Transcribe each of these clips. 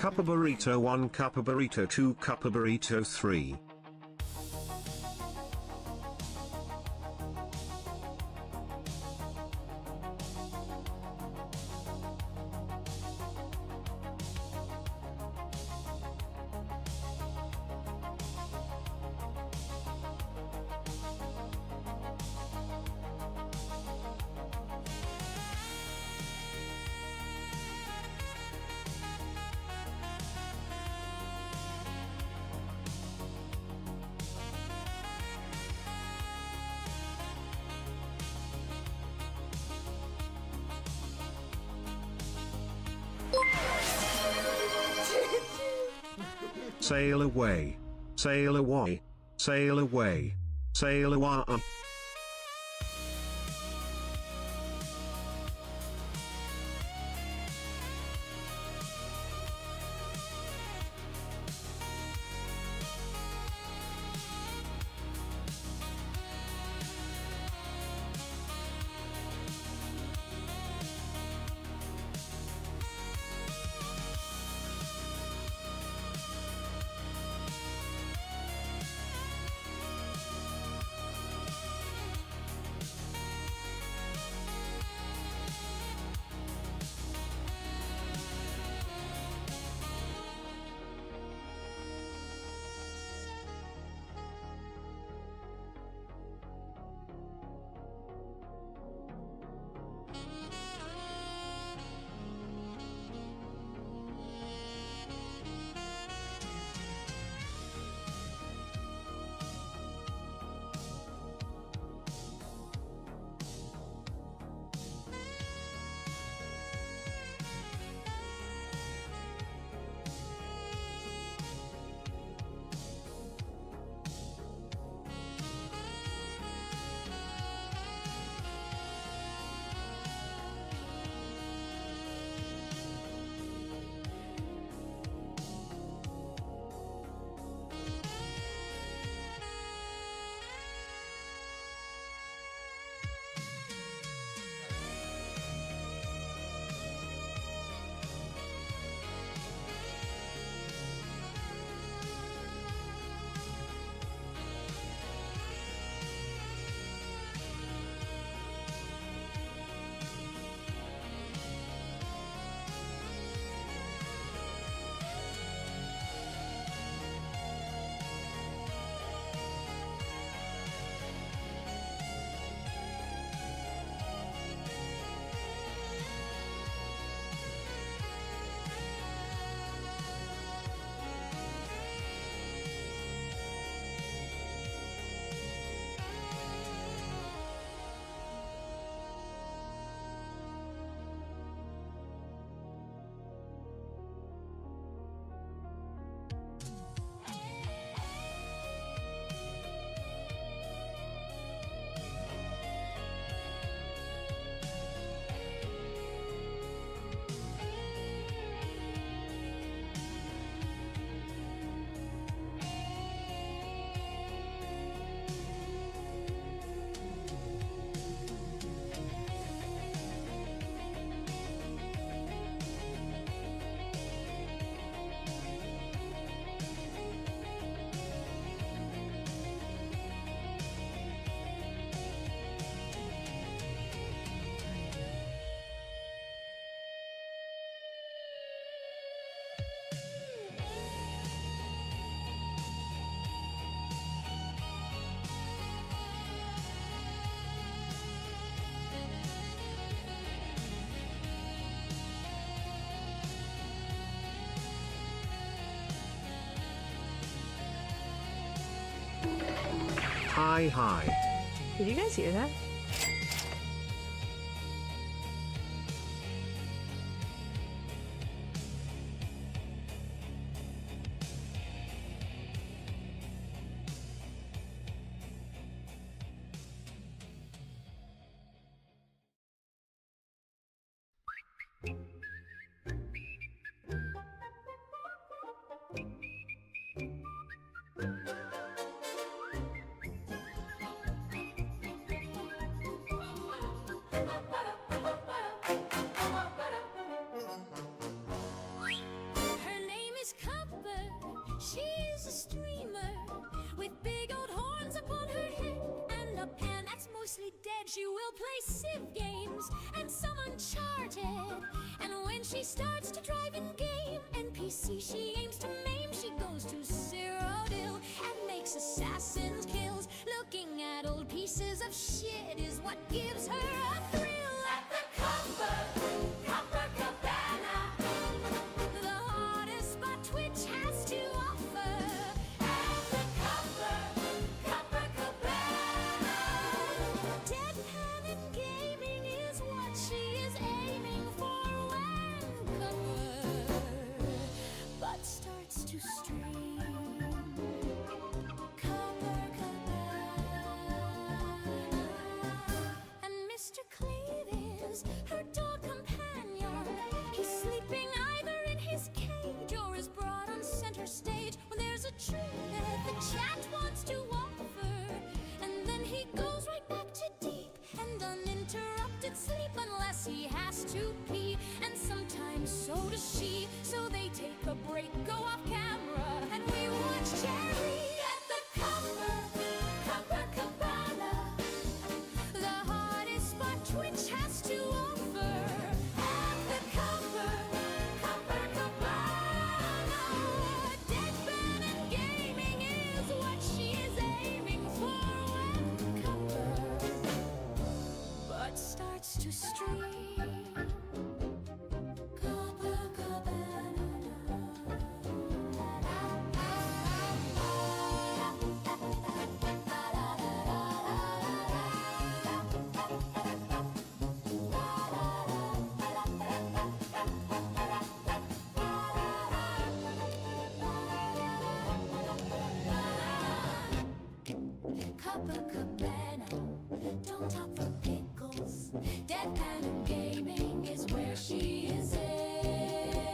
cup of burrito, 1 cup of burrito, 2 cup of burrito, 3. Sail away, sail away, sail away, sail away. Hi hi. Did you guys hear that? Her name said she will play Civ games and some Uncharted. And when she starts to drive in game NPC she aims to maim, she goes to Cyrodiil and makes assassin's kills. Looking at old pieces of shit is what gives her a thrill. At the Copacabana, the hottest spot Twitch has to offer. At the Copacabana, deadpan and gaming is what she is aiming for when cover but starts to stream. And Mr. Cleve is her dog companion. He's sleeping either in his cage or is brought on center stage when there's a treat that the chat wants to offer. And then he goes right back to deep and uninterrupted sleep unless he has to pee. And sometimes so does she, so they take a break, go off camera, and we watch Jerry at the Copacabana, the hottest spot Twitch has to offer. At the Copacabana, deadpan and gaming is what she is aiming for when cover but starts to stream. Copacabana, don't talk for pickles. Deadpan and gaming is where she is aiming.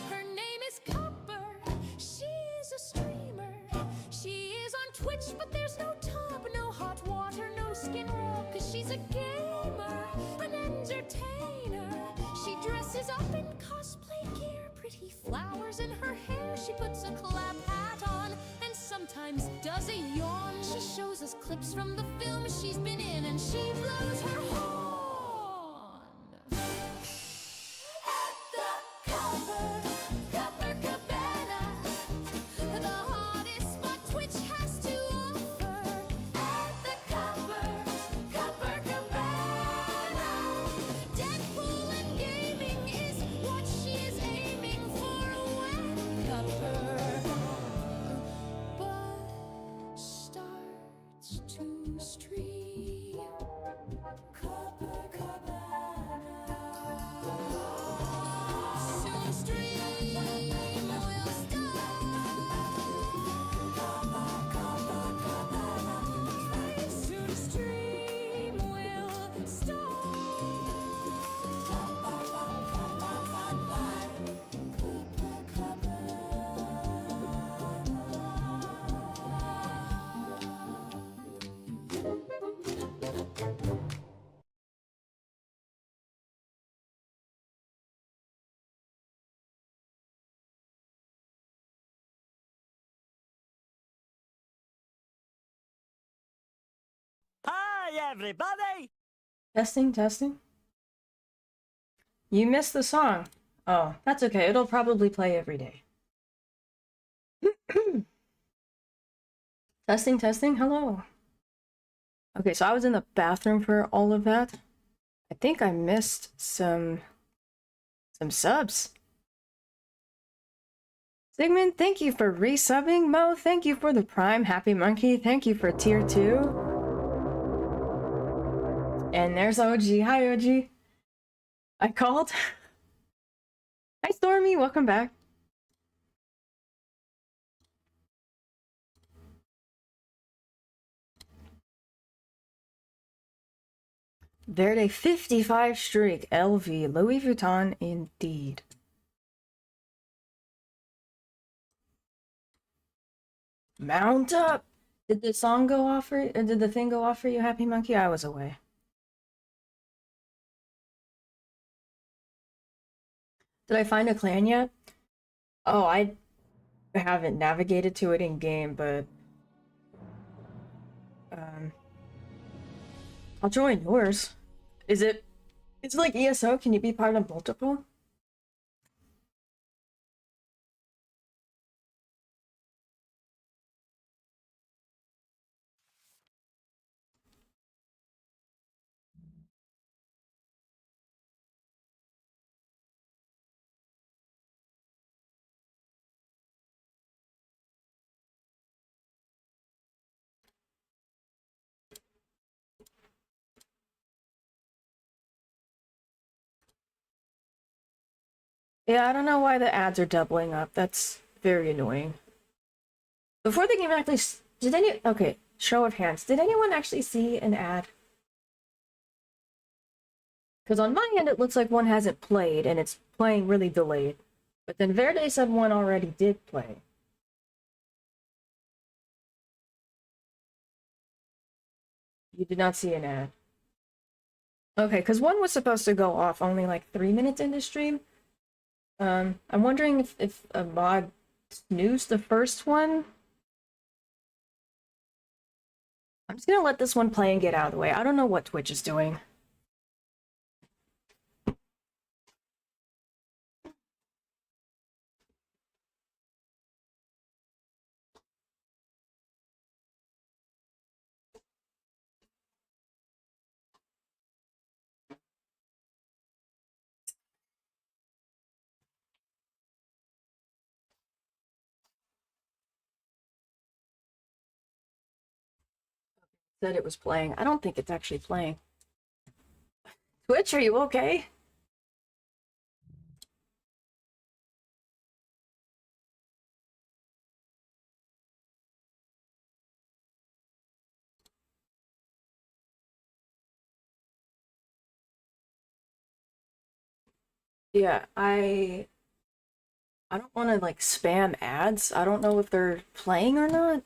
Her name is Copper. She is a streamer. She is on Twitch, but there's no tub, no hot water, no skin roll, 'cause she's a gamer, an entertainer. She dresses up in cosplay gear, pretty flowers in her hair. She puts a clap hat on and sometimes does a yawn. She shows us clips from the film she's been in and she blows her horn. At the Copacabana, the hottest spot Twitch has to offer. At the Copacabana, Deadpool and gaming is what she is aiming for when cover but starts to stream. Copacabana, soon stream will start. Copacabana, soon stream will Hi, everybody! Testing, testing. You missed the song. Oh, that's okay. It'll probably play every day. Testing, testing. Hello. Okay, so I was in the bathroom for all of that. I think I missed some subs. Sigmund, thank you for resubbing. Mo, thank you for the Prime. Happy Monkey, thank you for tier 2. And there's OG. Hi, OG. I called. Hi, Stormy. Welcome back. Verde 55 streak. LV. Louis Vuitton indeed. Mount up. Did the song go off for you? Did the thing go off for you, Happy Monkey? I was away. Did I find a clan yet? Oh, I haven't navigated to it in game, but um, I'll join yours. Is it? It's like ESO. Can you be part of multiple? Yeah, I don't know why the ads are doubling up. That's very annoying. Before the game actually, did any? Okay, show of hands. Did anyone actually see an ad? Because on my end, it looks like one hasn't played, and it's playing really delayed. But then Verde said one already did play. You did not see an ad. Okay, because one was supposed to go off only like 3 minutes into stream. I'm wondering if a mod snoozed the first one. I'm just gonna let this one play and get out of the way. I don't know what Twitch is doing. Said it was playing. I don't think it's actually playing. Twitch, are you okay? Yeah, I don't want to like spam ads. I don't know if they're playing or not.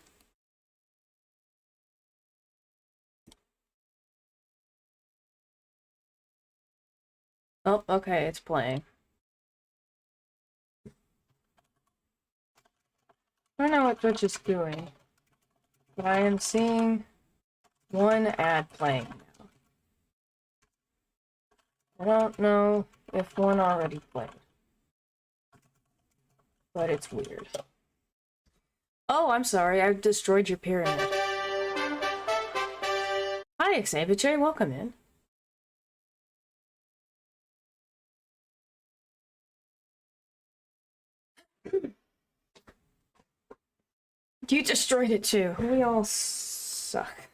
Oh, okay, it's playing. I don't know what Twitch is doing, but I am seeing one ad playing now. I don't know if one already played, but it's weird. Oh, I'm sorry, I've destroyed your pyramid. Hi, Xavier, welcome in. You destroyed it too. We all suck.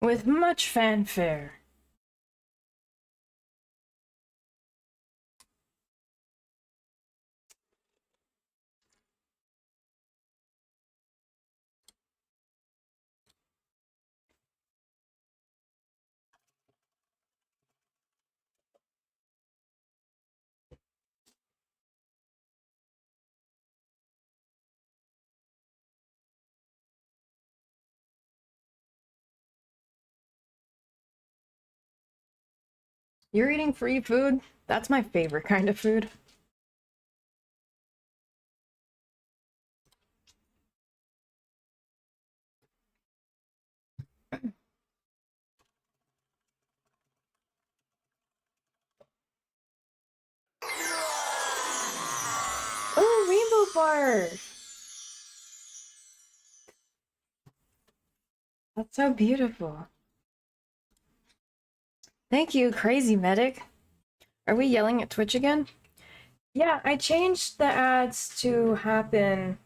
With much fanfare. You're eating free food? That's my favorite kind of food. Oh, rainbow bar! That's so beautiful. Thank you, crazy medic. Are we yelling at Twitch again? Yeah, I changed the ads to happen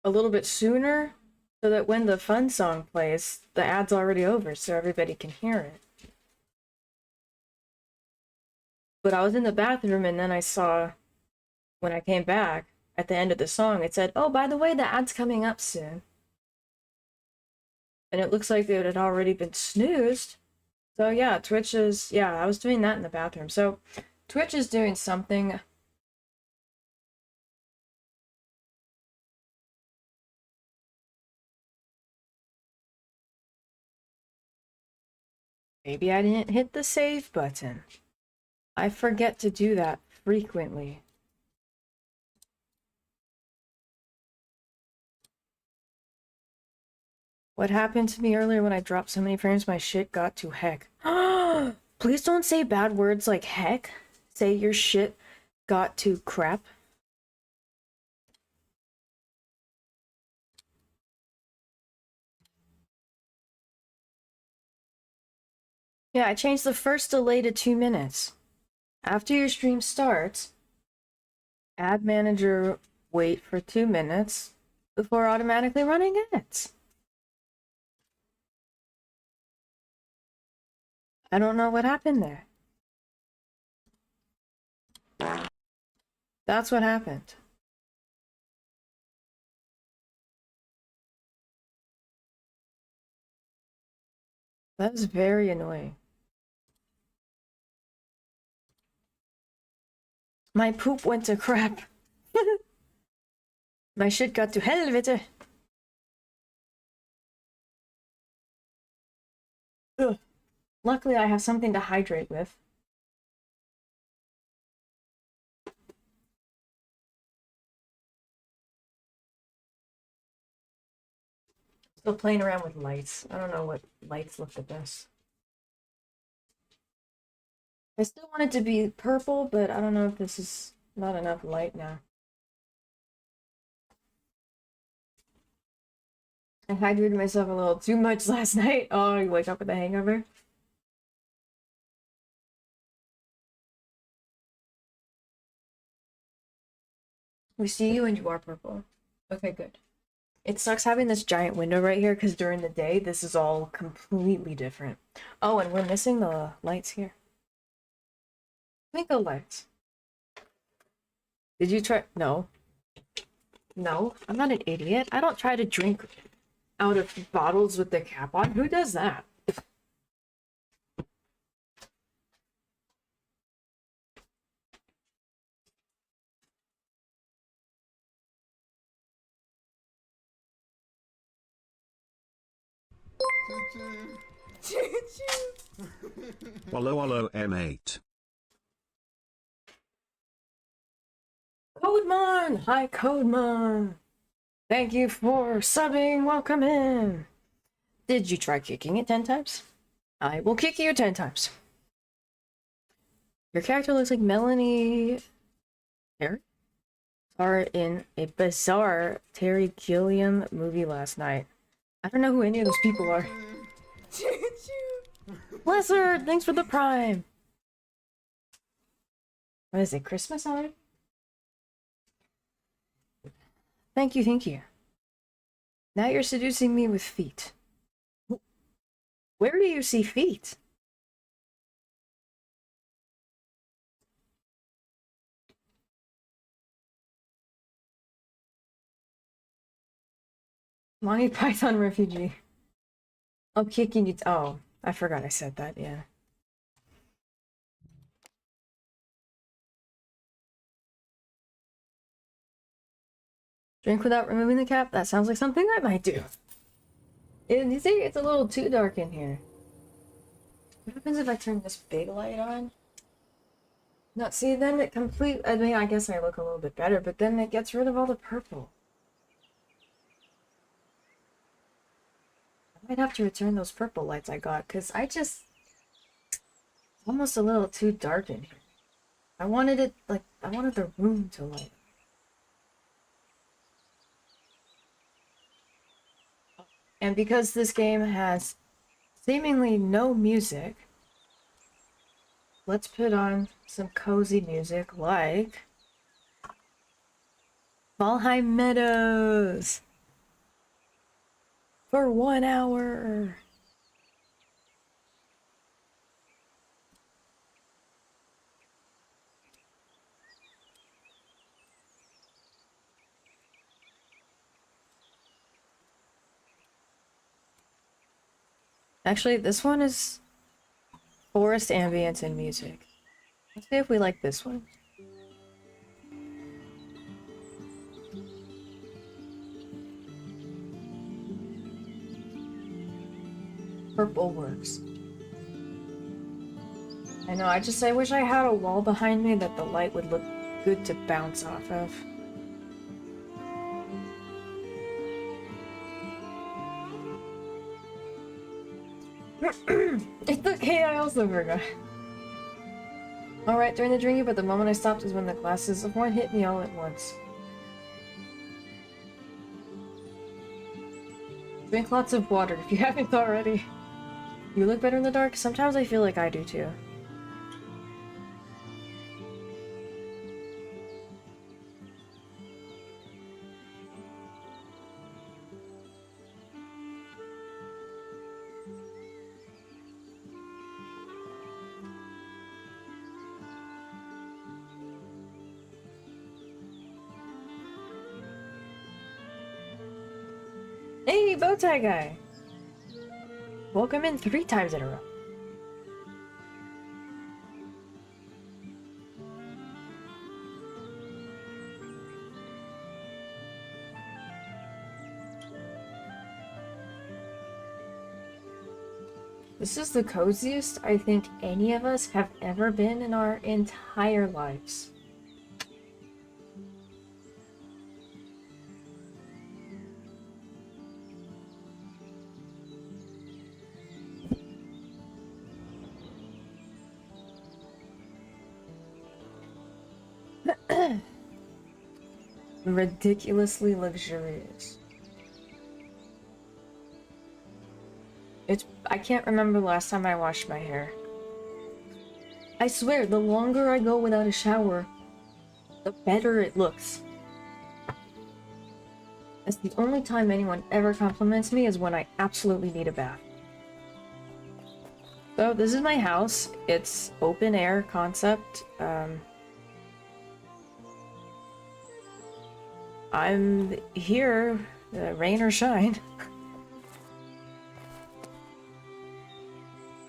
a little bit sooner so that when the fun song plays, the ad's already over so everybody can hear it. But I was in the bathroom and then I saw, when I came back, at the end of the song, it said, oh, by the way, the ad's coming up soon. And it looks like it had already been snoozed. So yeah, Twitch is, yeah, I was doing that in the bathroom. So Twitch is doing something. Maybe I didn't hit the save button. I forget to do that frequently. What happened to me earlier when I dropped so many frames, my shit got to heck. Please don't say bad words like heck. Say your shit got to crap. Yeah, I changed the first delay to 2 minutes. After your stream starts, Ad Manager wait for 2 minutes before automatically running ads. I don't know what happened there. That's what happened. That was very annoying. My poop went to crap. My shit got to helvete. Ugh. Luckily, I have something to hydrate with. Still playing around with lights. I don't know what lights look the best. I still want it to be purple, but I don't know if this is not enough light now. I hydrated myself a little too much last night. Oh, you wake up with a hangover? We see you and you are purple. Okay, good. It sucks having this giant window right here because during the day, this is all completely different. Oh, and we're missing the lights here. Twinkle lights. Did you try? No. No, I'm not an idiot. I don't try to drink out of bottles with the cap on. Who does that? Wallo wallo M8. Codemon! Hi, Codemon! Thank you for subbing. Welcome in. Did you try kicking it 10 times? I will kick you 10 times. Your character looks like Melanie Terry? Are in a bizarre Terry Gilliam movie last night. I don't know who any of those people are. Bless her! Thanks for the prime! What is it, Christmas already? Thank you, thank you. Now you're seducing me with feet. Where do you see feet? Monty Python refugee. I'm kicking you. Oh, I forgot I said that, yeah. Drink without removing the cap? That sounds like something I might do. And you see, it's a little too dark in here. What happens if I turn this big light on? No, see, then it I mean, I guess I look a little bit better, but then it gets rid of all the purple. I might have to return those purple lights I got, because it's almost a little too dark in here. I wanted the room to light. And because this game has seemingly no music, let's put on some cozy music like Valheim Meadows for 1 hour. Actually, this one is forest ambience and music. Let's see if we like this one. Purple works. I know, I wish I had a wall behind me that the light would look good to bounce off of. It's okay, I also forgot. Alright, during the drinking, but the moment I stopped is when the glasses of wine hit me all at once. Drink lots of water if you haven't already. You look better in the dark? Sometimes I feel like I do too. Hey, Bowtie Guy! Welcome in 3 times in a row. This is the coziest I think any of us have ever been in our entire lives. Ridiculously luxurious. I can't remember the last time I washed my hair. I swear, the longer I go without a shower, the better it looks. That's the only time anyone ever compliments me is when I absolutely need a bath. So this is my house. It's open air concept. I'm here, rain or shine.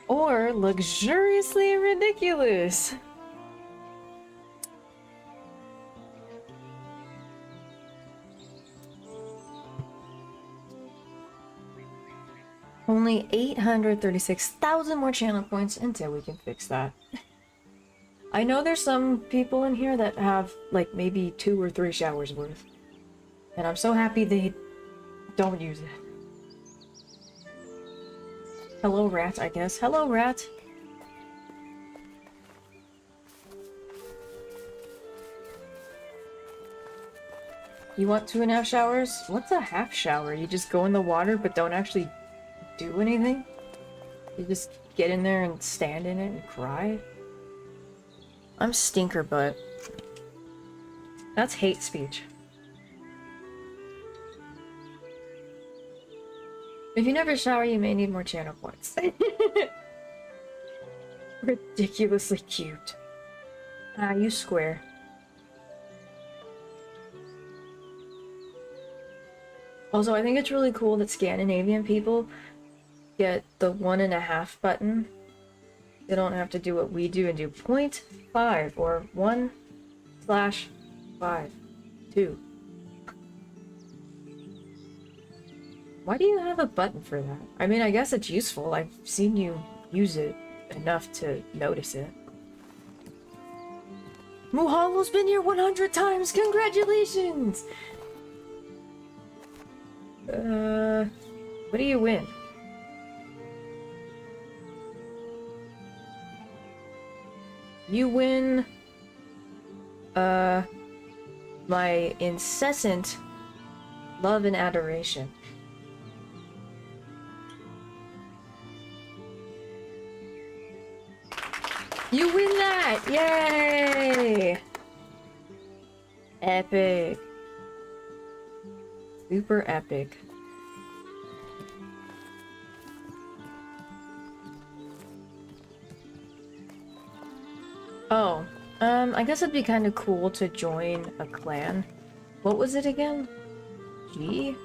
Or luxuriously ridiculous. Only 836,000 more channel points until we can fix that. I know there's some people in here that have like maybe 2 or 3 showers worth. And I'm so happy they don't use it. Hello, rat, I guess. Hello, rat! You want 2.5 showers? What's a half shower? You just go in the water but don't actually do anything? You just get in there and stand in it and cry? I'm stinker butt. That's hate speech. If you never shower, you may need more channel points. Ridiculously cute. Ah, you square. Also, I think it's really cool that Scandinavian people get the 1.5 button. They don't have to do what we do and do 0.5 or 1/5(2). Why do you have a button for that? I mean, I guess it's useful. I've seen you use it enough to notice it. Muhalo's been here 100 times! Congratulations! What do you win? You win, my incessant love and adoration. You win that! Yay! Epic. Super epic. Oh, I guess it'd be kind of cool to join a clan. What was it again? G?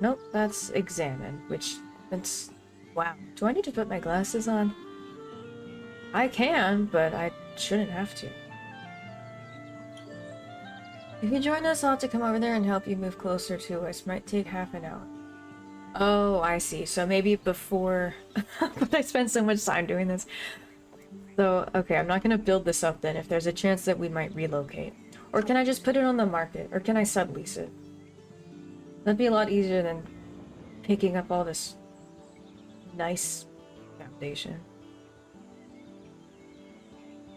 Nope, that's examine, which, that's... Wow. Do I need to put my glasses on? I can, but I shouldn't have to. If you join us, I'll have to come over there and help you move closer to us. Might take half an hour. Oh, I see. So maybe before... But I spent so much time doing this. So, okay, I'm not gonna build this up then if there's a chance that we might relocate. Or can I just put it on the market? Or can I sublease it? That'd be a lot easier than picking up all this nice foundation.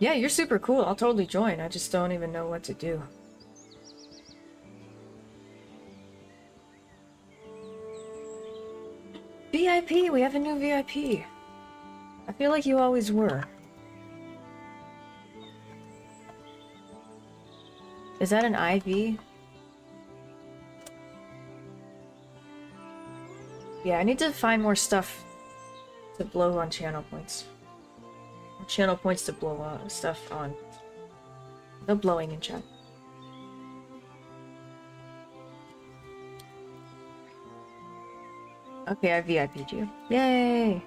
Yeah, you're super cool. I'll totally join. I just don't even know what to do. VIP! We have a new VIP! I feel like you always were. Is that an IV? Yeah, I need to find more stuff to blow on channel points. Channel points to blow stuff on. No blowing in chat. Okay, I VIP'd you. Yay!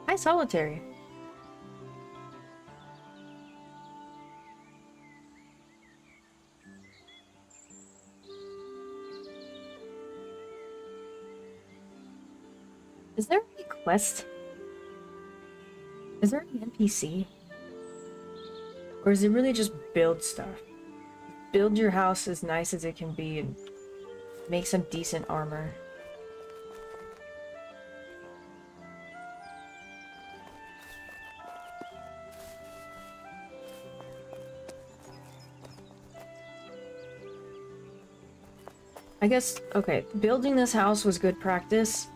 Hi, Solitary. Is there any quest? Is there any NPC? Or is it really just build stuff? Build your house as nice as it can be and make some decent armor. I guess, okay, building this house was good practice.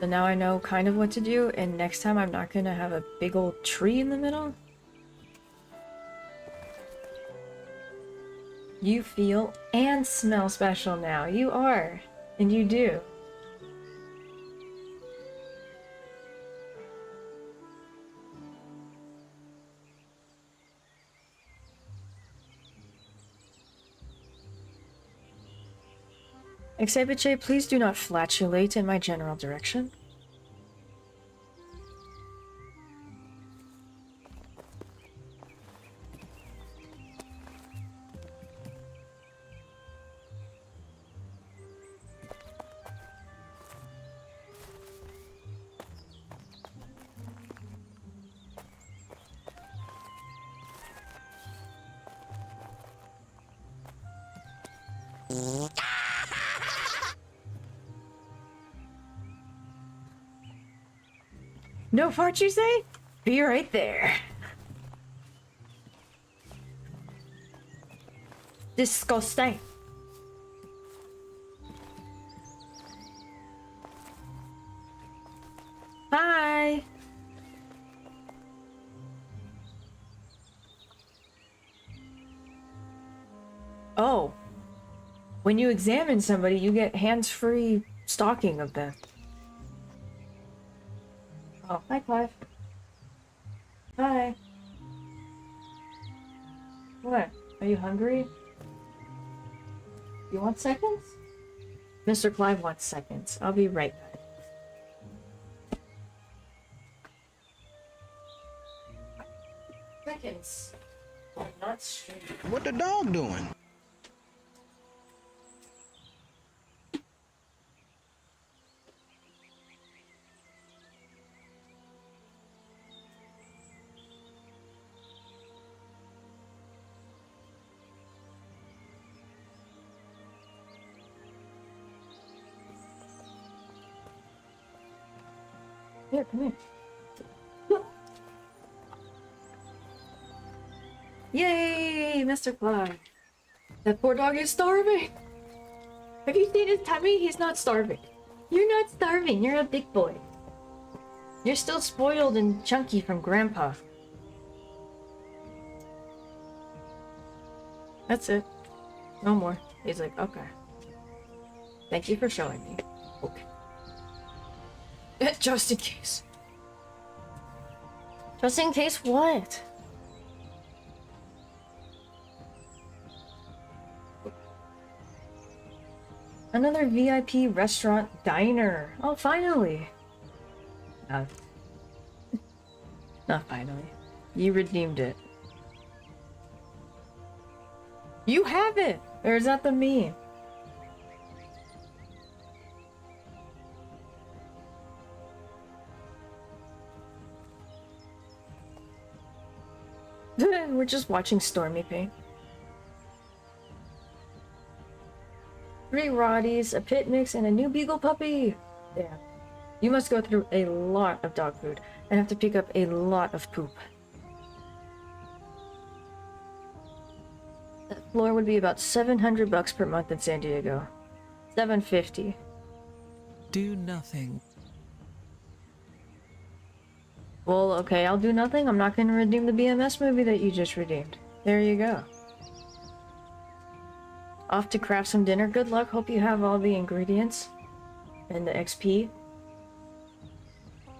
So now I know kind of what to do, and next time I'm not gonna have a big old tree in the middle. You feel and smell special now. You are. And you do. Exhibit J, please do not flatulate in my general direction. No fart, you say? Be right there. Disgusting. Hi. Oh. When you examine somebody, you get hands-free stalking of them. Oh, hi, Clive. Hi. What? Are you hungry? You want seconds? Mr. Clive wants seconds. I'll be right back. Seconds. Not straight. What the dog doing? Here, come here. Yay, Mr. Clive. That poor dog is starving. Have you seen his tummy? He's not starving. You're not starving. You're a big boy. You're still spoiled and chunky from Grandpa. That's it. No more. He's like, okay. Thank you for showing me. Okay. Just in case. Just in case what? Another VIP restaurant diner. Oh, finally. Not finally. You redeemed it. You have it! Or is that the meme? We're just watching Stormy paint. 3 Roddies, a pit mix, and a new beagle puppy! Damn. You must go through a lot of dog food and have to pick up a lot of poop. That floor would be about $700 per month in San Diego. $750. Do nothing. Well, okay, I'll do nothing. I'm not gonna redeem the BMS movie that you just redeemed. There you go. Off to craft some dinner. Good luck. Hope you have all the ingredients and the XP.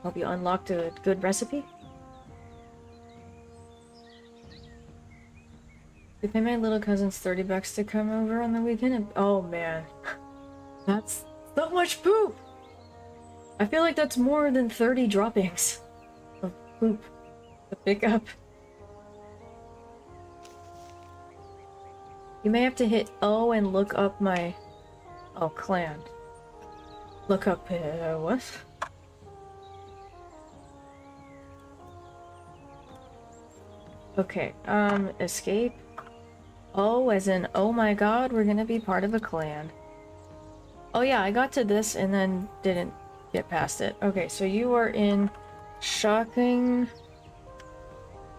Hope you unlocked a good recipe. We pay my little cousins $30 to come over on the weekend and oh man. That's so much poop! I feel like that's more than 30 droppings of poop to pick up. You may have to hit O and look up my... Oh, clan. Look up, what? Okay, escape. O as in, oh my god, we're gonna be part of a clan. Oh yeah, I got to this and then didn't get past it. Okay, so you are in shockingly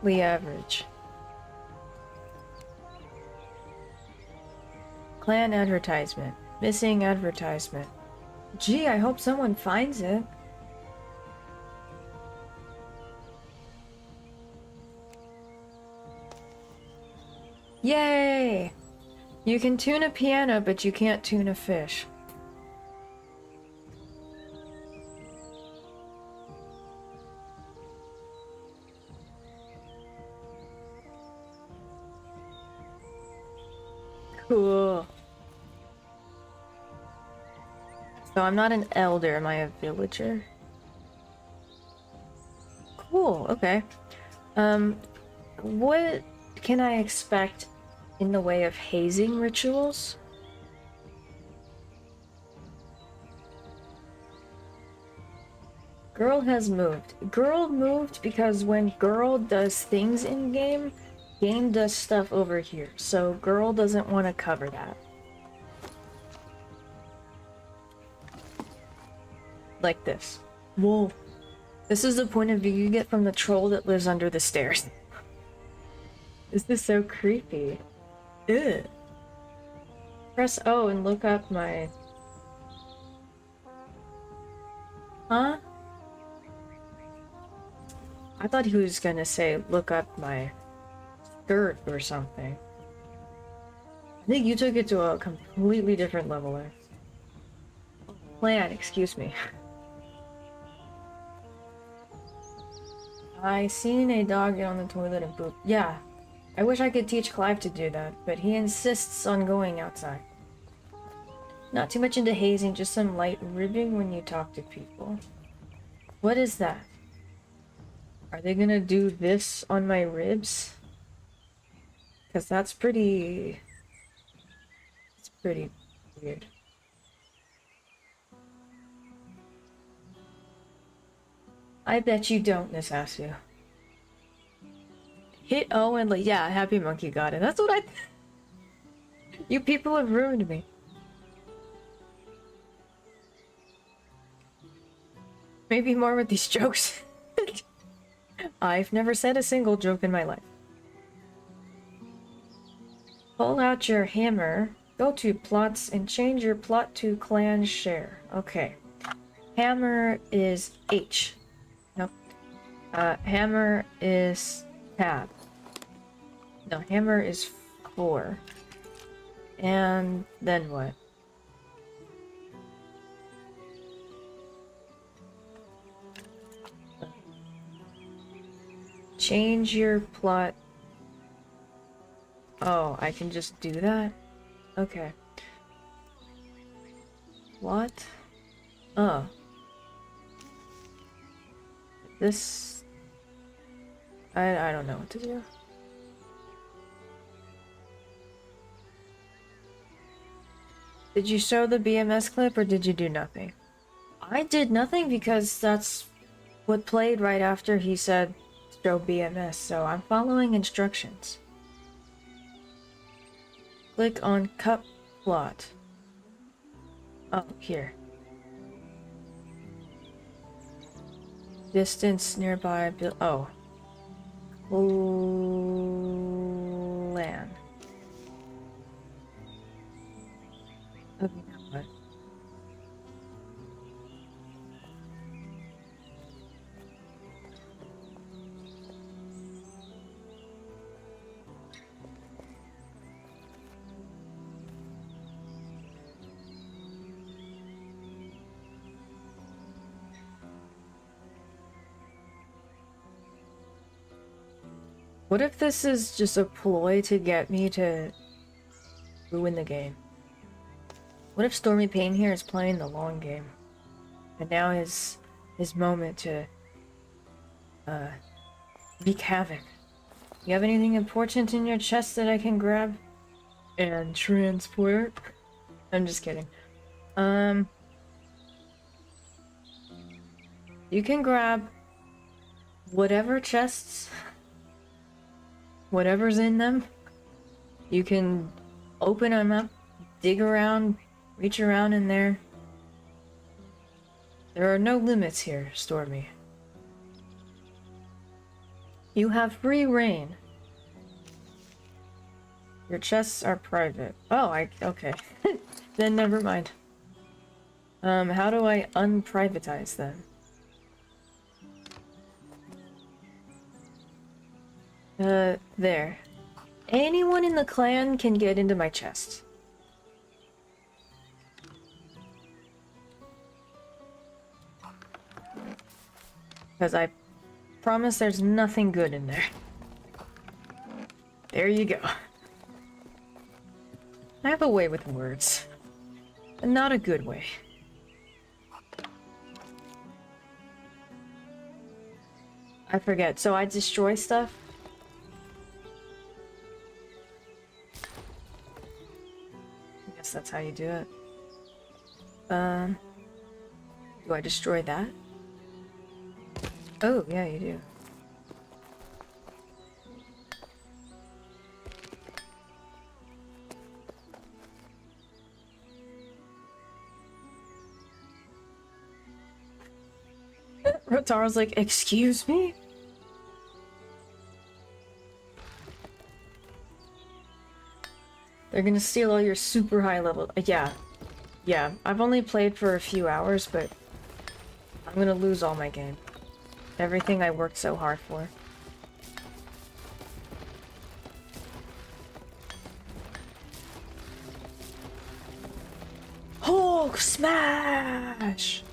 average. Clan advertisement. Missing advertisement. Gee, I hope someone finds it. Yay! You can tune a piano, but you can't tune a fish. Cool. So I'm not an elder, am I a villager? Cool, okay. What can I expect in the way of hazing rituals? Girl has moved. Girl moved because when girl does things in game, game does stuff over here. So girl doesn't want to cover that. Like this. Whoa. This is the point of view you get from the troll that lives under the stairs. This is so creepy. Ugh. Press O and look up my... Huh? I thought he was gonna say, look up my skirt or something. I think you took it to a completely different level there. Plan, excuse me. I seen a dog get on the toilet and poop. Yeah. I wish I could teach Clive to do that, but he insists on going outside. Not too much into hazing, just some light ribbing when you talk to people. What is that? Are they gonna do this on my ribs? Because that's pretty... It's pretty weird. I bet you don't, Nisasu. Hit O and like, yeah, Happy Monkey got it. That's what I... You people have ruined me. Maybe more with these jokes. I've never said a single joke in my life. Pull out your hammer, go to plots, and change your plot to clan share. Okay. Hammer is H. Nope. Hammer is tab. No, hammer is 4. And then what? Change your plot. Oh, I can just do that? Okay. What? Oh. This... I don't know what to do. Did you show the BMS clip or did you do nothing? I did nothing because that's what played right after he said show BMS, so I'm following instructions. Click on cup plot. Oh, here. Distance nearby. Oh. Land. Okay, now what? What if this is just a ploy to get me to ruin the game? What if Stormy Payne here is playing the long game? And now is his moment to wreak havoc. You have anything important in your chest that I can grab and transport? I'm just kidding. You can grab whatever chests, whatever's in them. You can open them up, dig around, reach around in there. There are no limits here, Stormy. You have free reign. Your chests are private. Oh, okay. Then never mind. How do I unprivatize them? There. Anyone in the clan can get into my chest. Because I promise there's nothing good in there. There you go. I have a way with words. And not a good way. I forget. So I destroy stuff? I guess that's how you do it. Do I destroy that? Oh, yeah, you do. Rotaro's like, excuse me? They're gonna steal all your super high level. Yeah. Yeah, I've only played for a few hours, but I'm gonna lose all my game. Everything I worked so hard for. Hulk smash!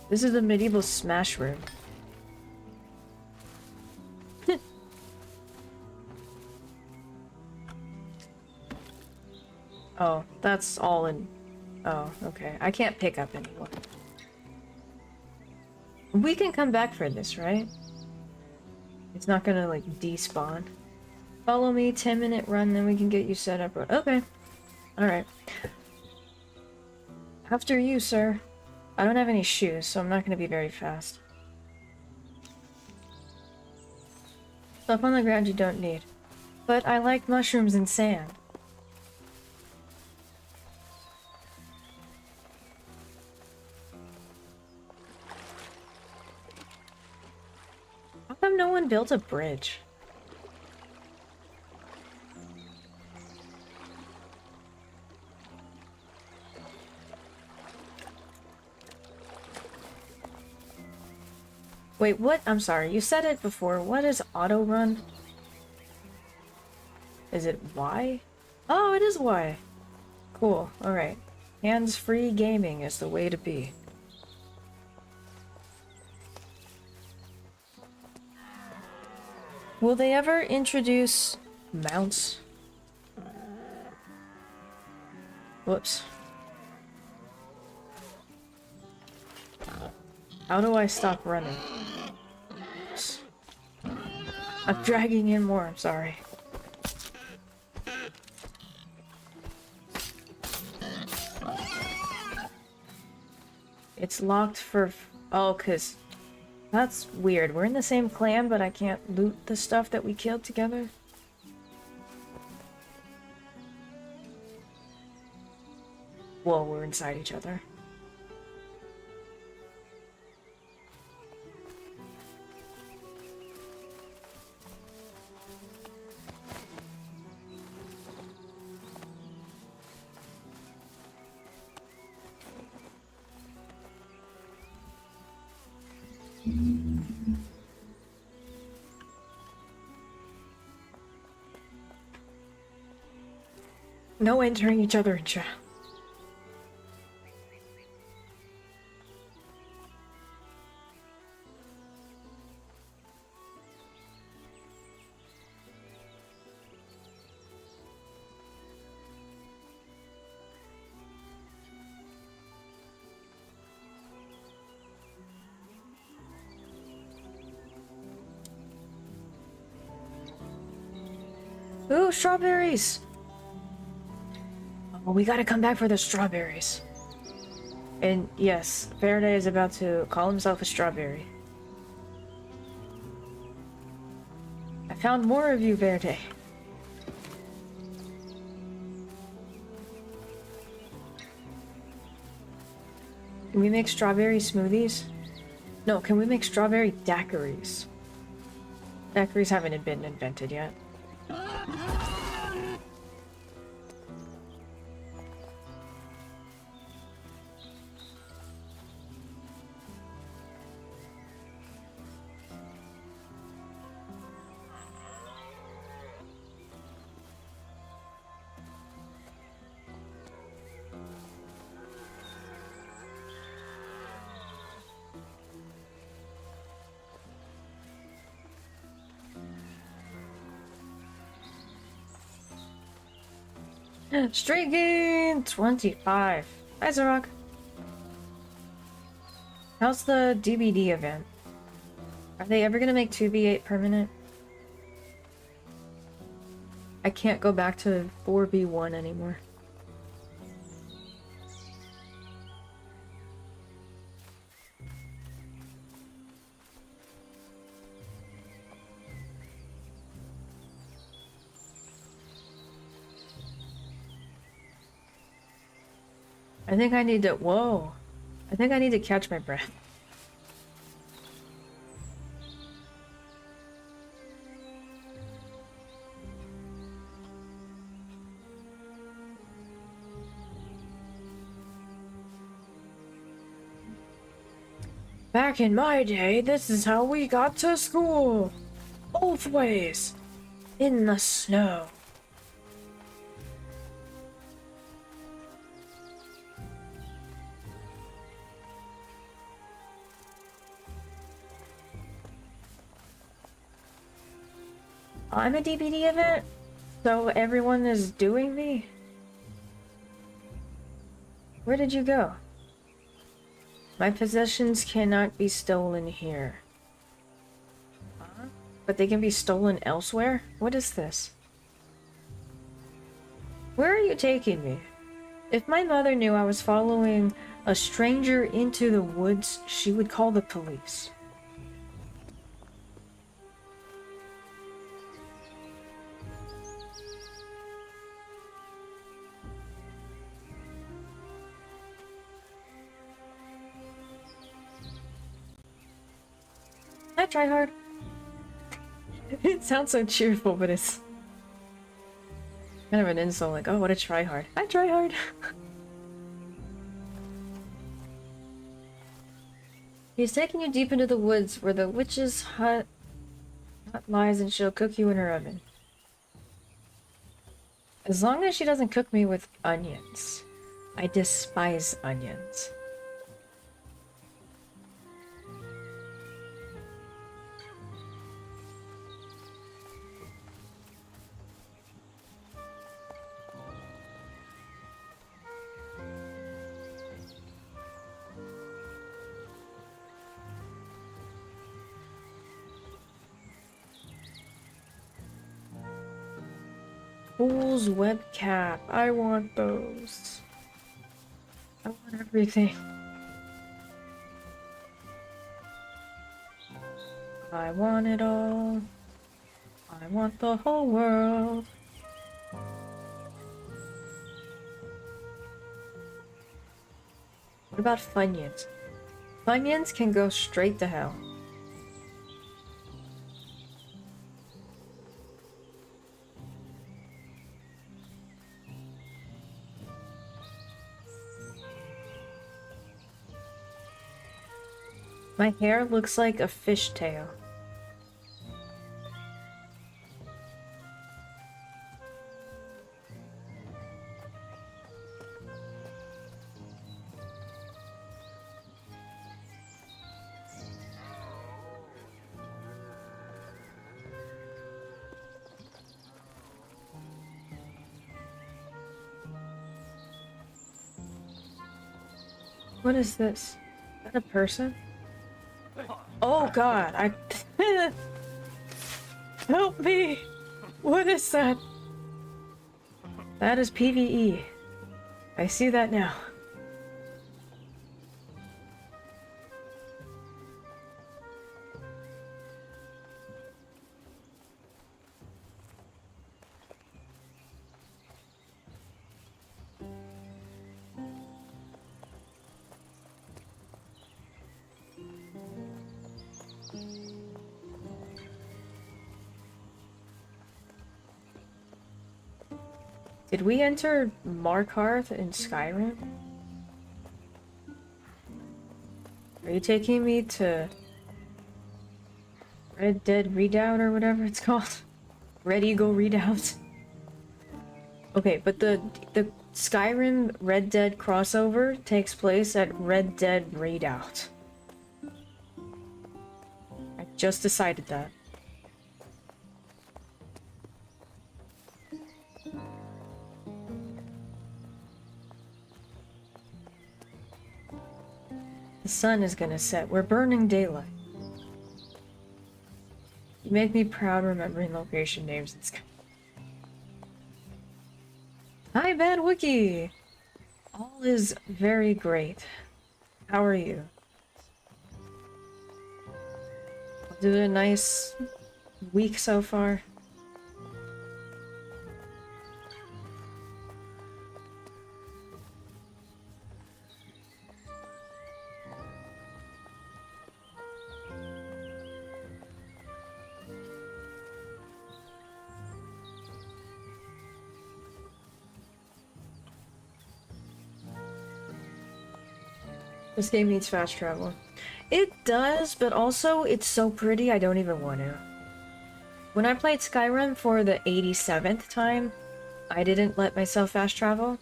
This is the medieval smash room. Oh, that's all in... Oh, okay. I can't pick up anymore. We can come back for this, right? It's not gonna, like, despawn. Follow me, 10-minute run, then we can get you set up. Okay. Alright. After you, sir. I don't have any shoes, so I'm not gonna be very fast. Stuff on the ground you don't need. But I like mushrooms and sand. How come no one built a bridge? Wait, what? I'm sorry, you said it before. What is auto run? Is it Y? Oh, it is Y. Cool, alright. Hands-free gaming is the way to be. Will they ever introduce mounts? Whoops. How do I stop running? Oops. I'm dragging in more, I'm sorry. it's locked for... Oh, cause... That's weird. We're in the same clan, but I can't loot the stuff that we killed together. Whoa, we're inside each other. No entering each other in chat. Ooh, strawberries! Oh, we gotta come back for the strawberries. And yes, Faraday is about to call himself a strawberry. I found more of you, Verde. Can we make strawberry smoothies? No, can we make strawberry daiquiris? Daiquiris haven't been invented yet. Street gain 25. Hi, Zarok. How's the DBD event? Are they ever gonna make 2v8 permanent? I can't go back to 4v1 anymore. I think I need to... Whoa. I think I need to catch my breath. Back in my day, this is how we got to school. Both ways. In the snow. I'm a DBD event, so everyone is doing me? Where did you go? My possessions cannot be stolen here. Huh? But they can be stolen elsewhere? What is this? Where are you taking me? If my mother knew I was following a stranger into the woods, she would call the police. I try hard. It sounds so cheerful, but it's kind of an insult, like, oh, what a try hard. I try hard. He's taking you deep into the woods where the witch's hut lies, and she'll cook you in her oven. As long as she doesn't cook me with onions. I despise onions. Fool's web cap. I want those. I want everything. I want it all. I want the whole world. What about Funyuns? Funyuns can go straight to hell. My hair looks like a fishtail. What is this? Is that a person? Oh god, I... Help me! What is that? That is PvE. I see that now. Did we enter Markarth in Skyrim? Are you taking me to Red Dead Redoubt or whatever it's called? Red Eagle Redoubt? Okay, but the Skyrim Red Dead crossover takes place at Red Dead Redoubt. I just decided that. The sun is gonna set. We're burning daylight. You make me proud remembering location names in Sky. Hi, Bad Wookie! All is very great. How are you? Did a nice week so far? This game needs fast travel. It does, but also it's so pretty I don't even want to. When I played Skyrim for the 87th time, I didn't let myself fast travel.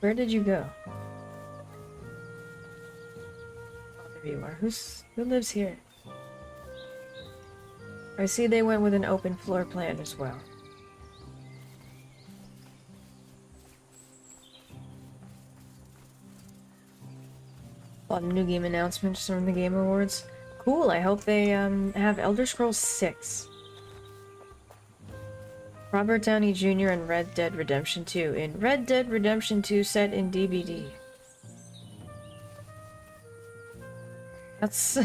Where did you go? Oh, there you are. Who lives here? I see they went with an open floor plan as well. A lot of new game announcements from the Game Awards. Cool, I hope they have Elder Scrolls 6. Robert Downey Jr. in Red Dead Redemption 2. In Red Dead Redemption 2 set in DBD. That's...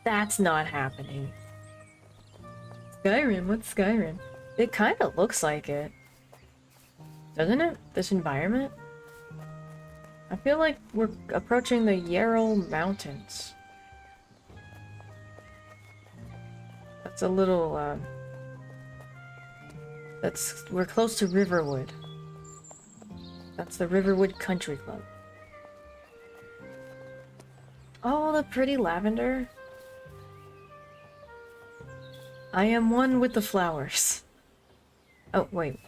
That's not happening. Skyrim? What's Skyrim? It kinda looks like it. Doesn't it? This environment? I feel like we're approaching the Yarrow Mountains. That's a little, we're close to Riverwood. That's the Riverwood Country Club. Oh, the pretty lavender. I am one with the flowers. Oh, wait.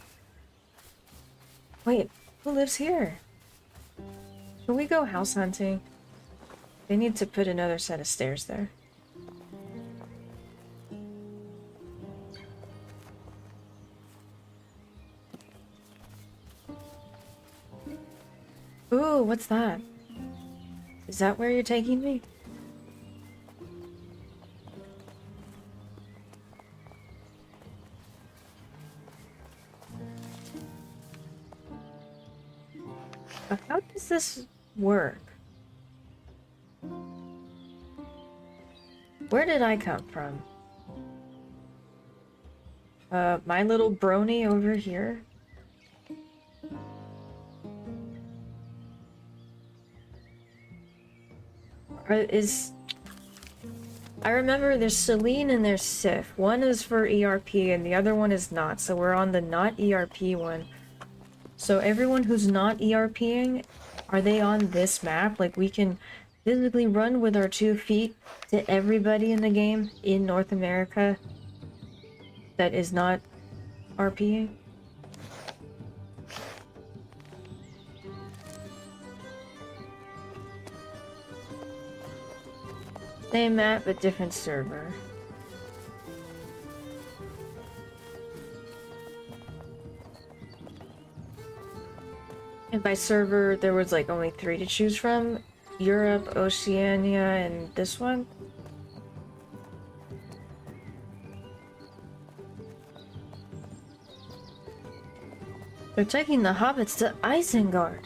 Wait, who lives here? Can we go house hunting? They need to put another set of stairs there. Ooh, what's that? Is that where you're taking me? How does this work? Where did I come from? My little brony over here. I remember there's Celine and there's Sif. One is for ERP and the other one is not, so we're on the not ERP one. So everyone who's not ERPing, are they on this map? Like we can physically run with our 2 feet to everybody in the game in North America that is not RPing? Same map, but different server. And by server, there was like only 3 to choose from. Europe, Oceania, and this one. They're taking the hobbits to Isengard.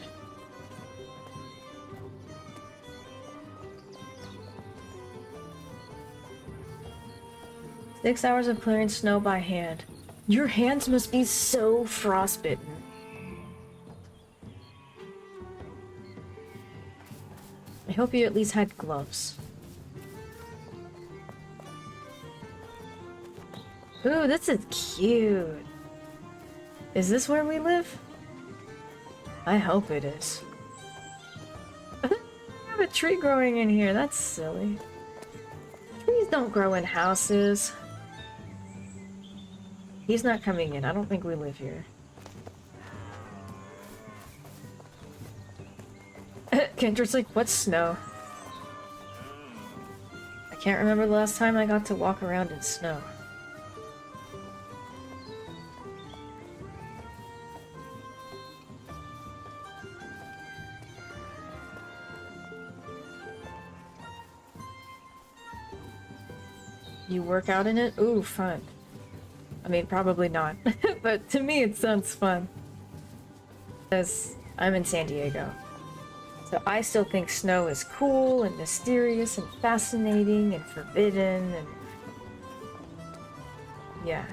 Six hours of clearing snow by hand. Your hands must be so frostbitten. I hope you at least had gloves. Ooh, this is cute. Is this where we live? I hope it is. I have a tree growing in here. That's silly. Trees don't grow in houses. He's not coming in. I don't think we live here. Kendra's like, what's snow? I can't remember the last time I got to walk around in snow. You work out in it? Ooh, fun. I mean, probably not. But to me, it sounds fun. Because I'm in San Diego. So I still think snow is cool and mysterious and fascinating and forbidden and... yeah.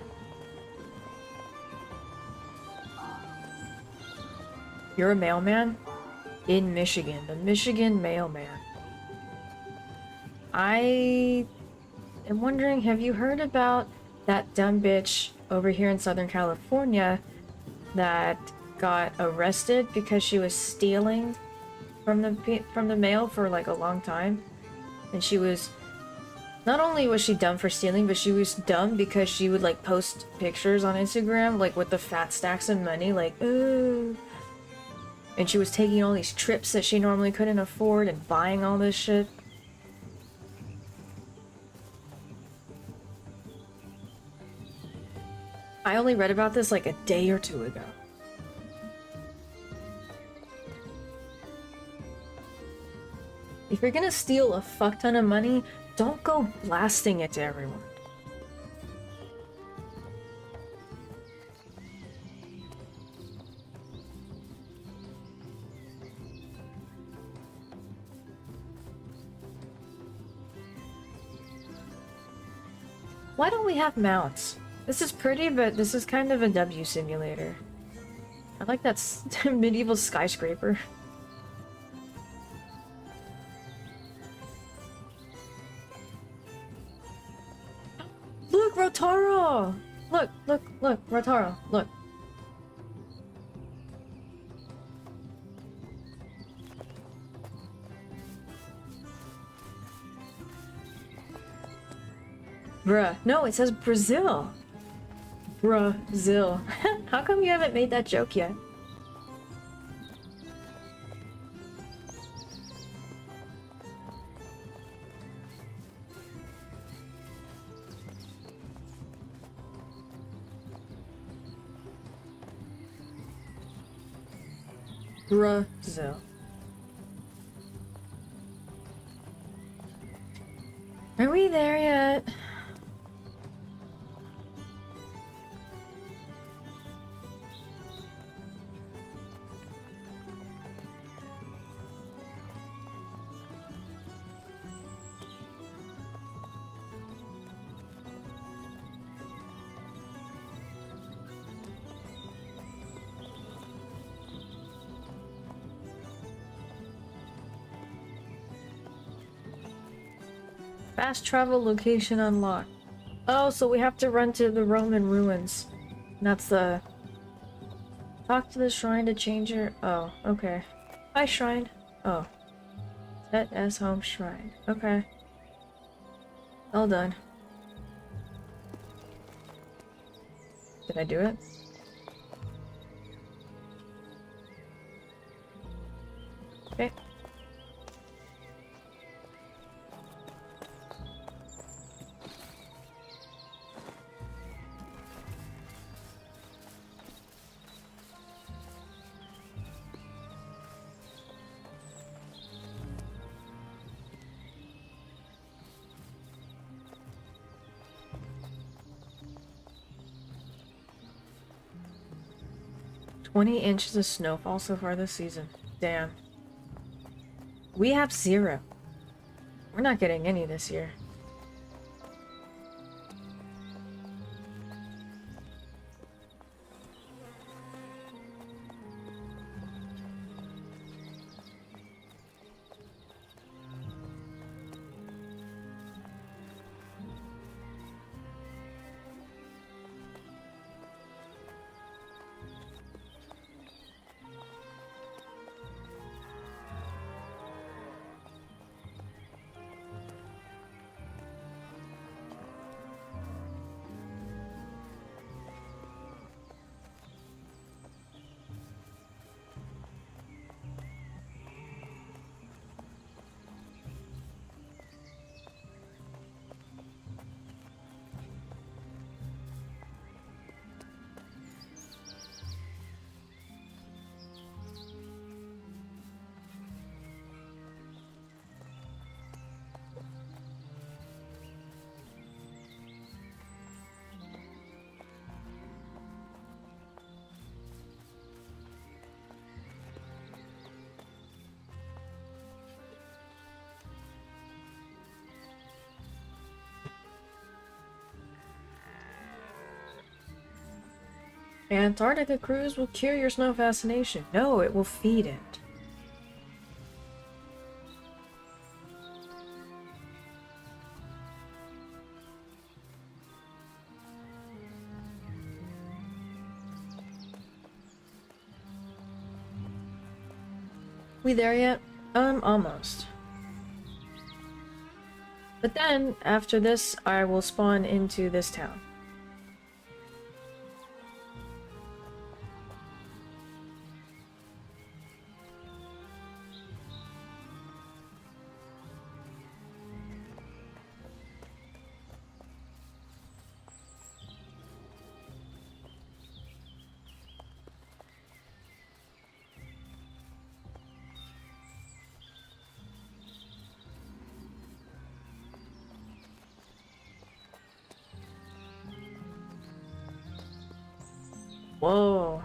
You're a mailman? In Michigan. The Michigan mailman. I am wondering, have you heard about that dumb bitch over here in Southern California that got arrested because she was stealing from the mail for like a long time? And she was, not only was she dumb for stealing, but she was dumb because she would like post pictures on Instagram like with the fat stacks of money, like ooh, and she was taking all these trips that she normally couldn't afford and buying all this shit. I only read about this like a day or two ago. If you're gonna steal a fuck ton of money, don't go blasting it to everyone. Why don't we have mounts? This is pretty, but this is kind of a W simulator. I like that medieval skyscraper. Look, Rotaro! Look, look, look, Rotaro, look. Bruh. No, it says Brazil. Brazil. How come you haven't made that joke yet? Brazil. Are we there yet? Fast travel location unlocked. Oh, so we have to run to the Roman ruins. That's the... Talk to the shrine to change your... Oh, okay. Hi, shrine. Oh. Set as home shrine. Okay. All done. Did I do it? Okay. "20 inches of snowfall so far this season. Damn. We have 0. We're not getting any this year. Antarctica cruise will cure your snow fascination. No, it will feed it. We there yet? Almost. But then, after this, I will spawn into this town. Whoa.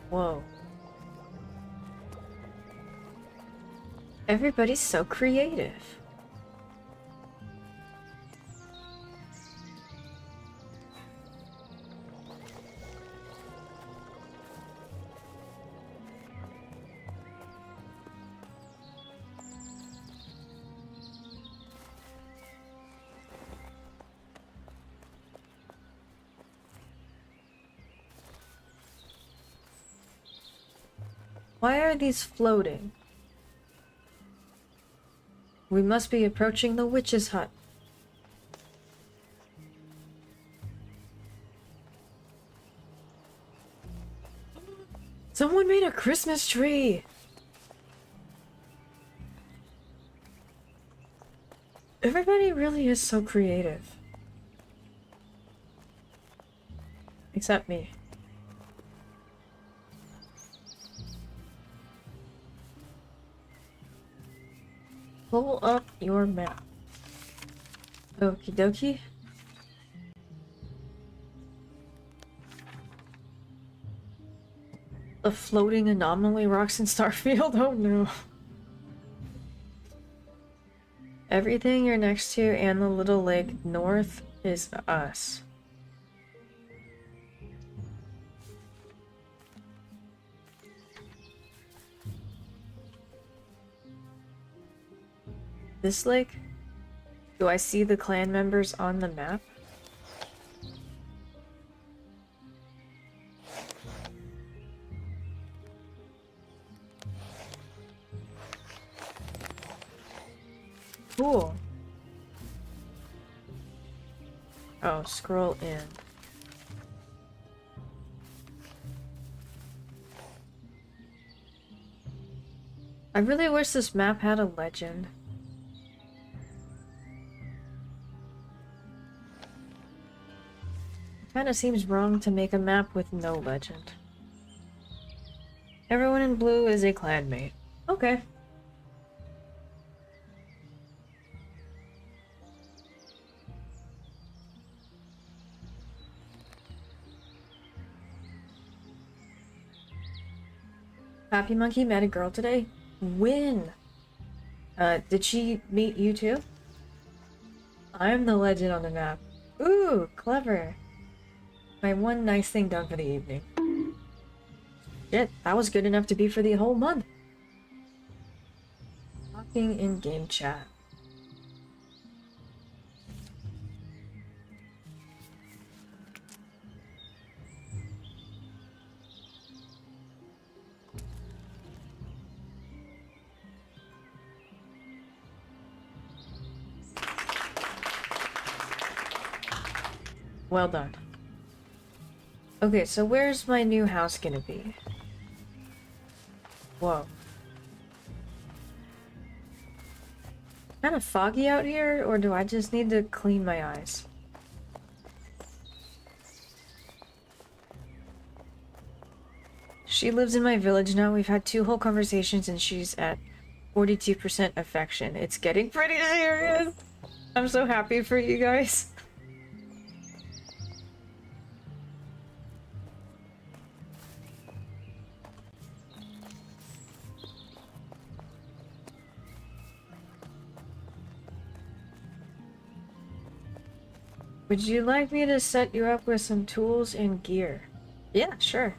Whoa. Everybody's so creative. Why are these floating? We must be approaching the witch's hut. Someone made a Christmas tree! Everybody really is so creative. Except me. Pull up your map. Okie dokie. The floating anomaly rocks in Starfield? Oh no. Everything you're next to and the little lake north is us. This lake? Do I see the clan members on the map? Cool. Oh, scroll in. I really wish this map had a legend. Kinda seems wrong to make a map with no legend. Everyone in blue is a clanmate. Okay. Happy Monkey met a girl today? When? Did she meet you too? I'm the legend on the map. Ooh, clever. My one nice thing done for the evening. Shit, that was good enough to be for the whole month. Talking in game chat. Well done. Okay, so where's my new house gonna be? Whoa. Kind of foggy out here, or do I just need to clean my eyes? She lives in my village now. We've had 2 whole conversations and she's at 42% affection. It's getting pretty serious. I'm so happy for you guys. Would you like me to set you up with some tools and gear? Yeah, sure.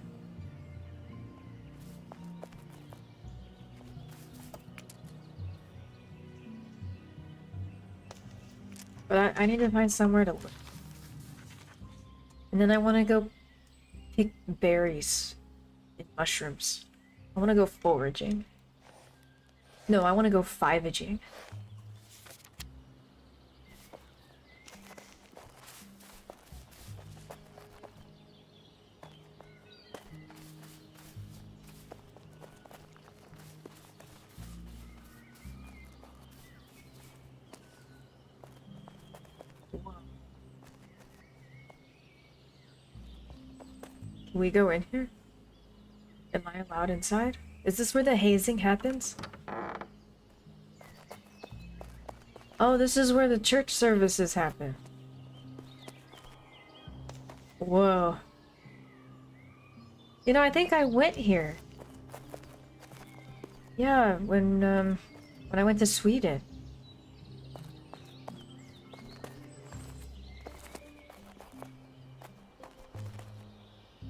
But I need to find somewhere to live. And then I want to go pick berries and mushrooms. I want to go foraging. No, I want to go fivaging. Can we go in here? Am I allowed inside? Is this where the hazing happens? Oh, this is where the church services happen. Whoa. You know, I think I went here. Yeah, when I went to Sweden.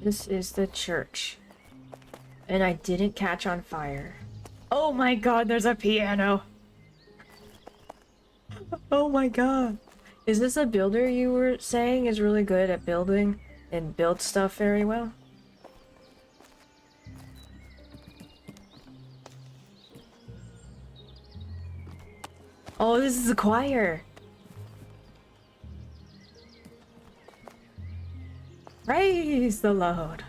This is the church. And I didn't catch on fire. Oh my god, there's a piano! Oh my god. Is this a builder you were saying is really good at building and builds stuff very well? Oh, this is a choir! Praise the Lord!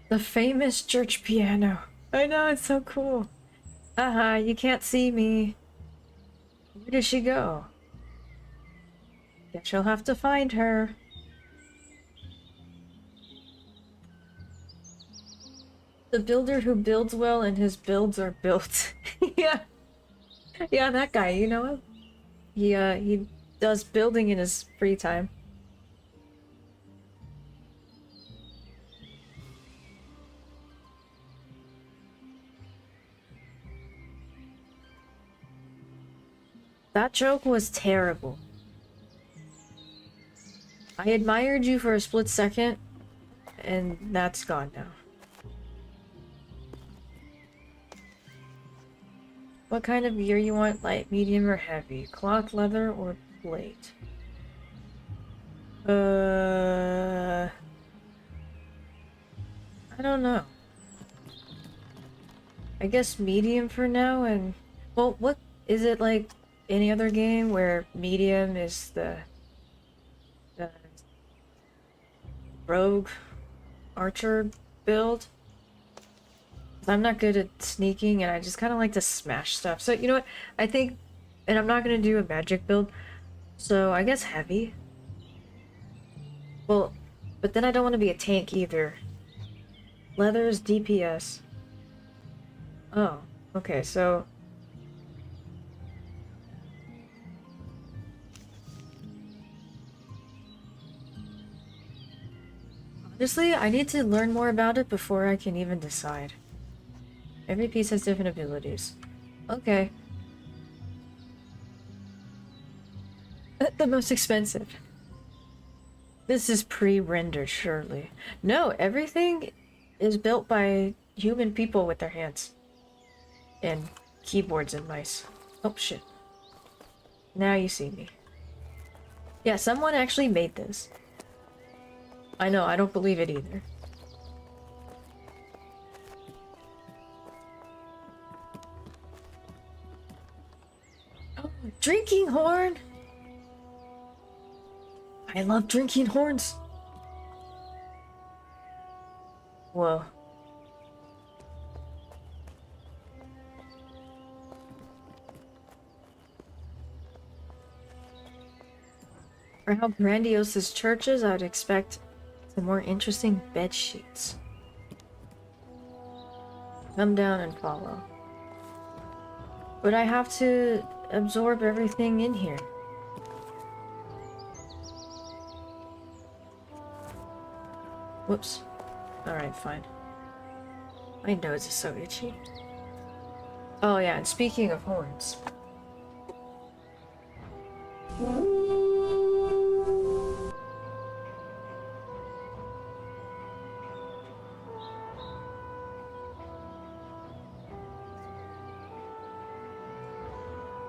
The famous church piano. I know, it's so cool. Haha, you can't see me. Where did she go? Guess you'll have to find her. The builder who builds well and his builds are built. Yeah. Yeah, that guy, you know him? He does building in his free time. That joke was terrible. I admired you for a split second, and that's gone now. What kind of gear you want? Light, medium, or heavy? Cloth, leather, or plate? I don't know. I guess medium for now, and... Well, what... Is it like any other game where medium is the rogue archer build? I'm not good at sneaking, and I just kind of like to smash stuff. So, you know what? I think... And I'm not going to do a magic build, so I guess heavy. Well, but then I don't want to be a tank either. Leather's DPS. Oh, okay, so... Honestly, I need to learn more about it before I can even decide. Every piece has different abilities. Okay. The most expensive. This is pre-rendered, surely. No, everything is built by human people with their hands. And keyboards and mice. Oh, shit. Now you see me. Yeah, someone actually made this. I know, I don't believe it either. Oh, drinking horn! I love drinking horns. Whoa. For how grandiose this church is, I would expect some more interesting bed sheets. Come down and follow. But I have to absorb everything in here. Whoops. Alright, fine. My nose is so itchy. Oh yeah, and speaking of horns.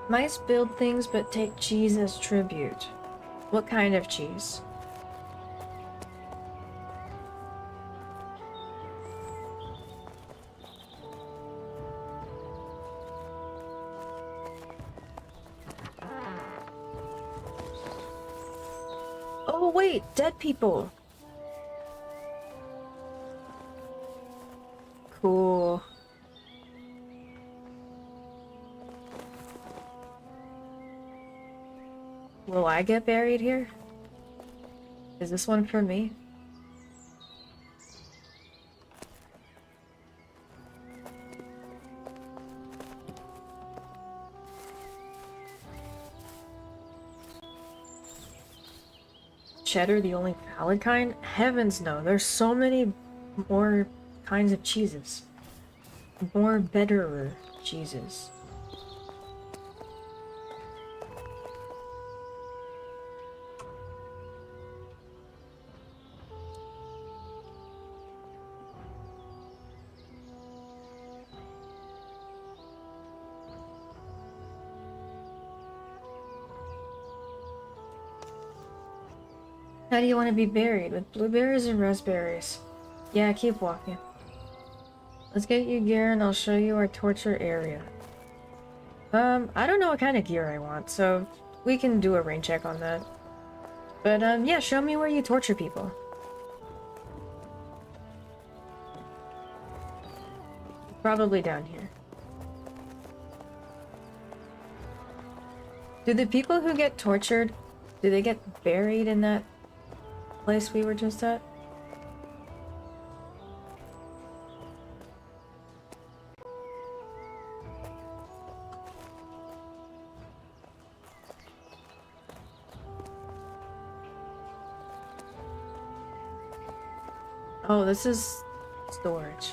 Mice build things but take cheese as tribute. What kind of cheese? Oh wait, dead people! Cool. Will I get buried here? Is this one for me? Cheddar the only valid kind? Heavens no, there's so many more kinds of cheeses. More betterer cheeses. How do you want to be buried? With blueberries or raspberries? Yeah, keep walking. Let's get you gear and I'll show you our torture area. I don't know what kind of gear I want, so we can do a rain check on that. But, yeah, show me where you torture people. Probably down here. Do the people who get tortured, do they get buried in that place we were just at? Oh, this is storage.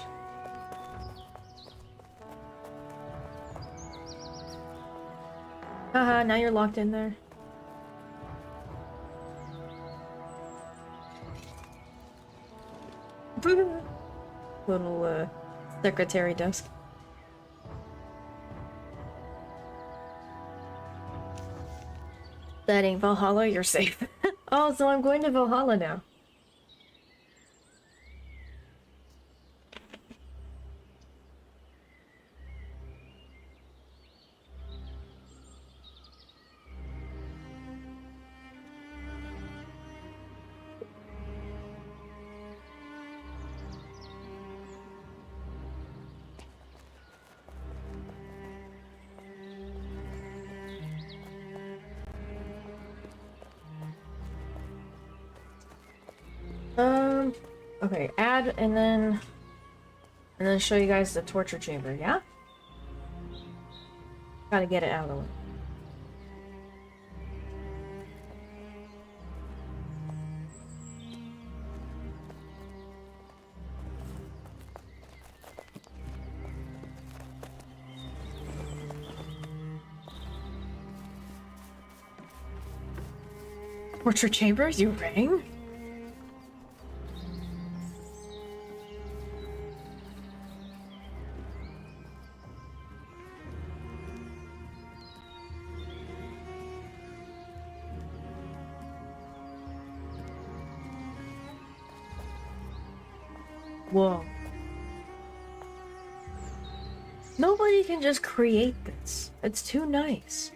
Haha, now you're locked in there. Little, secretary desk. That ain't Valhalla, you're safe. Oh, so I'm going to Valhalla now. Okay, add and then show you guys the torture chamber, yeah? Gotta get it out of the way. Torture chamber? You rang? Whoa. Nobody can just create this. It's too nice.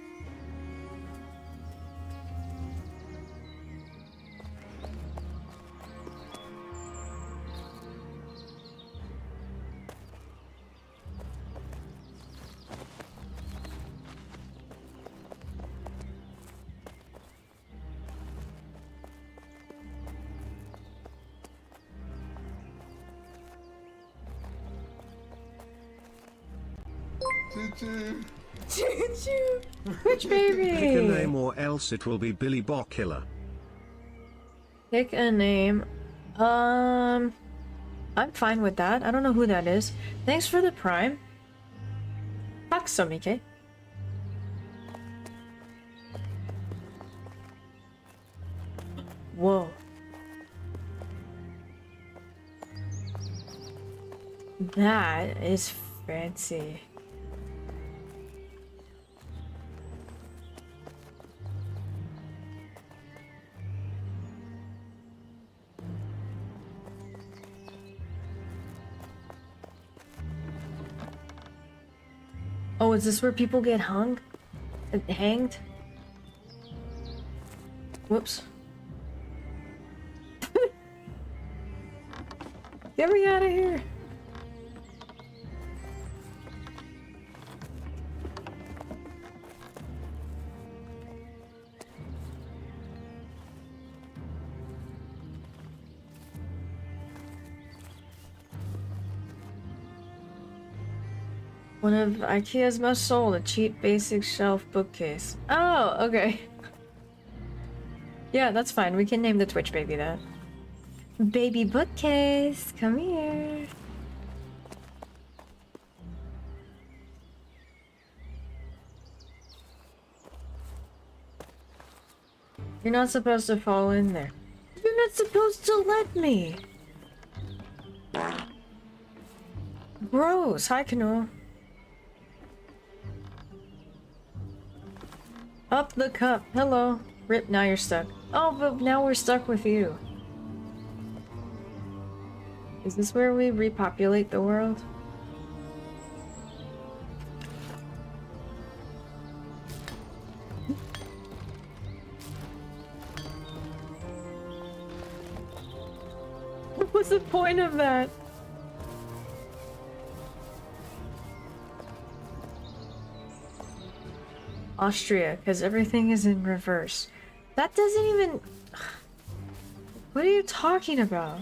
Choo-choo. Which baby? Pick a name or else it will be Billy Bob Killer. Pick a name. I'm fine with that. I don't know who that is. Thanks for the prime. Taksumike. Whoa. That is fancy. Oh, is this where people get hung? Hanged? Whoops. Get me out of here! One of IKEA's most sold, a cheap basic shelf bookcase. Oh, okay. Yeah, that's fine. We can name the Twitch baby that. Baby bookcase, come here. You're not supposed to fall in there. You're not supposed to let me. Gross. Hi, Canoe. Up the cup. Hello. Rip, now you're stuck. Oh, but now we're stuck with you. Is this where we repopulate the world? What was the point of that? Austria, because everything is in reverse. That doesn't even... What are you talking about?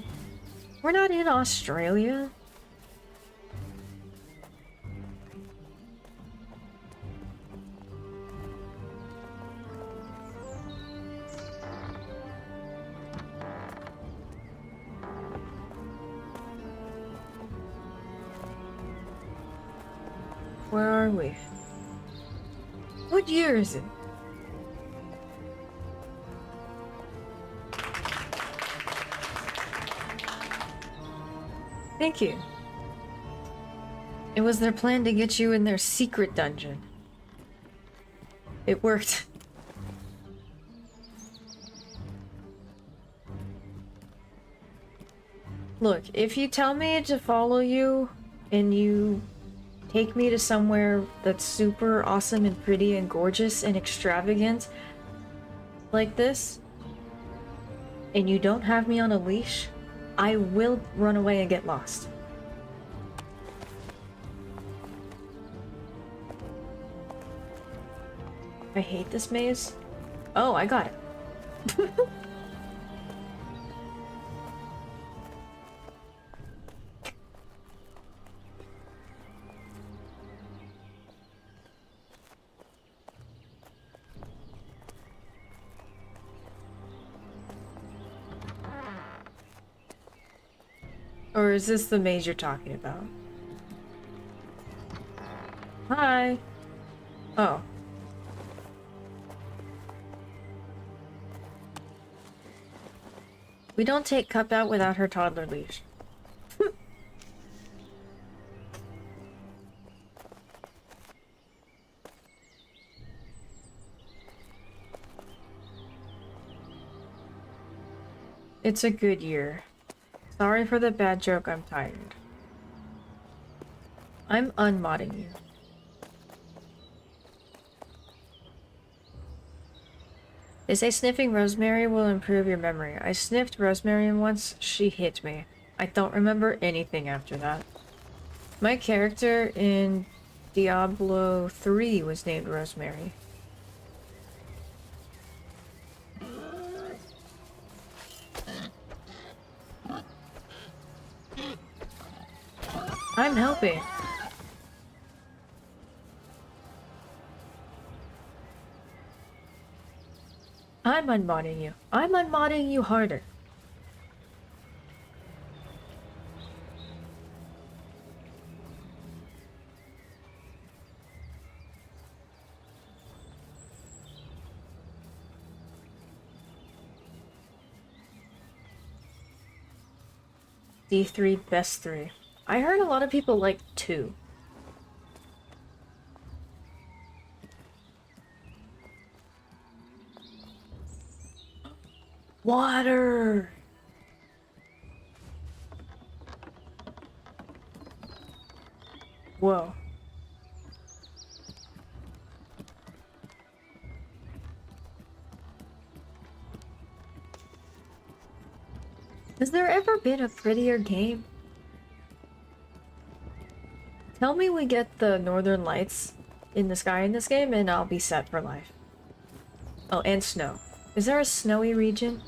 We're not in Australia. Where are we? What year is it? Thank you. It was their plan to get you in their secret dungeon. It worked. Look, if you tell me to follow you and you take me to somewhere that's super awesome and pretty and gorgeous and extravagant like this, and you don't have me on a leash, I will run away and get lost. I hate this maze. Oh, I got it. Or is this the maze you're talking about? Hi. Oh. We don't take Cup out without her toddler leash. It's a good year. Sorry for the bad joke, I'm tired. I'm unmodding you. They say sniffing rosemary will improve your memory. I sniffed rosemary once, she hit me. I don't remember anything after that. My character in Diablo 3 was named Rosemary. I'm helping. I'm unmodding you. I'm unmodding you harder. D3 best 3. I heard a lot of people like 2. Water! Whoa. Has there ever been a prettier game? Tell me we get the northern lights in the sky in this game and I'll be set for life. Oh, and snow. Is there a snowy region?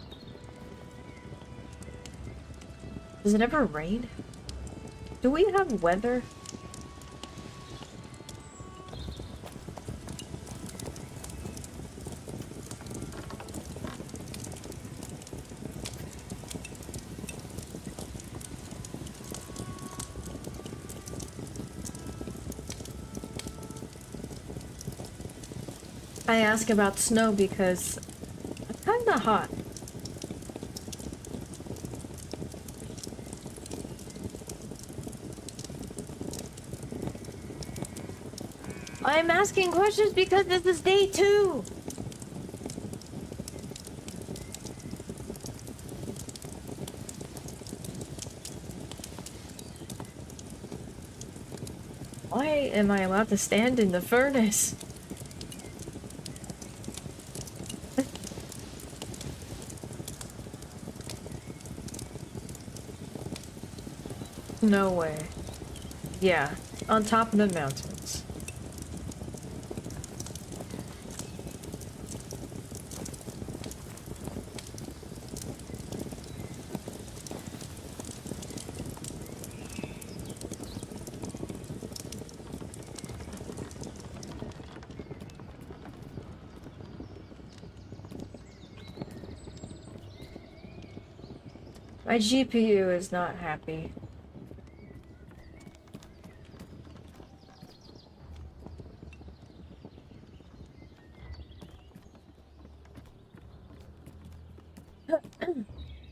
Does it ever rain? Do we have weather? I ask about snow because it's kinda hot. I'm asking questions because this is day 2! Why am I allowed to stand in the furnace? No way. Yeah, on top of the mountains. My GPU is not happy.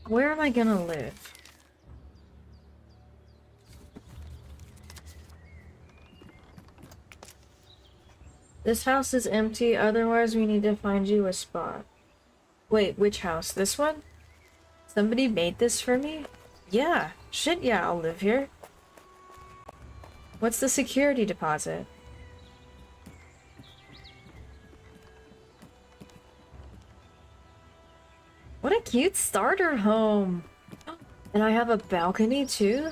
Where am I gonna live? This house is empty, otherwise we need to find you a spot. Wait, which house? This one? Somebody made this for me? Yeah. Shit, yeah, I'll live here. What's the security deposit? What a cute starter home! And I have a balcony too?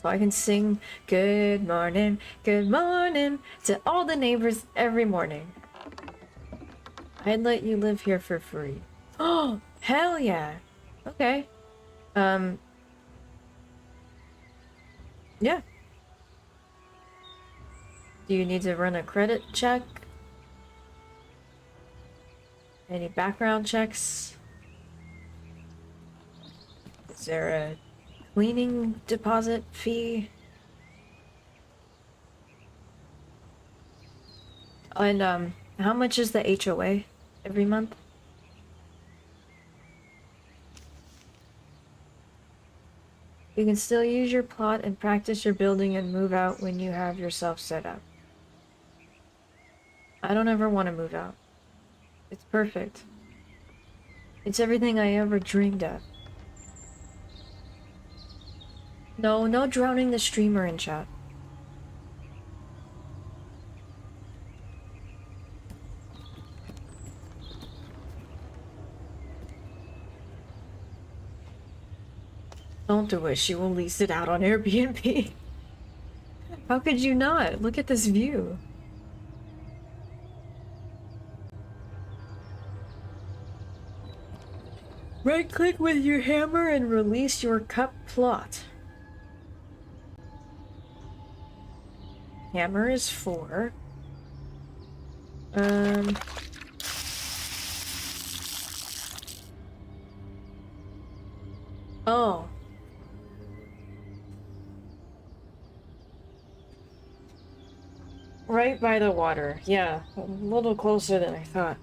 So I can sing good morning to all the neighbors every morning. I'd let you live here for free. Oh, hell yeah. Okay. Yeah. Do you need to run a credit check? Any background checks? Is there a cleaning deposit fee? And how much is the HOA every month? You can still use your plot and practice your building and move out when you have yourself set up. I don't ever want to move out. It's perfect. It's everything I ever dreamed of. No, no drowning the streamer in chat. Don't do it, she will lease it out on Airbnb. How could you not? Look at this view. Right-click with your hammer and release your cup plot. Hammer is 4. Oh. Right by the water. Yeah, a little closer than I thought.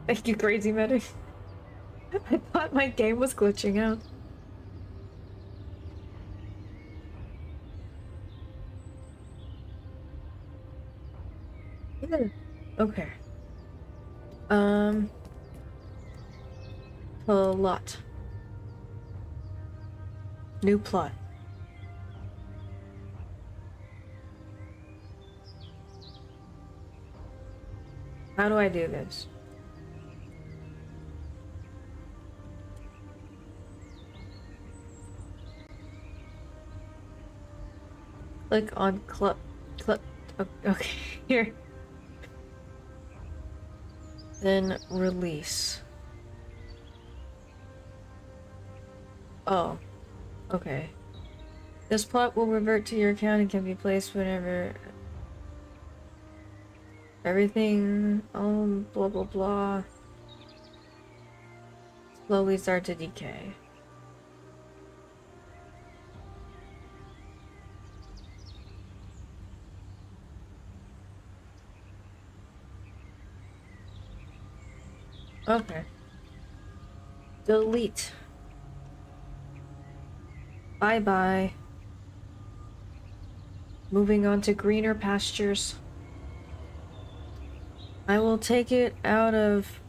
Thank you, Crazy Medic. I thought my game was glitching out. Yeah. Okay. Plot. New plot. How do I do this? Click on okay, here. Then release. Oh, okay. This plot will revert to your account and can be placed whenever everything, blah blah blah, slowly start to decay. Okay. Delete. Bye-bye. Moving on to greener pastures. I will take it out of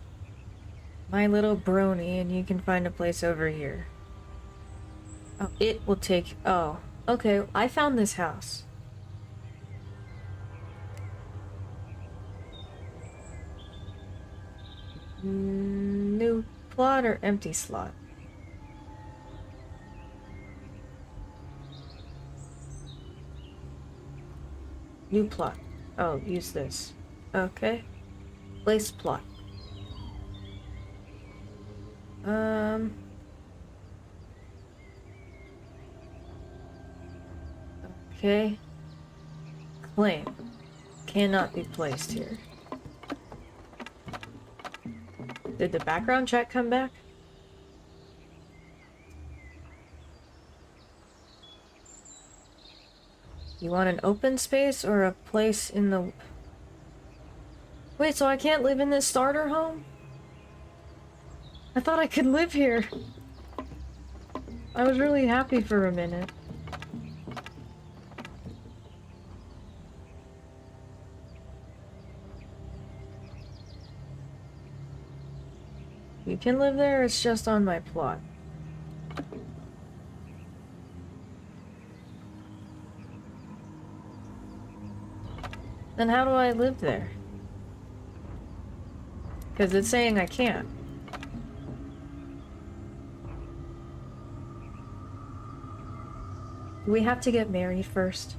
my little brony and you can find a place over here. Oh, it will take... Oh, okay. I found this house. New plot or empty slot? New plot. Oh, use this. Okay. Place plot. Okay. Claim. Cannot be placed here. Did the background check come back? You want an open space or a place in the... Wait, so I can't live in this starter home? I thought I could live here. I was really happy for a minute. You can live there, it's just on my plot. Then how do I live there? Because it's saying I can't. Do we have to get married first?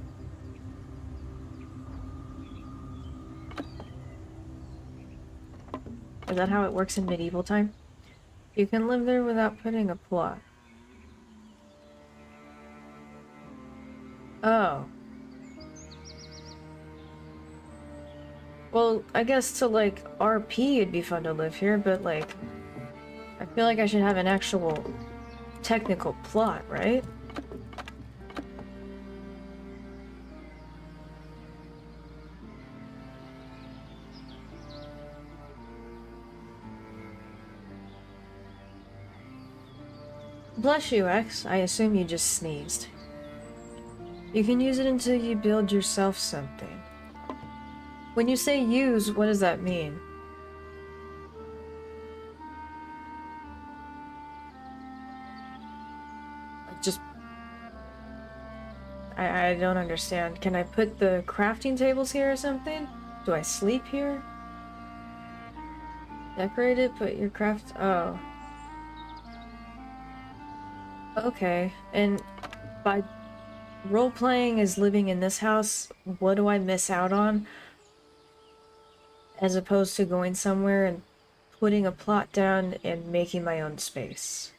Is that how it works in medieval time? You can live there without putting a plot. Oh. Well, I guess to, like, RP it'd be fun to live here, but, like, I feel like I should have an actual technical plot, right? Bless you, X. I assume you just sneezed. You can use it until you build yourself something. When you say use, what does that mean? Like just... I don't understand. Can I put the crafting tables here or something? Do I sleep here? Decorate it, put your craft... Oh. Okay, and by role-playing as living in this house, what do I miss out on? As opposed to going somewhere and putting a plot down and making my own space.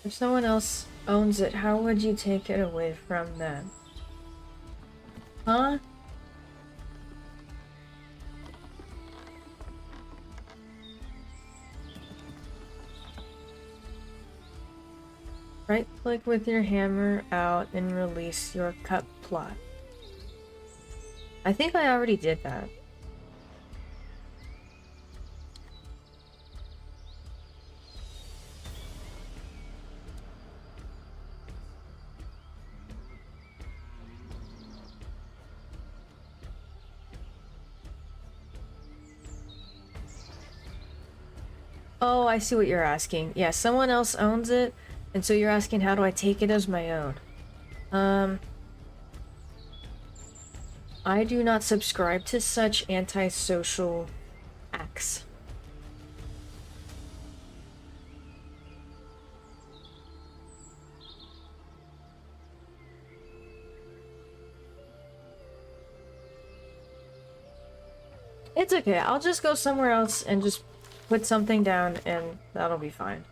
If someone else owns it, how would you take it away from them? Huh? Right-click with your hammer out and release your cut plot. I think I already did that. Oh, I see what you're asking. Yeah, someone else owns it, and so you're asking how do I take it as my own? I do not subscribe to such antisocial acts. It's okay, I'll just go somewhere else and just put something down and that'll be fine.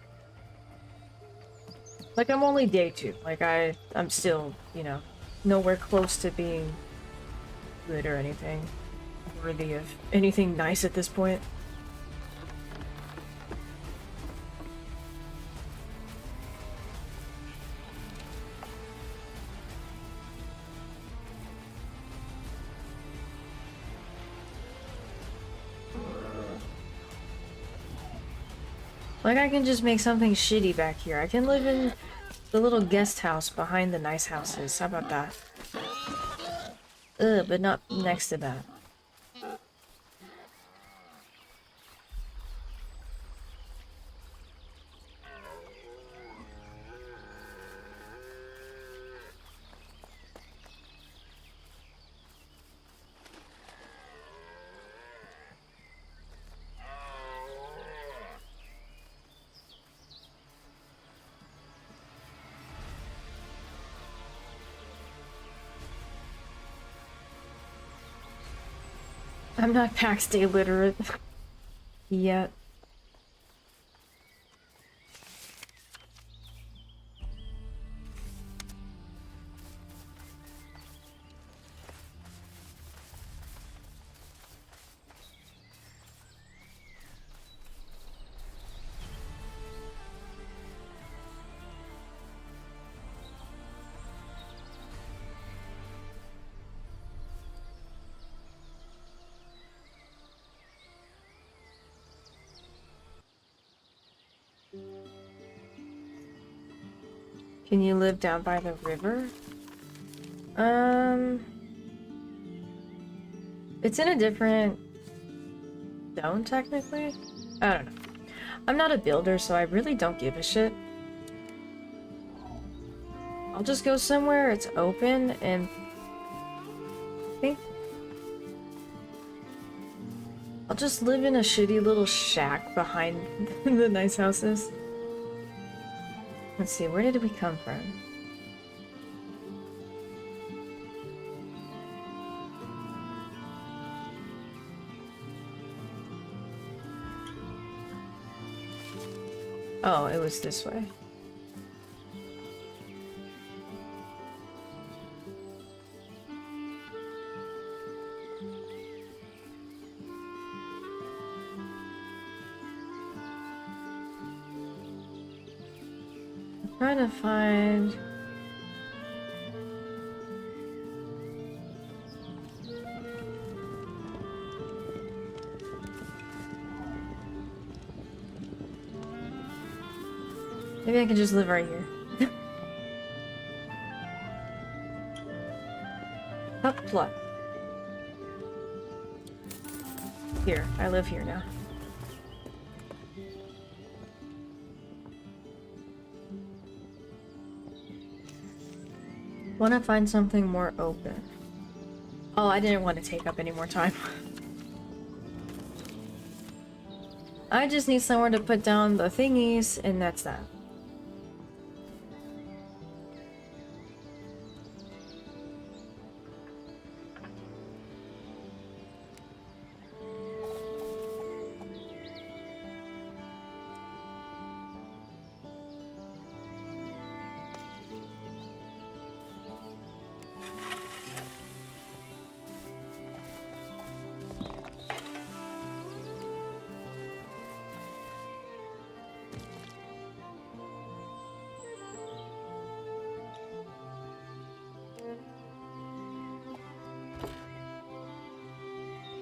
Like, I'm only day 2. Like, I'm still, you know, nowhere close to being good or anything worthy of anything nice at this point. Like, I can just make something shitty back here. I can live in the little guest house behind the nice houses. How about that? Ugh, but not next to that. I'm not PAX Day literate yet. Can you live down by the river? It's in a different zone, technically? I don't know. I'm not a builder, so I really don't give a shit. I'll just go somewhere it's open and... I'll just live in a shitty little shack behind the nice houses. Let's see, where did we come from? Oh, it was this way. I'm trying to find... Maybe I can just live right here. Up plot. Here, I live here now. Want to find something more open. Oh, I didn't want to take up any more time. I just need somewhere to put down the thingies, and that's that.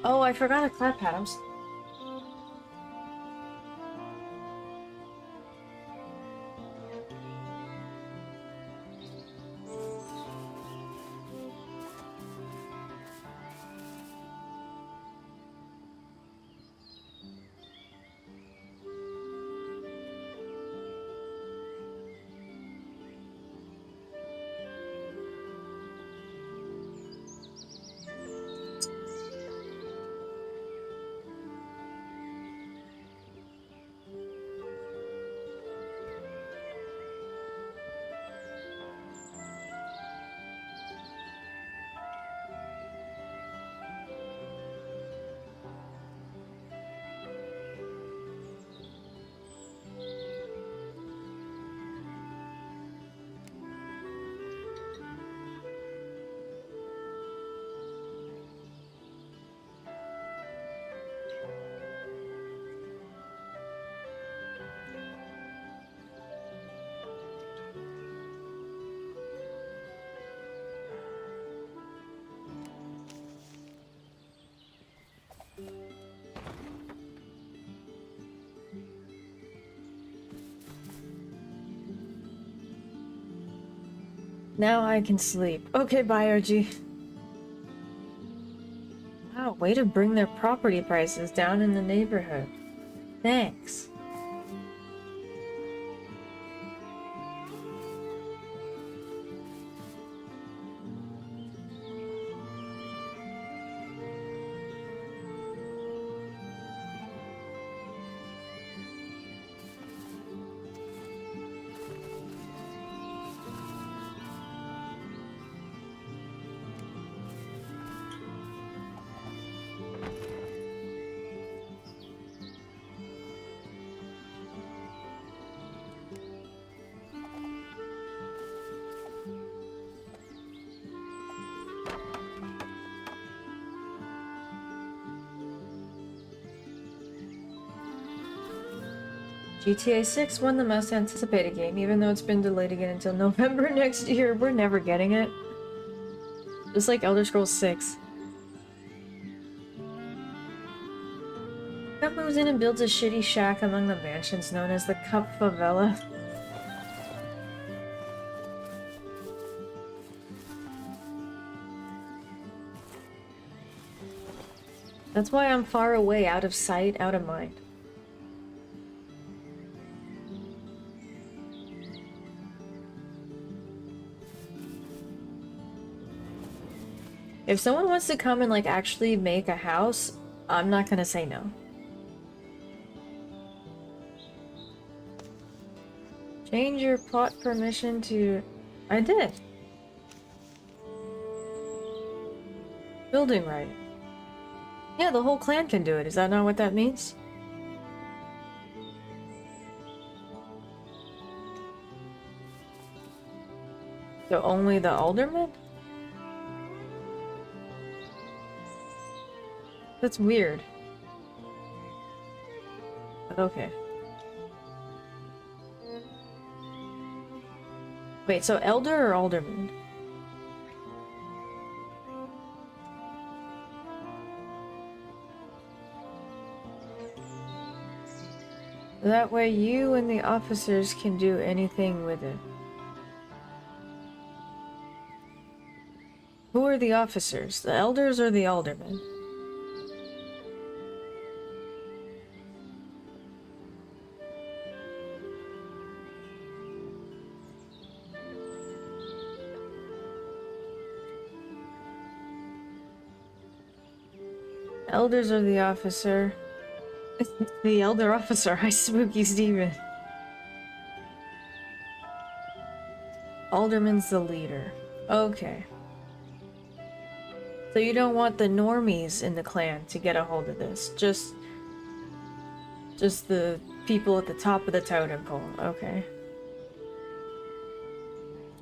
Oh, I forgot a clap, Adams. Now I can sleep. Okay, bye, RG. Wow, way to bring their property prices down in the neighborhood. Thanks. GTA 6 won the most anticipated game, even though it's been delayed again until November next year. We're never getting it. Just like Elder Scrolls 6. Cup moves in and builds a shitty shack among the mansions known as the Cup Favela. That's why I'm far away, out of sight, out of mind. If someone wants to come and like actually make a house, I'm not gonna say no. Change your plot permission to... I did. Building right. Yeah, the whole clan can do it. Is that not what that means? So only the alderman? That's weird. But okay. Wait, so elder or alderman? That way you and the officers can do anything with it. Who are the officers? The elders or the aldermen? Elders are the officer. The elder officer, hi spooky Steven. Alderman's the leader. Okay. So you don't want the normies in the clan to get a hold of this. Just the people at the top of the totem pole. Okay.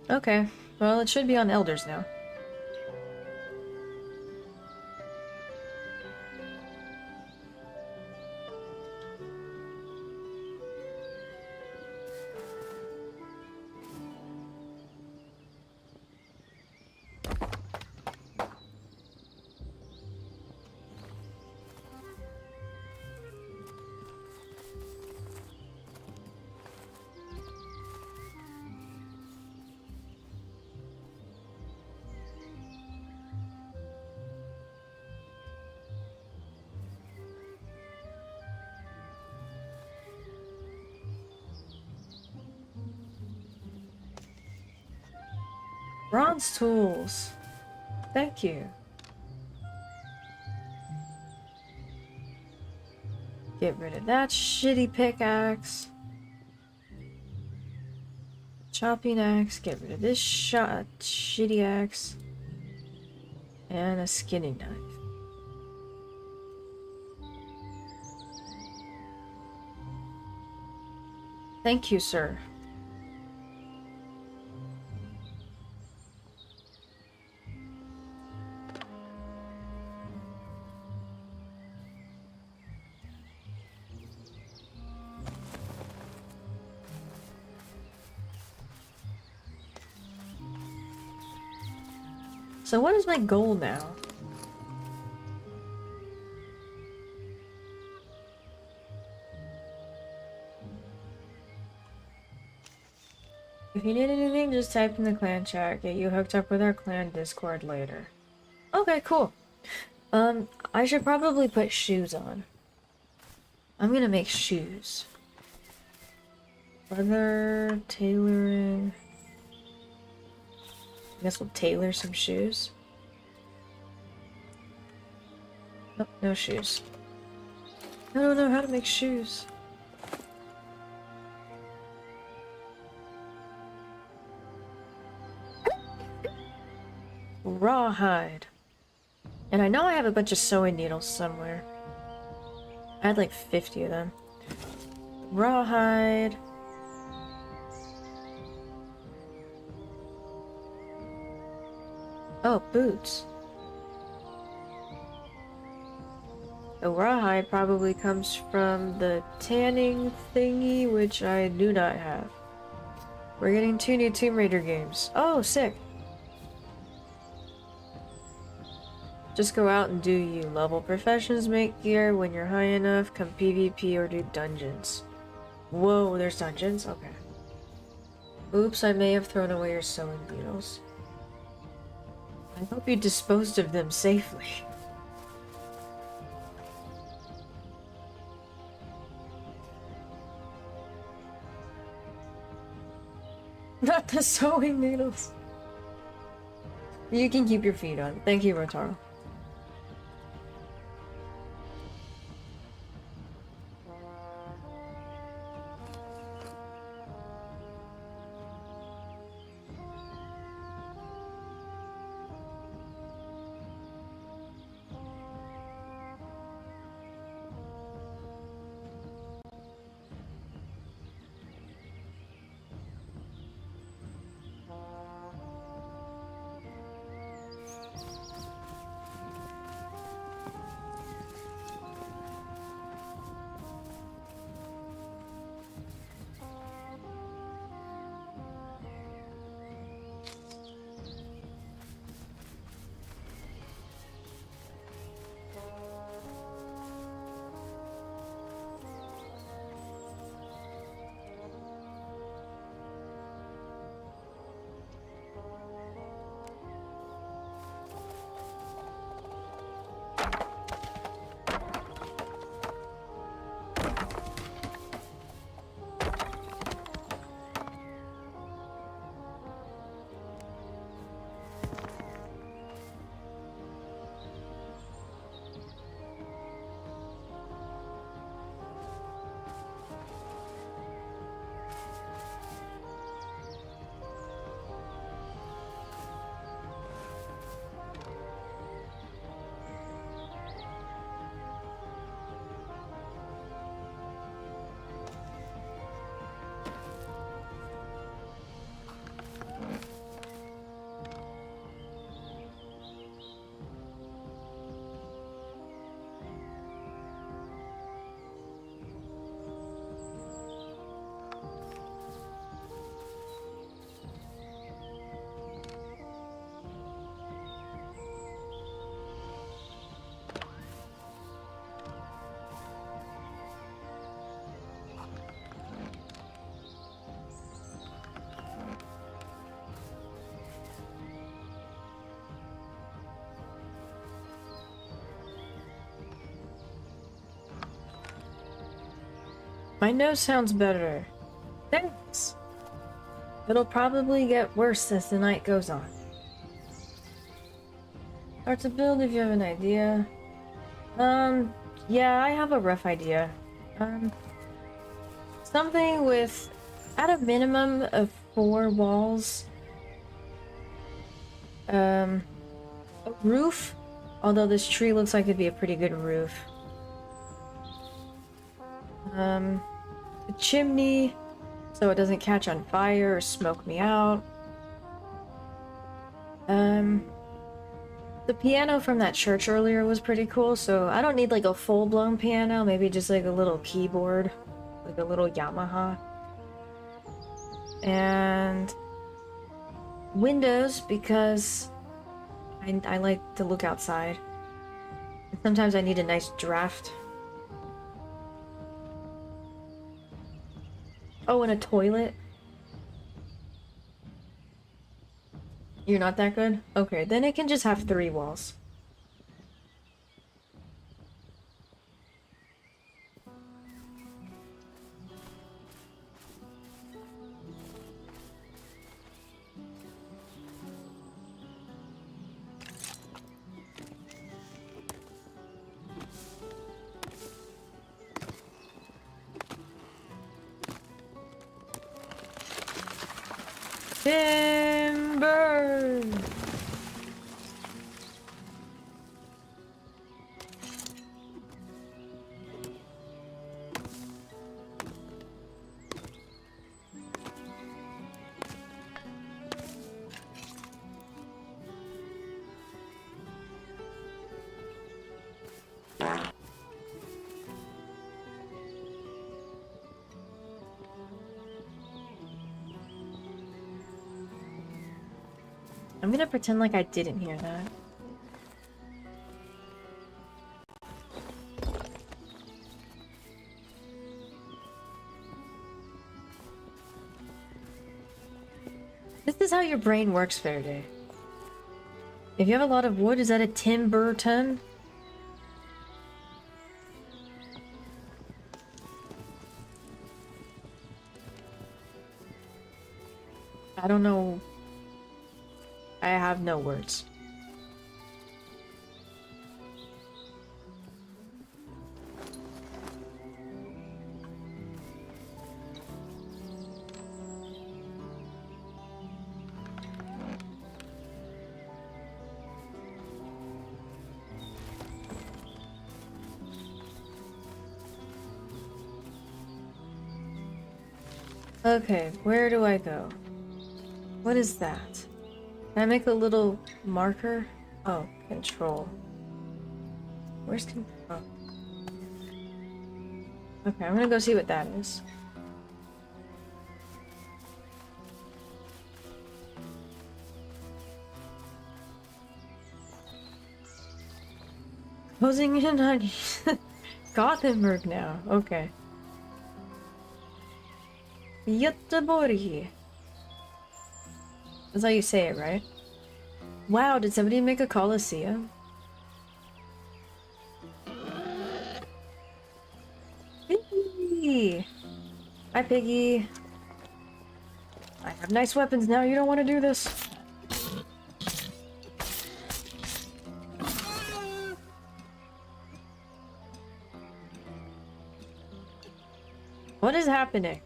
Okay. Well, it should be on elders now. Bronze tools. Thank you. Get rid of that shitty pickaxe. Chopping axe. Get rid of this shitty axe. And a skinning knife. Thank you, sir. So what is my goal now? If you need anything, just type in the clan chat. Get you hooked up with our clan Discord later. Okay, cool. I should probably put shoes on. I'm gonna make shoes. Leather, tailoring. I guess we'll tailor some shoes. Nope, no shoes. I don't know how to make shoes. Rawhide. And I know I have a bunch of sewing needles somewhere. I had like 50 of them. Rawhide. Oh, boots. The rawhide probably comes from the tanning thingy, which I do not have. We're getting 2 new Tomb Raider games. Oh, sick. Just go out and do you. Level professions, make gear. When you're high enough, come PvP or do dungeons. Whoa, there's dungeons? Okay. Oops, I may have thrown away your sewing needles. I hope you disposed of them safely. Not the sewing needles. You can keep your feet on. Thank you, Rotaro. My nose sounds better. Thanks. It'll probably get worse as the night goes on. Start to build if you have an idea. Yeah, I have a rough idea. Something with, at a minimum of 4 walls. A roof, although this tree looks like it'd be a pretty good roof. A chimney, so it doesn't catch on fire or smoke me out. The piano from that church earlier was pretty cool, so I don't need like a full-blown piano, maybe just like a little keyboard, like a little Yamaha. And windows, because I like to look outside. And sometimes I need a nice draft. Oh, and a toilet. You're not that good? Okay, then it can just have 3 walls. Timber! I'm gonna pretend like I didn't hear that. This is how your brain works, Faraday. If you have a lot of wood, is that a timberton? I don't know. I have no words. Okay, where do I go? What is that? Can I make a little marker? Oh, control. Where's control? Okay, I'm gonna go see what that is. Closing in on Gothenburg now. Okay. Göteborg. That's how you say it, right? Wow, did somebody make a Colosseum? Piggy! Hi, Piggy. I have nice weapons now, you don't want to do this. What is happening?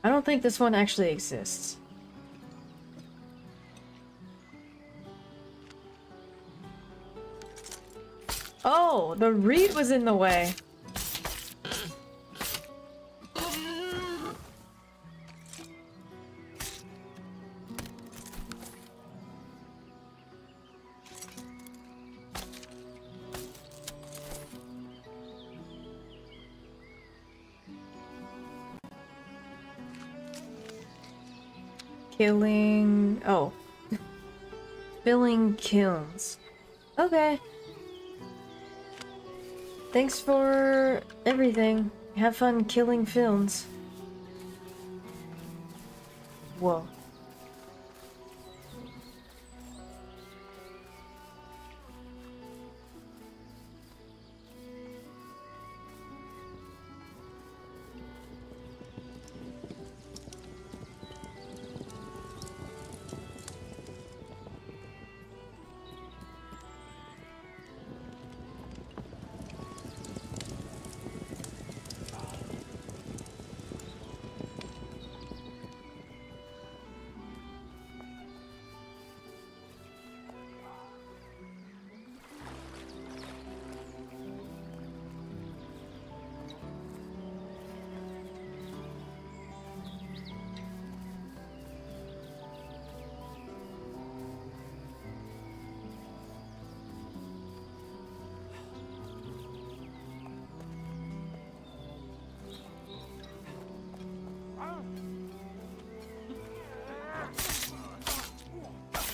I don't think this one actually exists. Oh, the reed was in the way. Killing... oh. Filling kilns. Okay. Thanks for everything. Have fun killing films. Whoa.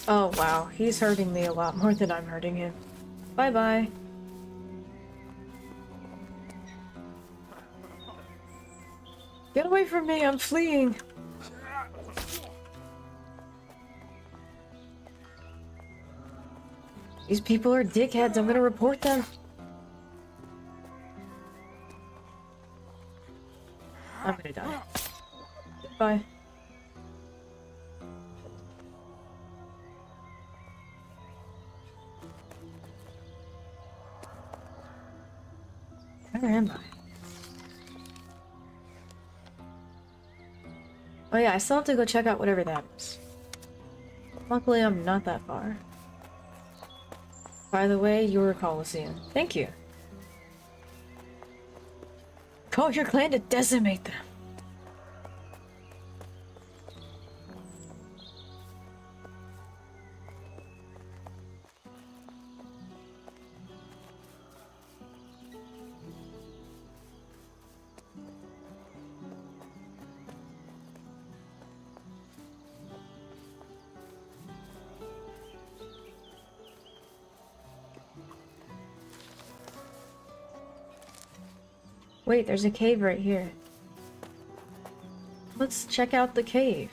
Oh wow, he's hurting me a lot more than I'm hurting him. Bye bye. Get away from me, I'm fleeing. These people are dickheads, I'm gonna report them. I'm gonna die. Bye. Where am I? Oh yeah, I still have to go check out whatever that is. Luckily, I'm not that far. By the way, you're a Colosseum. Thank you. Call your clan to decimate them. Wait, there's a cave right here. Let's check out the cave.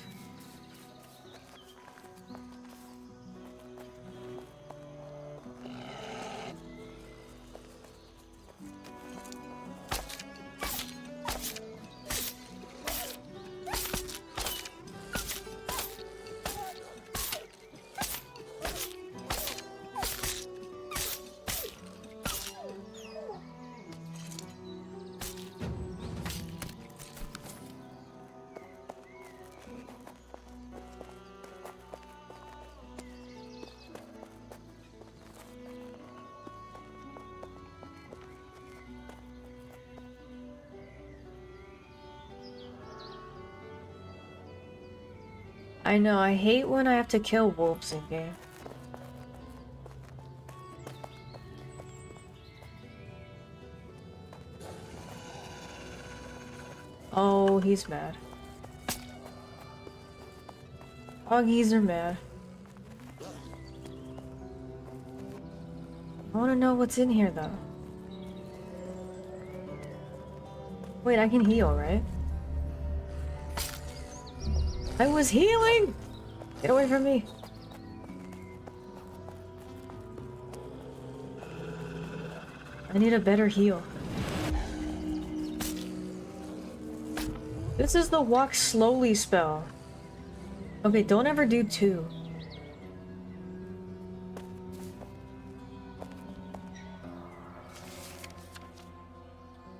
I know, I hate when I have to kill wolves in game. Oh, he's mad. Hoggies are mad. I want to know what's in here, though. Wait, I can heal, right? I was healing! Get away from me. I need a better heal. This is the walk slowly spell. Okay, don't ever do 2.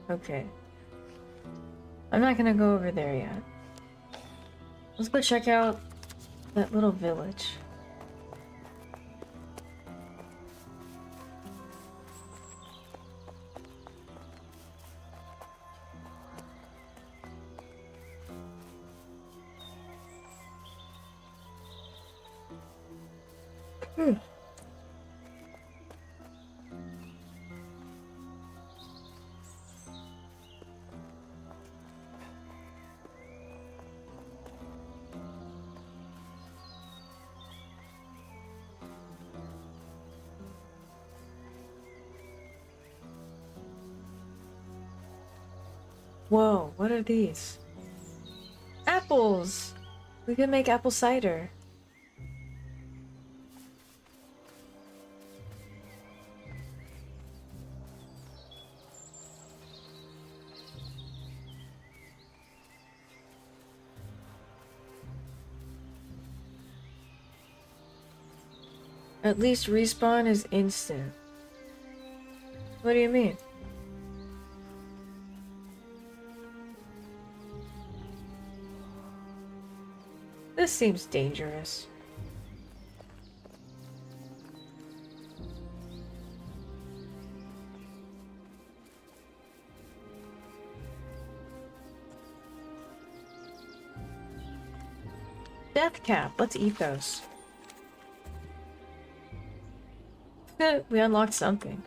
Okay. I'm not gonna go over there yet. Let's go check out that little village. Whoa, what are these? Apples! We could make apple cider. At least respawn is instant. What do you mean? This seems dangerous. Death cap. Let's eat those. Good. We unlocked something.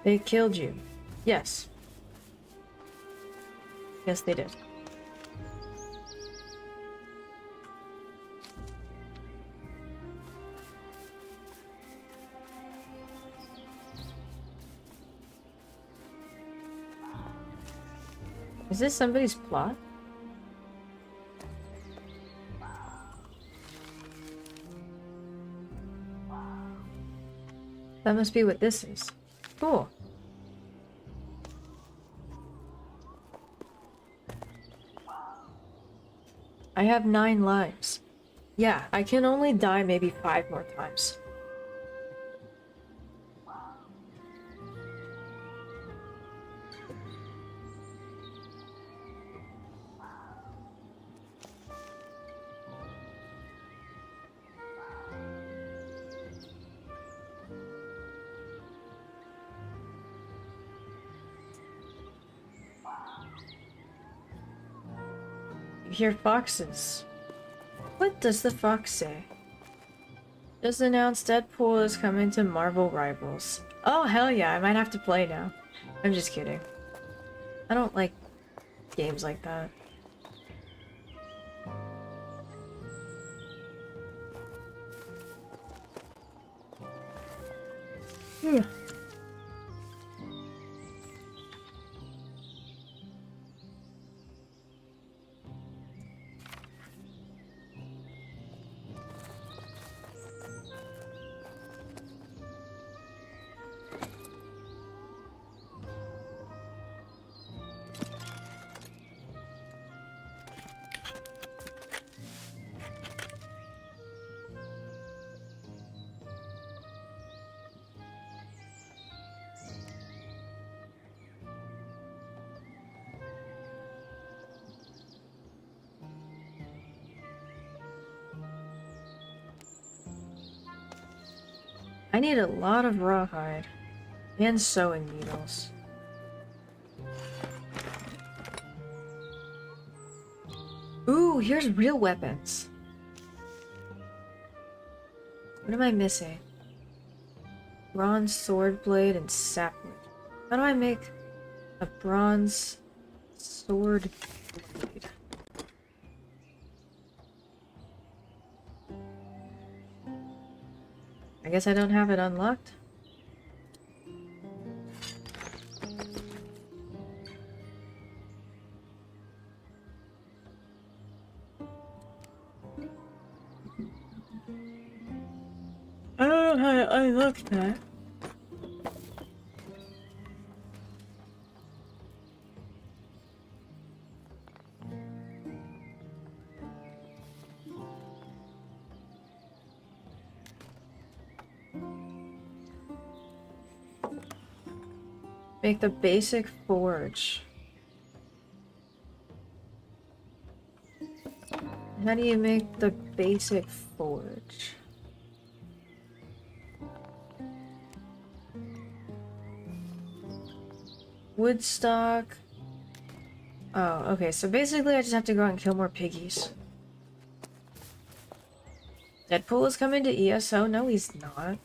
They killed you. Yes. Yes, they did. Is this somebody's plot? That must be what this is. Cool. I have 9 lives. Yeah, I can only die maybe 5 more times. You hear foxes. What does the fox say? Just announced Deadpool is coming to Marvel Rivals. Oh hell yeah, I might have to play now. I'm just kidding. I don't like games like that. Yeah. I need a lot of rawhide and sewing needles. Ooh, here's real weapons. What am I missing? Bronze sword blade and sapwood. How do I make a bronze sword blade? I guess I don't have it unlocked. I don't know how to unlock that. Make the basic forge. How do you make the basic forge? Woodstock. Oh, okay, so basically I just have to go out and kill more piggies. Deadpool is coming to ESO? No, he's not.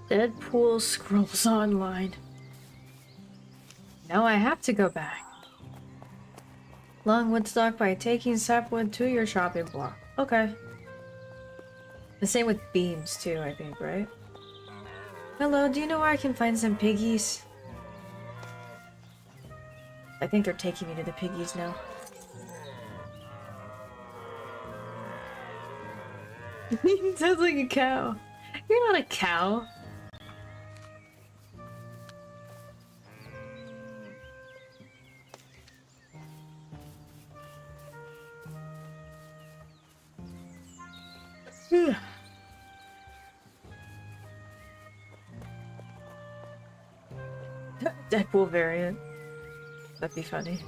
Deadpool Scrolls Online. Now I have to go back. Long Woodstock by taking sapwood to your shopping block. Okay. The same with beams too, I think, right? Hello, do you know where I can find some piggies? I think they're taking me to the piggies now. Sounds like a cow. You're not a cow. Deadpool variant. That'd be funny.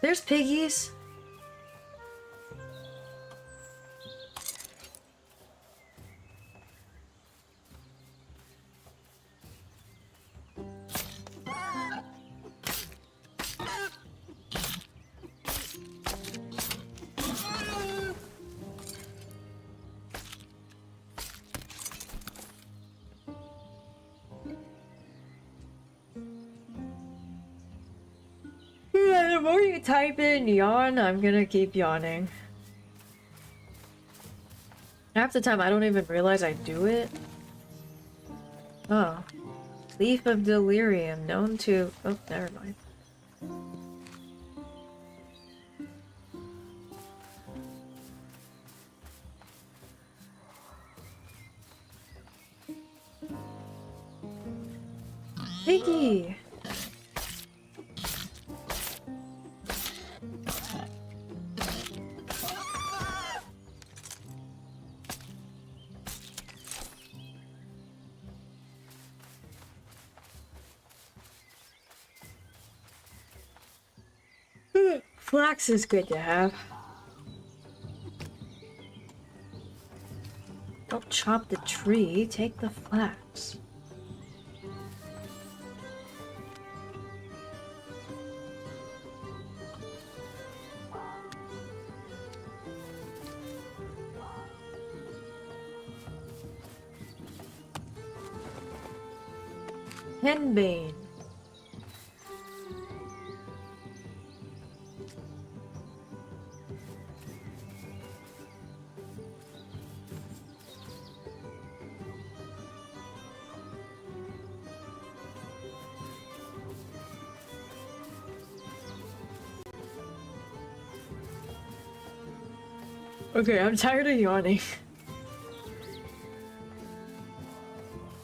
There's piggies. The more you type in yawn, I'm gonna keep yawning. Half the time I don't even realize I do it. Oh. Leaf of Delirium, known to... Oh, never mind. Piggy! Flax is good to have. Don't chop the tree, take the flax. Henbane. Okay, I'm tired of yawning.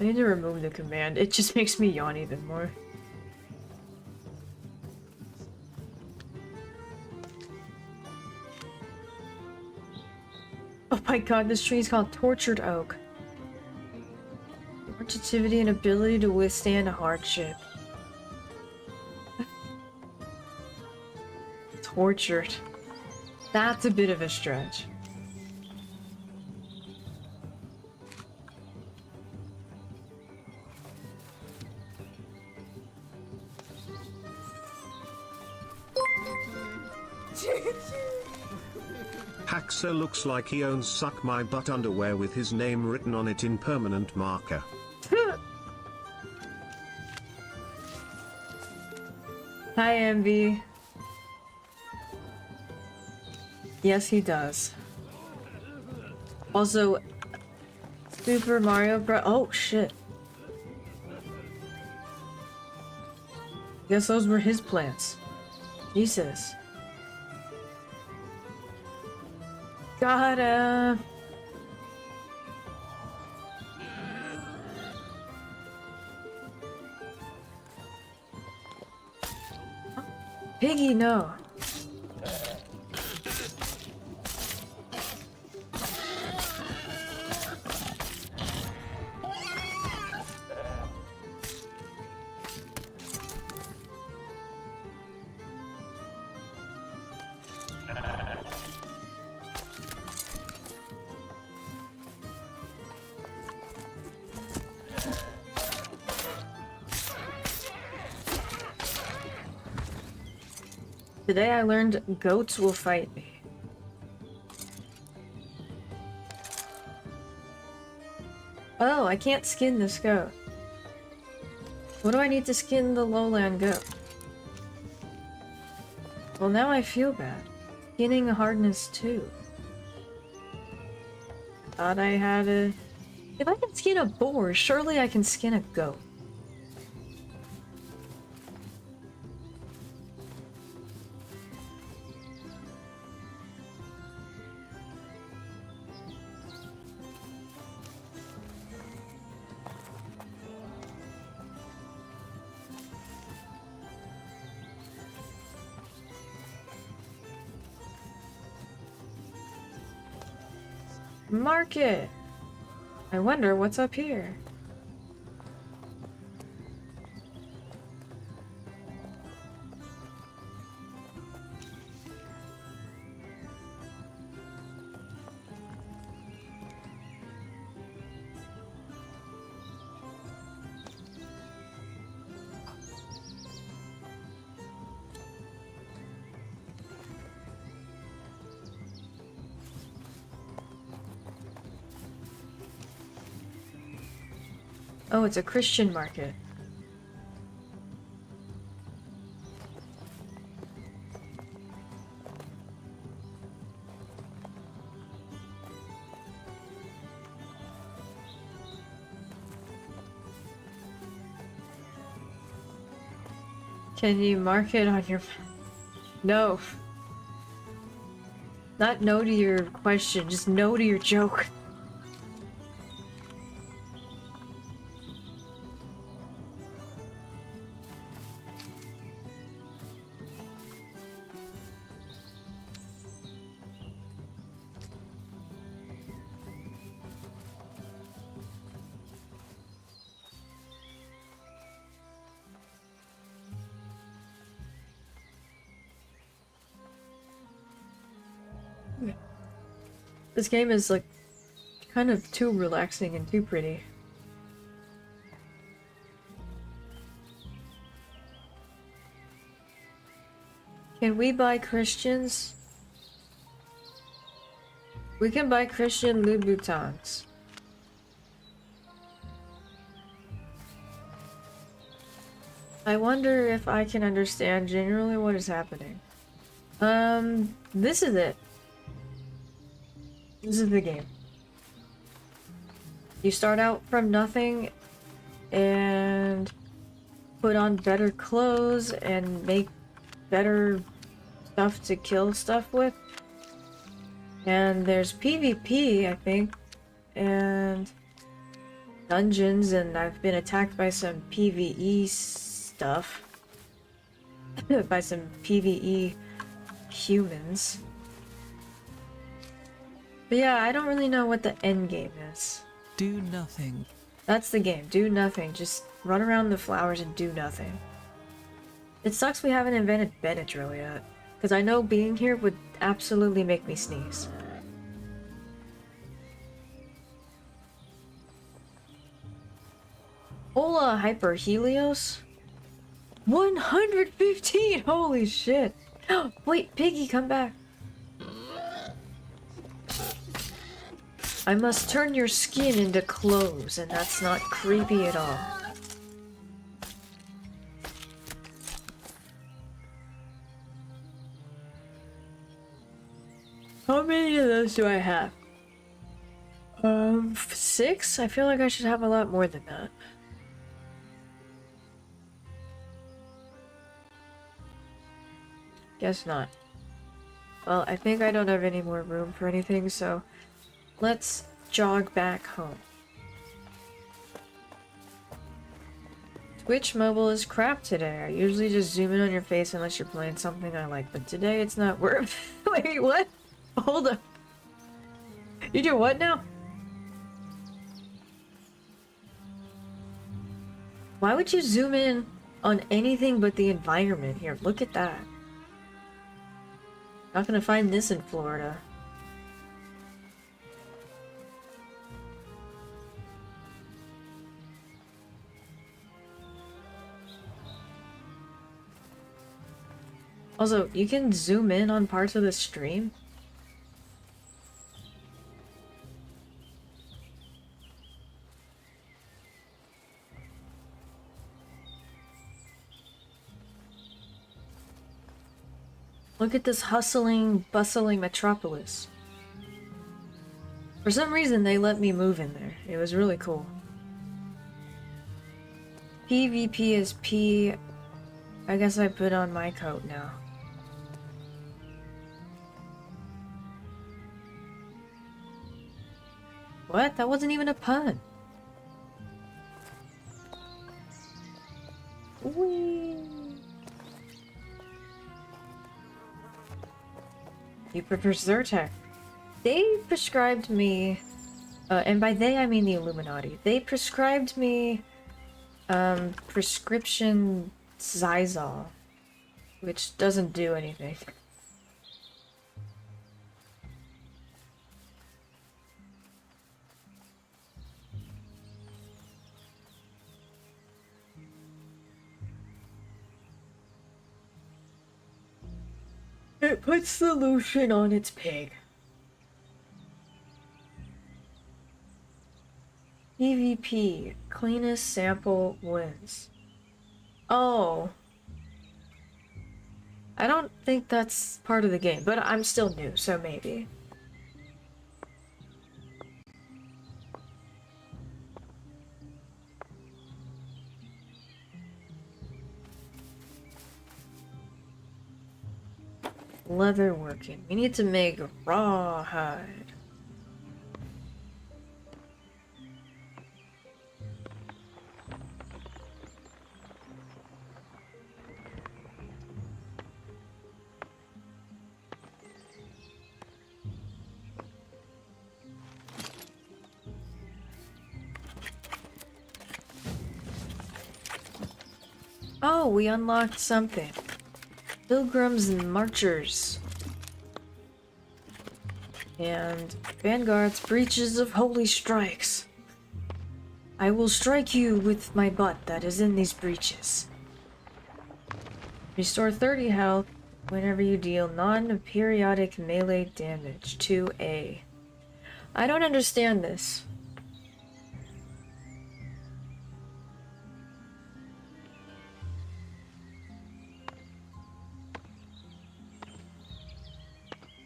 I need to remove the command. It just makes me yawn even more. Oh my god, this tree is called Tortured Oak. Versatility and ability to withstand hardship. Tortured. That's a bit of a stretch. Haxa looks like he owns Suck My Butt underwear with his name written on it in permanent marker. Hi, Envy. Yes, he does. Also, Super Mario Bros. Oh, shit. Guess those were his plants. Jesus. Gotta. Piggy, no. Today I learned goats will fight me. Oh, I can't skin this goat. What do I need to skin the lowland goat? Well, now I feel bad. Skinning hardness 2. Thought I had a... If I can skin a boar, surely I can skin a goat. Market! I wonder what's up here. Oh, it's a Christian market. Can you mark it on your... No. Not no to your question, just no to your joke. This game is like kind of too relaxing and too pretty. Can we buy Christians? We can buy Christian Louboutins. I wonder if I can understand generally what is happening. This is it. This is the game. You start out from nothing and put on better clothes and make better stuff to kill stuff with. And there's PvP, I think, and dungeons, and I've been attacked by some PvE stuff. By some PvE humans. But yeah, I don't really know what the end game is. Do nothing. That's the game. Do nothing. Just run around the flowers and do nothing. It sucks we haven't invented Benadryl yet. Because I know being here would absolutely make me sneeze. Hola, Hyper Helios? 115! Holy shit! Wait, Piggy, come back. I must turn your skin into clothes, and that's not creepy at all. How many of those do I have? 6? I feel like I should have a lot more than that. Guess not. Well, I think I don't have any more room for anything, so let's jog back home. Twitch mobile is crap today. I usually just zoom in on your face unless you're playing something I like, but today it's not worth. Wait, what? Hold up. You do what now? Why would you zoom in on anything but the environment here? Look at that. Not gonna find this in Florida. Also, you can zoom in on parts of the stream. Look at this hustling, bustling metropolis. For some reason, they let me move in there. It was really cool. PvP is P. I guess I put on my coat now. What? That wasn't even a pun. Whee! You prefer Zyrtec? They prescribed me, and by they I mean the Illuminati. They prescribed me, prescription Xyzal, which doesn't do anything. It puts the lotion on its pig. PvP. Cleanest sample wins. Oh. I don't think that's part of the game, but I'm still new, so maybe. Leather working. We need to make rawhide. Oh, we unlocked something. Pilgrims and Marchers. And Vanguard's Breaches of Holy Strikes. I will strike you with my butt that is in these breaches. Restore 30 health whenever you deal non-periodic melee damage to A. I don't understand this.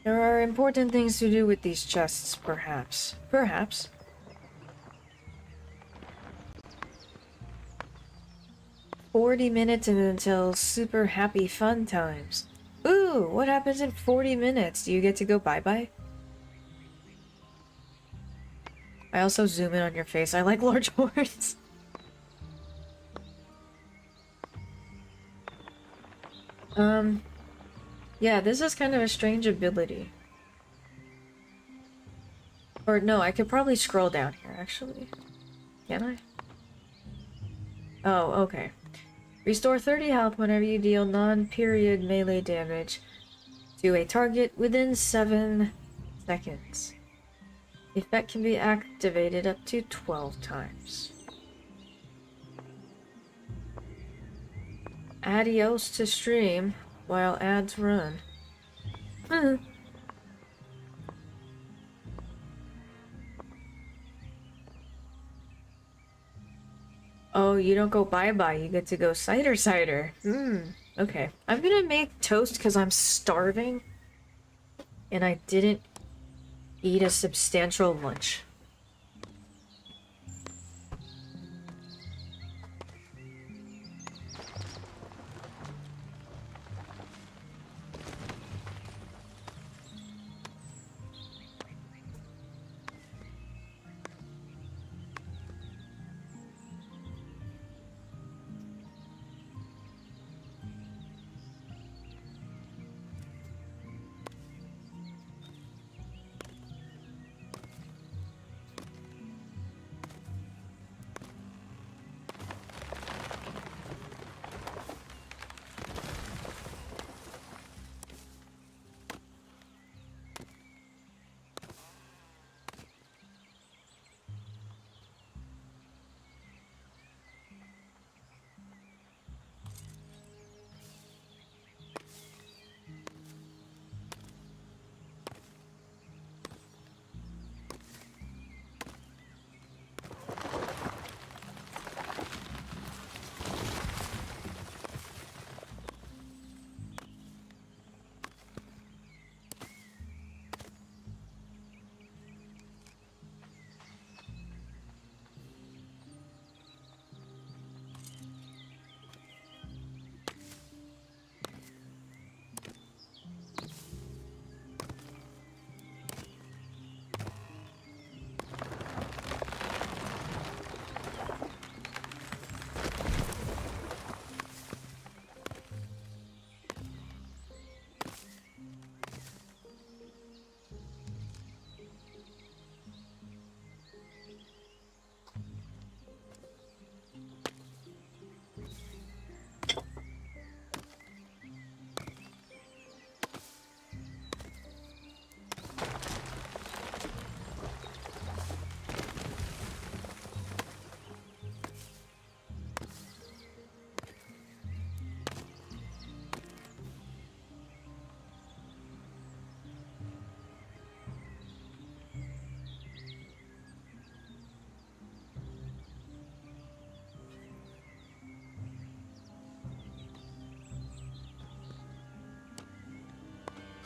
There are important things to do with these chests, perhaps. Perhaps. "40 minutes until super happy fun times." Ooh, what happens in 40 minutes? Do you get to go bye-bye? I also zoom in on your face. I like large horns. Yeah, this is kind of a strange ability. Or no, I could probably scroll down here, actually. Can I? Oh, okay. Restore 30 health whenever you deal non-period melee damage to a target within 7 seconds. The effect can be activated up to 12 times. Adios to stream while ads run. Oh, you don't go bye-bye, you get to go cider. Okay. I'm gonna make toast because I'm starving. And I didn't eat a substantial lunch.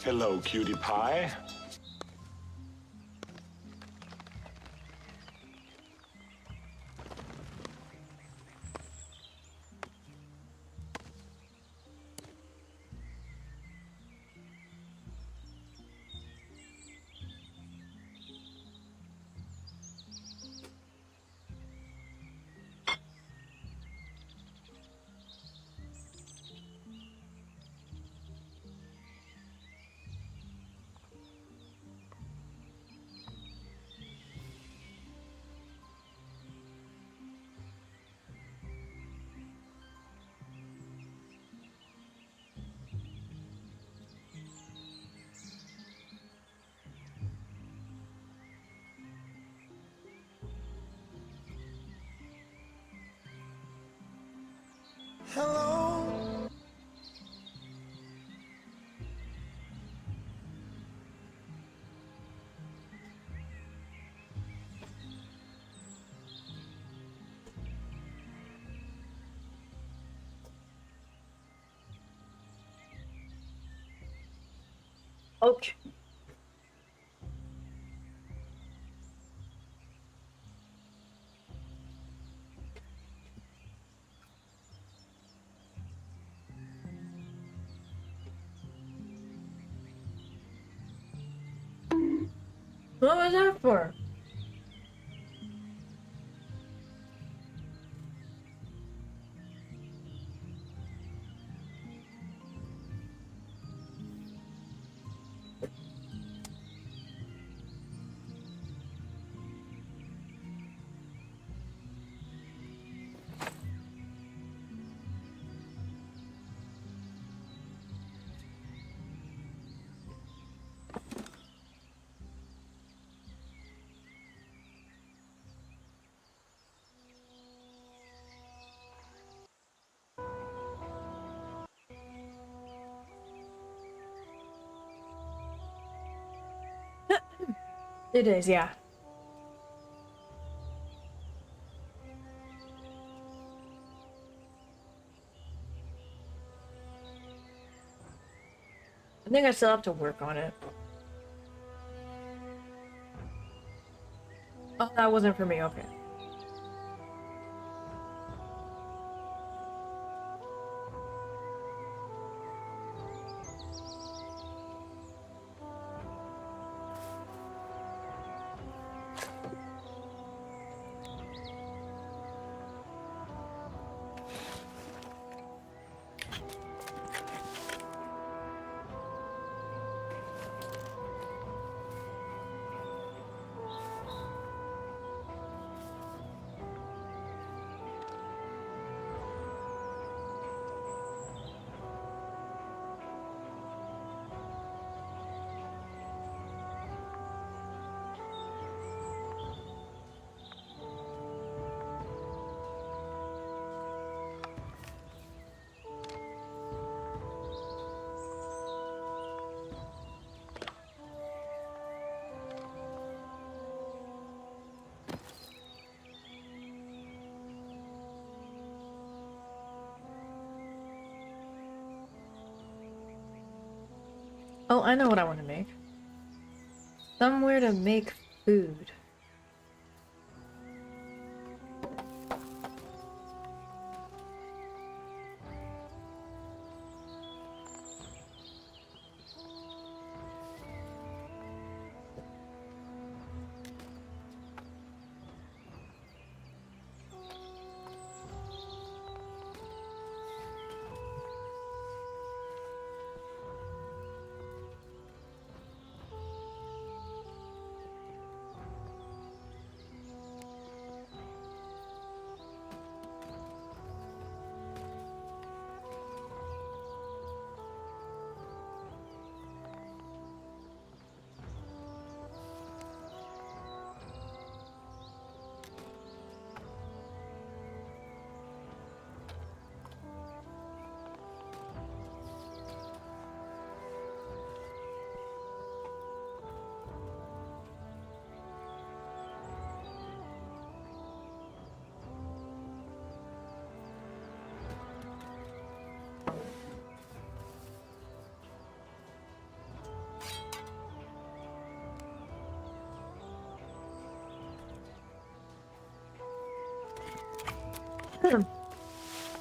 Hello, cutie pie. Hello. Okay. What was that for? It is, yeah. I think I still have to work on it. Oh, that wasn't for me, okay. Oh, I know what I want to make. Somewhere to make food.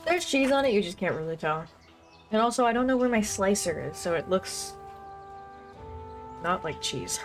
There's cheese on it, you just can't really tell. And also, I don't know where my slicer is, so it looks not like cheese.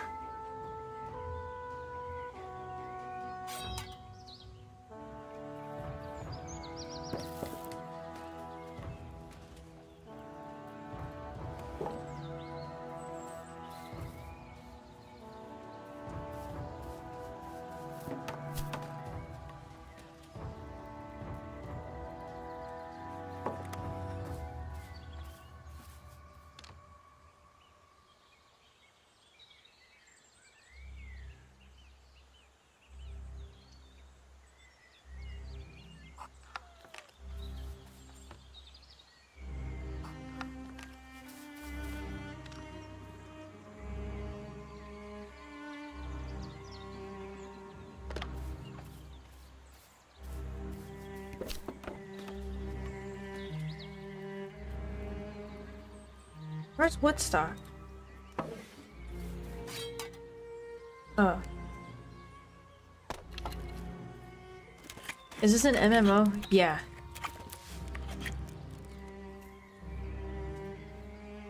Where's Woodstock? Oh. Is this an MMO? Yeah.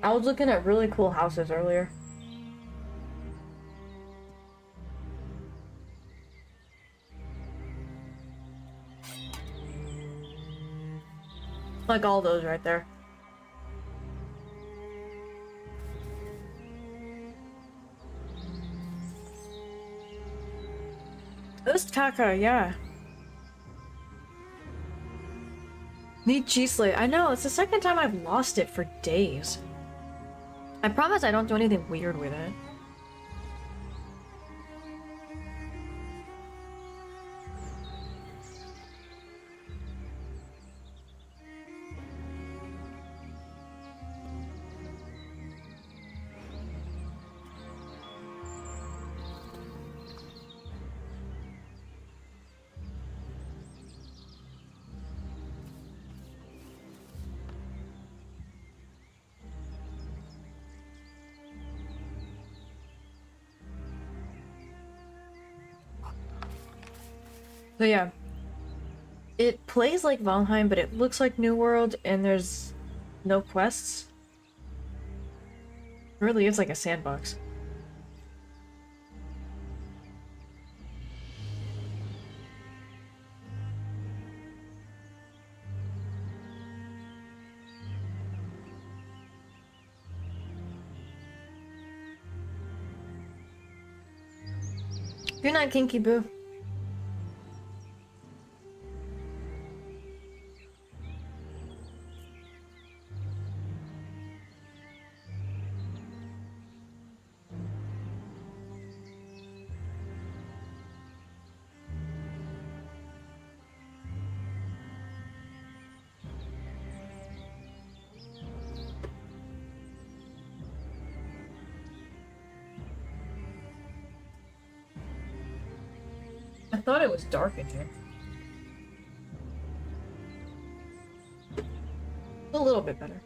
I was looking at really cool houses earlier. Like all those right there. This Taka, yeah. Need cheese slate. I know, it's the second time I've lost it for days. I promise I don't do anything weird with it. So yeah, it plays like Valheim, but it looks like New World, and there's no quests. It really is like a sandbox. Good night, Kinky Boo. I thought it was dark in here. A little bit better.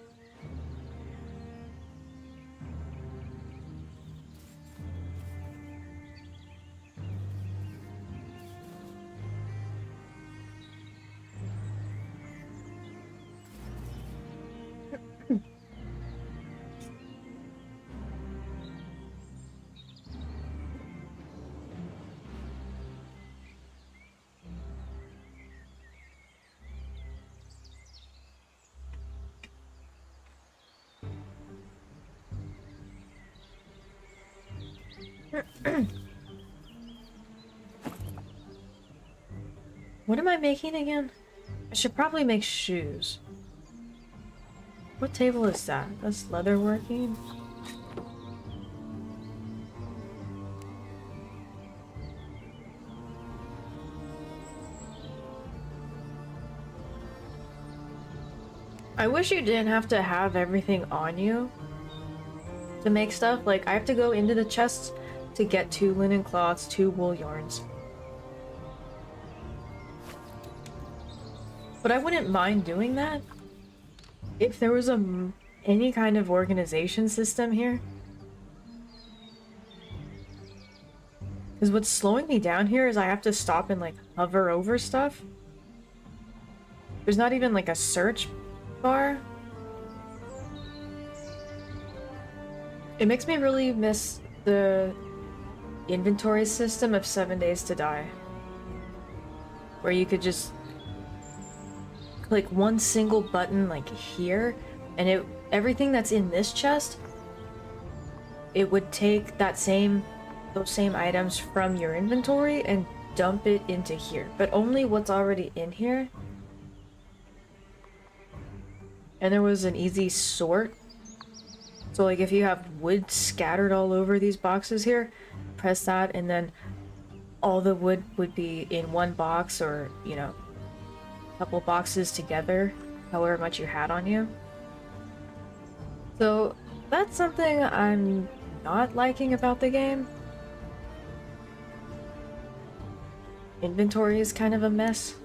What am I making again? I should probably make shoes. What table is that? That's leatherworking? I wish you didn't have to have everything on you to make stuff. Like, I have to go into the chests to get 2 linen cloths, 2 wool yarns. But I wouldn't mind doing that if there was any kind of organization system here. Because what's slowing me down here is I have to stop and like hover over stuff. There's not even like a search bar. It makes me really miss the inventory system of 7 Days to Die, where you could just click one single button like here, and everything that's in this chest, it would take those same items from your inventory and dump it into here, but only what's already in here. And there was an easy sort. So like if you have wood scattered all over these boxes here, press that and then all the wood would be in one box, or, you know, couple boxes together, however much you had on you. So that's something I'm not liking about the game. Inventory is kind of a mess.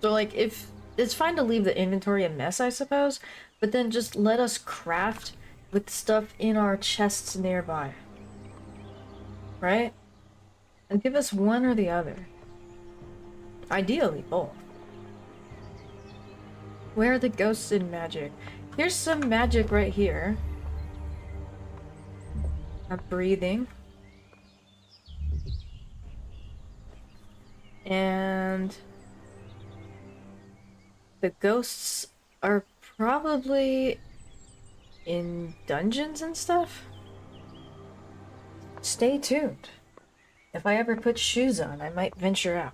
So like, if it's fine to leave the inventory a mess, I suppose, but then just let us craft with stuff in our chests nearby. Right? And give us one or the other. Ideally, both. Where are the ghosts in Magic? Here's some magic right here. I'm breathing. And the ghosts are probably in dungeons and stuff. Stay tuned. If I ever put shoes on, I might venture out.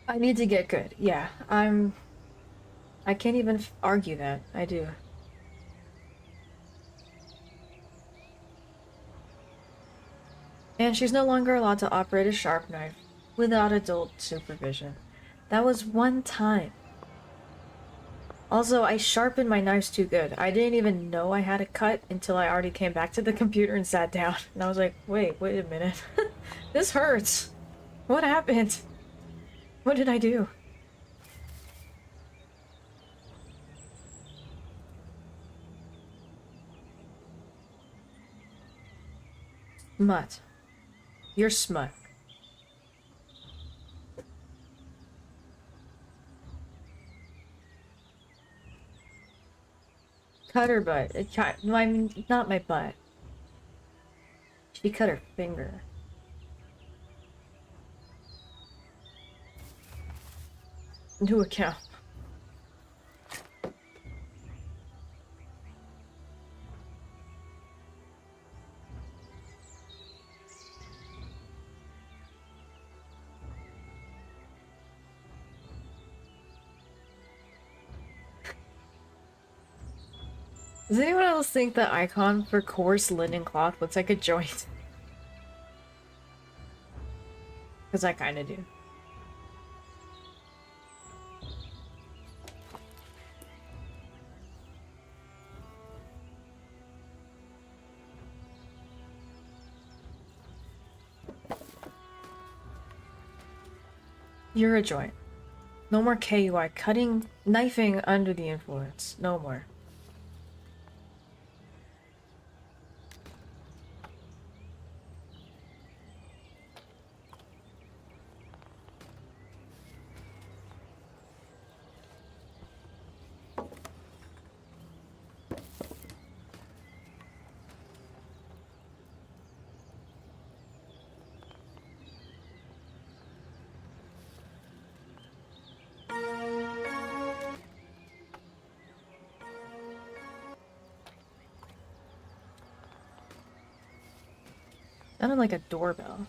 I need to get good. Yeah, I can't even argue that. I do. And she's no longer allowed to operate a sharp knife without adult supervision. That was one time. Also, I sharpened my knives too good. I didn't even know I had a cut until I already came back to the computer and sat down. And I was like, wait a minute. This hurts. What happened? What did I do? Smut. You're smut. Cut her butt. No, I mean, not my butt. She cut her finger. New account. Does anyone else think the icon for coarse linen cloth looks like a joint? Because I kind of do. You're a joint. No more KUI. Cutting, knifing under the influence. No more. Sounded like a doorbell.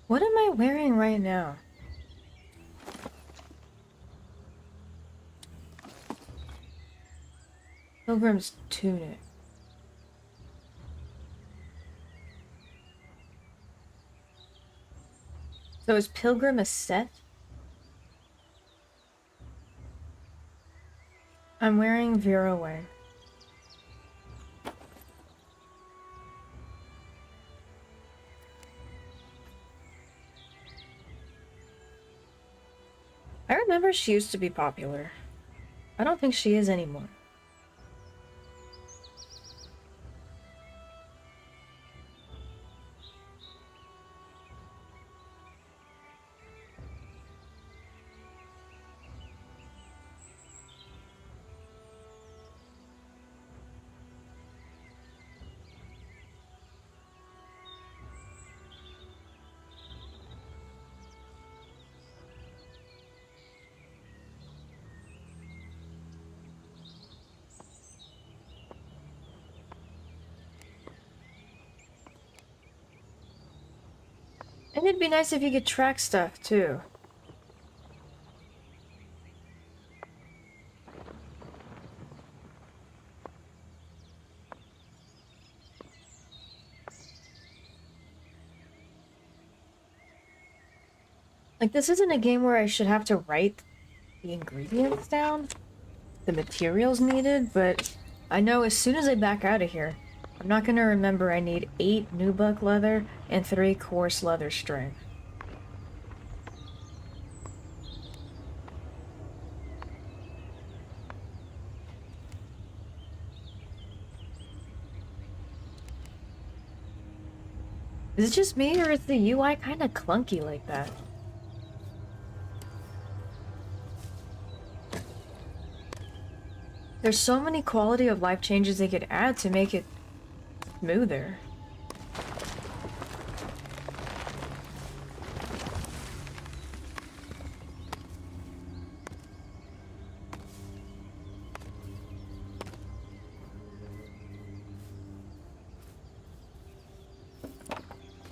What am I wearing right now? Pilgrim's tunic. So is Pilgrim a set? I'm wearing Vera Wang. I remember she used to be popular. I don't think she is anymore. And it'd be nice if you could track stuff too. Like, this isn't a game where I should have to write the ingredients down, the materials needed, but I know as soon as I back out of here, I'm not gonna remember I need 8 nubuck leather and 3 coarse leather string. Is it just me, or is the UI kind of clunky like that? There's so many quality of life changes they could add to make it smoother.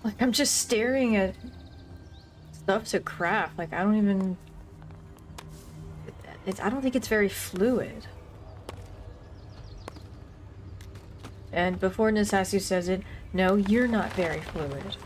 Like, I'm just staring at stuff to craft. Like, I don't even... I don't think it's very fluid. And before Nasasu says it, no, you're not very fluid.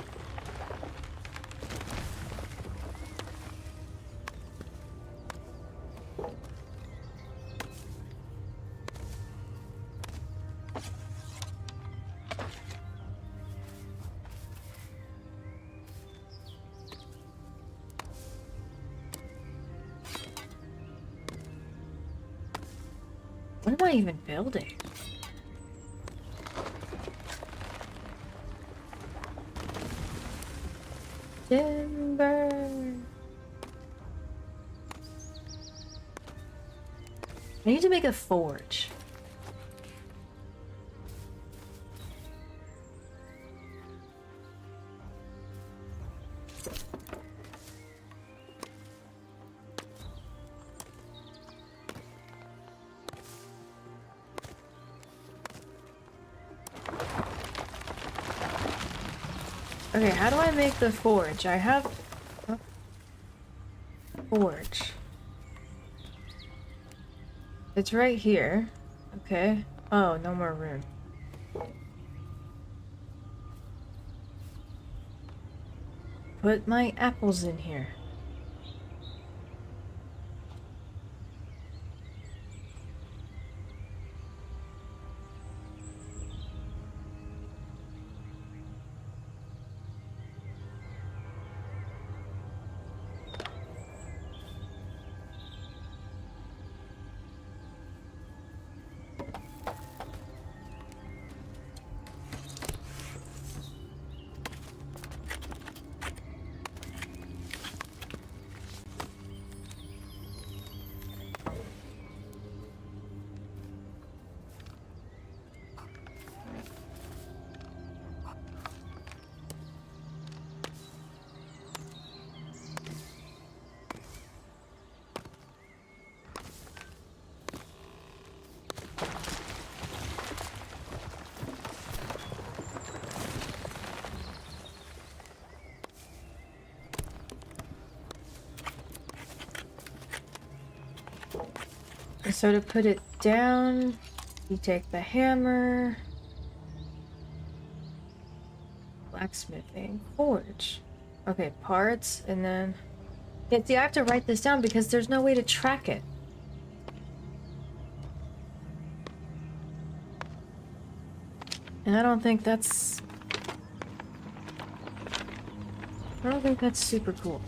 What am I even building? Timber. I need to make a forge. Okay, how do I make the forge? I have... oh. Forge. It's right here. Okay. Oh, no more room. Put my apples in here. So to put it down, you take the hammer, blacksmithing, forge. Okay, parts, and then... yeah, see, I have to write this down because there's no way to track it. And I don't think that's super cool.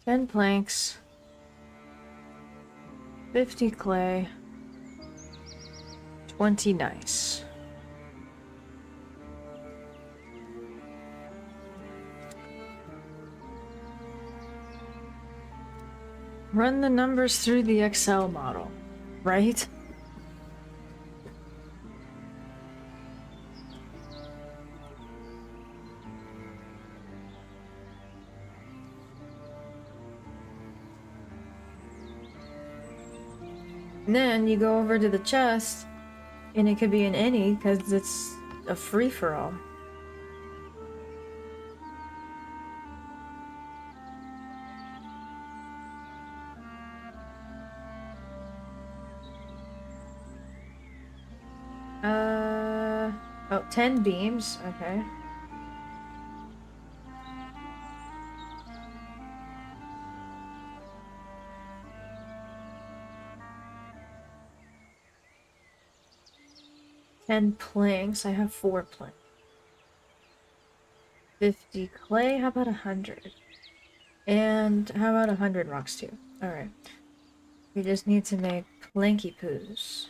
Ten planks, 50 clay, 20 nice. Run the numbers through the Excel model, right? And then you go over to the chest, and it could be an any because it's a free for all. Oh, 10 beams, okay. Ten planks. I have 4 planks. 50 clay. How about 100? And how about 100 rocks too? All right. We just need to make planky poos.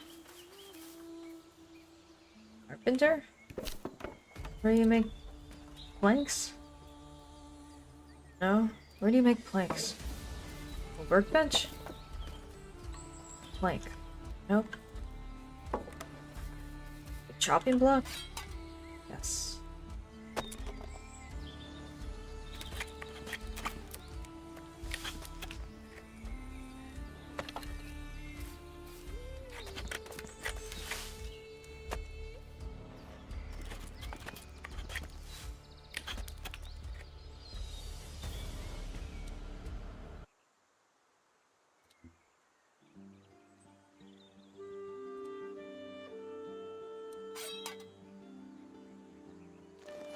Carpenter? Where do you make planks? No? Where do you make planks? A workbench? Plank. Nope. A chopping block? Yes.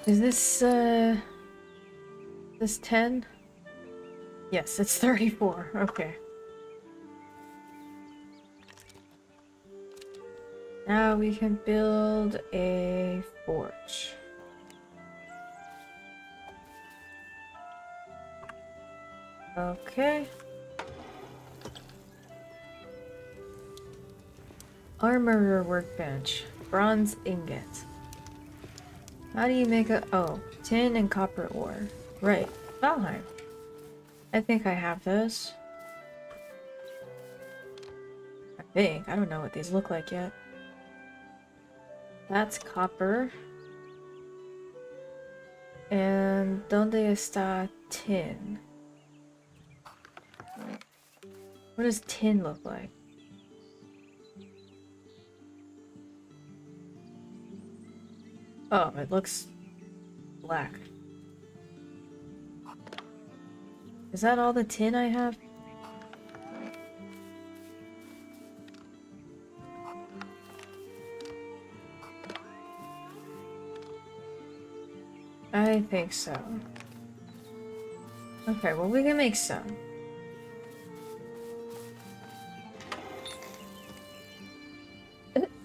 Is this 10? Yes, it's 34. Okay. Now we can build a forge. Okay. Armorer workbench. Bronze ingot. How do you make a... Oh, tin and copper ore. Right. Valheim. I think I have those. I think. I don't know what these look like yet. That's copper. And donde está tin? What does tin look like? Oh, it looks black. Is that all the tin I have? I think so. Okay, well we can make some.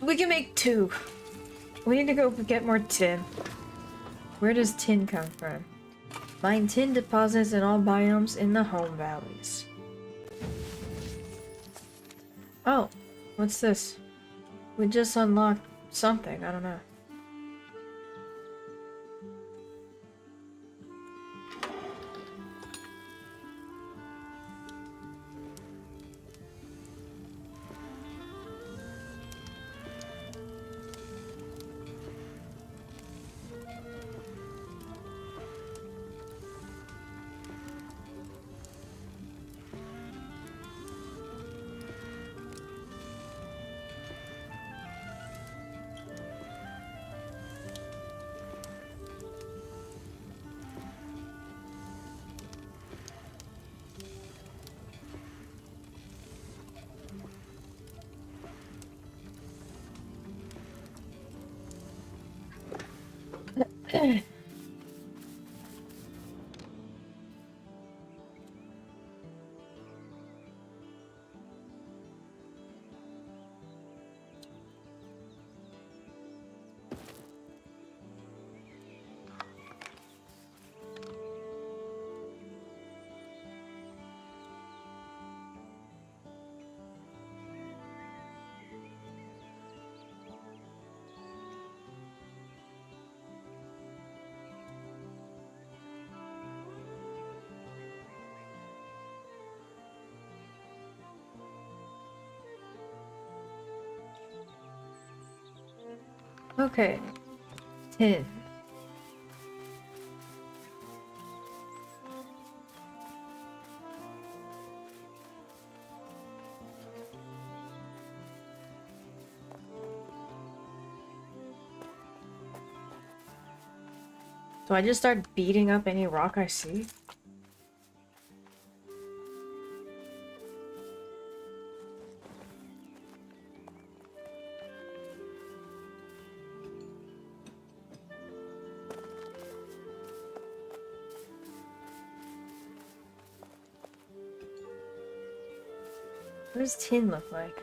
We can make 2. We need to go get more tin. Where does tin come from? Mine tin deposits in all biomes in the home valleys. Oh, what's this? We just unlocked something, I don't know. Okay. Tin. So I just start beating up any rock I see? What does tin look like?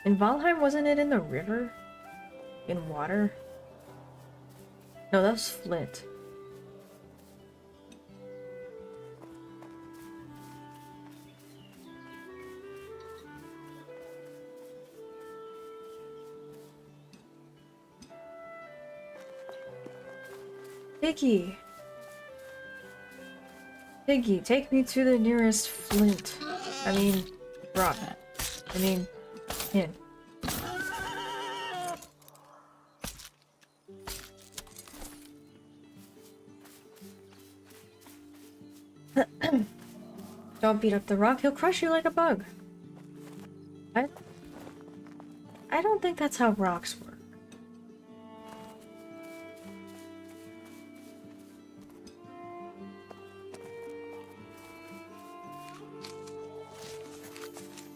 In Valheim, wasn't it in the river? In water? No, that was flint. Piggy! Piggy, take me to the nearest flint. I mean, rock. I mean, tin. Don't beat up the rock, he'll crush you like a bug. I don't think that's how rocks work.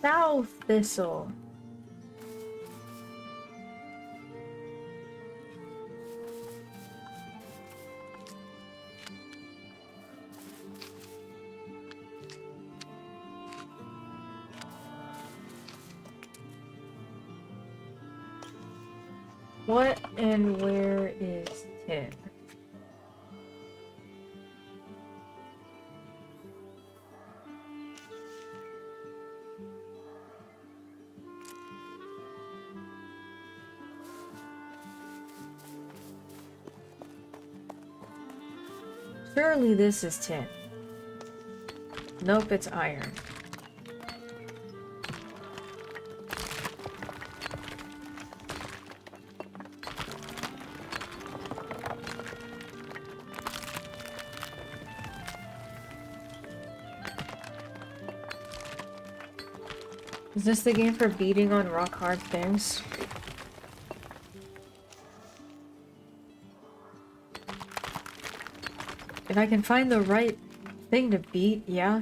South thistle. What and where is tin? Surely this is tin. Nope, it's iron. Is this the game for beating on rock hard things? If I can find the right thing to beat, yeah.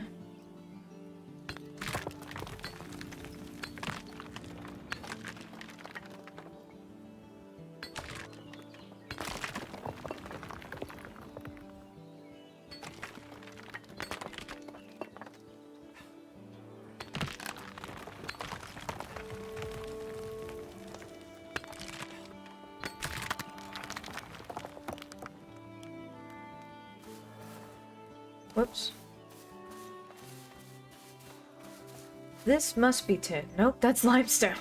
Whoops. This must be tin. Nope, that's limestone.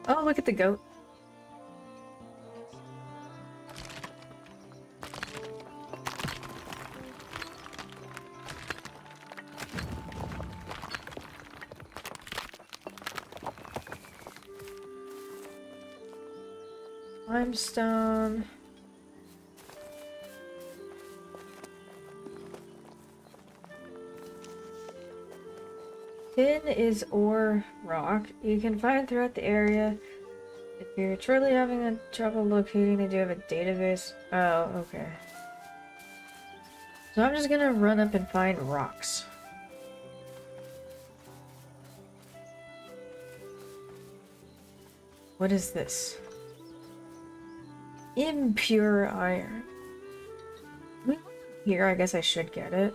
Oh, look at the goat. Limestone. Tin is ore rock. You can find throughout the area. If you're truly having a trouble locating it, do you have a database? Oh, okay. So I'm just gonna run up and find rocks. What is this? Impure iron. Here, I guess I should get it.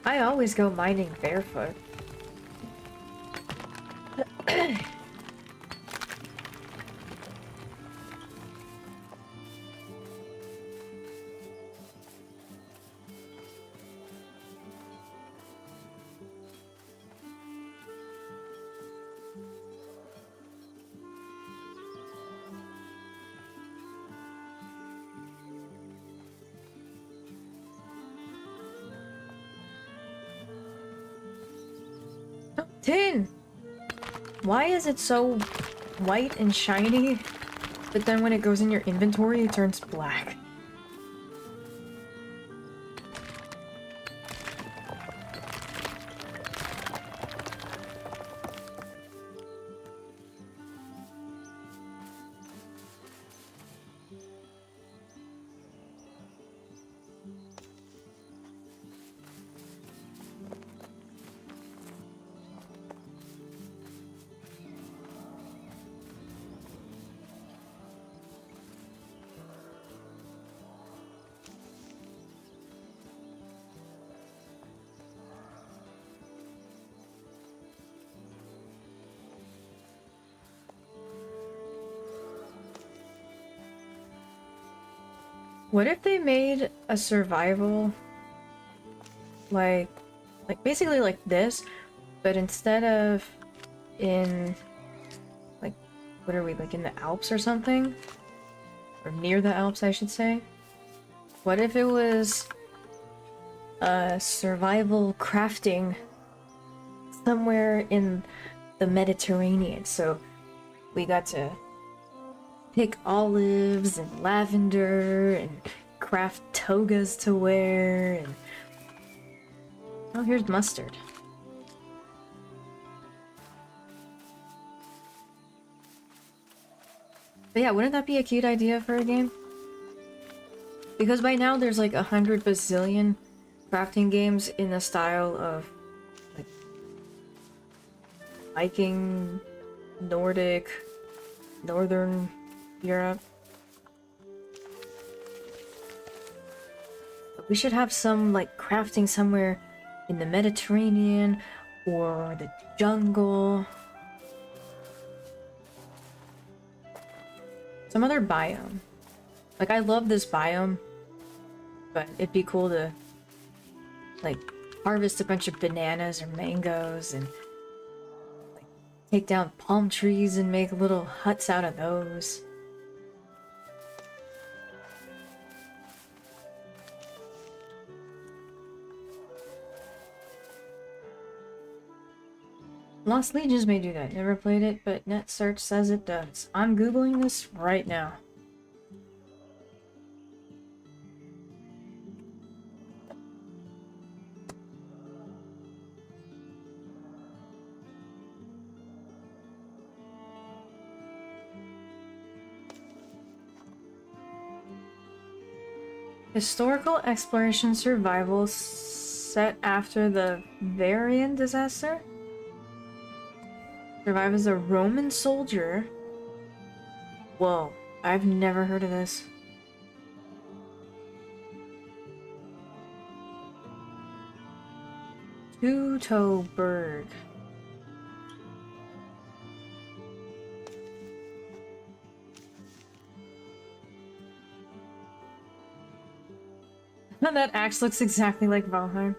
I always go mining barefoot. Tin! Why is it so white and shiny, but then when it goes in your inventory, it turns black? What if they made a survival like basically like this, but instead of in like, what are we, like in the Alps or something? Or near the Alps, I should say. What if it was a survival crafting somewhere in the Mediterranean? So we got to pick olives and lavender and craft togas to wear and... Oh, here's mustard. But yeah, wouldn't that be a cute idea for a game? Because by now there's like 100 bazillion crafting games in the style of like Viking, Nordic, Northern Europe. But we should have some like crafting somewhere in the Mediterranean or the jungle. Some other biome. Like, I love this biome, but it'd be cool to like harvest a bunch of bananas or mangoes and like take down palm trees and make little huts out of those. Lost Legions may do that. Never played it, but NetSearch says it does. I'm googling this right now. Historical exploration survival set after the Varian disaster? Survive as a Roman soldier. Whoa, I've never heard of this. Teutoburg. That axe looks exactly like Valheim.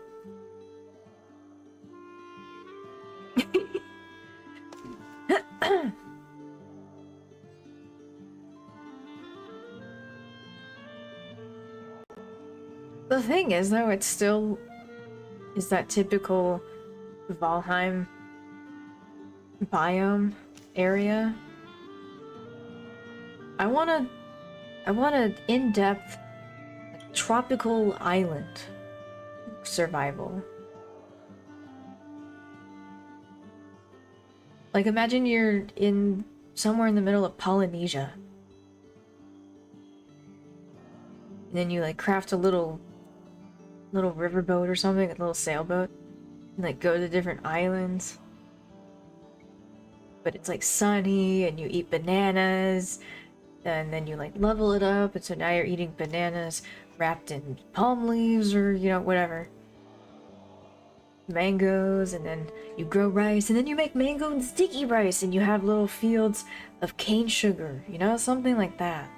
The thing is, though, it still is that typical Valheim biome area. I want an in-depth tropical island survival. Like, imagine you're in somewhere in the middle of Polynesia. And then you like craft a little riverboat or something, a little sailboat, and like go to different islands. But it's like sunny and you eat bananas, and then you like level it up, and so now you're eating bananas wrapped in palm leaves or, you know, whatever. mangoes, and then you grow rice, and then you make mango and sticky rice, and you have little fields of cane sugar, you know, something like that.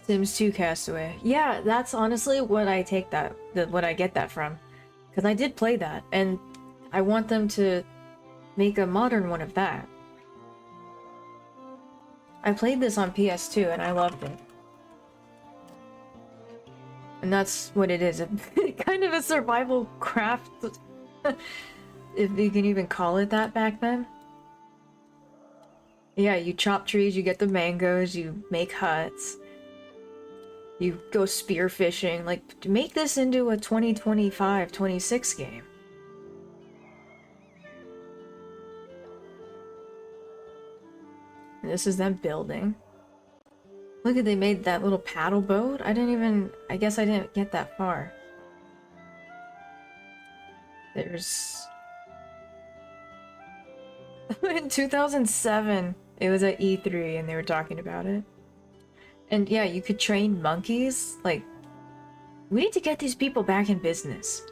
Sims 2 Castaway. Yeah, that's honestly what I take what I get that from. Because I did play that, and I want them to make a modern one of that. I played this on PS2 and I loved it. And that's what it is. Kind of a survival craft. If you can even call it that back then. Yeah, you chop trees, you get the mangoes, you make huts. You go spear fishing. Like, to make this into a 2025-26 game. And this is them building. Look at, they made that little paddle boat. I guess I didn't get that far. There's... In 2007, it was at E3 and they were talking about it. And yeah, you could train monkeys. Like, we need to get these people back in business.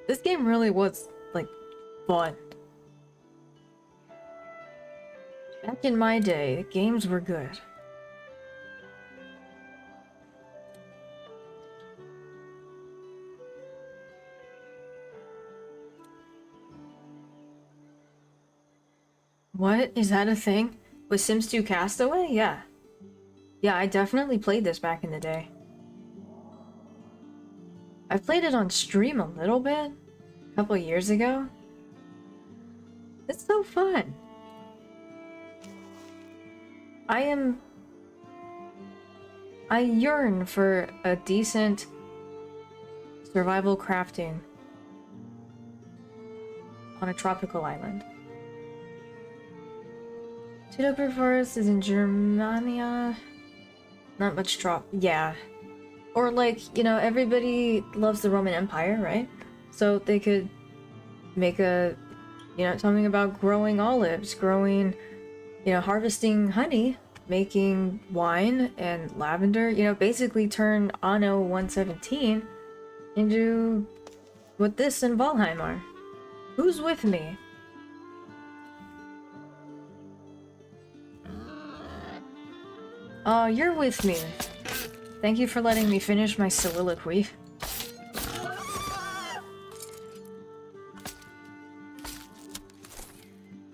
This game really was, like, fun. Back in my day, the games were good. What? Is that a thing? Was Sims 2 Castaway? Yeah. Yeah, I definitely played this back in the day. I played it on stream a little bit, a couple years ago. It's so fun. I yearn for a decent survival crafting on a tropical island. Tudor Forest is in Germania. Not much yeah. Or like, you know, everybody loves the Roman Empire, right? So they could make a, you know, something about growing olives, growing, you know, harvesting honey, making wine and lavender, you know, basically turn Anno 117 into what this and Valheim are. Who's with me? Oh, you're with me. Thank you for letting me finish my soliloquy.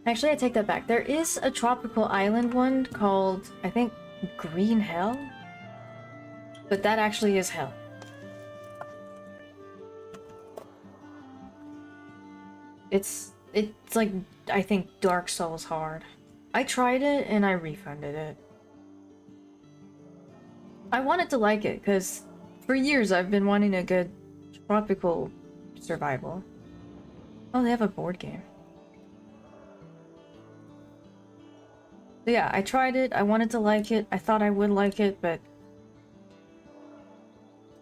Actually, I take that back. There is a tropical island one called, I think, Green Hell? But that actually is hell. It's like, I think, Dark Souls hard. I tried it and I refunded it. I wanted to like it, because for years I've been wanting a good tropical survival. Oh, they have a board game. So yeah, I tried it, I wanted to like it, I thought I would like it, but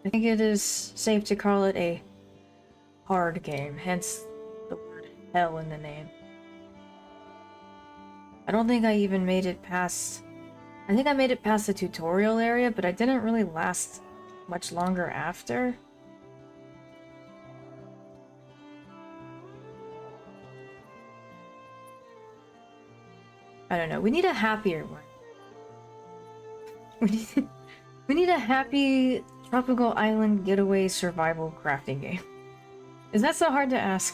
I think it is safe to call it a hard game, hence the word hell in the name. I don't think I even made it past... I think I made it past the tutorial area, but I didn't really last much longer after. I don't know. We need a happier one. We need a happy tropical island getaway survival crafting game. Is that so hard to ask?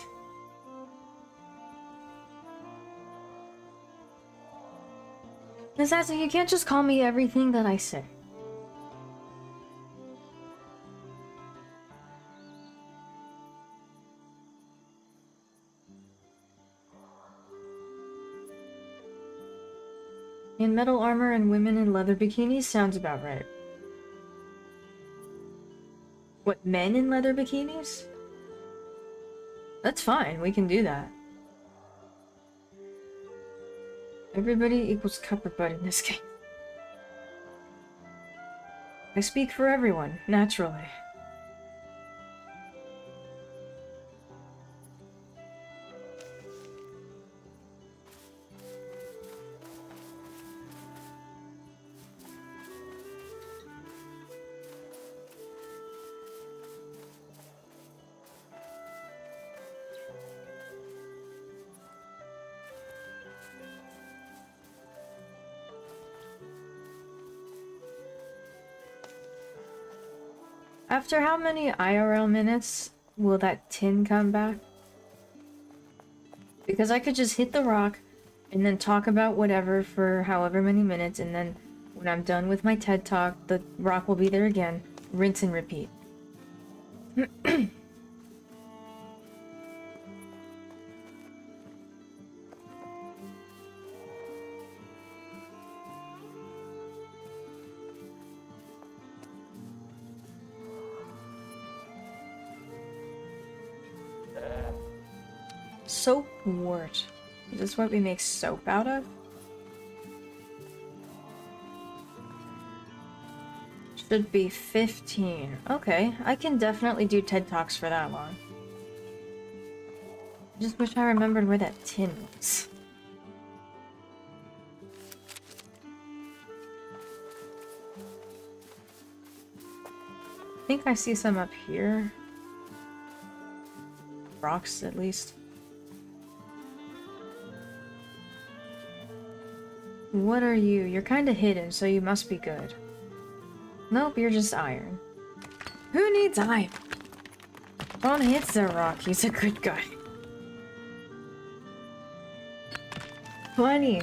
Assassin, you can't just call me everything that I say. In metal armor and women in leather bikinis sounds about right. What, men in leather bikinis? That's fine, we can do that. Everybody equals Cupperbutt in this game. I speak for everyone, naturally. After how many IRL minutes will that tin come back? Because I could just hit the rock and then talk about whatever for however many minutes, and then when I'm done with my TED talk, the rock will be there again. Rinse and repeat. Soap wort. Is this what we make soap out of? Should be 15. Okay, I can definitely do TED Talks for that long. Just wish I remembered where that tin was. I think I see some up here. Rocks, at least. What are you? You're kinda hidden, so you must be good. Nope, you're just iron. Who needs iron? Don't hit the rock, he's a good guy. Funny.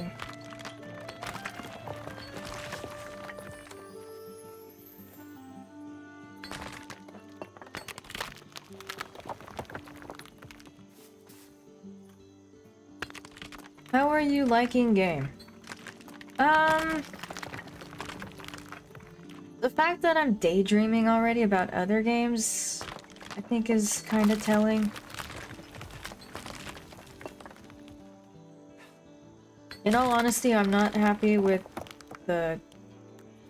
How are you liking game? The fact that I'm daydreaming already about other games, I think is kind of telling. In all honesty, I'm not happy with the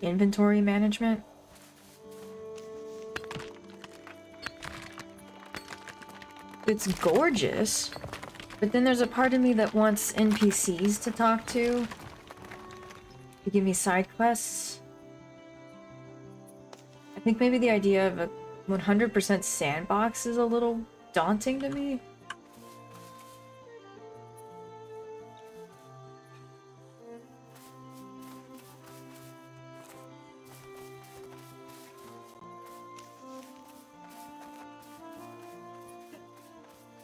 inventory management. It's gorgeous, but then there's a part of me that wants NPCs to talk to give me side quests. I think maybe the idea of a 100% sandbox is a little daunting to me.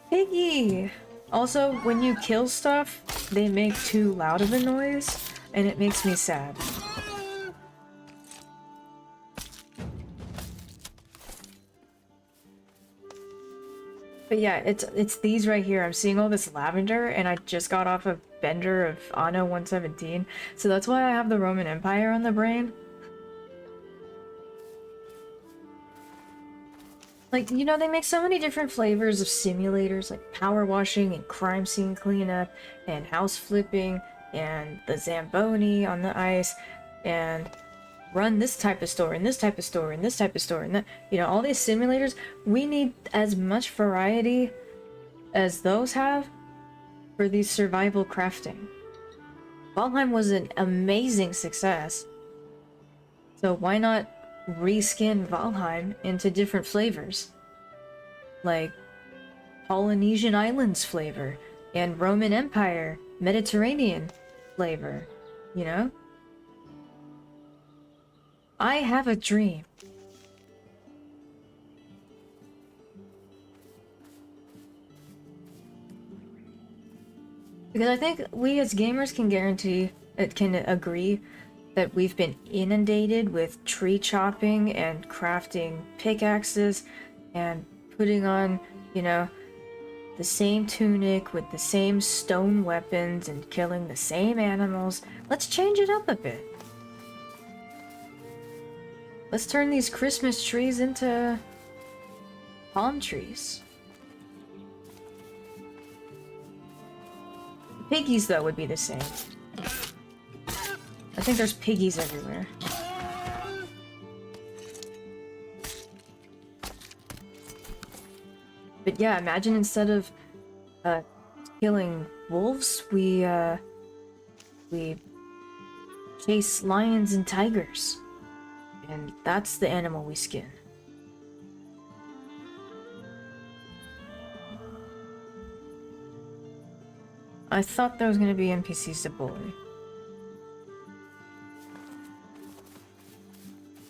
Piggy! Also, when you kill stuff, they make too loud of a noise, and it makes me sad. But yeah, it's these right here. I'm seeing all this lavender, and I just got off a bender of Anno 117, so that's why I have the Roman Empire on the brain. Like, you know, they make so many different flavors of simulators, like power washing and crime scene cleanup and house flipping and the Zamboni on the ice and run this type of store and this type of store and this type of store and that, you know, all these simulators. We need as much variety as those have for these survival crafting. Valheim was an amazing success, so why not reskin Valheim into different flavors, like Polynesian Islands flavor and Roman Empire Mediterranean flavor, you know? I have a dream. Because I think we as gamers can agree that we've been inundated with tree chopping and crafting pickaxes and putting on, you know, the same tunic with the same stone weapons and killing the same animals. Let's change it up a bit. Let's turn these Christmas trees into palm trees. Piggies, though, would be the same. I think there's piggies everywhere. But yeah, imagine instead of killing wolves, we chase lions and tigers. And that's the animal we skin. I thought there was gonna be NPCs to bully.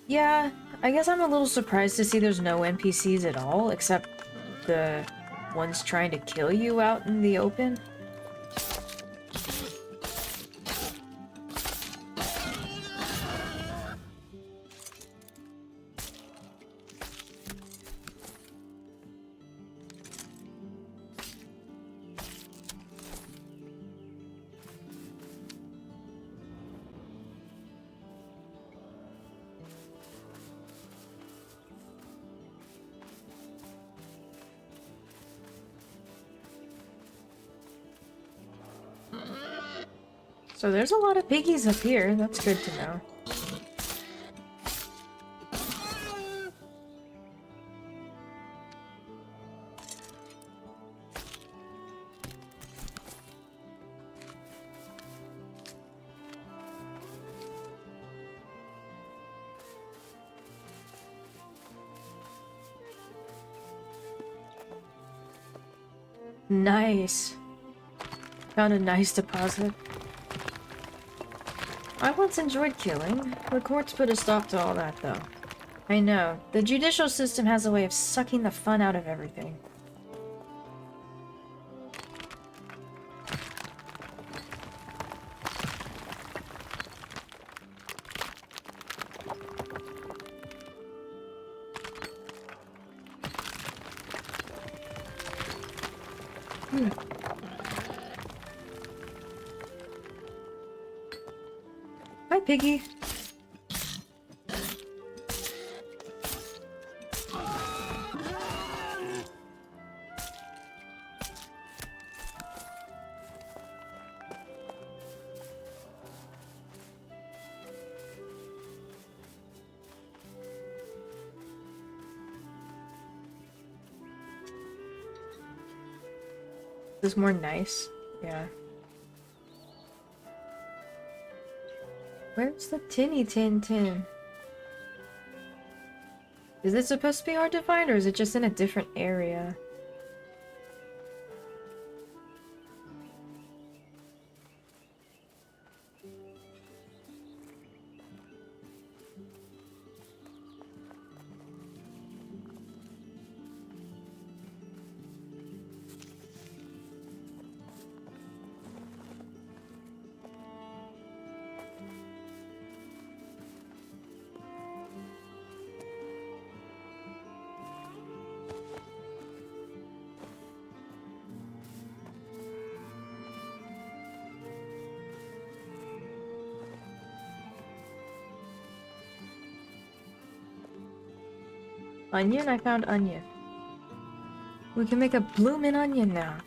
Yeah, I guess I'm a little surprised to see there's no NPCs at all, except the ones trying to kill you out in the open. So there's a lot of piggies up here, that's good to know. Nice. Found a nice deposit. I once enjoyed killing. The courts put a stop to all that, though. I know. The judicial system has a way of sucking the fun out of everything. Hi, Piggy. This is more nice. Yeah. Where's the Tinny Tin Tin? Is it supposed to be hard to find, or is it just in a different area? Onion? I found onion. We can make a bloomin' onion now.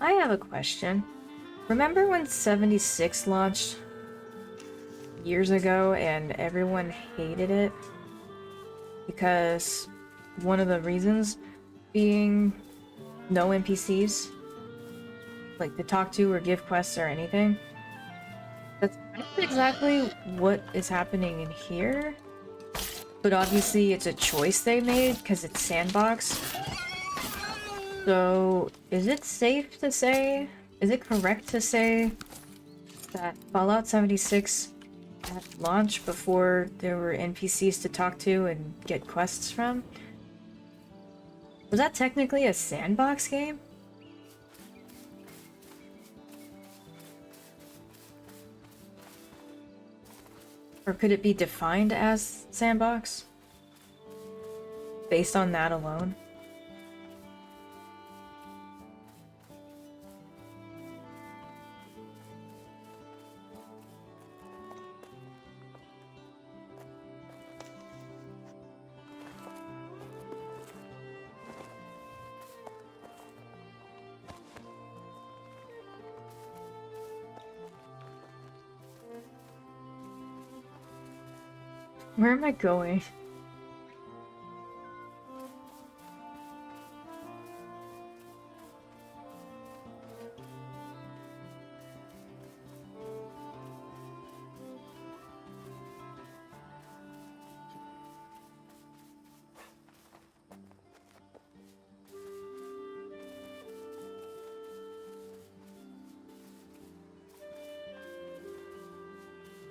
I have a question. Remember when 76 launched years ago and everyone hated it? Because one of the reasons being no NPCs, like to talk to or give quests or anything. That's not exactly what is happening in here. But obviously it's a choice they made because it's sandbox. So, is it safe to say, is it correct to say that Fallout 76 at launch, before there were NPCs to talk to and get quests from, was that technically a sandbox game? Or could it be defined as sandbox? Based on that alone? Where am I going?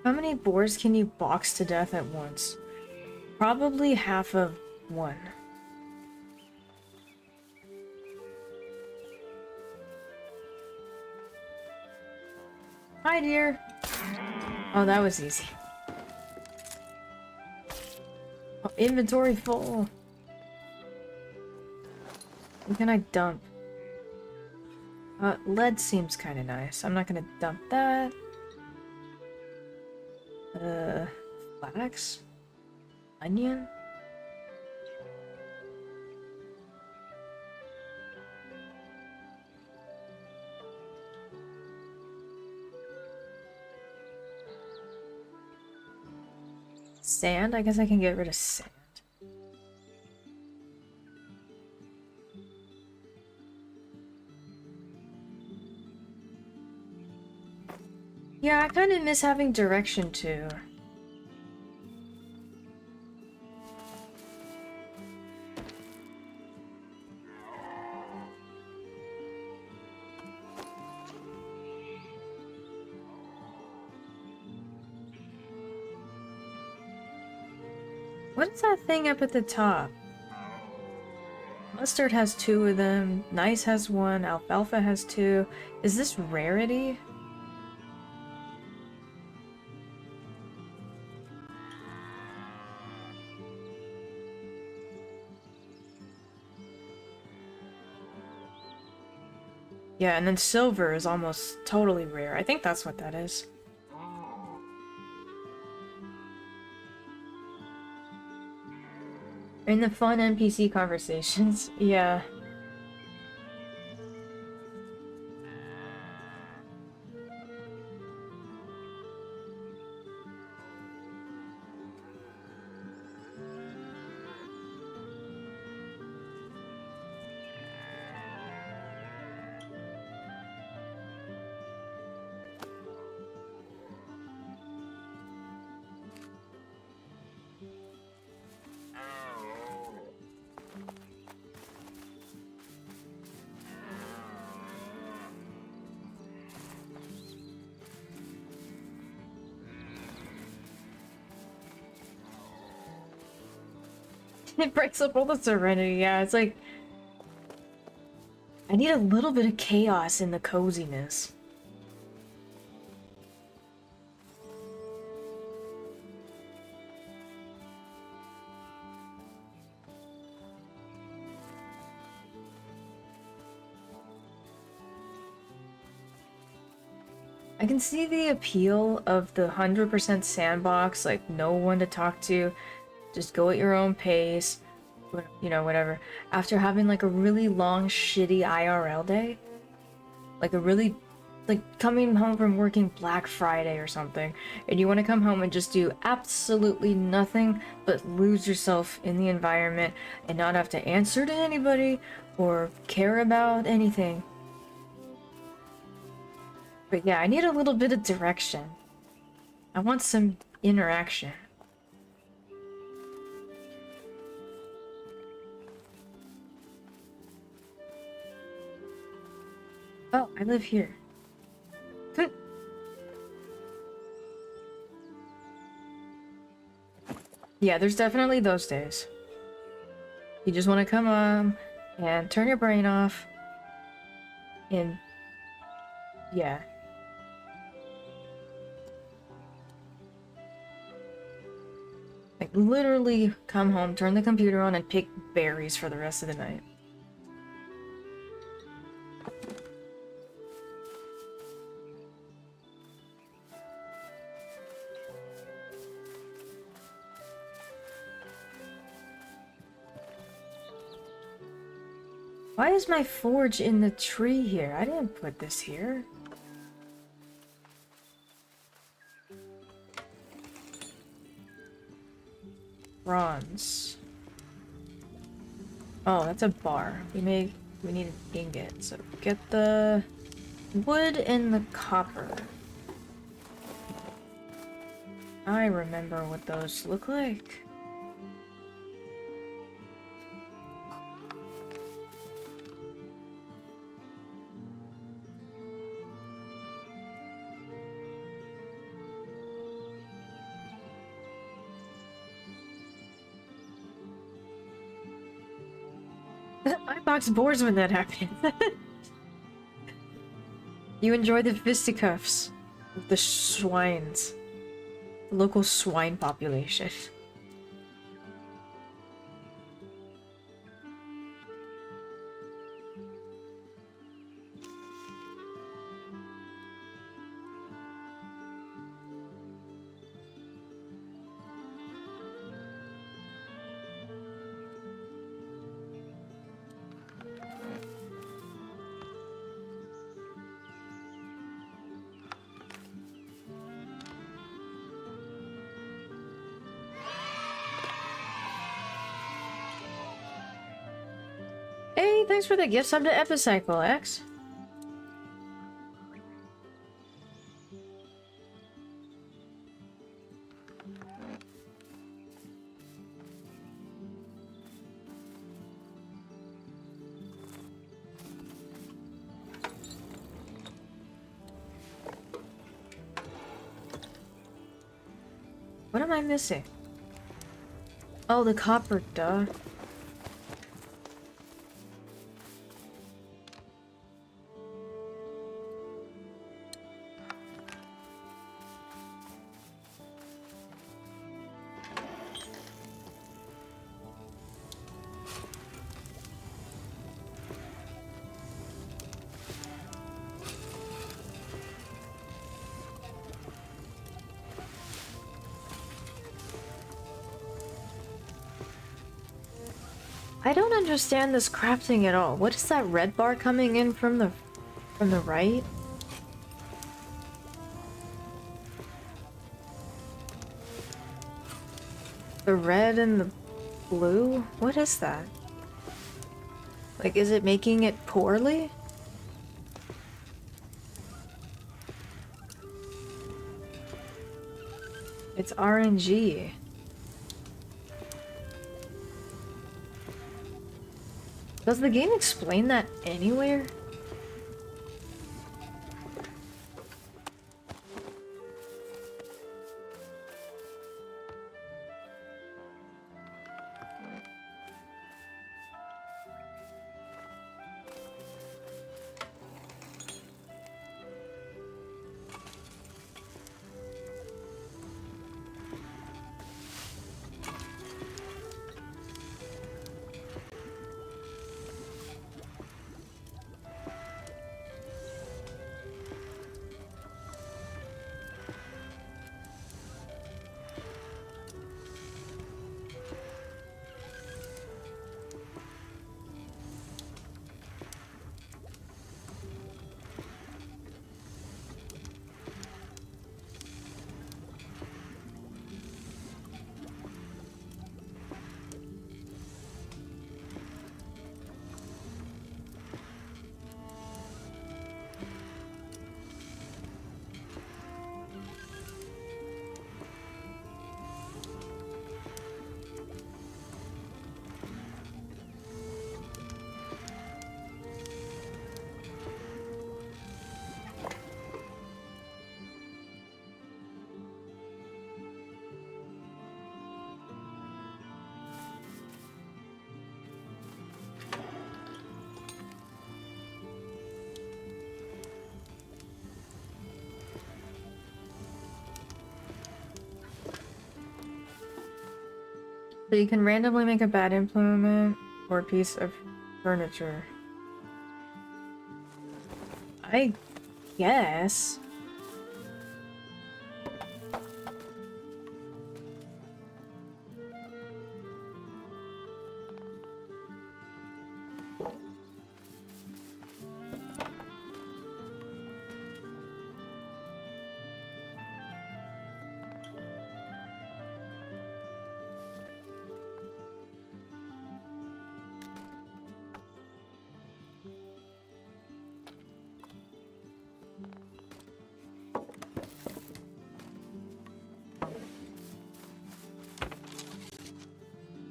How many boars can you box to death at once? Probably half of one. Hi, dear. Oh, that was easy. Oh, inventory full. What can I dump? Lead seems kind of nice. I'm not gonna dump that. Flax? Onion? Sand? I guess I can get rid of sand. Yeah, I kind of miss having direction too. What is that thing up at the top? Mustard has 2 of them, Nice has 1, Alfalfa has 2. Is this rarity? Yeah, and then silver is almost totally rare. I think that's what that is. In the fun NPC conversations, yeah. It breaks up all the serenity, yeah, it's like... I need a little bit of chaos in the coziness. I can see the appeal of the 100% sandbox, like no one to talk to, just go at your own pace, you know, whatever. After having like a really long, shitty IRL day, like a really, like coming home from working Black Friday or something, and you want to come home and just do absolutely nothing but lose yourself in the environment and not have to answer to anybody or care about anything. But yeah, I need a little bit of direction. I want some interaction. Oh, I live here. Yeah, there's definitely those days. You just want to come on and turn your brain off. And yeah. Like literally come home, turn the computer on, and pick berries for the rest of the night. Why is my forge in the tree here? I didn't put this here. Bronze. Oh, that's a bar. We need an ingot. So get the wood and the copper. I remember what those look like. I box boards when that happens. You enjoy the fisticuffs of the swines. The local swine population. Hey, thanks for the gift sub to Epicycle, X. What am I missing? Oh, the copper, duh. I don't understand this crafting at all. What is that red bar coming in from the right? The red and the blue? What is that? Like, is it making it poorly? It's RNG. Does the game explain that anywhere? So you can randomly make a bad implement or a piece of furniture. I guess.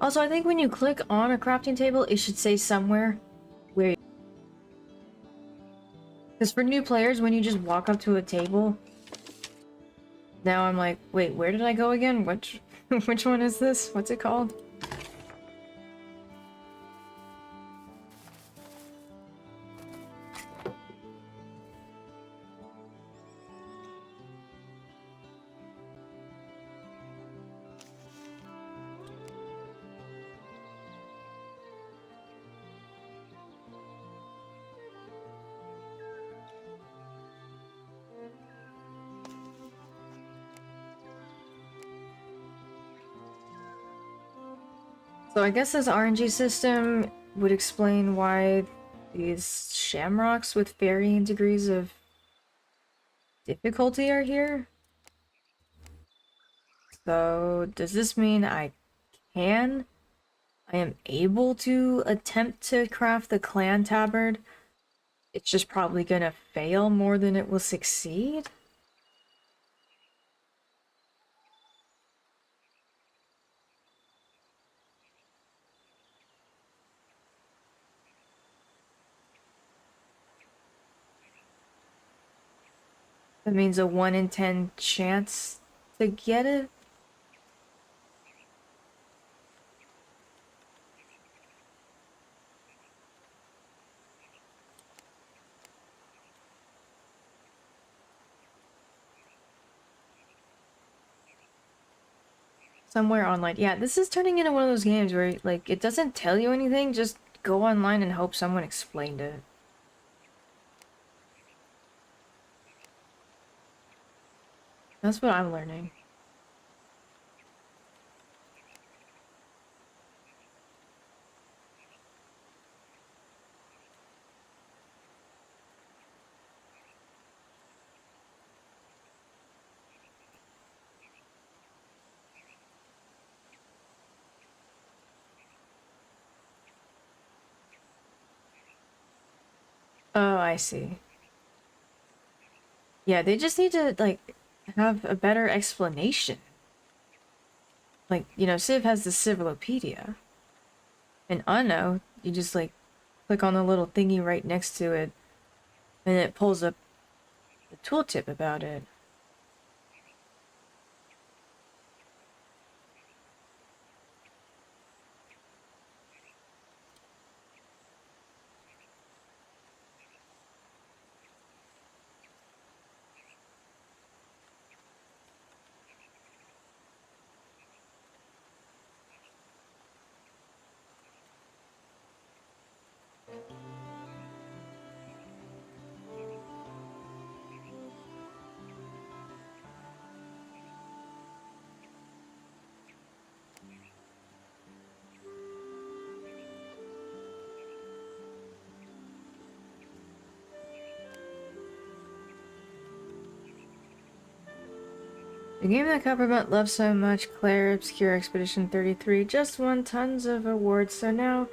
Also, I think when you click on a crafting table, it should say somewhere where... Because for new players, when you just walk up to a table... Now I'm like, wait, where did I go again? Which one is this? What's it called? So I guess this RNG system would explain why these shamrocks with varying degrees of difficulty are here. So does this mean I am able to attempt to craft the clan tabard? It's just probably gonna fail more than it will succeed? That means a 1 in 10 chance to get it? Somewhere online. Yeah, this is turning into one of those games where, like, it doesn't tell you anything, just go online and hope someone explained it. That's what I'm learning. Oh, I see. Yeah, they just need to, like, have a better explanation. Like, you know, Civ has the Civilopedia. In Unknown, you just, like, click on the little thingy right next to it, and it pulls up the tooltip about it. The game that Copperbutt loves so much, Claire Obscure Expedition 33, just won tons of awards, so now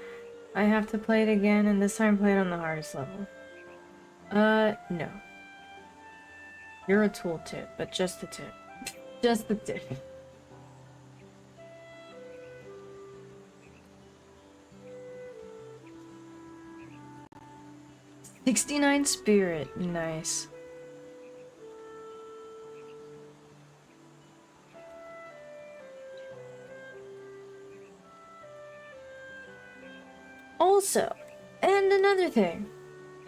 I have to play it again, and this time play it on the hardest level. No. You're a tooltip, but just the tip. Just the tip. $69 spirit, nice. Also, and another thing,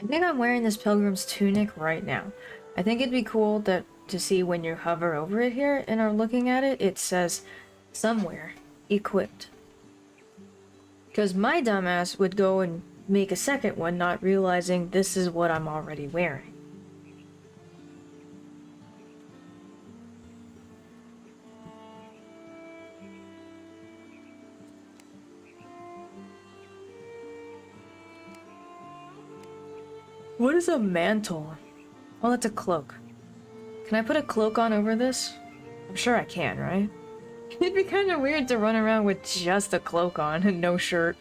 I think I'm wearing this pilgrim's tunic right now. I think it'd be cool to see when you hover over it here and are looking at it, it says somewhere equipped. Because my dumbass would go and make a second one, not realizing this is what I'm already wearing. What is a mantle? Oh, that's a cloak. Can I put a cloak on over this? I'm sure I can, right? It'd be kind of weird to run around with just a cloak on and no shirt.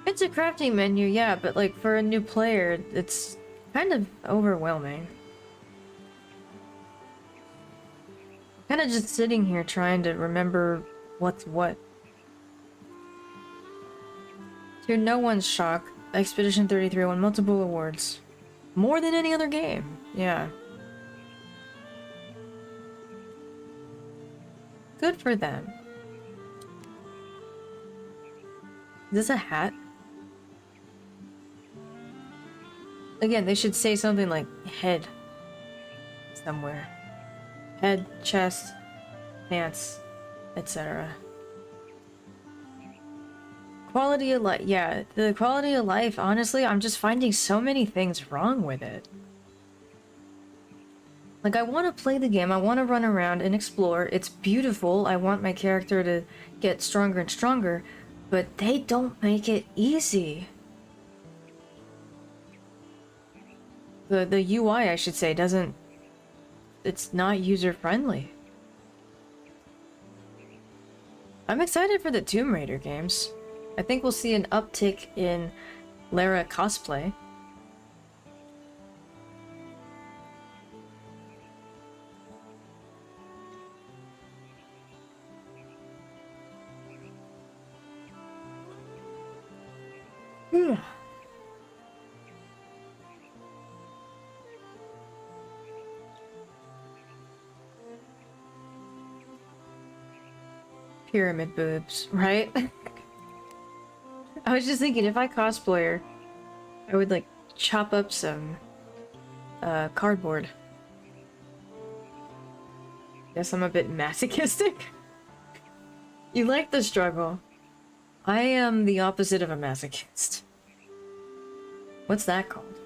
It's a crafting menu, yeah, but like for a new player, it's kind of overwhelming. Kind of just sitting here trying to remember what's what. To no one's shock, Expedition 33 won multiple awards. More than any other game, yeah. Good for them. Is this a hat? Again, they should say something like head somewhere. Head, chest, pants, etc. Quality of life. Yeah, the quality of life, honestly, I'm just finding so many things wrong with it. Like, I want to play the game, I want to run around and explore, it's beautiful, I want my character to get stronger and stronger, but they don't make it easy. The UI, I should say, doesn't... It's not user-friendly. I'm excited for the Tomb Raider games. I think we'll see an uptick in Lara cosplay. Pyramid boobs, right? I was just thinking, if I cosplayer, I would like chop up some cardboard. Guess I'm a bit masochistic. You like the struggle. I am the opposite of a masochist. What's that called?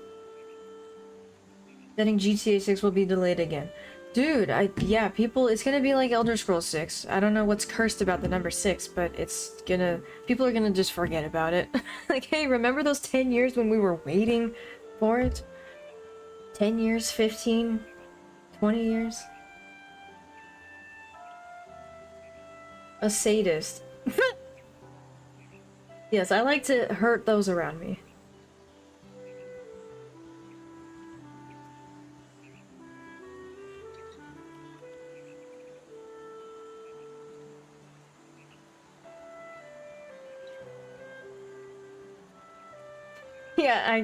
Setting GTA 6 will be delayed again. Dude, yeah, people, it's gonna be like Elder Scrolls 6. I don't know what's cursed about the number 6, but it's gonna, people are gonna just forget about it. Like, hey, remember those 10 years when we were waiting for it? 10 years, 15, 20 years? A sadist. Yes, I like to hurt those around me. Yeah,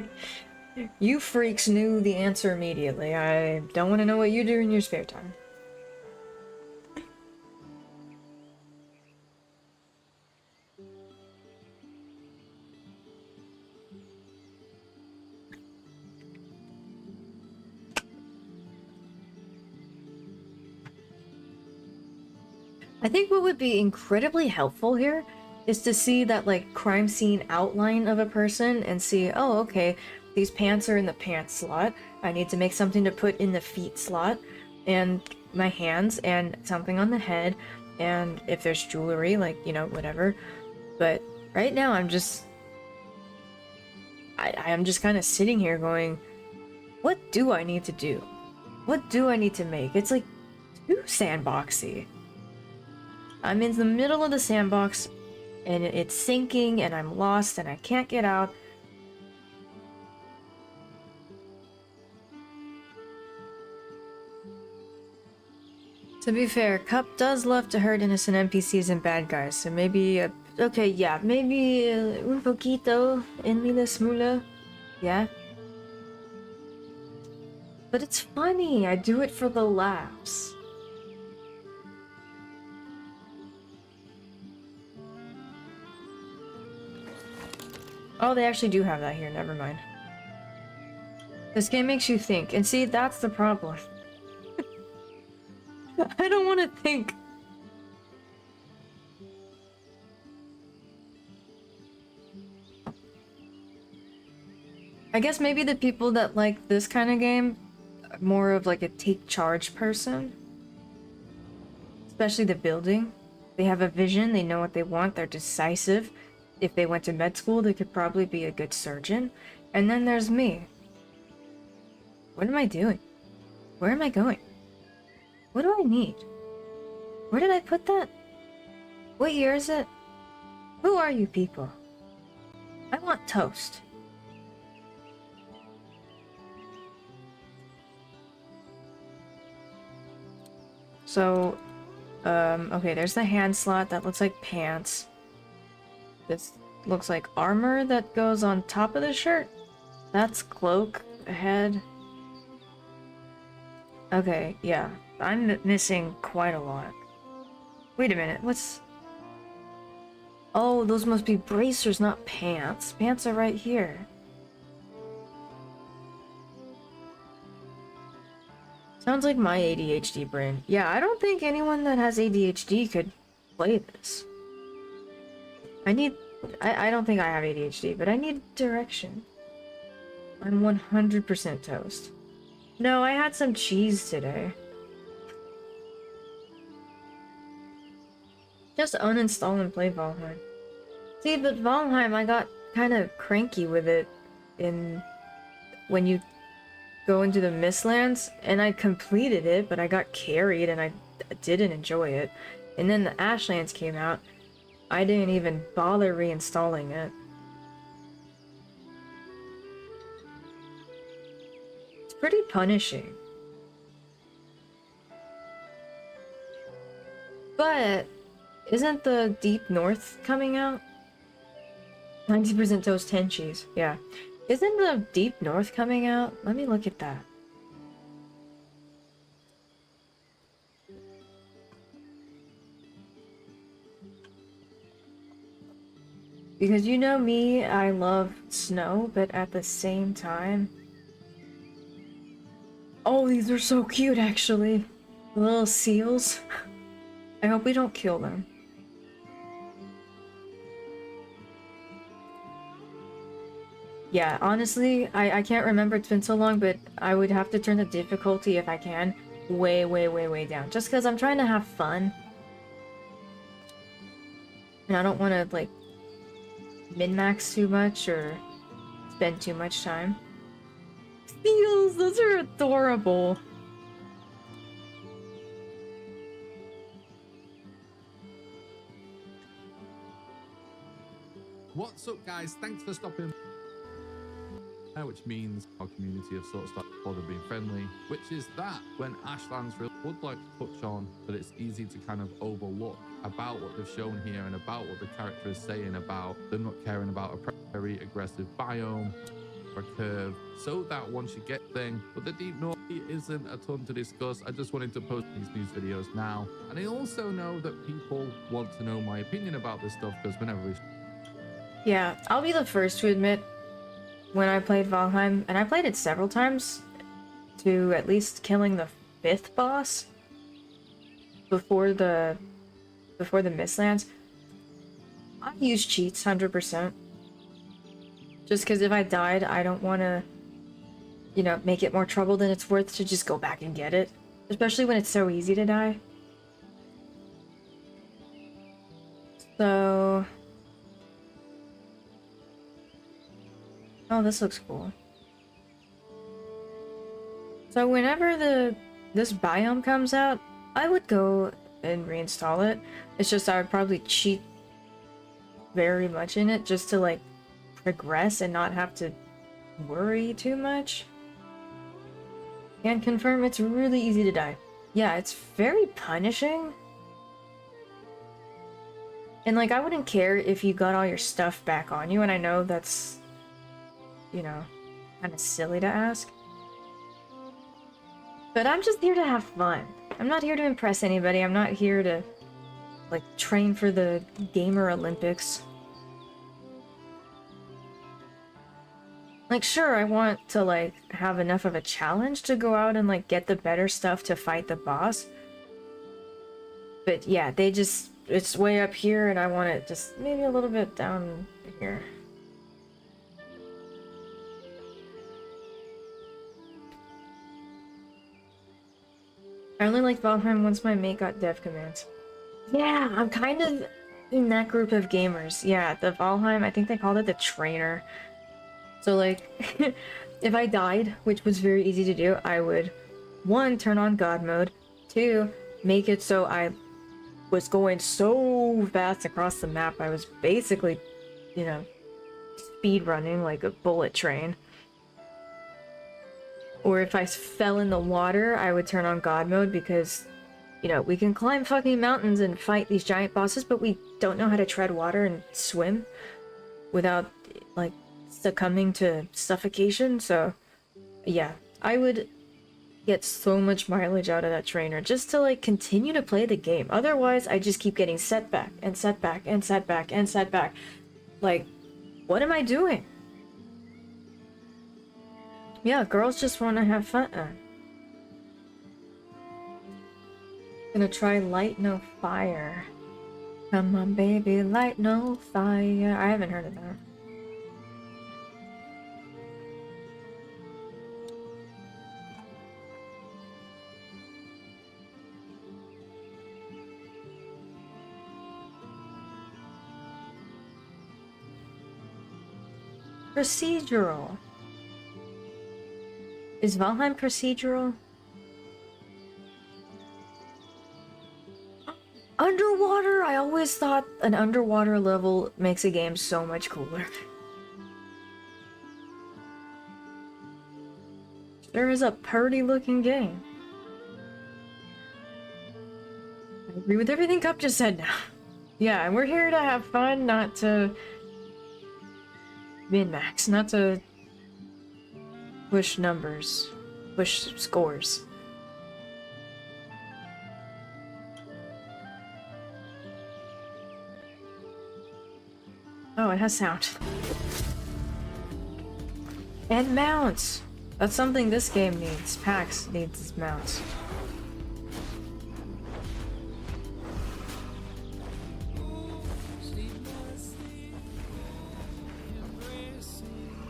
you freaks knew the answer immediately. I don't want to know what you do in your spare time. I think what would be incredibly helpful here is to see that, like, crime scene outline of a person and see, oh, okay, these pants are in the pants slot. I need to make something to put in the feet slot, and my hands, and something on the head, and if there's jewelry, like, you know, whatever. But right now, I'm just... I'm just kind of sitting here going, what do I need to do? What do I need to make? It's, like, too sandboxy. I'm in the middle of the sandbox, and it's sinking, and I'm lost, and I can't get out. To be fair, Cup does love to hurt innocent NPCs and bad guys, so maybe, okay, yeah, maybe un poquito en mi smula, yeah? But it's funny, I do it for the laughs. Oh, they actually do have that here, never mind. This game makes you think, and see, that's the problem. I don't want to think. I guess maybe the people that like this kind of game are more of like a take charge person. Especially the building. They have a vision, they know what they want, they're decisive. If they went to med school, they could probably be a good surgeon. And then there's me. What am I doing? Where am I going? What do I need? Where did I put that? What year is it? Who are you people? I want toast. So, okay, there's the hand slot. That looks like pants. This looks like armor that goes on top of the shirt. That's cloak ahead. Okay, yeah. I'm missing quite a lot. Wait a minute, what's... Oh, those must be bracers, not pants. Pants are right here. Sounds like my ADHD brain. Yeah, I don't think anyone that has ADHD could play this. I don't think I have ADHD, but I need direction. I'm 100% toast. No, I had some cheese today. Just uninstall and play Valheim. See, but Valheim, I got kind of cranky with it when you go into the Mistlands, and I completed it, but I got carried and I didn't enjoy it. And then the Ashlands came out. I didn't even bother reinstalling it. It's pretty punishing. But isn't the Deep North coming out? 90% toast, 10 cheese. Yeah. Isn't the Deep North coming out? Let me look at that. Because you know me, I love snow, but at the same time... Oh, these are so cute, actually. The little seals. I hope we don't kill them. Yeah, honestly, I can't remember, it's been so long, but I would have to turn the difficulty, if I can, way, way, way, way down. Just because I'm trying to have fun. And I don't want to, like, min-max too much or spend too much time. Seals, those are adorable. What's up, guys? Thanks for stopping. Which means our community have sort of started being friendly, which is that when Ashlands really would like to touch on that it's easy to kind of overlook about what they've shown here and about what the character is saying about them not caring about a very aggressive biome or a curve, so that once you get thing, but the Deep North isn't a ton to discuss. I just wanted to post these news videos now, and I also know that people want to know my opinion about this stuff because whenever we Yeah, I'll be the first to admit, when I played Valheim, and I played it several times, to at least killing the 5th boss before the Mistlands, I use cheats 100%. Just because if I died, I don't want to, you know, make it more trouble than it's worth to just go back and get it. Especially when it's so easy to die. So... Oh, this looks cool. So whenever this biome comes out, I would go and reinstall it. It's just I would probably cheat very much in it just to like progress and not have to worry too much. Can confirm it's really easy to die. Yeah, it's very punishing. And like I wouldn't care if you got all your stuff back on you, and I know that's, you know, kind of silly to ask. But I'm just here to have fun. I'm not here to impress anybody. I'm not here to, like, train for the Gamer Olympics. Like, sure, I want to, like, have enough of a challenge to go out and, like, get the better stuff to fight the boss. But yeah, they just, it's way up here and I want it just maybe a little bit down here. I only like Valheim once my mate got dev commands. Yeah, I'm kind of in that group of gamers. Yeah, the Valheim, I think they called it the trainer. So like, if I died, which was very easy to do, I would, 1, turn on God mode, 2, make it so I was going so fast across the map, I was basically, you know, speed running like a bullet train. Or if I fell in the water, I would turn on God mode because, you know, we can climb fucking mountains and fight these giant bosses, but we don't know how to tread water and swim without, like, succumbing to suffocation. So, yeah, I would get so much mileage out of that trainer just to, like, continue to play the game. Otherwise, I just keep getting setback and setback and setback and setback. Like, what am I doing? Yeah, girls just want to have fun. Gonna try Light No Fire. Come on, baby, light no fire. I haven't heard of that. procedural. Is Valheim procedural? Underwater! I always thought an underwater level makes a game so much cooler. There is a purty looking game. I agree with everything Cup just said now. Yeah, and we're here to have fun, not to min-max, not to push numbers, push scores. Oh, it has sound. And mounts! That's something this game needs. PAX needs its mounts.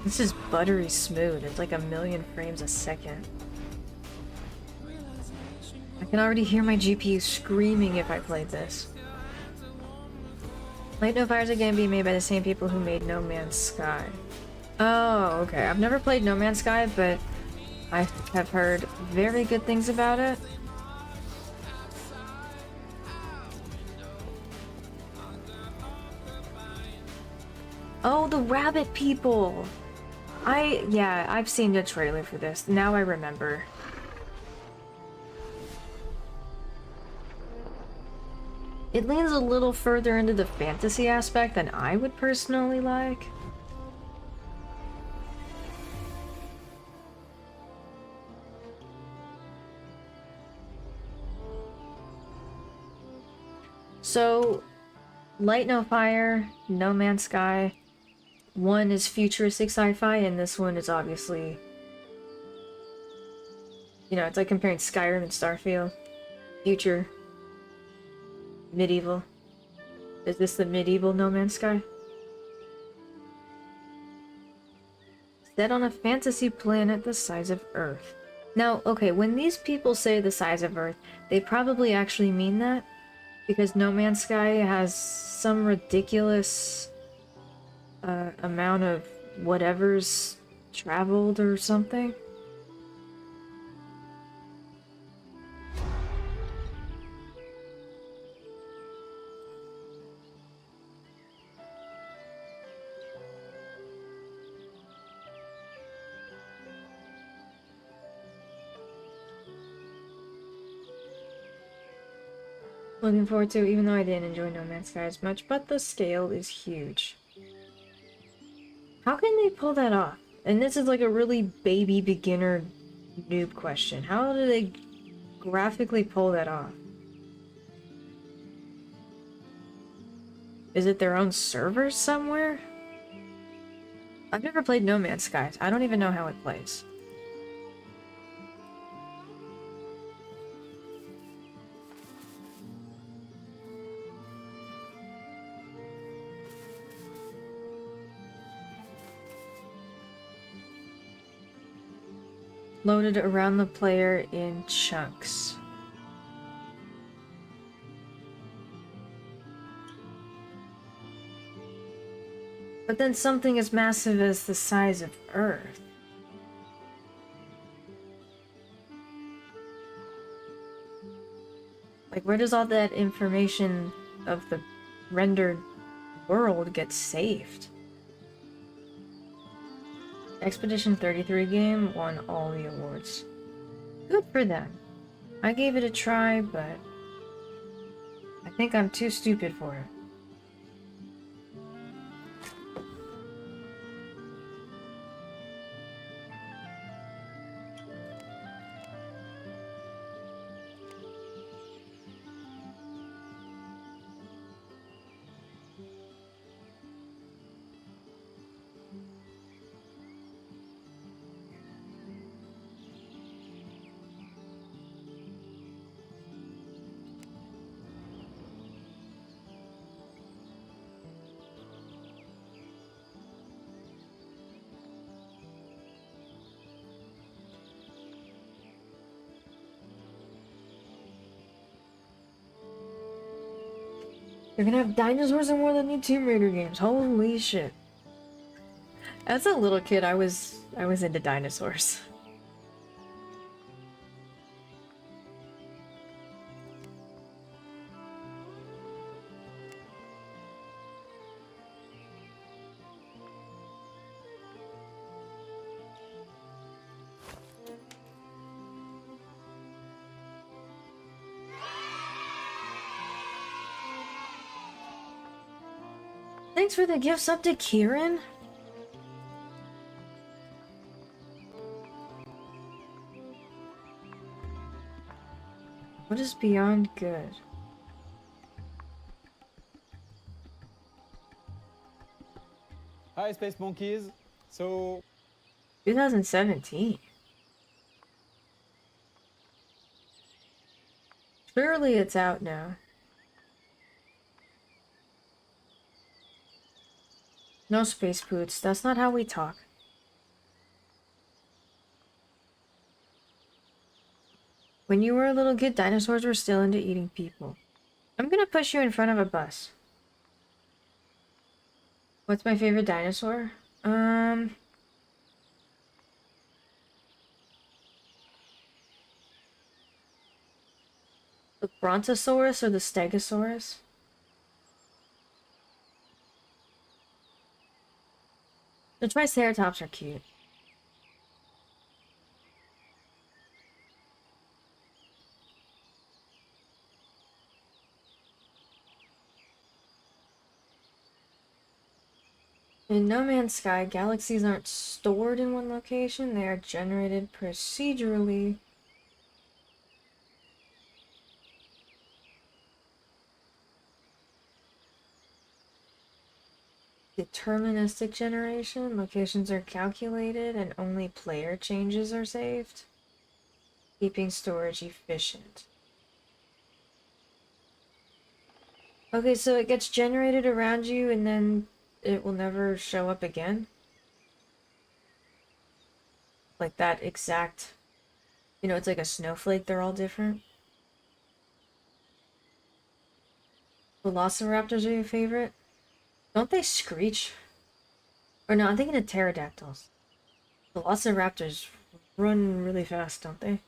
This is buttery smooth. It's like 1,000,000 frames a second. I can already hear my GPU screaming if I played this. Light No Fire is a game being made by the same people who made No Man's Sky. Oh, okay. I've never played No Man's Sky, but I have heard very good things about it. Oh, the rabbit people! Yeah, I've seen the trailer for this. Now I remember. It leans a little further into the fantasy aspect than I would personally like. So, Light No Fire, No Man's Sky. One is futuristic sci-fi, and this one is obviously... You know, it's like comparing Skyrim and Starfield. Future. Medieval. Is this the medieval No Man's Sky? Set on a fantasy planet the size of Earth. Now, okay, when these people say the size of Earth, they probably actually mean that. Because No Man's Sky has some ridiculous amount of whatever's traveled or something. Looking forward to, even though I didn't enjoy No Man's Sky as much, but the scale is huge. How can they pull that off? And this is like a really baby beginner noob question. How do they graphically pull that off? Is it their own servers somewhere? I've never played No Man's Sky. I don't even know how it plays. Loaded around the player in chunks. But then something as massive as the size of Earth. Like, where does all that information of the rendered world get saved? Expedition 33 game won all the awards. Good for them. I gave it a try, but I think I'm too stupid for it. They're gonna have dinosaurs in one of the new Tomb Raider games. Holy shit. As a little kid, I was into dinosaurs. Thanks for the gifts up to Kieran. What is beyond good? Hi, Space Monkeys. So, 2017. Surely it's out now. No space boots. That's not how we talk. When you were a little kid, dinosaurs were still into eating people. I'm gonna push you in front of a bus. What's my favorite dinosaur? The Brontosaurus or the Stegosaurus? The Triceratops are cute. In No Man's Sky, galaxies aren't stored in one location, they are generated procedurally. Deterministic generation, locations are calculated and only player changes are saved, keeping storage efficient. Okay, so it gets generated around you and then it will never show up again? Like that exact, you know, it's like a snowflake, they're all different. Velociraptors are your favorite? Don't they screech? Or no, I'm thinking of pterodactyls. Velociraptors run really fast, don't they?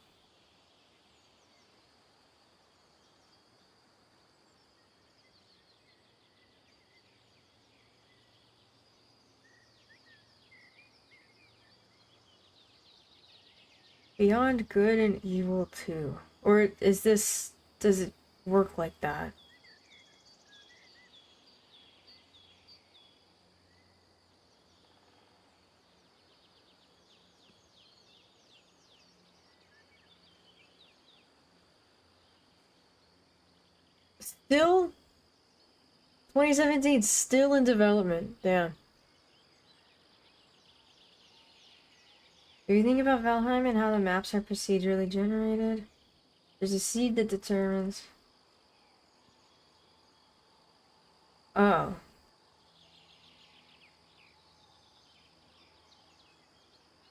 Beyond Good and Evil 2. Or is this... does it work like that? Still? 2017, still in development. Damn. Do you think about Valheim and how the maps are procedurally generated? There's a seed that determines... Oh.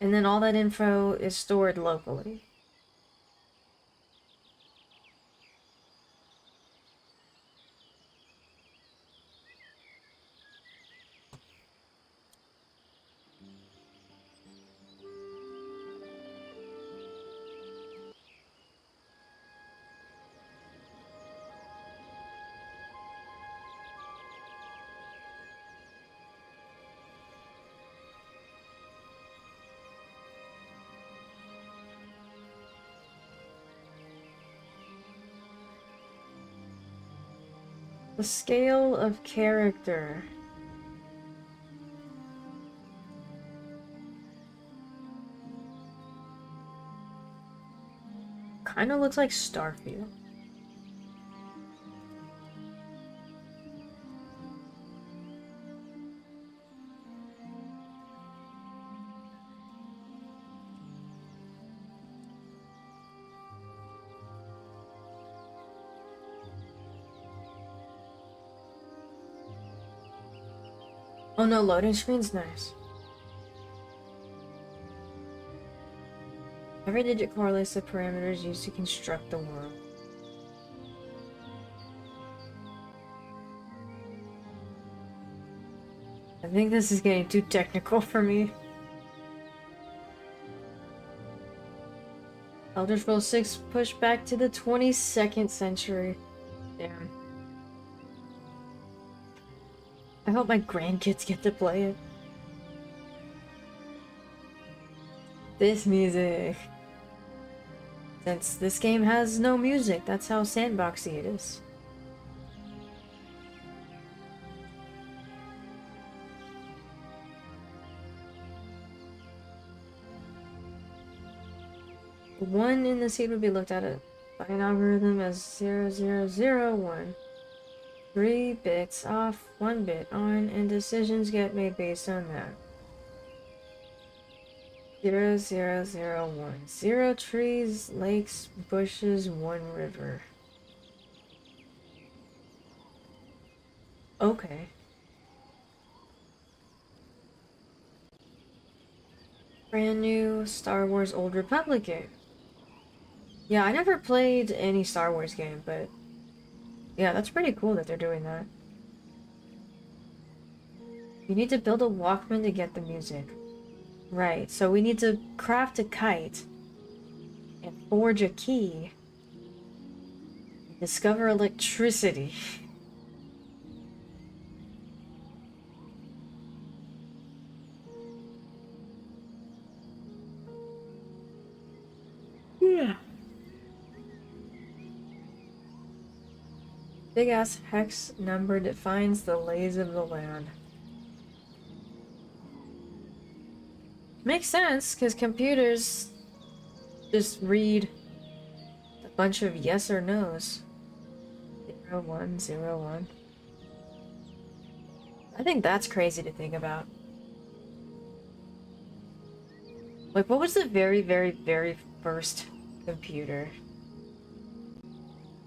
And then all that info is stored locally. The scale of character. Kinda looks like Starfield. Oh no, loading screen's nice. Every digit correlates the parameters used to construct the world. think this is getting too technical for me. Elder Scrolls 6 pushed back to the 22nd century. Damn. I hope my grandkids get to play it. This music. Since this game has no music, that's how sandboxy it is. One in the seed would be looked at it by an algorithm as 0001. 3 bits off, 1 bit on, and decisions get made based on that. 0001. 0 trees, lakes, bushes, 1 river. Okay. Brand new Star Wars Old Republic game. Yeah, I never played any Star Wars game, but yeah, that's pretty cool that they're doing that. You need to build a Walkman to get the music. Right, so we need to craft a kite and forge a key. Discover electricity. Yeah. Big ass hex number defines the lays of the land. Makes sense, because computers just read a bunch of yes or no's. 0101. I think that's crazy to think about. Like, what was the very, very, very first computer?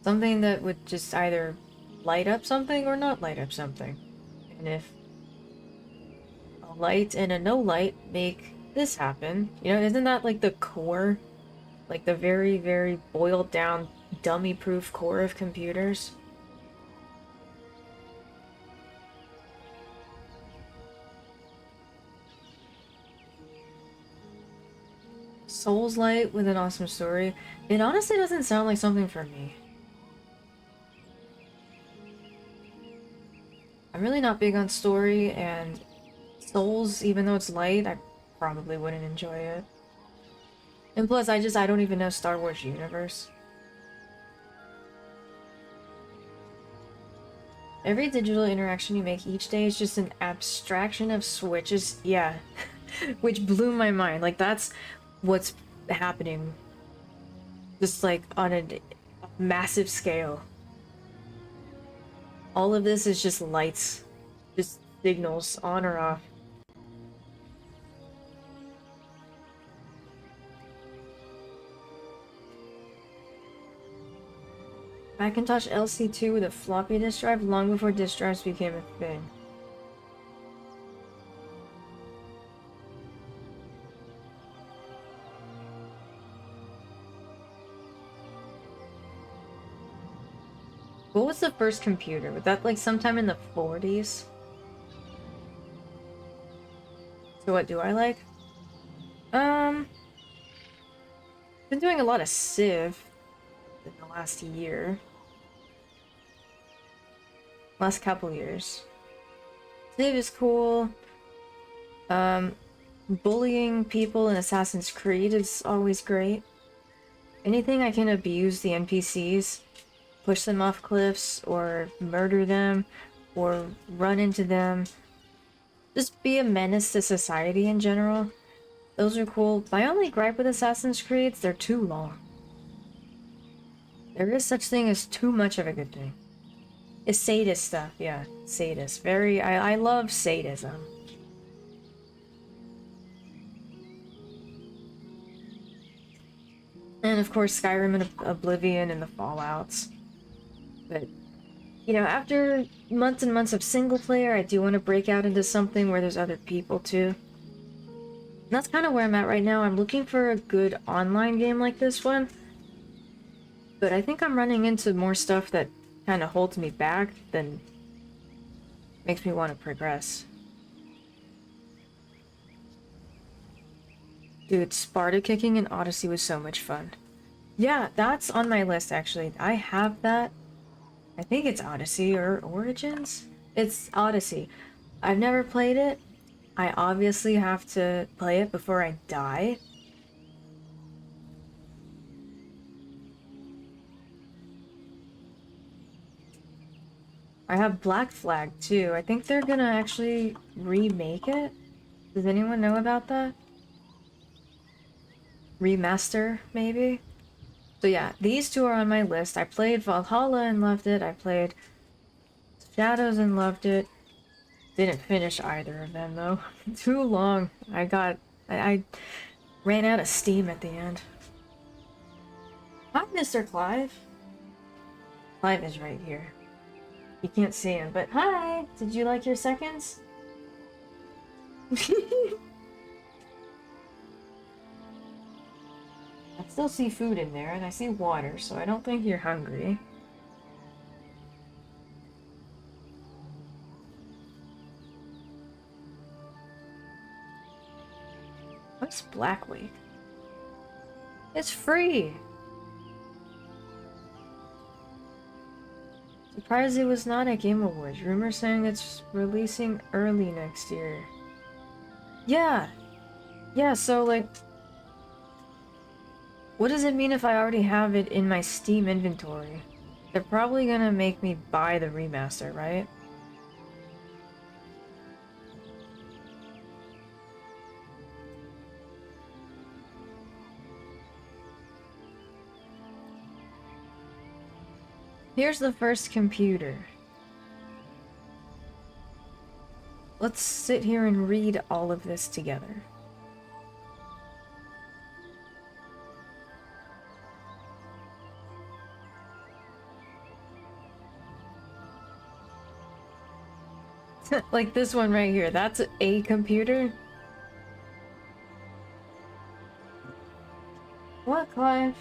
Something that would just either light up something or not light up something. And if a light and a no light make this happen, you know, isn't that like the core? Like the very, very boiled down, dummy-proof core of computers? Souls Light with an awesome story. It honestly doesn't sound like something for me. I'm really not big on story, and Souls, even though it's light, I probably wouldn't enjoy it. And plus, I don't even know Star Wars universe. Every digital interaction you make each day is just an abstraction of switches. Yeah. Which blew my mind. Like, that's what's happening. Just like on a massive scale. All of this is just lights. Just signals on or off. Macintosh LC2 with a floppy disk drive long before disk drives became a thing. What was the first computer? Was that like sometime in the 40s? So what do I like? Been doing a lot of Civ in the last year. Last couple years. Civ is cool. Bullying people in Assassin's Creed is always great. Anything I can abuse the NPCs, push them off cliffs, or murder them, or run into them. Just be a menace to society in general. Those are cool. My only gripe with Assassin's Creed, they're too long. There is such thing as too much of a good thing. It's sadist stuff, yeah. Sadist. Very, I love sadism. And of course Skyrim and Oblivion and the Fallouts. But, you know, after months and months of single player, I do want to break out into something where there's other people too. And that's kind of where I'm at right now. I'm looking for a good online game like this one. But I think I'm running into more stuff that kind of holds me back than makes me want to progress. Dude, Sparta kicking in Odyssey was so much fun. Yeah, that's on my list actually. I have that. I think it's Odyssey or Origins. It's Odyssey. I've never played it. I obviously have to play it before I die. I have Black Flag too. I think they're gonna actually remake it. Does anyone know about that? Remaster, maybe? So yeah, these two are on my list. I played Valhalla and loved it. I played Shadows and loved it. Didn't finish either of them though. Too long. I ran out of steam at the end. Hi, Mr. Clive. Clive is right here. You can't see him, but hi! Did you like your seconds? I still see food in there, and I see water, so I don't think you're hungry. What's Black Week? It's free! Surprised it was not at Game Awards. Rumors saying it's releasing early next year. Yeah! Yeah, so like... What does it mean if I already have it in my Steam inventory? They're probably gonna make me buy the remaster, right? Here's the first computer. Let's sit here and read all of this together. Like this one right here, that's a computer? What, Clive?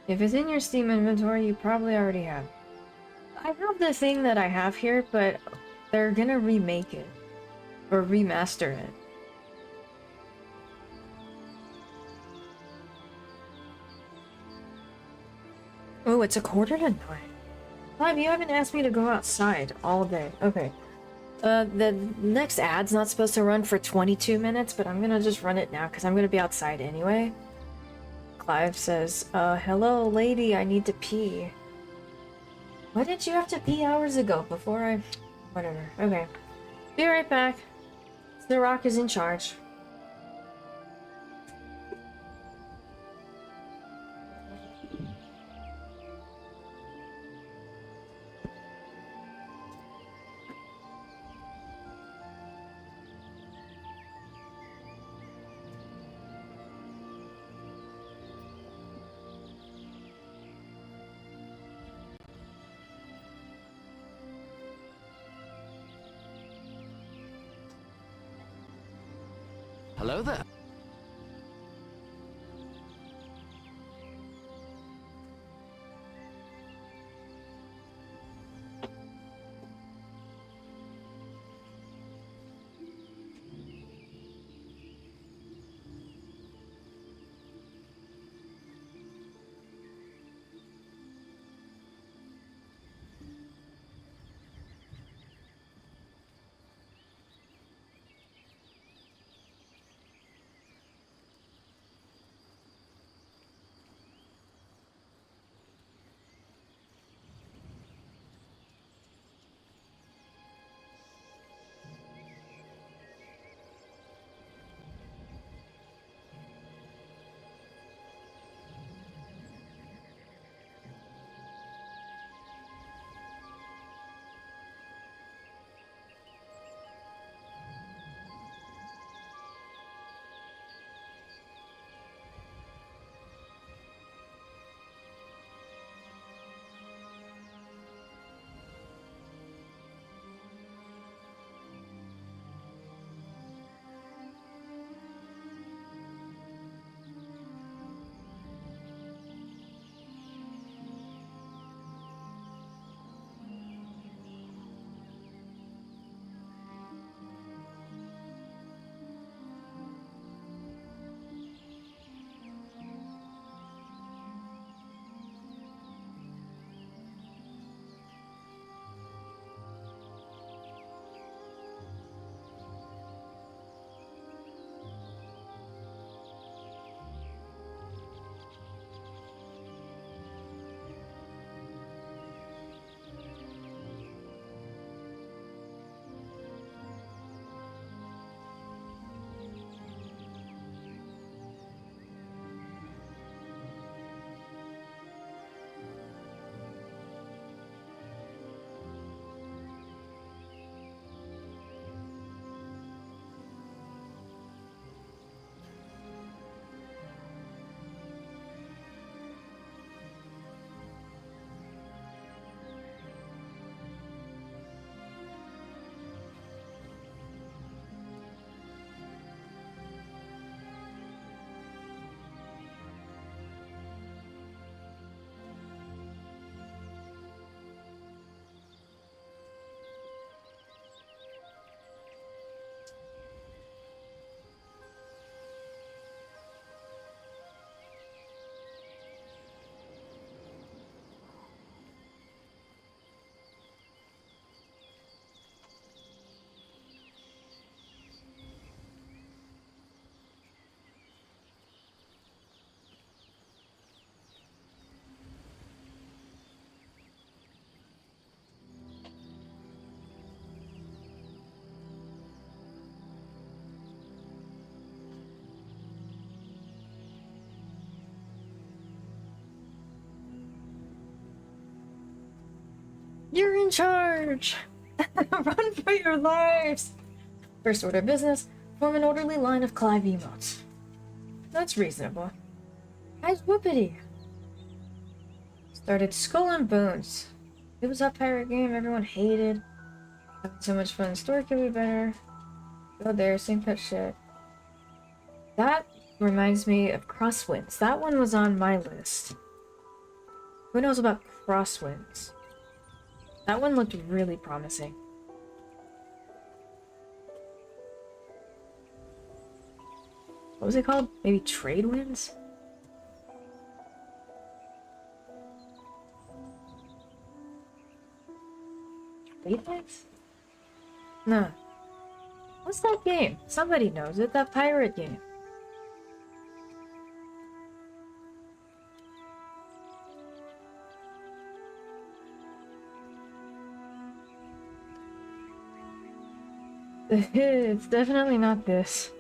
If it's in your Steam inventory, you probably already have it. I have the thing that I have here, but they're gonna remake it. Or remaster it. Oh, it's 8:45. Clive, you haven't asked me to go outside all day. Okay. The next ad's not supposed to run for 22 minutes, but I'm gonna just run it now because I'm gonna be outside anyway. Clive says, hello lady, I need to pee. Why did you have to pee hours ago before I... Whatever. Okay. Be right back. The Rock is in charge. Hello there. in charge! Run for your lives! First order of business, form an orderly line of Clive emotes. That's reasonable. How's Whoopity? Started Skull and Bones. It was a pirate game everyone hated. Having so much fun. Story could be better. Go there, same pet shit. That reminds me of Crosswinds. That one was on my list. Who knows about Crosswinds? That one looked really promising. What was it called? Maybe Trade Winds? Trade Winds? No. What's that game? Somebody knows it. That pirate game. It's definitely not this.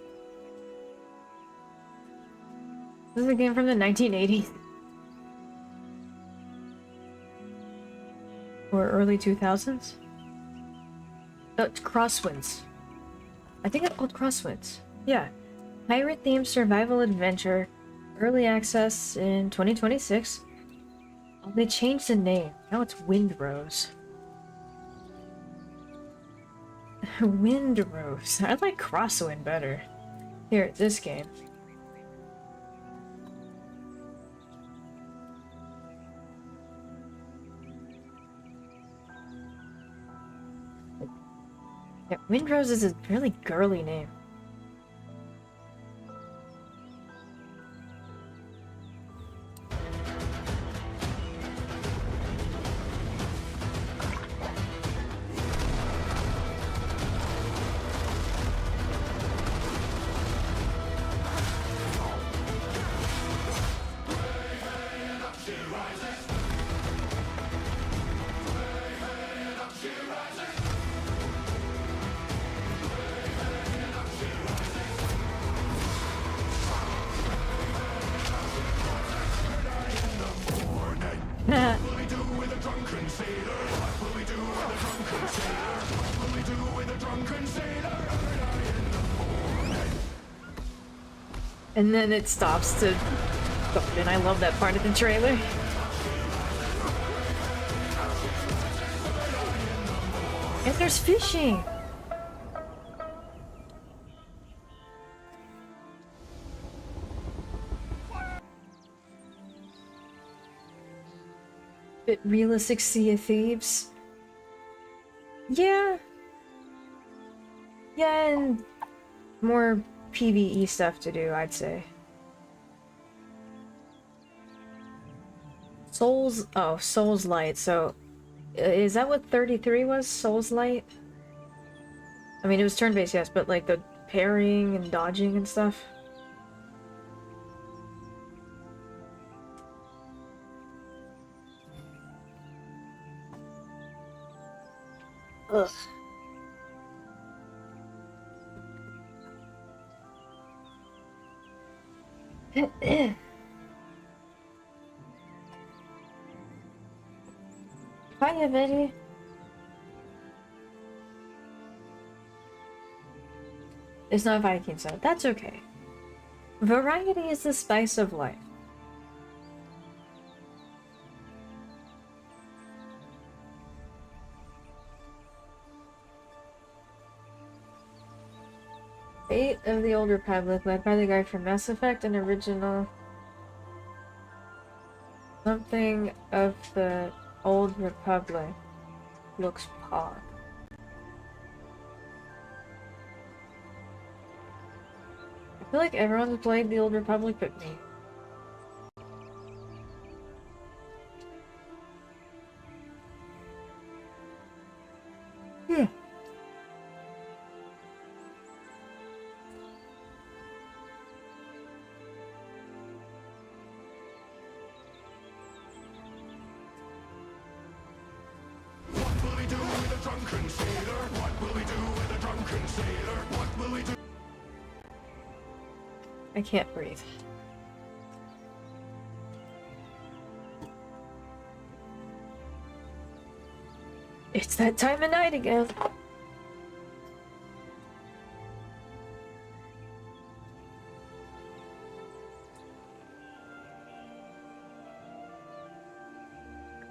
This is a game from the 1980s. Or early 2000s? Oh, it's Crosswinds. I think it's called Crosswinds. Yeah. Pirate-themed survival adventure. Early access in 2026. Oh, they changed the name. Now it's Windrose. Windrose. I like Crosswind better. Here, this game. Yeah, Windrose is a really girly name. And then it stops to... And I love that part of the trailer. And there's fishing! Bit realistic Sea of Thieves. Yeah. Yeah, and more PvE stuff to do, I'd say. Souls... Oh, Souls Light, so... is that what 33 was? Souls Light? I mean, it was turn-based, yes, but like the parrying and dodging and stuff. Ugh. Hiya, Betty. It's not Viking so that's okay. Variety is the spice of life. Fate of the Old Republic, led by the guy from Mass Effect and original. Something of the Old Republic looks pog. I feel like everyone's played the Old Republic but me. Yeah. I can't breathe. It's that time of night again.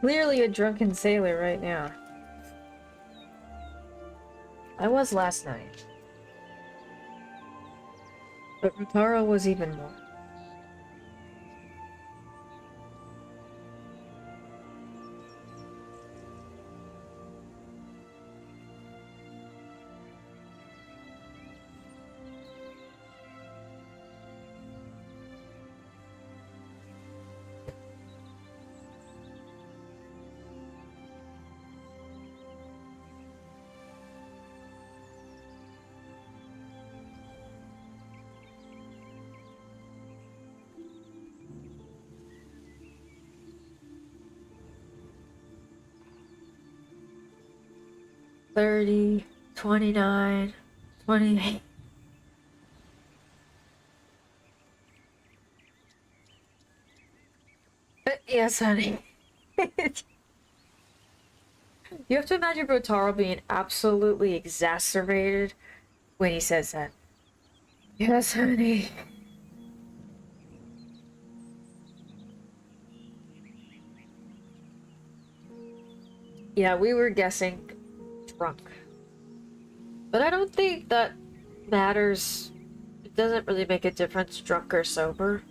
Clearly a drunken sailor right now. I was last night. But Rotaro was even more. $30, $29, $28. Yes, honey. You have to imagine Rotaro being absolutely exacerbated when he says that. Yes, honey. Yeah, we were guessing drunk. But I don't think that matters. It doesn't really make a difference, drunk or sober.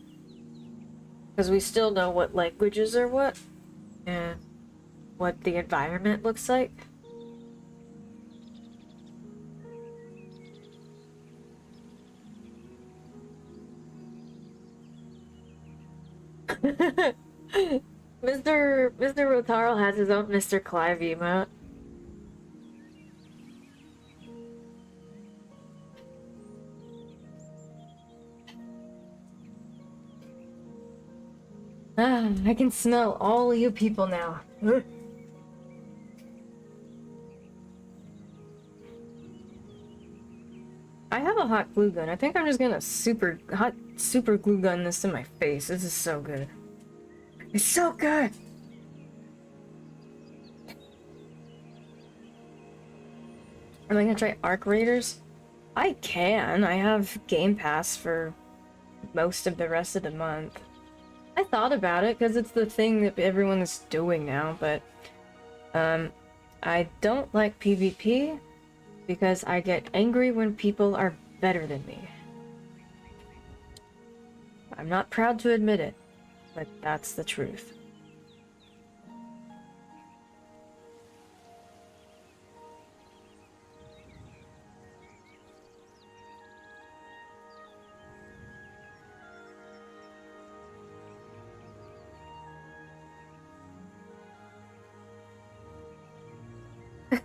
Because we still know what languages are what, and what the environment looks like. Mr. Rotaro has his own Mr. Clive emote. Ah, I can smell all you people now. I have a hot glue gun. I think I'm just gonna super glue gun this to my face. This is so good. It's so good! Am I gonna try Arc Raiders? I can. I have Game Pass for most of the rest of the month. I thought about it because it's the thing that everyone is doing now, but I don't like PvP because I get angry when people are better than me. I'm not proud to admit it, but that's the truth.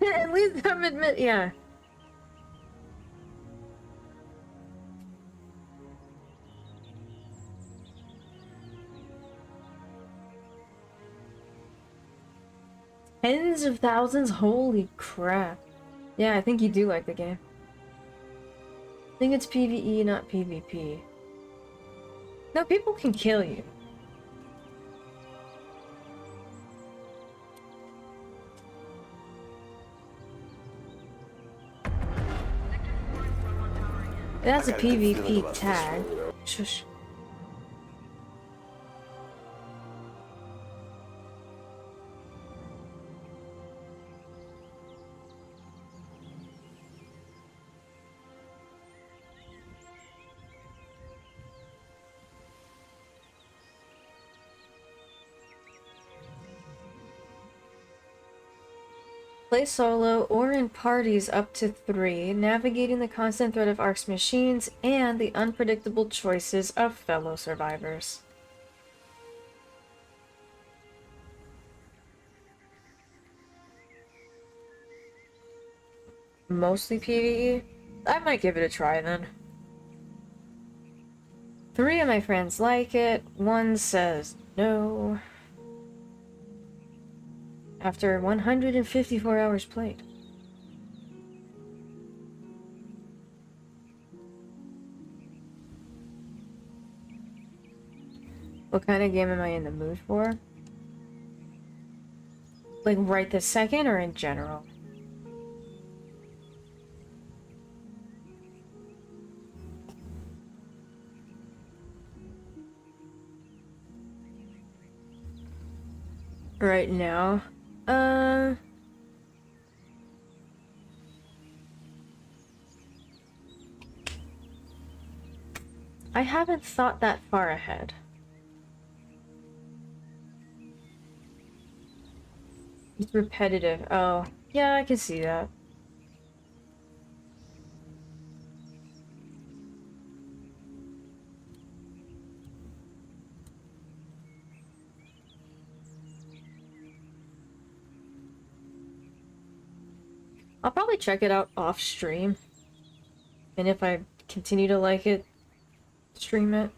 At least I'm yeah. Tens of thousands? Holy crap. Yeah, I think you do like the game. I think it's PvE, not PvP. No, people can kill you. That's a PvP tag. Shush. Play solo or in parties up to 3, navigating the constant threat of Ark's machines and the unpredictable choices of fellow survivors. Mostly PvE? I might give it a try then. 3 of my friends like it, 1 says no. After 154 hours played. What kind of game am I in the mood for? Like right this second or in general? Right now? I haven't thought that far ahead. It's repetitive. Oh, yeah, I can see that. I'll probably check it out off stream. And if I continue to like it, stream it.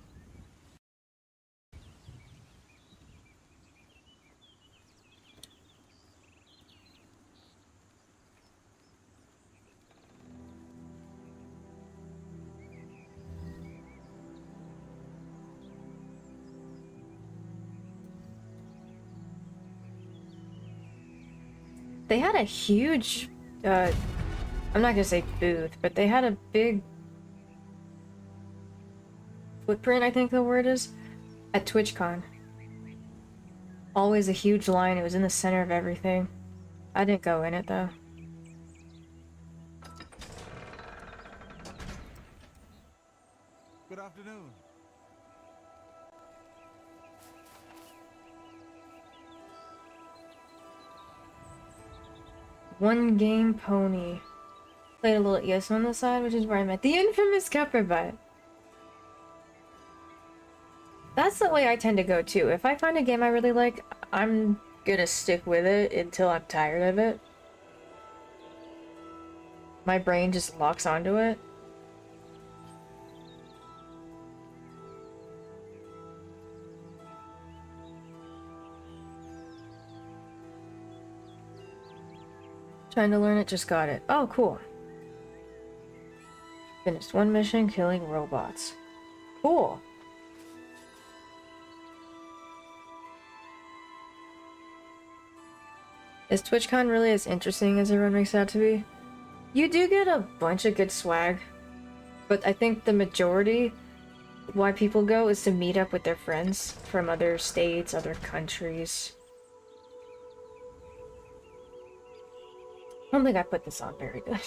They had a huge, I'm not gonna say booth, but they had a big footprint, I think the word is, at TwitchCon. Always a huge line, it was in the center of everything. I didn't go in it though. Good afternoon. One game pony. Played a little ES on the side, which is where I met the infamous Cupperbutt. That's the way I tend to go too. If I find a game I really like, I'm gonna stick with it until I'm tired of it. My brain just locks onto it. Trying to learn it, just got it. Oh, cool. Finished one mission, killing robots. Cool. Is TwitchCon really as interesting as everyone makes it out to be? You do get a bunch of good swag, but I think the majority why people go is to meet up with their friends from other states, other countries. I don't think I put this on very good.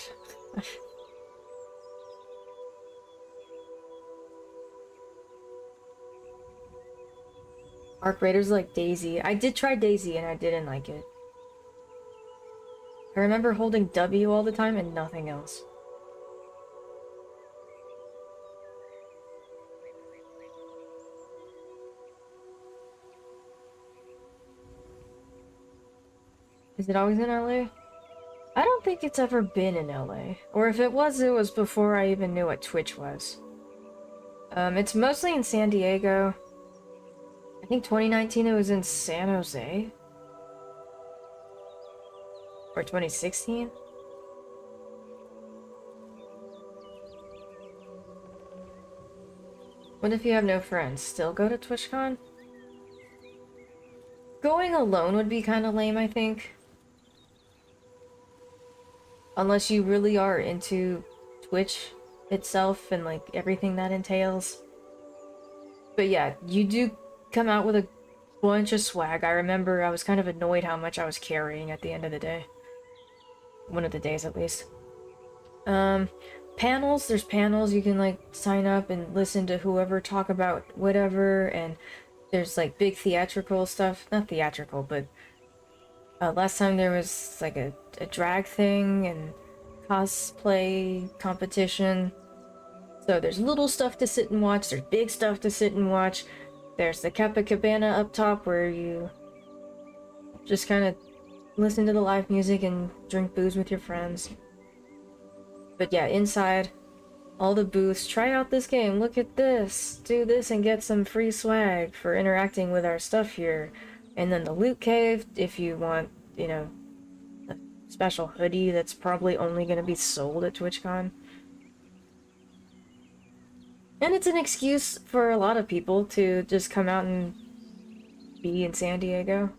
Arc Raiders like Daisy. I did try Daisy and I didn't like it. I remember holding W all the time and nothing else. Is it always in LA? I don't think it's ever been in LA. Or if it was before I even knew what Twitch was. It's mostly in San Diego. I think 2019 it was in San Jose. Or 2016? What if you have no friends? Still go to TwitchCon? Going alone would be kind of lame, I think. Unless you really are into Twitch itself and like everything that entails. But yeah, you do come out with a bunch of swag. I remember I was kind of annoyed how much I was carrying at the end of the day. One of the days at least. Panels, there's panels you can like sign up and listen to whoever talk about whatever, and there's like big theatrical stuff. Not theatrical, but last time there was like a drag thing and cosplay competition. So there's little stuff to sit and watch, there's big stuff to sit and watch. There's the Copacabana up top where you just kind of listen to the live music and drink booze with your friends. But yeah, inside, all the booths, try out this game, look at this, do this and get some free swag for interacting with our stuff here. And then the loot cave, if you want, you know, a special hoodie that's probably only going to be sold at TwitchCon. And it's an excuse for a lot of people to just come out and be in San Diego.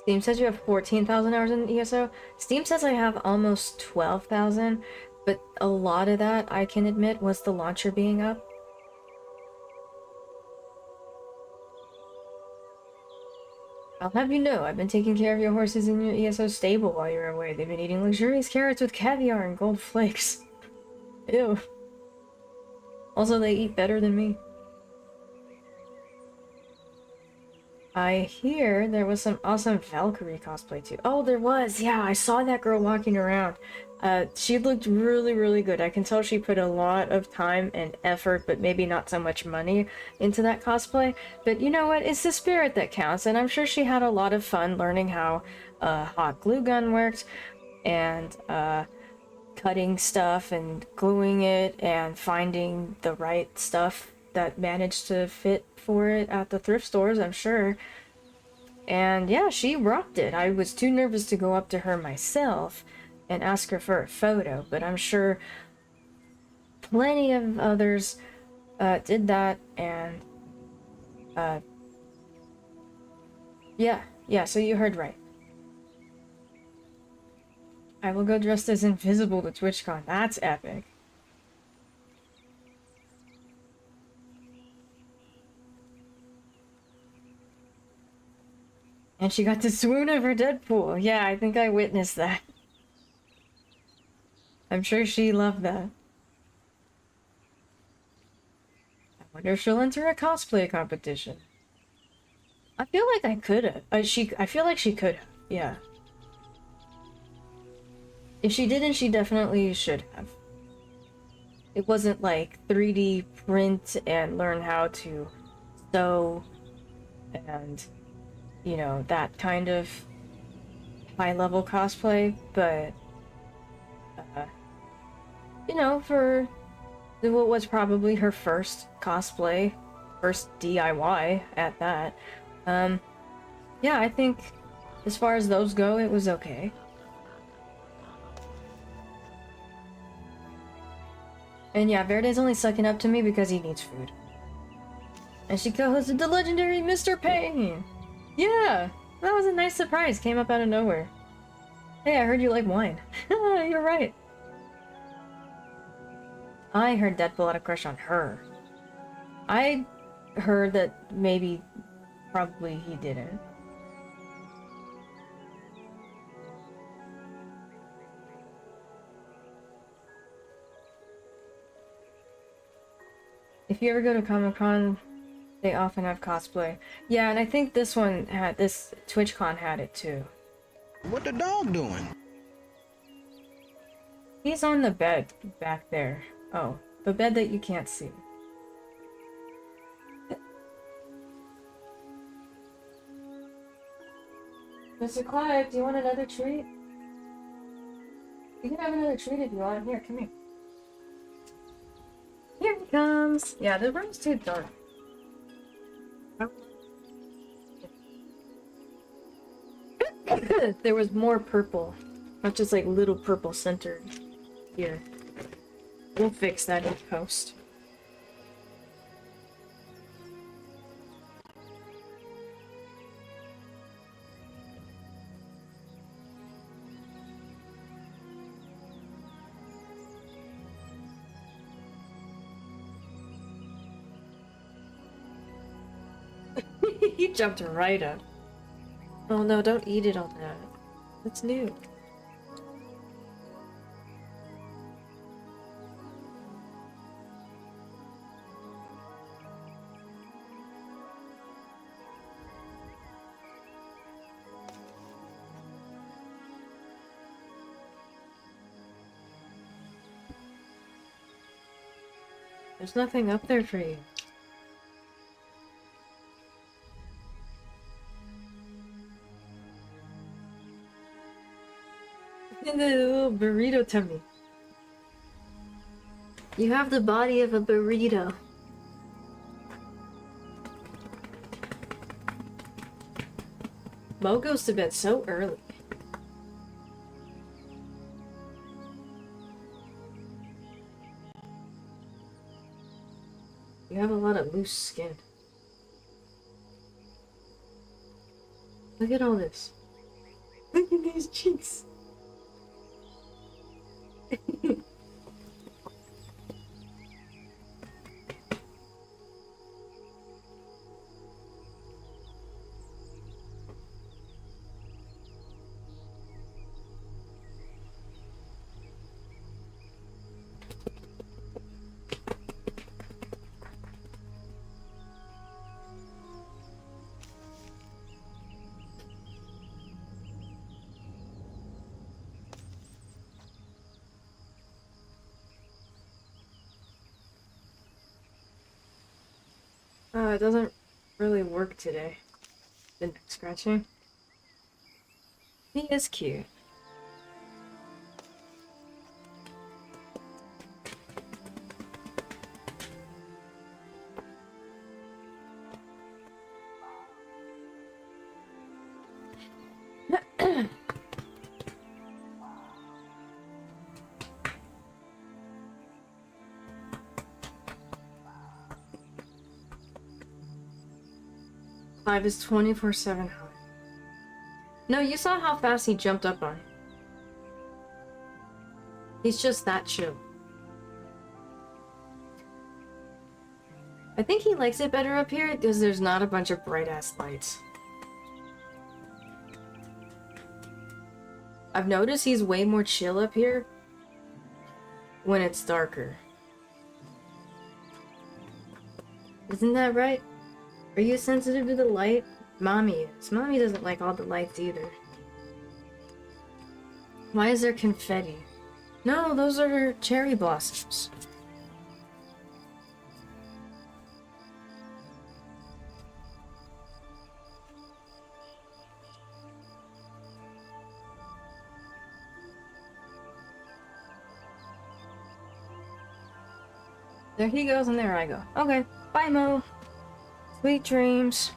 Steam says you have 14,000 hours in ESO. Steam says I have almost 12,000, but a lot of that, I can admit, was the launcher being up. I'll have you know, I've been taking care of your horses in your ESO stable while you're away. They've been eating luxurious carrots with caviar and gold flakes. Ew. Also, they eat better than me. I hear there was some awesome Valkyrie cosplay too. Oh, there was! Yeah, I saw that girl walking around. She looked really, really good. I can tell she put a lot of time and effort, but maybe not so much money into that cosplay. But you know what? It's the spirit that counts, and I'm sure she had a lot of fun learning how hot glue gun worked, and cutting stuff and gluing it, and finding the right stuff that managed to fit for it at the thrift stores, I'm sure. And yeah, she rocked it. I was too nervous to go up to her myself and ask her for a photo, but I'm sure plenty of others did that, and yeah, so you heard right. I will go dressed as Invisible to TwitchCon. That's epic. And she got to swoon over Deadpool. Yeah, I think I witnessed that. I'm sure she loved that. I wonder if she'll enter a cosplay competition. I feel like I could have. I feel like she could have. Yeah. If she didn't, she definitely should have. It wasn't like 3D print and learn how to sew and, you know, that kind of high-level cosplay, but you know, for what was probably her first cosplay, first DIY at that, yeah, I think as far as those go, it was okay. And yeah, Verde's only sucking up to me because he needs food. And she co-hosted the legendary Mr. Payne! Yeah! That was a nice surprise, came up out of nowhere. Hey, I heard you like wine. You're right. I heard Deadpool had a crush on her. I heard that maybe, probably he didn't. If you ever go to Comic-Con, they often have cosplay. Yeah, and I think this one had, this TwitchCon had it too. What the dog doing? He's on the bed back there. Oh, the bed that you can't see. Mr. Clive, do you want another treat? You can have another treat if you want. Here, come here. Here he comes. Yeah, the room's too dark. There was more purple. Not just like little purple centered here. We'll fix that in post. He jumped right up. Oh no, don't eat it on that. That's new. There's nothing up there for you. In the little burrito tummy. You have the body of a burrito. Mo goes to bed so early. You have a lot of loose skin. Look at all this. Look at these cheeks. It doesn't really work today. The neck scratching. He is cute. Five is 24/7 high. No, you saw how fast he jumped up on it. He's just that chill. I think he likes it better up here because there's not a bunch of bright-ass lights. I've noticed he's way more chill up here when it's darker. Isn't that right? Are you sensitive to the light? Mommy is. Mommy doesn't like all the lights either. Why is there confetti? No, those are cherry blossoms. There he goes and there I go. Okay, bye Mo. Sweet dreams.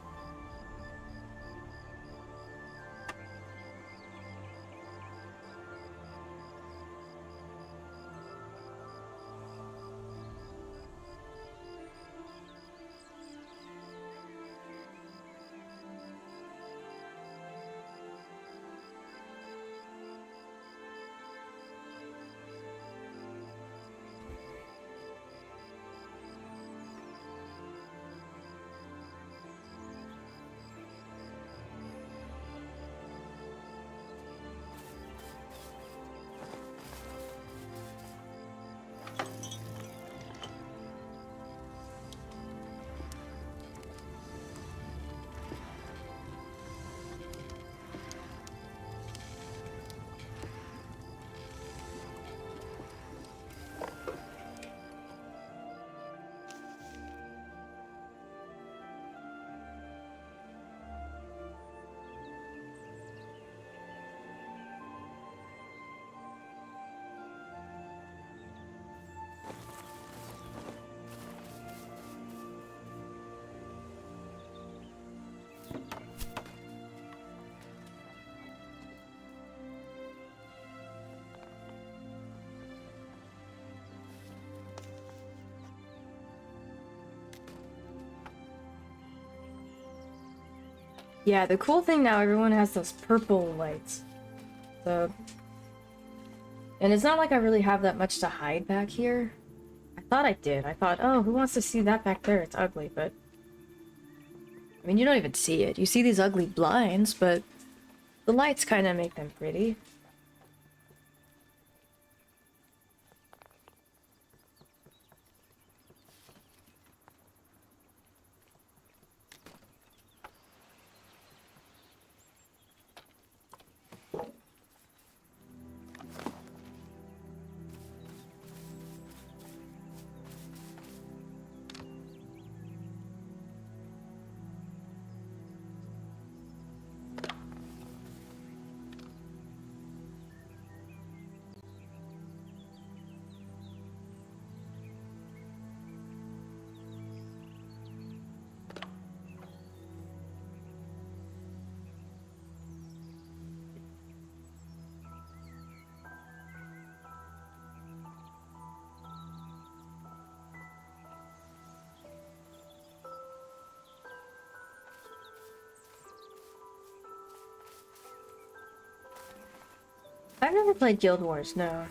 Yeah, the cool thing now, everyone has those purple lights. So... And it's not like I really have that much to hide back here. I thought I did. I thought, oh, who wants to see that back there? It's ugly, but... I mean, you don't even see it. You see these ugly blinds, but... The lights kind of make them pretty. I've never played Guild Wars, no.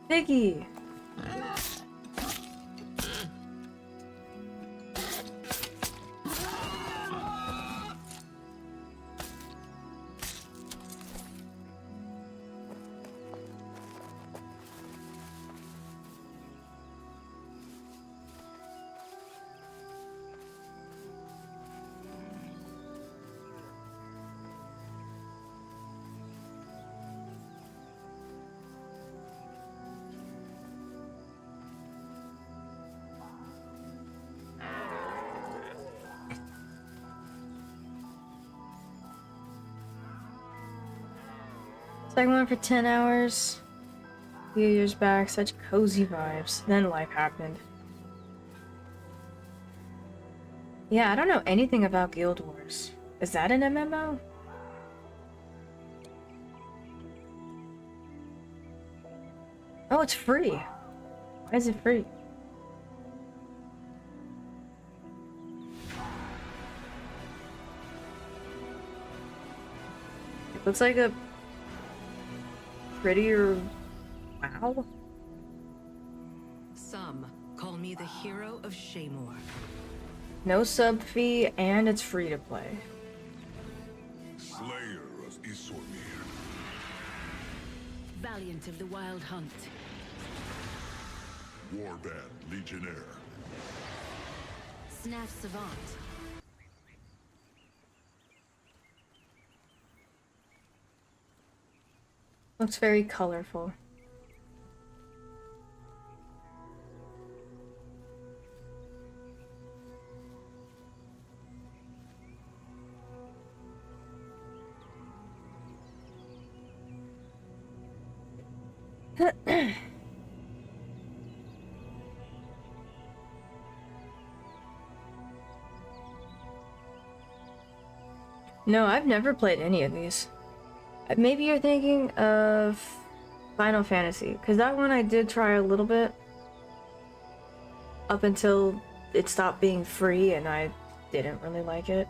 Piggy! So I went for 10 hours. A few years back, such cozy vibes. Then life happened. Yeah, I don't know anything about Guild Wars. Is that an MMO? Oh, it's free. Why is it free? It looks like a prettier WoW. Some call me the hero of Shaymore. No sub fee, and it's free to play. Slayer of Isormir. Valiant of the Wild Hunt. Warband Legionnaire. Snaf Savant. Looks very colorful. No, I've never played any of these. Maybe you're thinking of Final Fantasy, because that one I did try a little bit up until it stopped being free and I didn't really like it.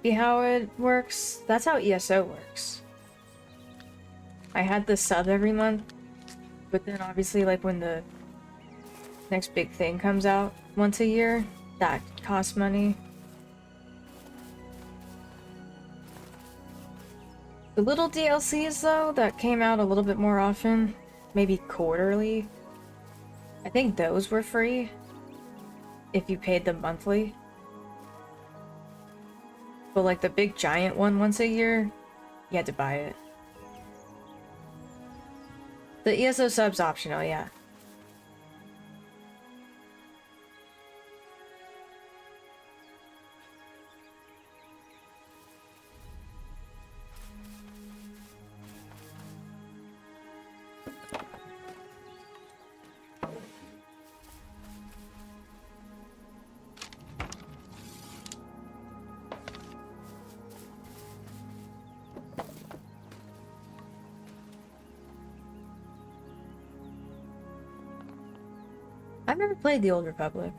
Be how it works. That's how ESO works. I had the sub every month, but then obviously like when the next big thing comes out once a year, that costs money. The little DLCs though, that came out a little bit more often, maybe quarterly, I think those were free if you paid them monthly. But like the big giant one once a year, you had to buy it. The ESO sub's optional, yeah. I've never played the Old Republic.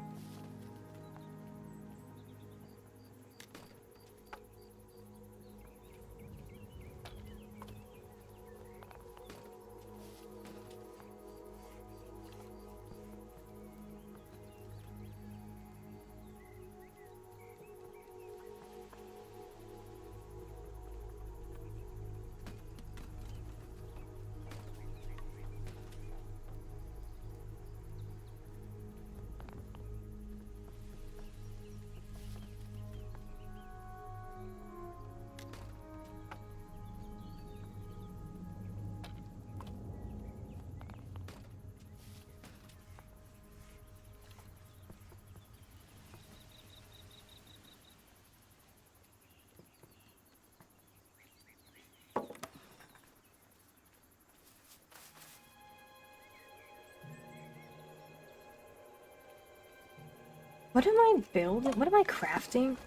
What am I building? What am I crafting?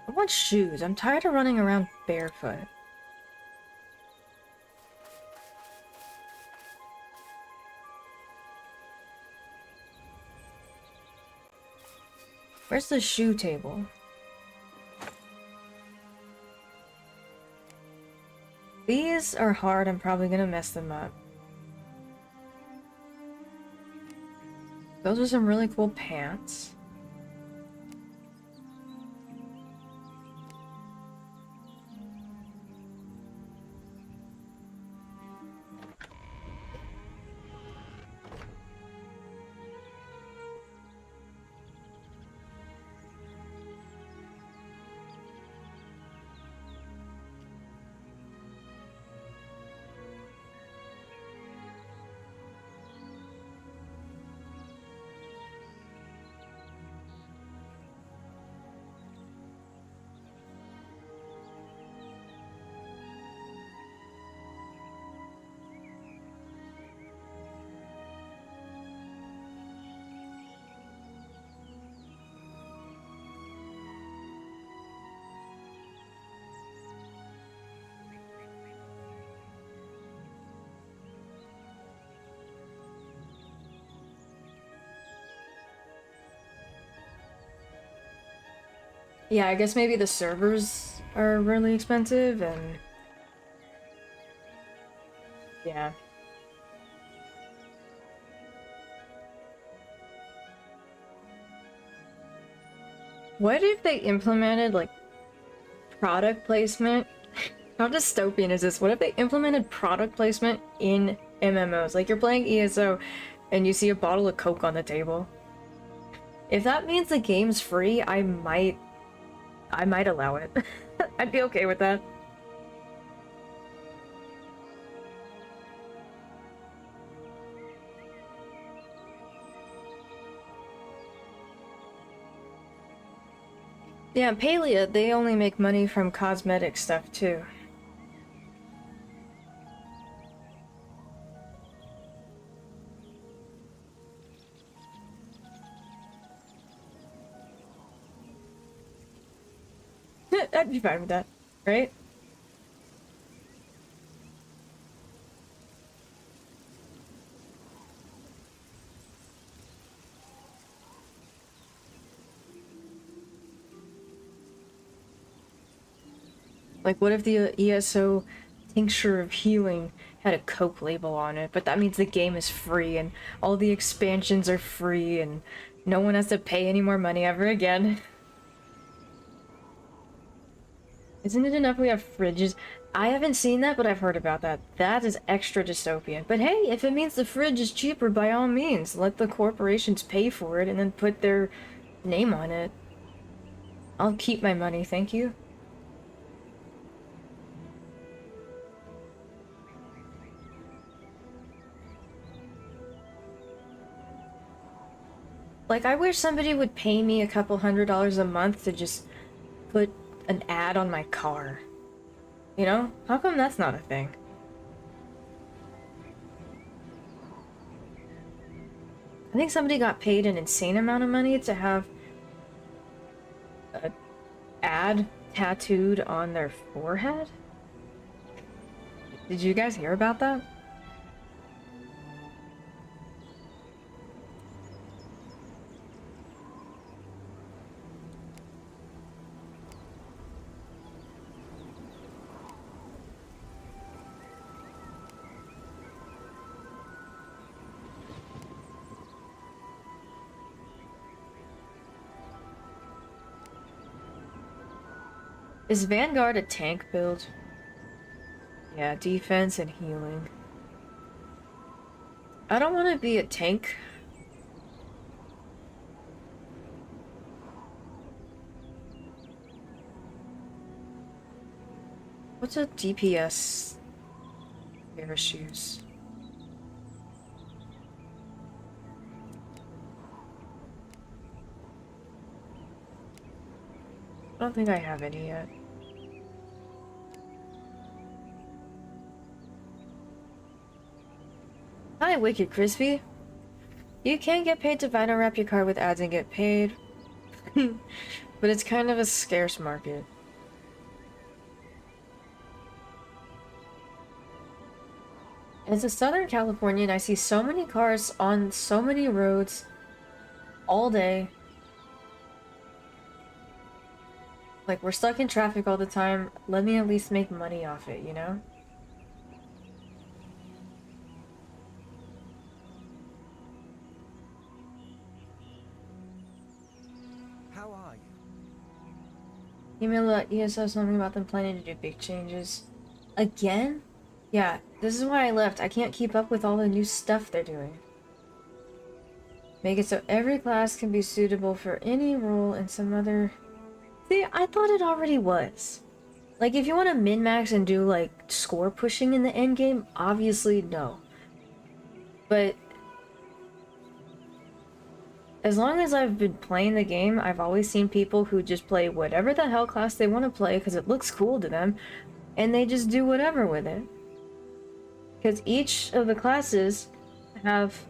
I want shoes. I'm tired of running around barefoot. Where's the shoe table? These are hard. I'm probably gonna mess them up. Those are some really cool pants. Yeah, I guess maybe the servers are really expensive and... yeah. What if they implemented, like, product placement? How dystopian is this? What if they implemented product placement in MMOs? Like, you're playing ESO and you see a bottle of Coke on the table. If that means the game's free, I might allow it. I'd be okay with that. Yeah, Palia, they only make money from cosmetic stuff too. I'd be fine with that, right? Like, what if the ESO Tincture of Healing had a Coke label on it, but that means the game is free and all the expansions are free and no one has to pay any more money ever again. Isn't it enough we have fridges? I haven't seen that, but I've heard about that. That is extra dystopian. But hey, if it means the fridge is cheaper, by all means, let the corporations pay for it and then put their name on it. I'll keep my money, thank you. Like, I wish somebody would pay me a couple $100s a month to just put an ad on my car. You know? How come that's not a thing? I think somebody got paid an insane amount of money to have an ad tattooed on their forehead. Did you guys hear about that? Is Vanguard a tank build? Yeah, defense and healing. I don't want to be a tank. What's a DPS pair of shoes? I don't think I have any yet. Hi, Wicked Crispy. You can get paid to vinyl wrap your car with ads and get paid. But it's kind of a scarce market. As a Southern Californian, I see so many cars on so many roads all day. Like, we're stuck in traffic all the time. Let me at least make money off it, you know? How are you? Email ESO something about them planning to do big changes. Again? Yeah, this is why I left. I can't keep up with all the new stuff they're doing. Make it so every class can be suitable for any role in some other... See, I thought it already was. Like, if you want to min-max and do, like, score pushing in the endgame, obviously no. But... as long as I've been playing the game, I've always seen people who just play whatever the hell class they want to play because it looks cool to them, and they just do whatever with it. Because each of the classes have,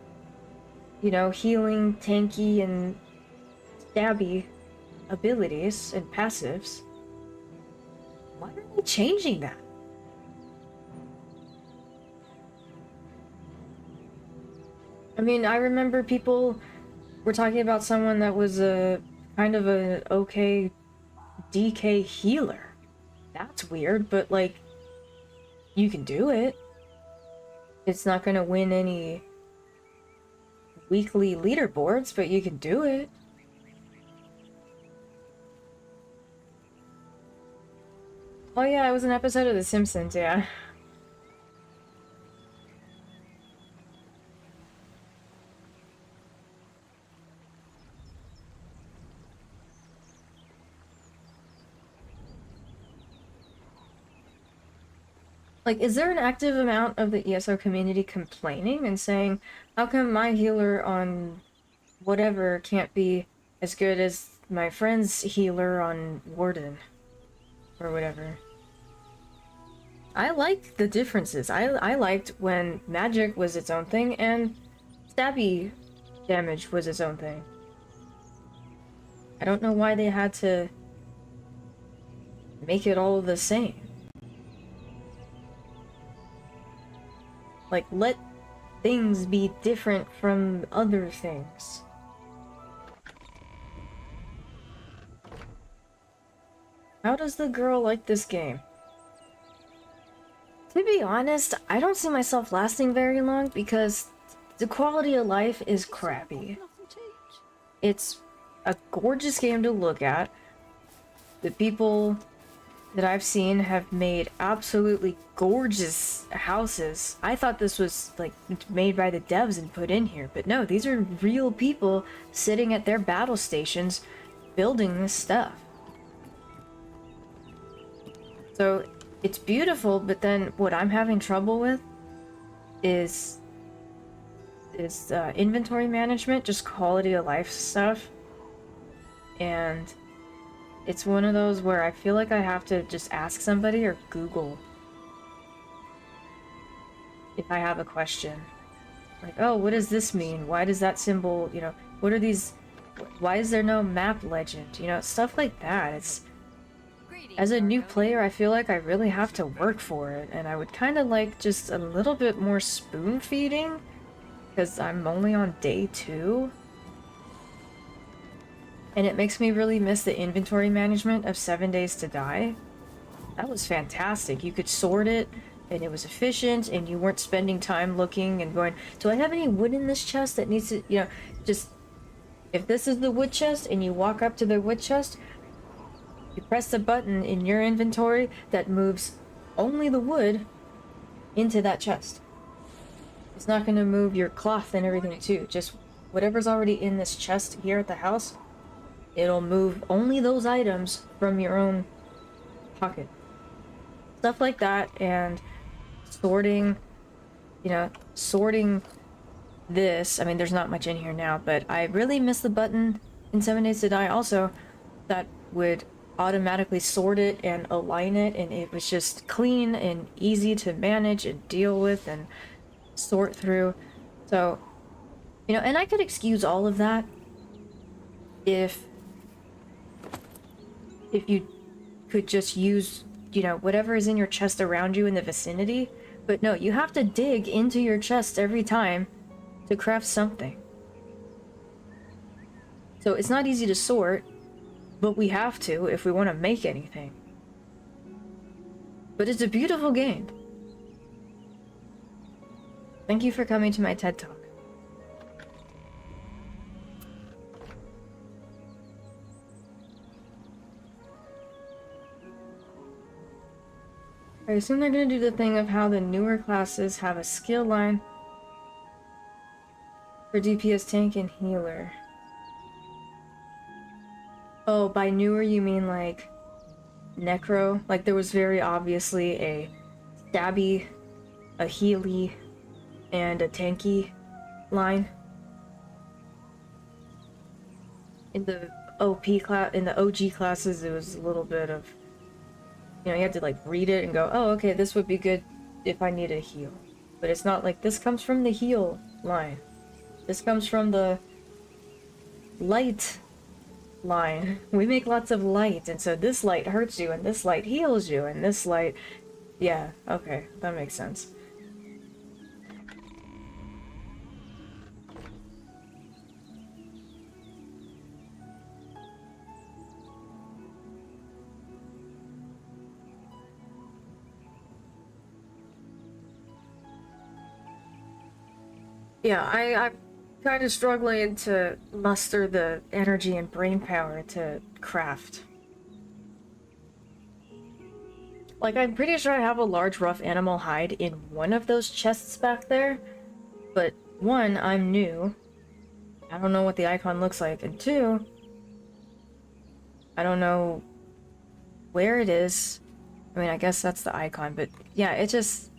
you know, healing, tanky, and stabby abilities and passives. Why are they changing that? I mean, I remember people were talking about someone that was a kind of a okay DK healer. That's weird, but like, you can do it. It's not gonna win any weekly leaderboards, but you can do it. Oh yeah, it was an episode of The Simpsons, yeah. Like, is there an active amount of the ESO community complaining and saying, how come my healer on whatever can't be as good as my friend's healer on Warden? Or whatever. I like the differences. I liked when magic was its own thing and stabby damage was its own thing. I don't know why they had to make it all the same. Like, let things be different from other things. How does the girl like this game? To be honest, I don't see myself lasting very long because the quality of life is crappy. It's a gorgeous game to look at. The people that I've seen have made absolutely gorgeous houses. I thought this was like made by the devs and put in here, but no, these are real people sitting at their battle stations building this stuff. So it's beautiful, but then what I'm having trouble with is inventory management, just quality of life stuff. And it's one of those where I feel like I have to just ask somebody or Google if I have a question. Like, oh, what does this mean? Why does that symbol, you know, what are these, why is there no map legend? You know, stuff like that. It's, as a new player, I feel like I really have to work for it, and I would kind of like just a little bit more spoon feeding, because I'm only on day 2. And it makes me really miss the inventory management of 7 Days to Die. That was fantastic. You could sort it, and it was efficient, and you weren't spending time looking and going, do I have any wood in this chest that needs to, you know, just, if this is the wood chest, and you walk up to the wood chest, You press the button in your inventory that moves only the wood into that chest. It's not going to move your cloth and everything too. Just whatever's already in this chest here at the house, it'll move only those items from your own pocket. Stuff like that, and sorting, sorting this. I mean, there's not much in here now, but I really miss the button in 7 Days to Die also that would automatically sort it and align it, and it was just clean and easy to manage and deal with and sort through. So, and I could excuse all of that if you could just use, whatever is in your chest around you in the vicinity. But no, you have to dig into your chest every time to craft something. So it's not easy to sort, but we have to if we want to make anything. But it's a beautiful game. Thank you for coming to my TED Talk. I assume they're gonna do the thing of how the newer classes have a skill line for DPS, tank, and healer. Oh, by newer you mean like necro? Like there was very obviously a stabby, a healy, and a tanky line in the OP class. In the OG classes, it was a little bit of, you had to like read it and go, oh, okay, this would be good if I need a heal. But it's not like this comes from the heal line. This comes from the light line. We make lots of light, and so this light hurts you, and this light heals you, and this light... Yeah, okay, that makes sense. Yeah, I'm kind of struggling to muster the energy and brain power to craft. Like, I'm pretty sure I have a large rough animal hide in one of those chests back there, but one, I'm new. I don't know what the icon looks like, and two, I don't know where it is. I mean, I guess that's the icon, but yeah, it's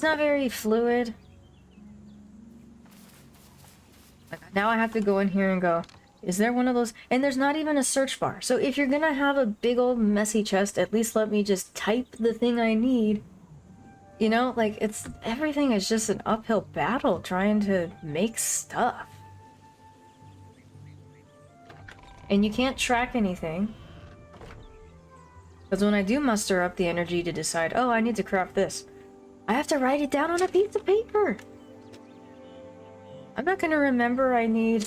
not very fluid. Like, now I have to go in here and go, is there one of those? And there's not even a search bar. So if you're gonna have a big old messy chest, at least let me just type the thing I need. Like, everything is just an uphill battle trying to make stuff. And you can't track anything. Because when I do muster up the energy to decide, oh, I need to craft this, I have to write it down on a piece of paper. I'm not gonna remember I need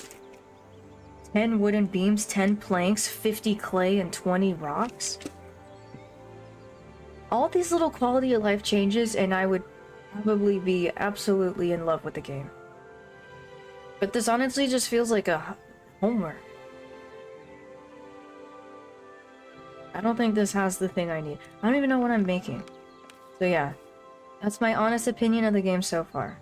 10 wooden beams, 10 planks, 50 clay, and 20 rocks. All these little quality of life changes, and I would probably be absolutely in love with the game. But this honestly just feels like a homework. I don't think this has the thing I need. I don't even know what I'm making. So yeah, that's my honest opinion of the game so far.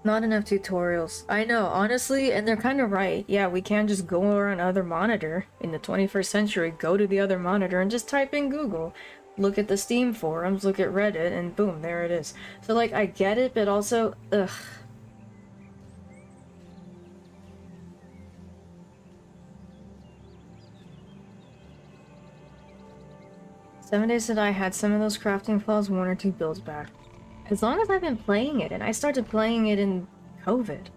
Not enough tutorials. I know, honestly, and they're kind of right. Yeah, we can't just go on other monitor in the 21st century, go to the other monitor and just type in Google. Look at the Steam forums, look at Reddit, and boom, there it is. So, like, I get it, but also, ugh. Seven Days to Die had some of those crafting flaws 1 or 2 builds back. As long as I've been playing it, and I started playing it in COVID.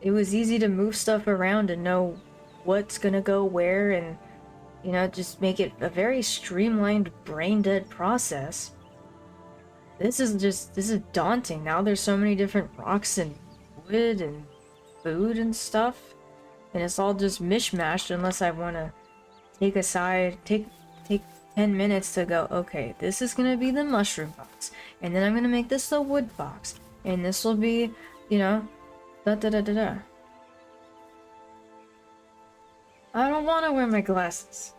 It was easy to move stuff around and know what's gonna go where, and, just make it a very streamlined, brain-dead process. This is daunting. Now there's so many different rocks and wood and food and stuff, and it's all just mishmashed unless I want to take 10 minutes to go, okay, this is gonna be the mushroom box, and then I'm gonna make this the wood box, and this will be, you know, da da da da da. I don't want to wear my glasses.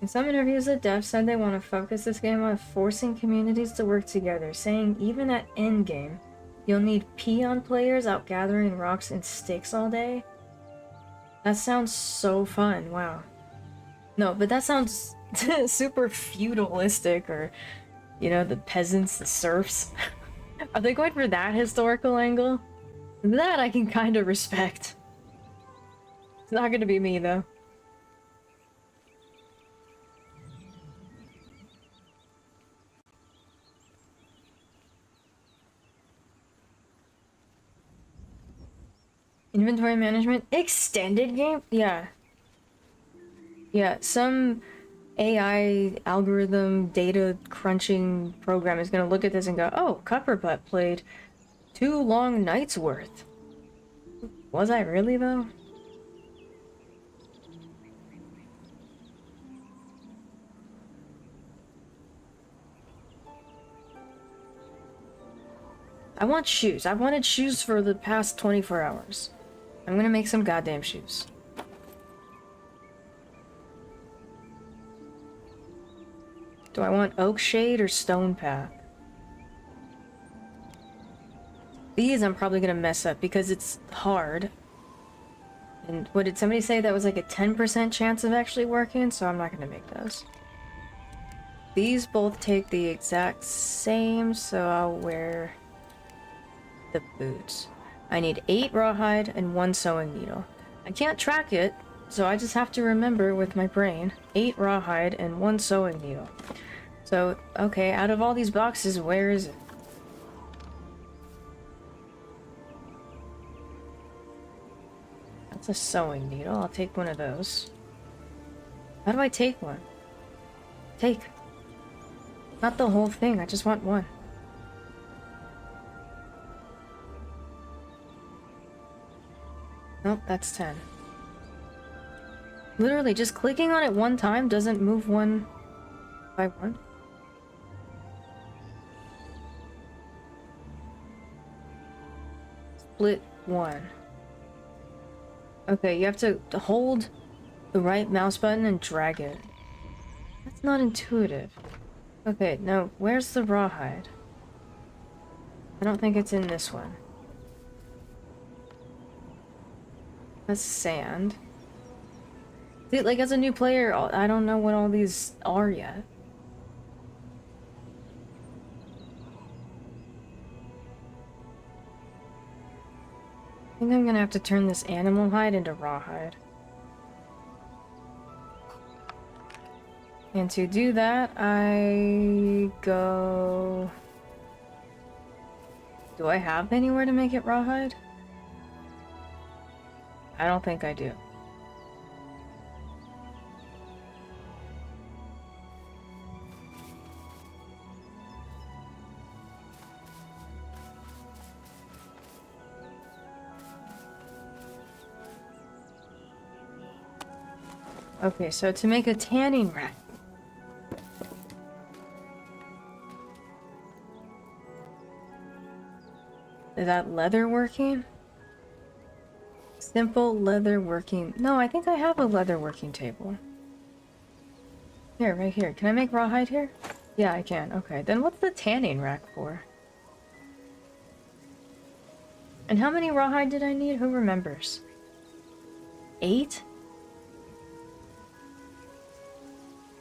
In some interviews, the devs said they want to focus this game on forcing communities to work together, saying even at endgame, you'll need peon players out gathering rocks and sticks all day. That sounds so fun, wow. No, but that sounds super feudalistic, or, you know, the peasants, the serfs. Are they going for that historical angle? That I can kind of respect. It's not gonna be me, though. Inventory management? Extended game? Yeah. Yeah, some AI algorithm data crunching program is gonna look at this and go, oh, Copperbutt played 2 long nights worth. Was I really, though? I want shoes. I've wanted shoes for the past 24 hours. I'm gonna make some goddamn shoes. Do I want oak shade or stone path? These I'm probably gonna mess up because it's hard. And what did somebody say that was like a 10% chance of actually working? So I'm not gonna make those. These both take the exact same, so I'll wear the boots. I need 8 rawhide and 1 sewing needle. I can't track it, so I just have to remember with my brain. 8 rawhide and 1 sewing needle. So, okay, out of all these boxes, where is it? That's a sewing needle. I'll take one of those. How do I take one? Take. Not the whole thing, I just want one. Nope, that's 10. Literally, just clicking on it one time doesn't move one by one. Split 1. Okay, you have to hold the right mouse button and drag it. That's not intuitive. Okay, now, where's the rawhide? I don't think it's in this one. That's sand. See, like, as a new player, I don't know what all these are yet. I think I'm gonna have to turn this animal hide into rawhide. And to do that, I go... Do I have anywhere to make it rawhide? I don't think I do. Okay, so to make a tanning rack. Is that leather working? Simple leather working. No, I think I have a leather working table. Here, right here. Can I make rawhide here? Yeah, I can. Okay, then what's the tanning rack for? And how many rawhide did I need? Who remembers? 8?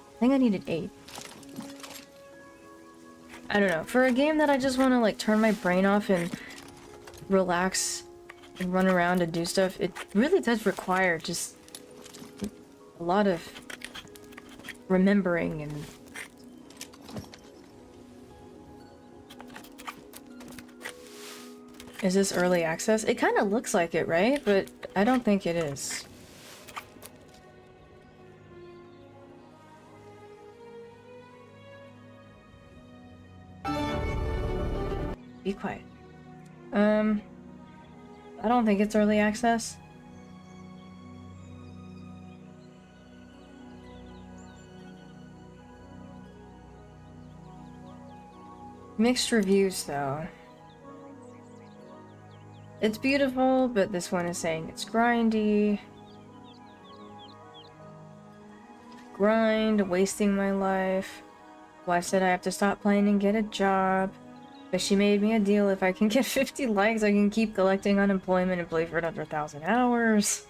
I think I needed 8. I don't know. For a game that I just want to like turn my brain off and relax and run around and do stuff, it really does require just a lot of remembering and Is this early access? It kind of looks like it, right? But I don't think it is. Be quiet. I don't think it's early access. Mixed reviews though. It's beautiful, but this one is saying it's grindy. Grind, wasting my life. Wife said I have to stop playing and get a job. But she made me a deal. If I can get 50 likes, I can keep collecting unemployment and play for another 1,000 hours.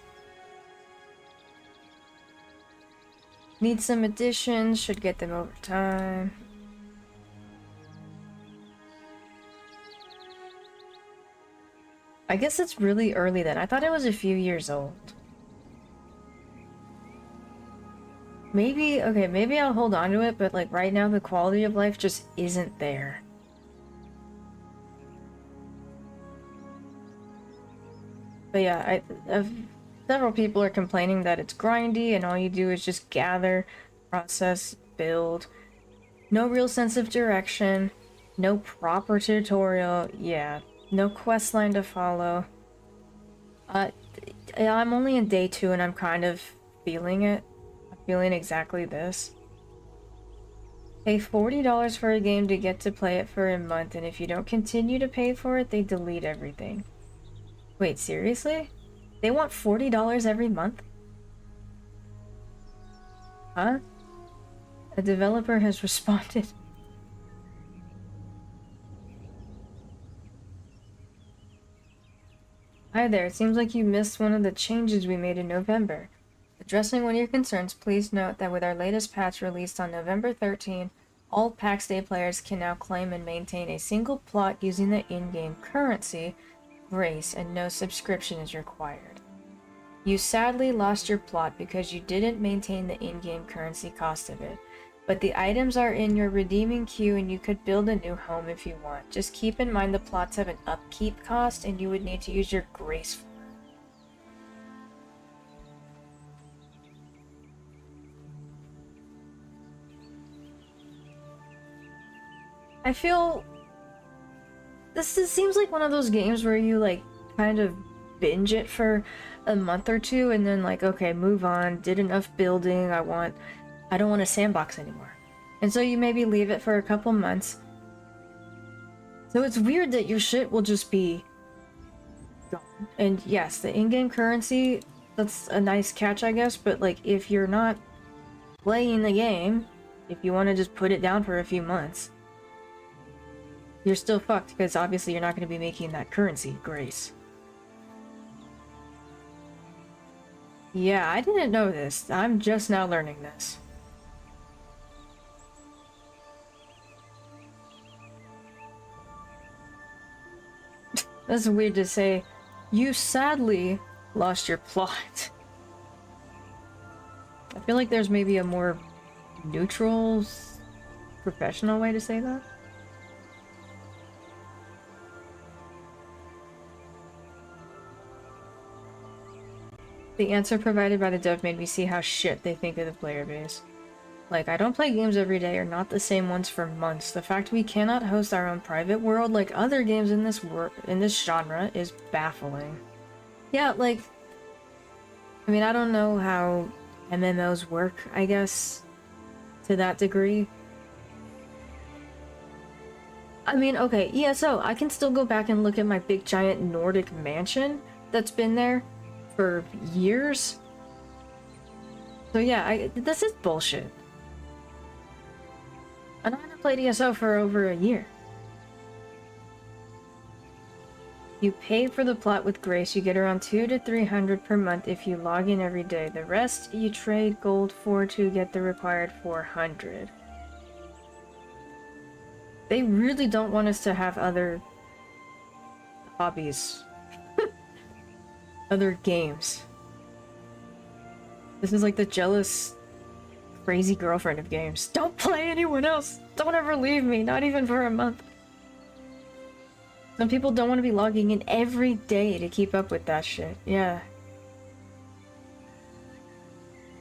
Need some additions, should get them over time. I guess it's really early then. I thought it was a few years old. Maybe, okay, maybe I'll hold on to it, but like right now the quality of life just isn't there. But yeah, several people are complaining that it's grindy and all you do is just gather, process, build. No real sense of direction, no proper tutorial, yeah, no quest line to follow. I'm only in day 2 and I'm kind of feeling it. I'm feeling exactly this. Pay $40 for a game to get to play it for a month, and if you don't continue to pay for it, they delete everything. Wait, seriously? They want $40 every month? Huh? A developer has responded. Hi there, it seems like you missed one of the changes we made in November. Addressing one of your concerns, please note that with our latest patch released on November 13, all PAX Day players can now claim and maintain a single plot using the in-game currency, Grace, and no subscription is required. You sadly lost your plot because you didn't maintain the in-game currency cost of it, but the items are in your redeeming queue and you could build a new home if you want. Just keep in mind the plots have an upkeep cost and you would need to use your Grace for it. I feel seems like one of those games where you like kind of binge it for a month or two and then like, okay, move on, did enough building, I don't want a sandbox anymore. And so you maybe leave it for a couple months. So it's weird that your shit will just be gone. And yes, the in-game currency, that's a nice catch, I guess, but like if you're not playing the game, if you want to just put it down for a few months, you're still fucked because obviously you're not going to be making that currency, Grace. Yeah, I didn't know this. I'm just now learning this. That's weird to say. You sadly lost your plot. I feel like there's maybe a more neutral, professional way to say that. The answer provided by the dev made me see how shit they think of the player base. Like, I don't play games every day or not the same ones for months. The fact we cannot host our own private world like other games in this genre is baffling. Yeah, like, I mean, I don't know how MMOs work, I guess, to that degree. I mean, okay, ESO, I can still go back and look at my big giant Nordic mansion that's been there for years. So yeah, this is bullshit. And I haven't played ESO for over a year. You pay for the plot with Grace, you get around 200 to 300 per month if you log in every day. The rest you trade gold for to get the required 400. They really don't want us to have other hobbies. Other games. This is like the jealous, crazy girlfriend of games. Don't play anyone else! Don't ever leave me, not even for a month. Some people don't want to be logging in every day to keep up with that shit. Yeah.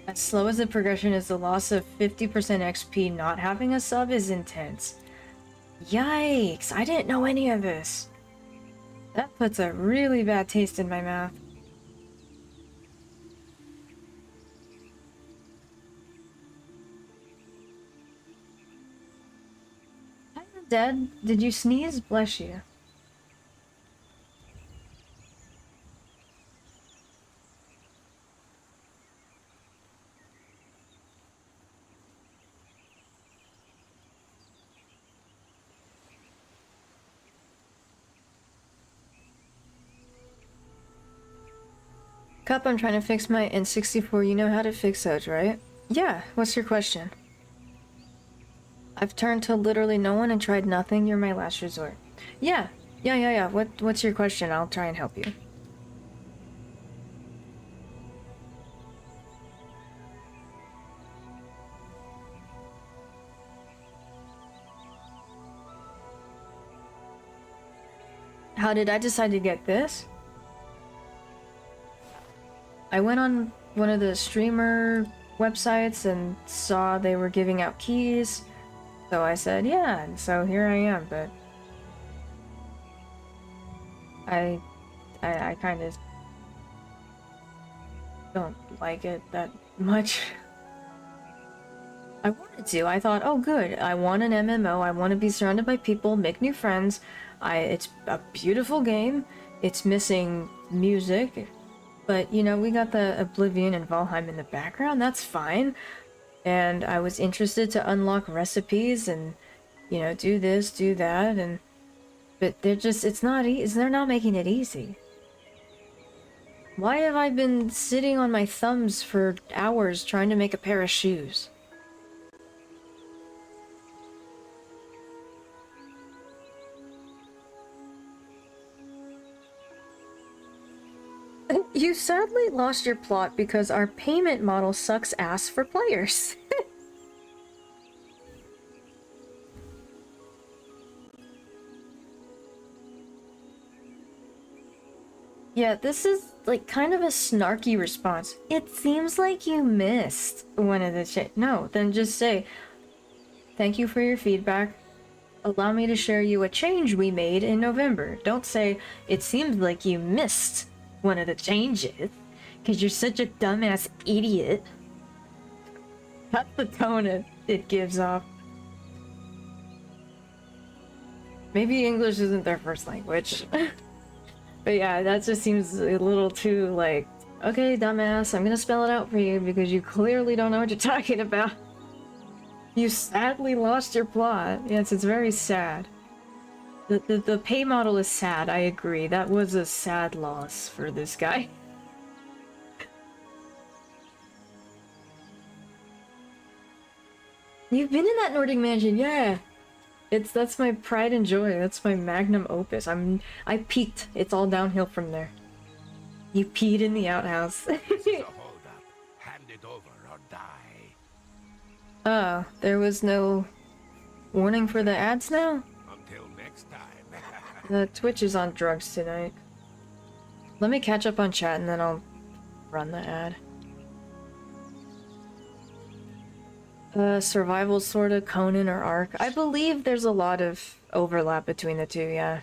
As slow as the progression is, the loss of 50% XP not having a sub is intense. Yikes! I didn't know any of this. That puts a really bad taste in my mouth. Dad, did you sneeze? Bless you. Cup, I'm trying to fix my N64. You know how to fix those, right? Yeah, what's your question? I've turned to literally no one and tried nothing. You're my last resort. Yeah. What's your question? I'll try and help you. How did I decide to get this? I went on one of the streamer websites and saw they were giving out keys. So I said, yeah, and so here I am, but I kind of don't like it that much. I wanted to. I thought, oh good, I want an MMO, I want to be surrounded by people, make new friends. It's a beautiful game. It's missing music. But, you know, we got the Oblivion and Valheim in the background, that's fine. And I was interested to unlock recipes and, you know, do this, do that, and... But they're just, it's not easy, they're not making it easy. Why have I been sitting on my thumbs for hours trying to make a pair of shoes? You sadly lost your plot because our payment model sucks ass for players. Yeah, this is like kind of a snarky response. It seems like you missed one of the No, then just say, thank you for your feedback. Allow me to share you a change we made in November. Don't say, it seems like you missed one of the changes, because you're such a dumbass idiot. That's the tone it gives off. Maybe English isn't their first language. But yeah, that just seems a little too like, okay, dumbass, I'm gonna spell it out for you because you clearly don't know what you're talking about. You sadly lost your plot. Yes, it's very sad. The pay model is sad, I agree. That was a sad loss for this guy. You've been in that Nordic mansion, yeah. That's my pride and joy. That's my magnum opus. I peaked. It's all downhill from there. You peed in the outhouse. Hold up. Hand it over or die. Oh, there was no warning for the ads now? Until next time. The Twitch is on drugs tonight. Let me catch up on chat and then I'll run the ad. Survival sorta, Conan or Ark. I believe there's a lot of overlap between the two, yeah.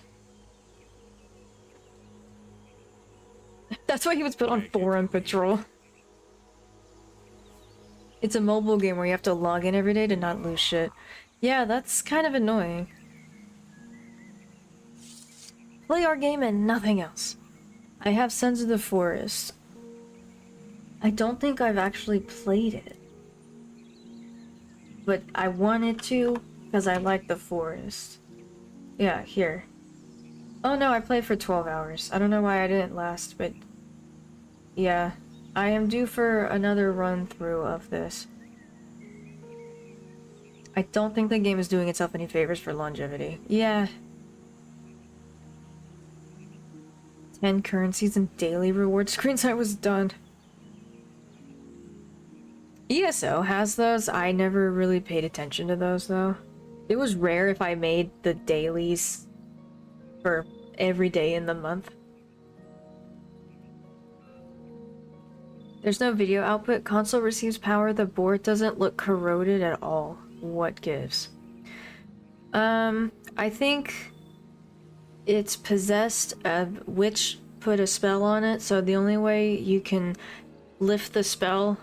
That's why he was put on Forum Patrol. It's a mobile game where you have to log in every day to not lose shit. Yeah, that's kind of annoying. Play our game and nothing else. I have Sons of the Forest. I don't think I've actually played it. But I wanted to, because I like the forest. Yeah, here. Oh no, I played for 12 hours. I don't know why I didn't last, but... Yeah. I am due for another run-through of this. I don't think the game is doing itself any favors for longevity. Yeah. 10 currencies and daily reward screens, I was done. ESO has those. I never really paid attention to those though. It was rare if I made the dailies for every day in the month. There's no video output. Console receives power. The board doesn't look corroded at all. What gives? I think it's possessed. Witch put a spell on it, so the only way you can lift the spell,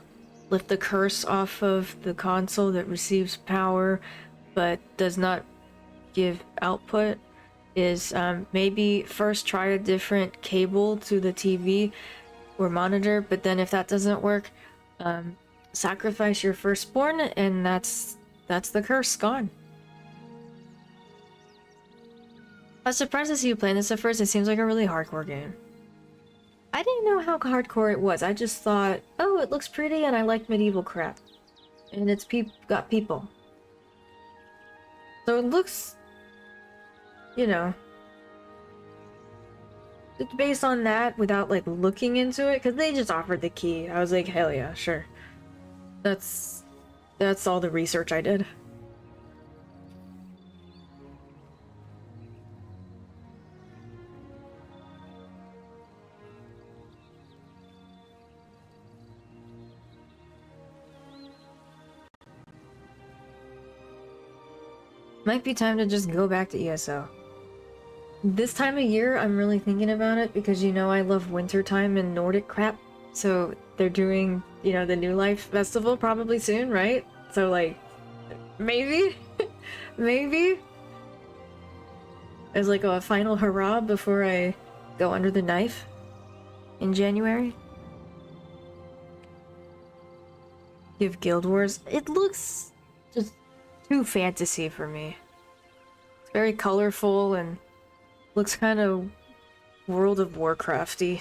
lift the curse off of the console that receives power but does not give output is maybe first try a different cable to the TV or monitor, but then if that doesn't work, sacrifice your firstborn, and that's the curse gone. I was surprised to see you playing this at first. It seems like a really hardcore game. I didn't know how hardcore it was. I just thought, oh, it looks pretty and I like medieval crap. And it's got people. So it looks, you know, it's based on that without like looking into it, because they just offered the key. I was like, hell yeah, sure. That's all the research I did. Might be time to just go back to ESO. This time of year, I'm really thinking about it because, you know, I love wintertime and Nordic crap. So they're doing, you know, the New Life Festival probably soon, right? So, like, maybe? Maybe? As like a final hurrah before I go under the knife in January. Give Guild Wars. It looks just too fantasy for me. It's very colorful and looks kind of World of Warcrafty.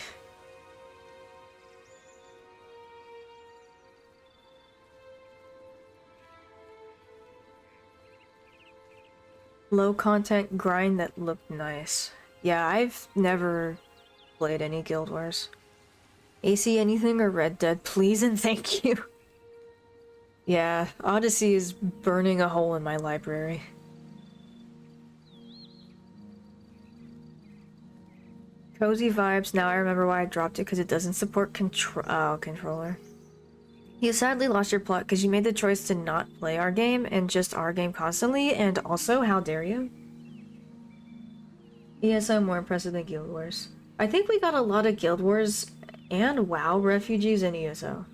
Low content grind that looked nice. Yeah, I've never played any Guild Wars. AC anything or Red Dead, please and thank you. Yeah, Odyssey is burning a hole in my library. Cozy vibes. Now I remember why I dropped it, because it doesn't support controller. You sadly lost your plot because you made the choice to not play our game and just our game constantly, and also, how dare you? ESO more impressive than Guild Wars. I think we got a lot of Guild Wars and WoW refugees in ESO.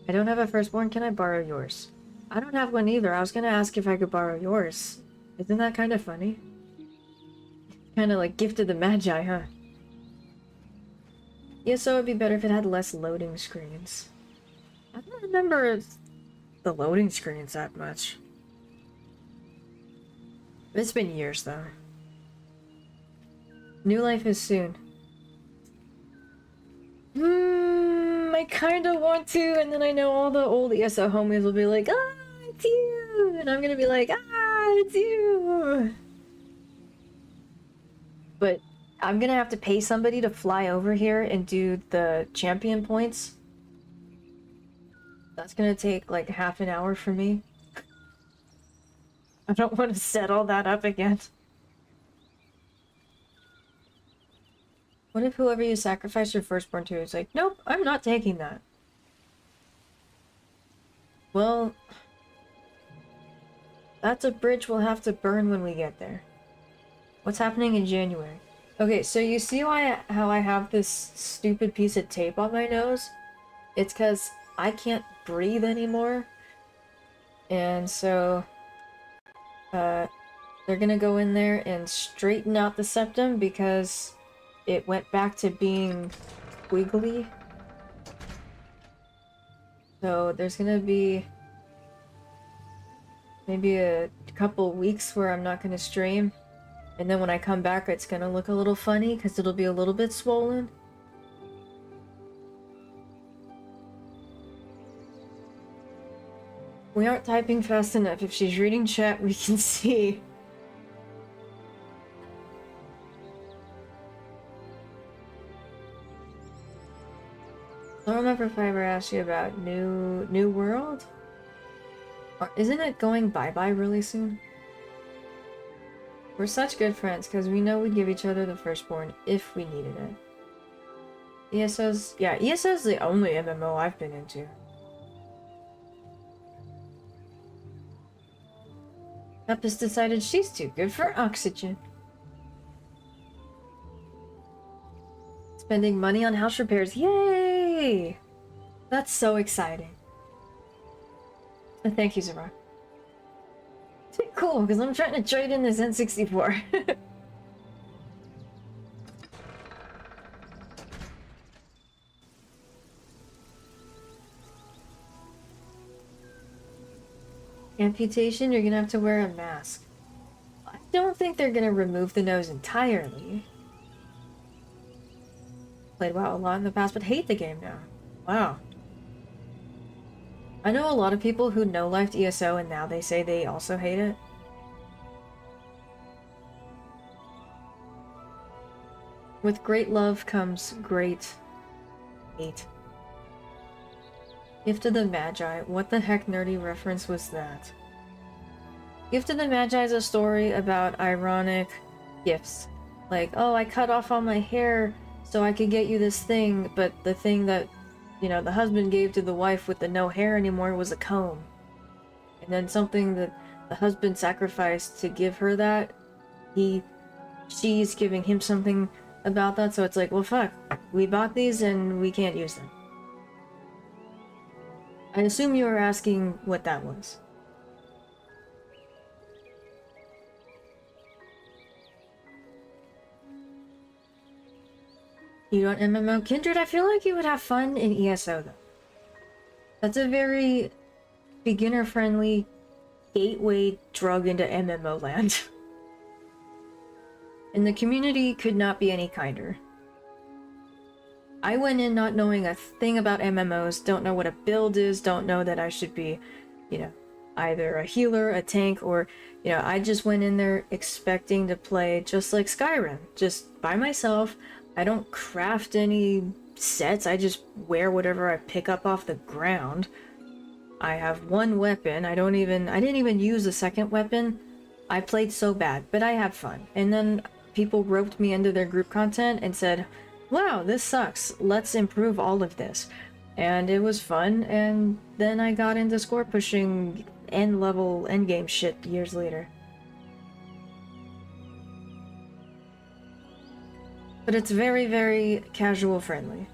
I don't have a firstborn, can I borrow yours? I don't have one either. I was gonna ask if I could borrow yours. Isn't that kind of funny? Kind of like Gift of the Magi, huh? ESO would be better if it had less loading screens. I don't remember the loading screens that much. It's been years though. New Life is soon. I kinda want to, and then I know all the old ESO homies will be like, ah, it's you! And I'm gonna be like, ah, it's you! But I'm gonna have to pay somebody to fly over here and do the champion points. That's gonna take like half an hour for me. I don't want to set all that up again. What if whoever you sacrifice your firstborn to is like, nope, I'm not taking that. Well, that's a bridge we'll have to burn when we get there. What's happening in January? Okay, so you see how I have this stupid piece of tape on my nose? It's because I can't breathe anymore. And so, they're gonna go in there and straighten out the septum because it went back to being squiggly. So there's gonna be maybe a couple weeks where I'm not gonna stream. And then when I come back, it's gonna look a little funny because it'll be a little bit swollen. We aren't typing fast enough. If she's reading chat, we can see. I don't remember if I ever asked you about New World? Or isn't it going bye-bye really soon? We're such good friends because we know we'd give each other the firstborn if we needed it. ESO's the only MMO I've been into. Epis decided she's too good for oxygen. Spending money on house repairs. Yay! That's so exciting. And thank you, Zara. Cool, because I'm trying to trade in this N64. Amputation, you're gonna have to wear a mask. I don't think they're gonna remove the nose entirely. Played WoW a lot in the past, but hate the game now. Wow. I know a lot of people who no-lifed ESO and now they say they also hate it. With great love comes great hate. Gift of the Magi. What the heck nerdy reference was that? Gift of the Magi is a story about ironic gifts. Like, oh, I cut off all my hair so I could get you this thing, but the thing that, you know, the husband gave to the wife with the no hair anymore was a comb. And then something that the husband sacrificed to give her that, she's giving him something about that, so it's like, well, fuck. We bought these and we can't use them. I assume you were asking what that was. You don't MMO? Kindred, I feel like you would have fun in ESO, though. That's a very beginner-friendly gateway drug into MMO land. And the community could not be any kinder. I went in not knowing a thing about MMOs, don't know what a build is, don't know that I should be, you know, either a healer, a tank, or, you know, I just went in there expecting to play just like Skyrim, just by myself. I don't craft any sets, I just wear whatever I pick up off the ground. I have one weapon, I didn't even use a second weapon. I played so bad, but I had fun. And then people roped me into their group content and said, wow, this sucks, let's improve all of this. And it was fun, and then I got into score pushing end-level endgame shit years later. But it's very, very casual friendly.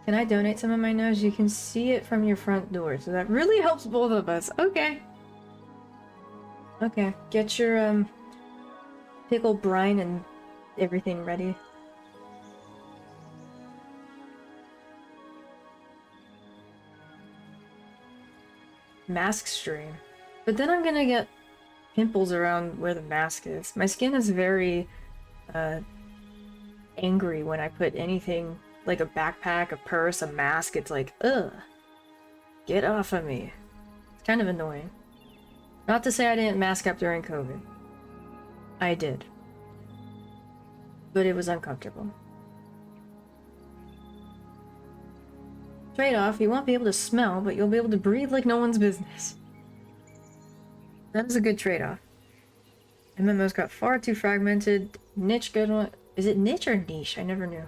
Can I donate some of my nose? You can see it from your front door, so that really helps both of us. Okay. Okay, get your pickle brine and everything ready. Mask stream. But then I'm gonna get pimples around where the mask is. My skin is very angry when I put anything like a backpack, a purse, a mask. It's like, ugh, get off of me. It's kind of annoying. Not to say I didn't mask up during COVID. I did. But it was uncomfortable. Trade-off, you won't be able to smell, but you'll be able to breathe like no one's business. That is a good trade-off. MMOs got far too fragmented. Niche good one. Is it niche or niche? I never knew.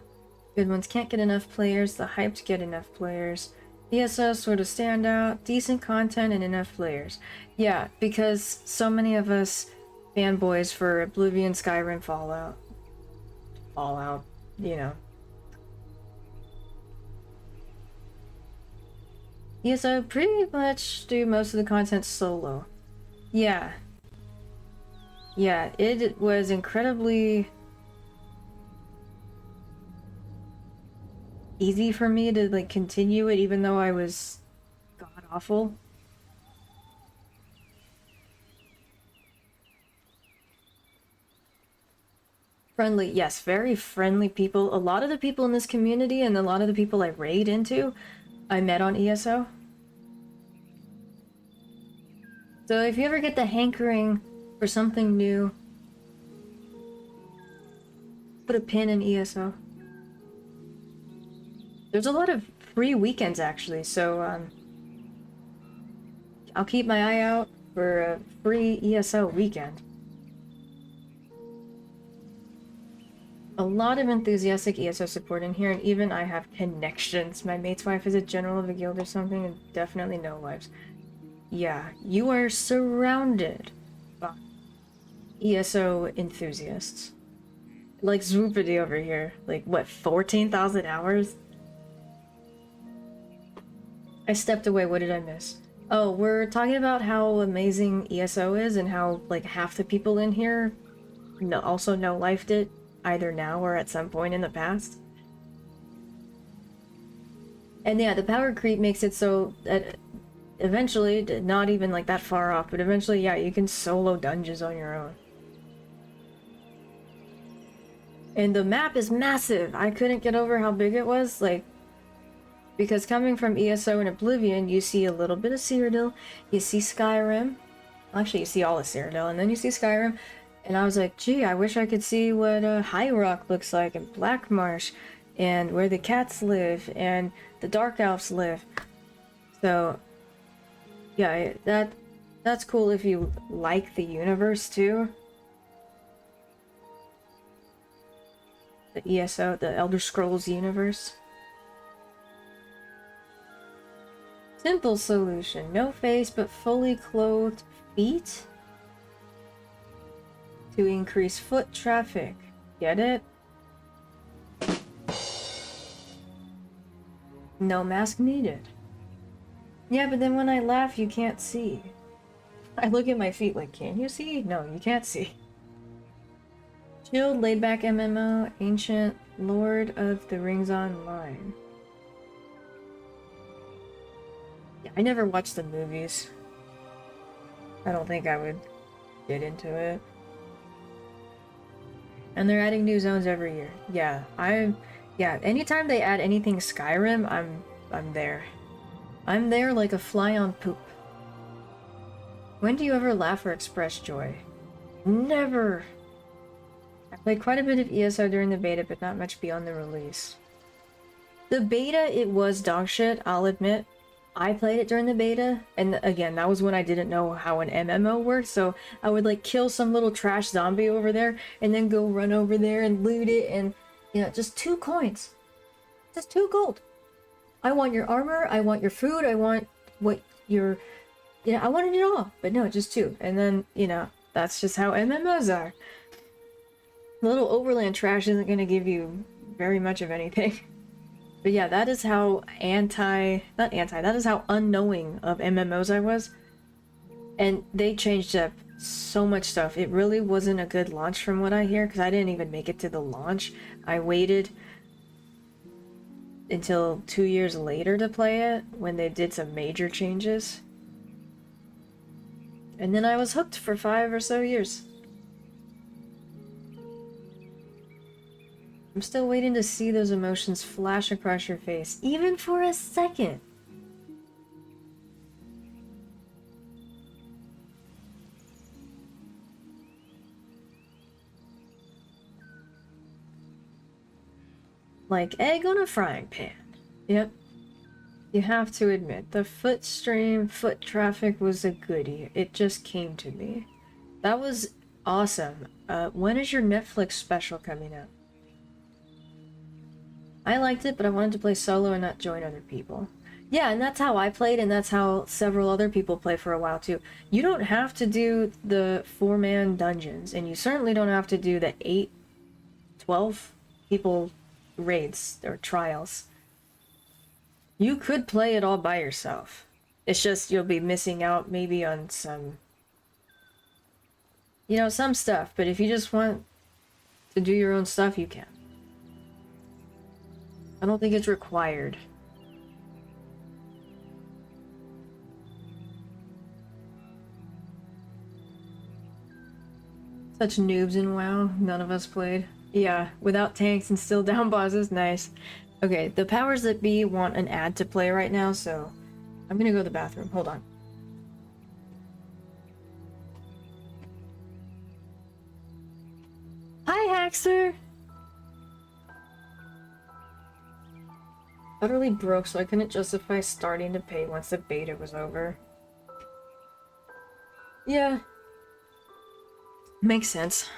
Good ones can't get enough players. The hyped get enough players. ESO sort of stand out. Decent content and enough players. Yeah, because so many of us fanboys for Oblivion, Skyrim, Fallout, you know. ESO pretty much do most of the content solo. Yeah. Yeah, it was incredibly easy for me to like continue it even though I was god awful. Friendly, yes, very friendly people. A lot of the people in this community and a lot of the people I raid into, I met on ESO. So if you ever get the hankering for something new, put a pin in ESO. There's a lot of free weekends actually, so I'll keep my eye out for a free ESO weekend. A lot of enthusiastic ESO support in here, and even I have connections. My mate's wife is a general of a guild or something, and definitely no wives. Yeah, you are surrounded by ESO enthusiasts. Like Swoopity over here. Like, what, 14,000 hours? I stepped away, what did I miss? Oh, we're talking about how amazing ESO is and how like half the people in here also no lifed it either now or at some point in the past. And yeah, the power creep makes it so that eventually, not even like that far off, but eventually, yeah, you can solo dungeons on your own. And the map is massive. I couldn't get over how big it was, like, because coming from ESO and Oblivion, you see a little bit of Cyrodiil, you see Skyrim. Actually, you see all of Cyrodiil, and then you see Skyrim. And I was like, gee, I wish I could see what High Rock looks like, and Black Marsh, and where the cats live, and the Dark Elves live. So, yeah, that's cool if you like the universe too. The ESO, the Elder Scrolls universe. Simple solution. No face, but fully clothed feet? To increase foot traffic. Get it? No mask needed. Yeah, but then when I laugh, you can't see. I look at my feet like, can you see? No, you can't see. Chilled, laid-back MMO, ancient, Lord of the Rings Online. Yeah, I never watched the movies. I don't think I would get into it. And they're adding new zones every year. Yeah, anytime they add anything Skyrim, I'm there. I'm there like a fly on poop. When do you ever laugh or express joy? Never! I played quite a bit of ESO during the beta, but not much beyond the release. The beta, it was dog shit, I'll admit. I played it during the beta, and again, that was when I didn't know how an MMO worked, so I would like kill some little trash zombie over there, and then go run over there and loot it, and, you know, just 2 coins. Just 2 gold. I want your armor, I want your food, I want what your... You know, I wanted it all, but no, just 2. And then, you know, that's just how MMOs are. Little overland trash isn't going to give you very much of anything. But yeah, that is how that is how unknowing of MMOs I was. And they changed up so much stuff. It really wasn't a good launch from what I hear, because I didn't even make it to the launch. I waited until 2 years later to play it, when they did some major changes. And then I was hooked for 5 or so years. I'm still waiting to see those emotions flash across your face, even for a second. Like egg on a frying pan. Yep. You have to admit, the foot traffic was a goodie. It just came to me. That was awesome. When is your Netflix special coming out? I liked it, but I wanted to play solo and not join other people. Yeah, and that's how I played, and that's how several other people play for a while too. You don't have to do the 4-man dungeons, and you certainly don't have to do the 8, 12 people raids or trials. You could play it all by yourself. It's just you'll be missing out maybe on some, you know, some stuff, but if you just want to do your own stuff, you can. I don't think it's required. Such noobs in WoW, none of us played. Yeah, without tanks and still down bosses, nice. Okay, the powers that be want an ad to play right now, so I'm gonna go to the bathroom. Hold on. Hi, Haxer! Utterly broke, so I couldn't justify starting to pay once the beta was over. Yeah. Makes sense.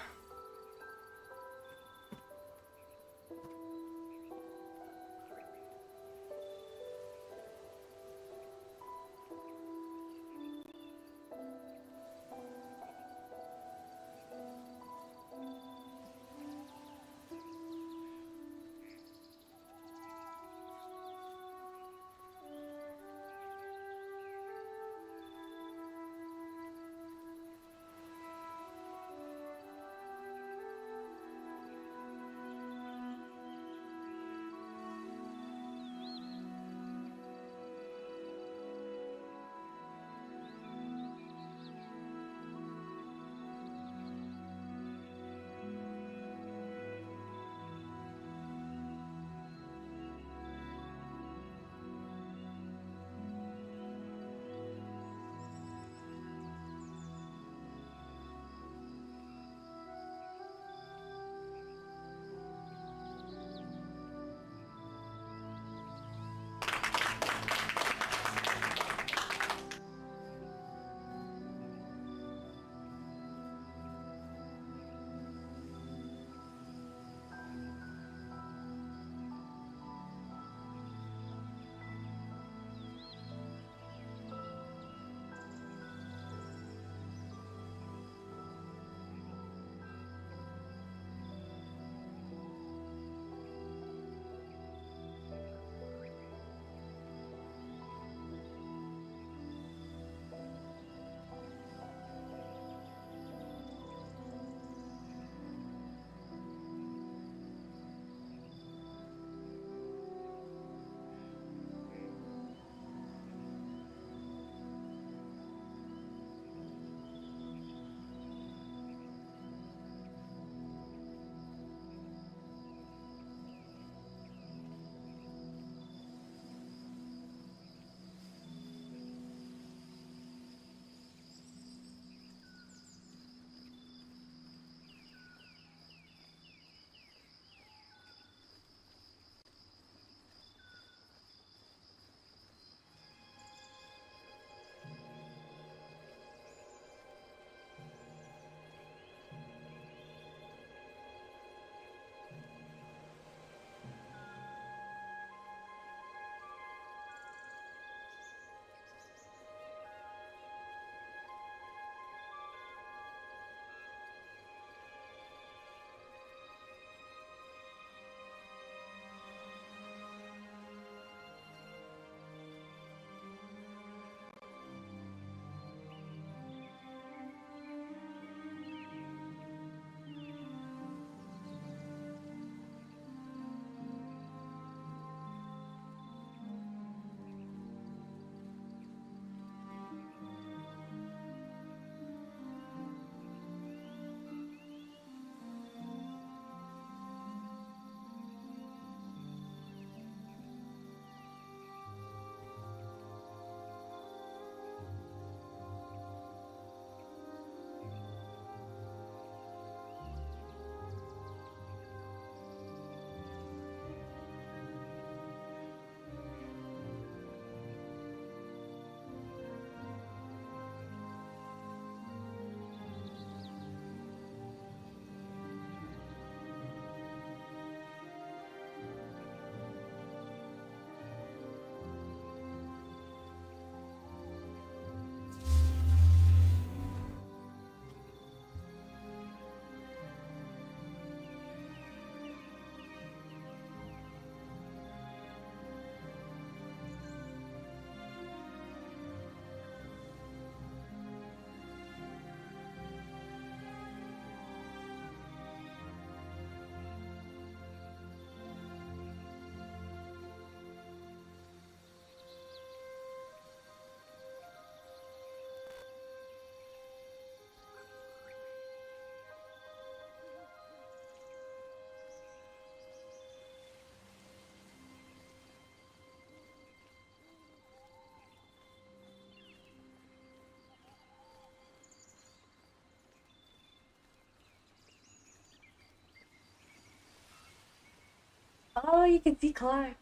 Oh, you can see Clive.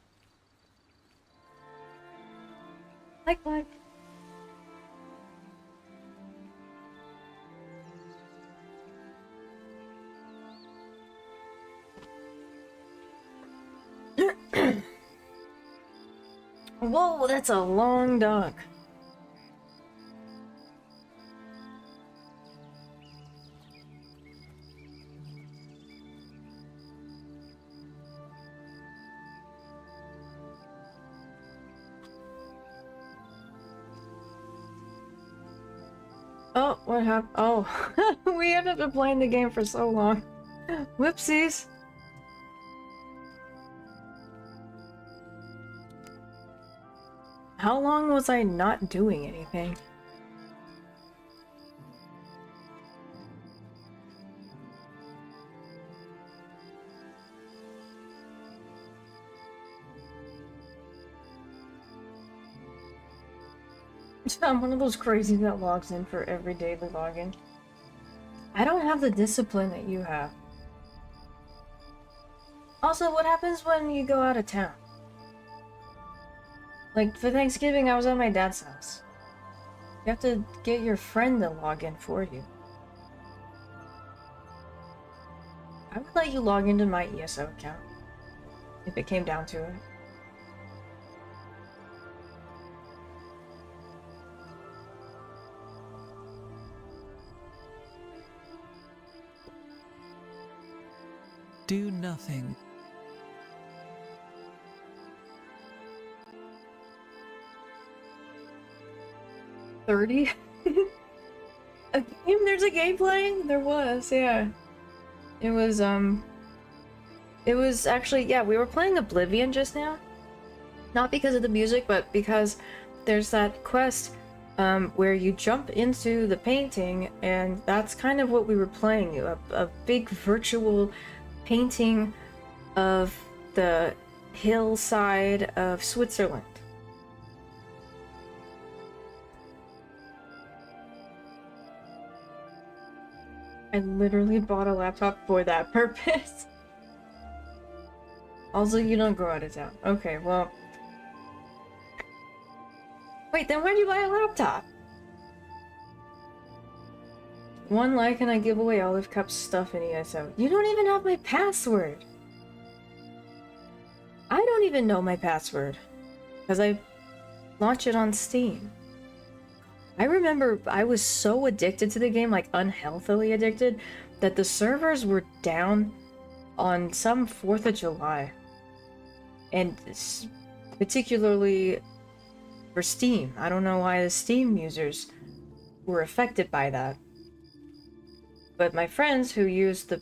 Hi, Clive. Whoa, that's a long dog. Oh, what happened? Oh, we ended up playing the game for so long. Whoopsies. How long was I not doing anything? I'm one of those crazies that logs in for every daily login. I don't have the discipline that you have. Also, what happens when you go out of town? Like, for Thanksgiving, I was at my dad's house. You have to get your friend to log in for you. I would let you log into my ESO account. If it came down to it. Do nothing. $30? A game? There's a game playing? There was, yeah. It was actually, yeah, we were playing Oblivion just now. Not because of the music, but because there's that quest where you jump into the painting, and that's kind of what we were playing. A big virtual painting of the hillside of Switzerland. I literally bought a laptop for that purpose. Also, you don't go out of town. Okay, well... Wait, then why'd you buy a laptop? One like and I give away Olive Cup's stuff in ESO. You don't even have my password! I don't even know my password. Because I launched it on Steam. I remember I was so addicted to the game, like unhealthily addicted, that the servers were down on some 4th of July. And particularly for Steam. I don't know why the Steam users were affected by that. But my friends who used the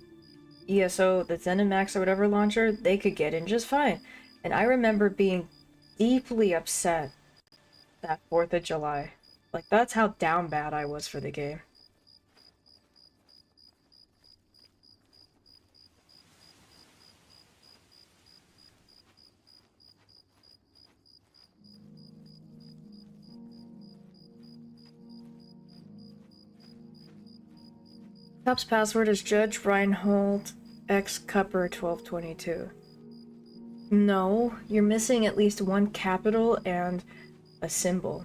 ESO, the ZeniMax or whatever launcher, they could get in just fine. And I remember being deeply upset that 4th of July. Like, that's how down bad I was for the game. Cup's password is Judge Reinhold X Cupper 1222. No, you're missing at least one capital and a symbol.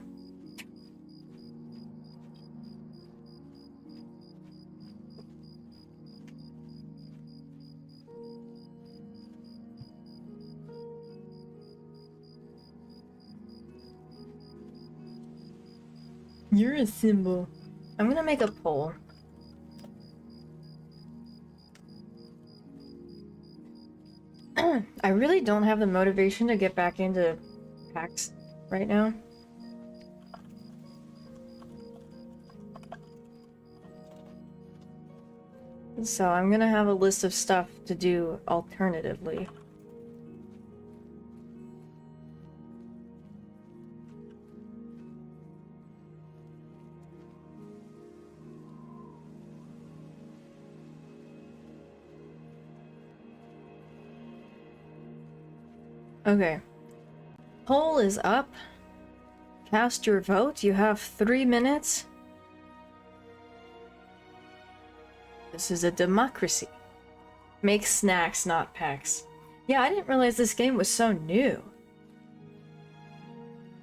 You're a symbol. I'm gonna make a poll. I really don't have the motivation to get back into PAX right now. So I'm gonna have a list of stuff to do alternatively. Okay. Poll is up. Cast your vote. You have 3 minutes. This is a democracy. Make snacks, not packs. Yeah, I didn't realize this game was so new.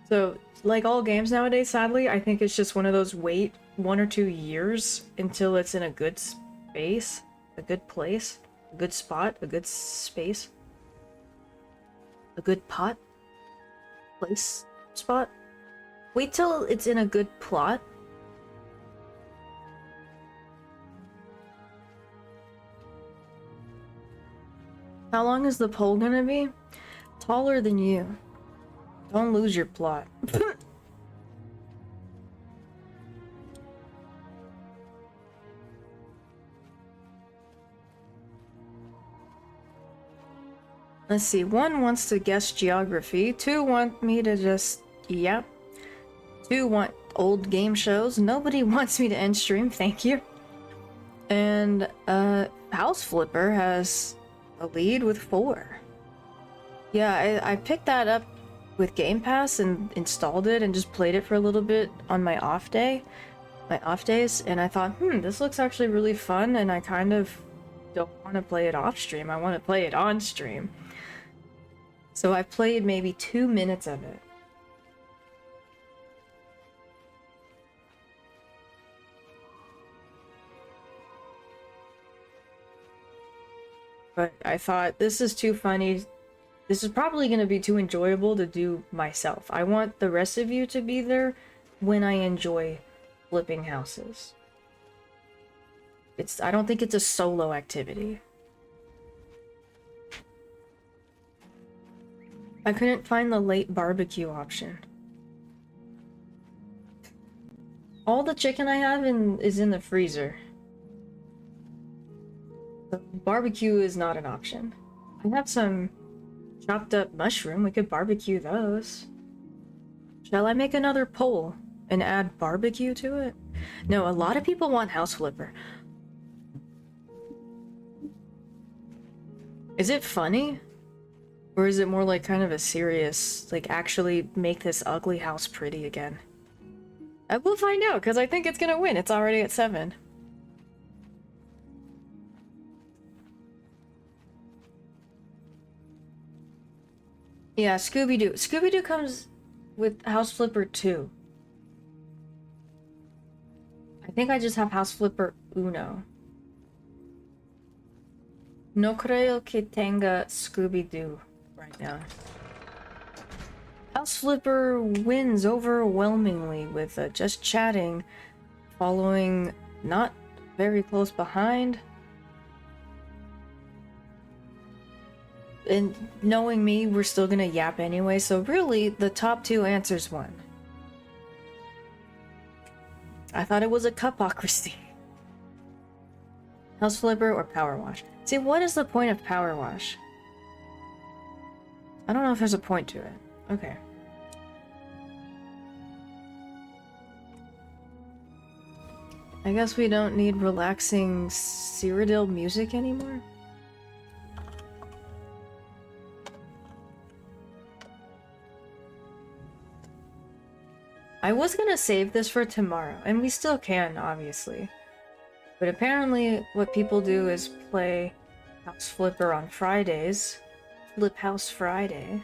So, like all games nowadays, sadly, I think it's just one of those wait 1 or 2 years until it's in a good space, a good place, a good spot, a good space, a good pot, place, spot. Wait till it's in a good plot. How long is the pole gonna be? Taller than you. Don't lose your plot. Let's see, 1 wants to guess geography, 2 want me to just, yep. 2 want old game shows, nobody wants me to end stream, thank you. And, House Flipper has a lead with 4. Yeah, I picked that up with Game Pass and installed it and just played it for a little bit on my off days, and I thought, this looks actually really fun, and I kind of don't want to play it off stream, I want to play it on stream. So I played maybe 2 minutes of it. But I thought, this is too funny. This is probably going to be too enjoyable to do myself. I want the rest of you to be there when I enjoy flipping houses. I don't think it's a solo activity. I couldn't find the late barbecue option. All the chicken I have is in the freezer. The barbecue is not an option. I have some chopped up mushroom. We could barbecue those. Shall I make another poll and add barbecue to it? No, a lot of people want House Flipper. Is it funny? Or is it more like kind of a serious, like actually make this ugly house pretty again? I will find out, because I think it's gonna win. It's already at 7. Yeah, Scooby-Doo. Scooby-Doo comes with House Flipper 2. I think I just have House Flipper Uno. No creo que tenga Scooby-Doo right now. House Flipper wins overwhelmingly with Just Chatting following not very close behind. And knowing me, we're still gonna yap anyway, so really, the top 2 answers won. I thought it was a cupocracy. House Flipper or Power Wash? See, what is the point of Power Wash? I don't know if there's a point to it. Okay. I guess we don't need relaxing Cyrodiil music anymore? I was gonna save this for tomorrow, and we still can, obviously. But apparently what people do is play House Flipper on Fridays. Flip House Friday.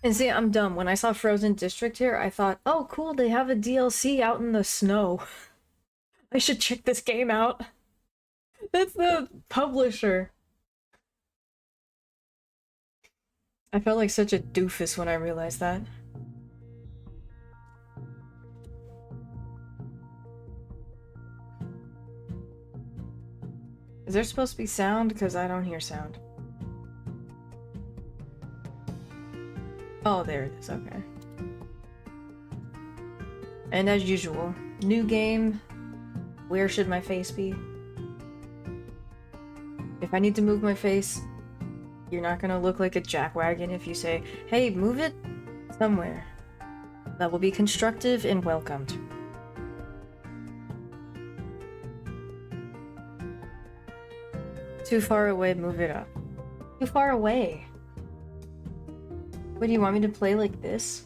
And see, I'm dumb. When I saw Frozen District here, I thought, oh cool, they have a DLC out in the snow. I should check this game out. That's the publisher. I felt like such a doofus when I realized that. Is there supposed to be sound? Because I don't hear sound. Oh, there it is, okay. And as usual, new game. Where should my face be? If I need to move my face, you're not gonna look like a jackwagon if you say, hey, move it somewhere. That will be constructive and welcomed. Too far away, move it up. Too far away. What, do you want me to play like this?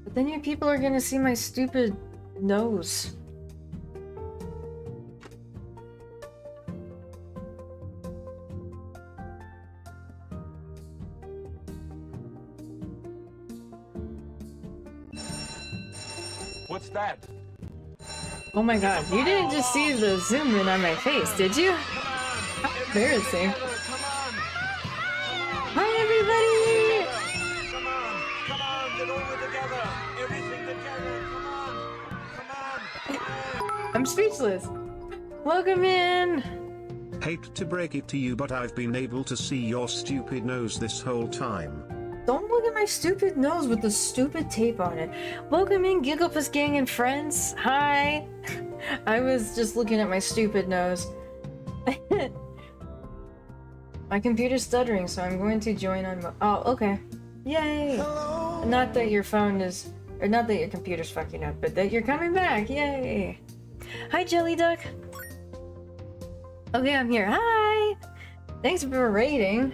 But then you people are gonna see my stupid nose. What's that? Oh my god, you didn't just see the zoom in on my face, did you? How embarrassing. Hi everybody! Come on, get over together. Everything together. Come on. I'm speechless. Welcome in! Hate to break it to you, but I've been able to see your stupid nose this whole time. Don't look at my stupid nose with the stupid tape on it. Welcome in, Gigglepuss Gang and friends. Hi! I was just looking at my stupid nose. My computer's stuttering, so I'm going to join on. Oh, okay. Yay! Hello. Not that your phone is. Or not that your computer's fucking up, but that you're coming back. Yay! Hi, Jelly Duck! Okay, I'm here. Hi! Thanks for raiding.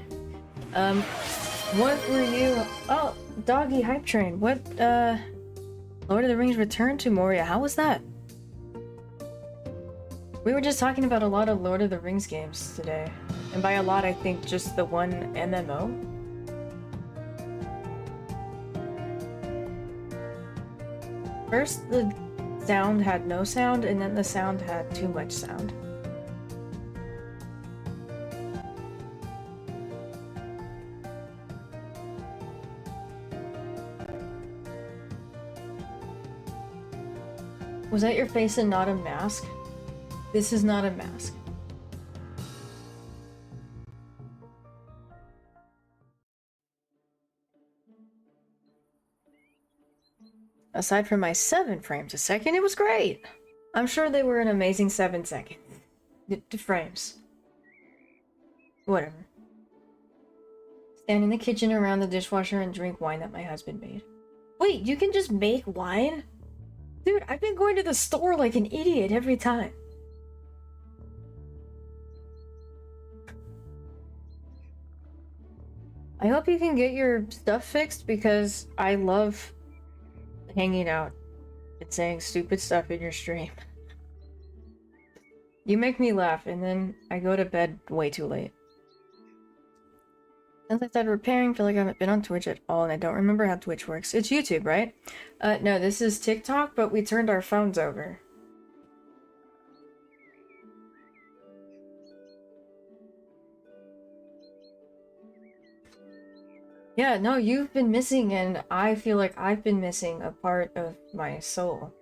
What were you? Oh, Doggy Hype Train. What, Lord of the Rings Return to Moria. How was that? We were just talking about a lot of Lord of the Rings games today. And by a lot, I think just the one MMO. First, the sound had no sound, and then the sound had too much sound. Was that your face and not a mask? This is not a mask. Aside from my 7 frames a second, it was great. I'm sure they were an amazing 7 seconds. The frames. Whatever. Stand in the kitchen around the dishwasher and drink wine that my husband made. Wait, you can just make wine? Dude, I've been going to the store like an idiot every time. I hope you can get your stuff fixed because I love hanging out and saying stupid stuff in your stream. You make me laugh and then I go to bed way too late. Since I started repairing, I feel like I haven't been on Twitch at all and I don't remember how Twitch works. It's YouTube, right? No, this is TikTok, but we turned our phones over. Yeah, no, you've been missing and I feel like I've been missing a part of my soul.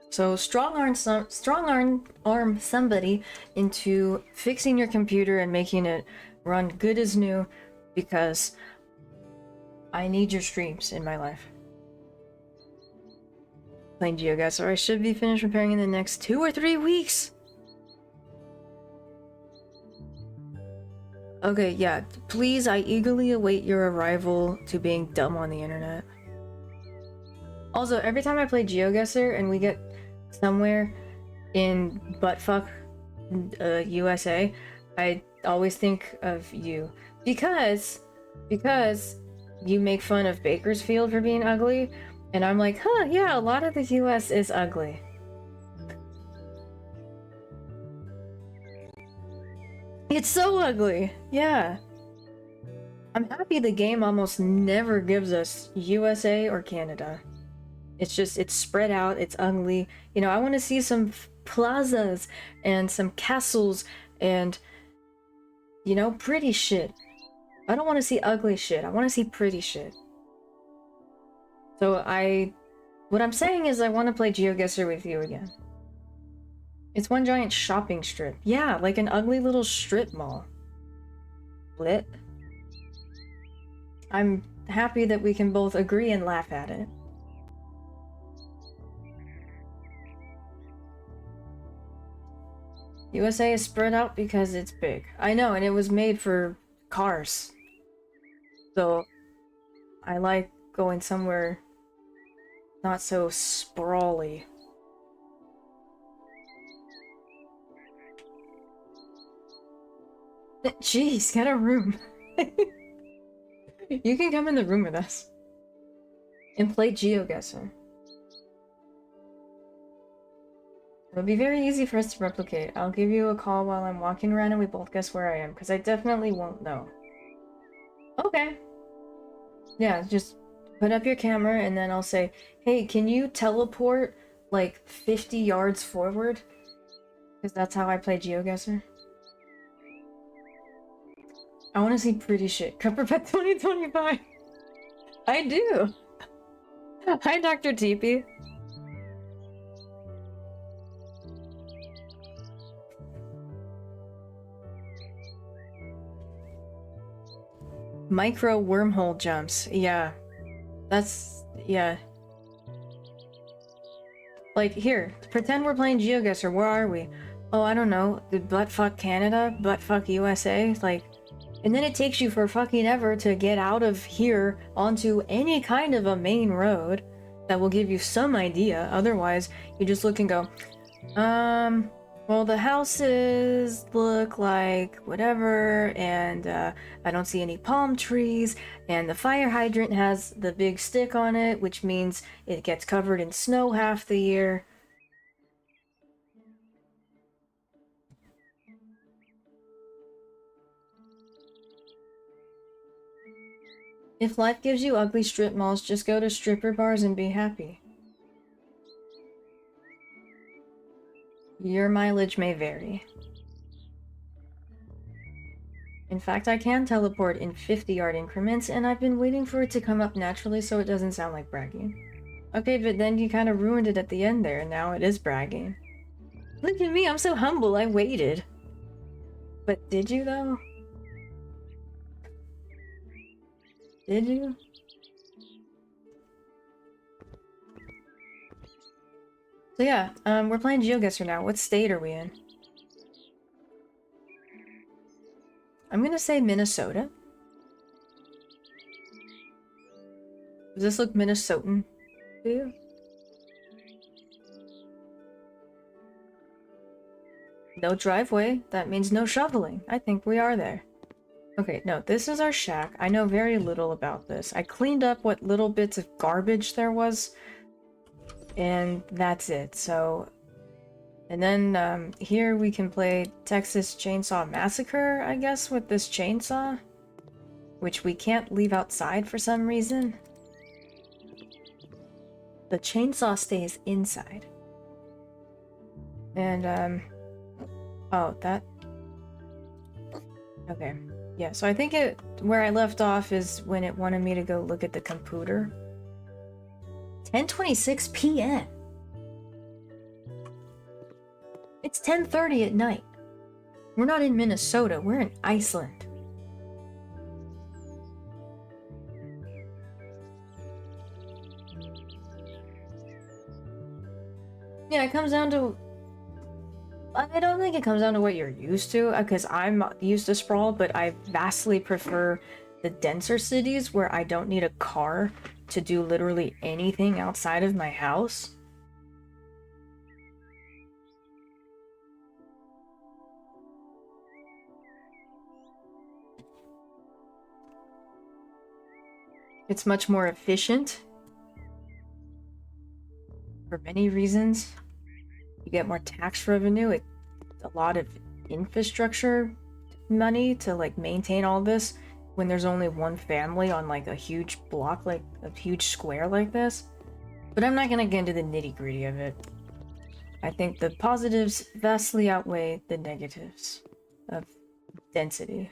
So strong arm somebody into fixing your computer and making it run good as new because I need your streams in my life. Playing GeoGuessr, I should be finished repairing in the next 2 or 3 weeks. Okay, yeah, please, I eagerly await your arrival to being dumb on the internet. Also, every time I play GeoGuessr and we get somewhere in buttfuck USA, I always think of you. Because you make fun of Bakersfield for being ugly, and I'm like, huh, yeah, a lot of the US is ugly. It's so ugly, yeah. I'm happy the game almost never gives us USA or Canada. It's just, it's spread out, it's ugly. You know, I want to see some plazas and some castles and, you know, pretty shit. I don't want to see ugly shit, I want to see pretty shit. So what I'm saying is I want to play GeoGuessr with you again. It's one giant shopping strip. Yeah, like an ugly little strip mall. Lit. I'm happy that we can both agree and laugh at it. USA is spread out because it's big. I know, and it was made for cars. So, I like going somewhere not so sprawly. Jeez, get a room. You can come in the room with us. And play GeoGuessr. It'll be very easy for us to replicate. I'll give you a call while I'm walking around and we both guess where I am, because I definitely won't know. Okay. Yeah, just put up your camera and then I'll say, hey, can you teleport like 50 yards forward? Because that's how I play GeoGuessr. I want to see pretty shit. Cupperpet 2025. I do. Hi, Dr. TP. Micro wormhole jumps. Yeah. That's... yeah. Like, here. Pretend we're playing GeoGuessr. Where are we? Oh, I don't know. The buttfuck Canada? Buttfuck USA? Like... and then it takes you for fucking ever to get out of here onto any kind of a main road that will give you some idea. Otherwise, you just look and go, well, the houses look like whatever, and I don't see any palm trees, and the fire hydrant has the big stick on it, which means it gets covered in snow half the year. If life gives you ugly strip malls, just go to stripper bars and be happy. Your mileage may vary. In fact, I can teleport in 50-yard increments, and I've been waiting for it to come up naturally so it doesn't sound like bragging. Okay, but then you kind of ruined it at the end there, and now it is bragging. Look at me, I'm so humble, I waited. But did you, though? Did you? So yeah, we're playing GeoGuessr now. What state are we in? I'm gonna say Minnesota. Does this look Minnesotan to you? No driveway. That means no shoveling. I think we are there. Okay, no, this is our shack. I know very little about this. I cleaned up what little bits of garbage there was, and that's it. So, and then here we can play Texas Chainsaw Massacre, I guess, with this chainsaw, which we can't leave outside for some reason. The chainsaw stays inside. And, oh, that... okay. Yeah, so I think where I left off is when it wanted me to go look at the computer. 10:26 p.m. It's 10:30 at night. We're not in Minnesota, we're in Iceland. Yeah, it comes down to... I don't think it comes down to what you're used to, because I'm used to sprawl, but I vastly prefer the denser cities where I don't need a car to do literally anything outside of my house. It's much more efficient for many reasons. You get more tax revenue, a lot of infrastructure money to like maintain all this when there's only one family on like a huge block, like a huge square like this. But I'm not gonna get into the nitty-gritty of it. I think the positives vastly outweigh the negatives of density.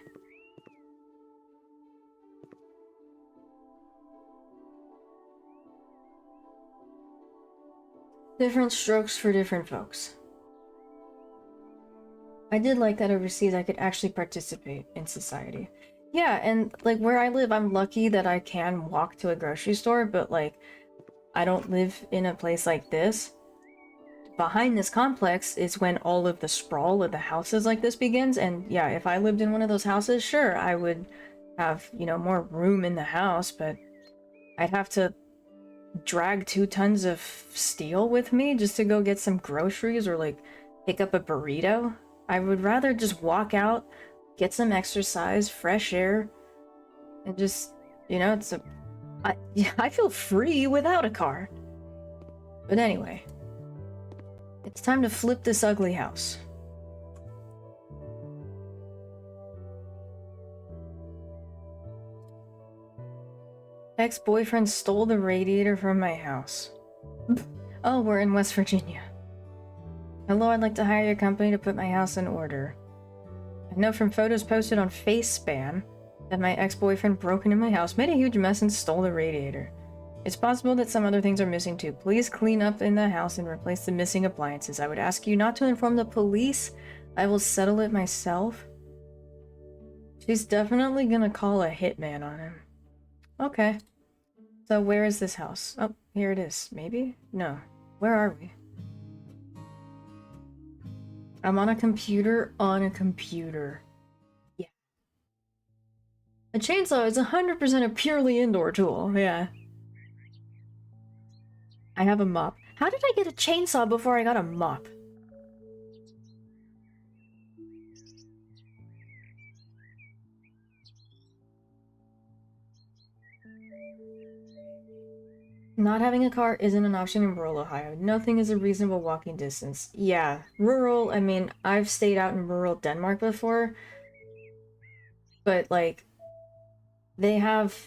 Different strokes for different folks. I did like that overseas I could actually participate in society. Yeah, and like where I live, I'm lucky that I can walk to a grocery store, but like I don't live in a place like this. Behind this complex is when all of the sprawl of the houses like this begins, and yeah, if I lived in one of those houses, sure, I would have, you know, more room in the house, but I'd have to drag 2 tons of steel with me just to go get some groceries or like pick up a burrito. I would rather just walk out get some exercise, fresh air, and just, you know, I feel free without a car. But anyway, it's time to flip this ugly house. Ex-boyfriend stole the radiator from my house. Oh, we're in West Virginia. Hello, I'd like to hire your company to put my house in order. I know from photos posted on FaceSpan that my ex-boyfriend broke into my house, made a huge mess, and stole the radiator. It's possible that some other things are missing too. Please clean up in the house and replace the missing appliances. I would ask you not to inform the police. I will settle it myself. She's definitely gonna call a hitman on him. Okay. So where is this house? Oh, here it is. Maybe? No. Where are we? I'm on a computer on a computer. Yeah. A chainsaw is 100% a purely indoor tool. Yeah. I have a mop. How did I get a chainsaw before I got a mop? Not having a car isn't an option in rural Ohio. Nothing is a reasonable walking distance. Yeah, rural, I mean, I've stayed out in rural Denmark before. But, like, they have,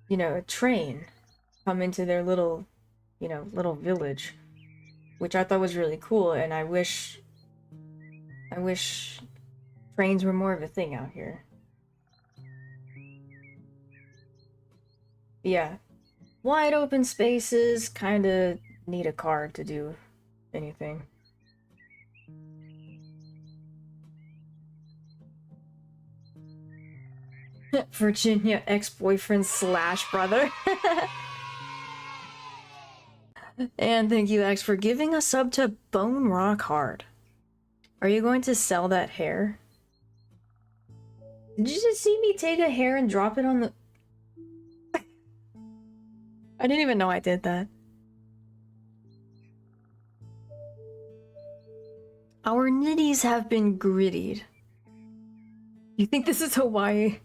you know, a train come into their little, you know, little village. Which I thought was really cool, and I wish trains were more of a thing out here. Yeah. Wide open spaces, kinda need a car to do anything. Virginia ex-boyfriend slash brother. And thank you, X, for giving a sub to Bone Rock Hard. Are you going to sell that hair? Did you just see me take a hair and drop it on the... I didn't even know I did that. Our nitties have been grittied. You think this is Hawaii?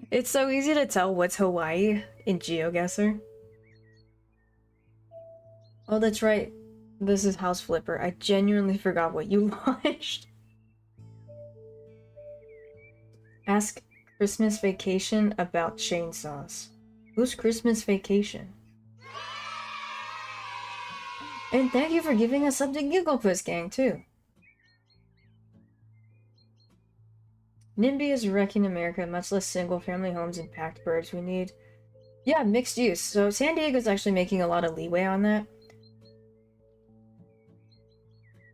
It's so easy to tell what's Hawaii in GeoGuessr. Oh, that's right. This is House Flipper. I genuinely forgot what you launched. Ask Christmas Vacation about chainsaws. Who's Christmas Vacation? And thank you for giving us up to Gigglepuss Gang, too. NIMBY is wrecking America, much less single-family homes and packed birds. We need... Yeah, mixed use. So San Diego's actually making a lot of leeway on that.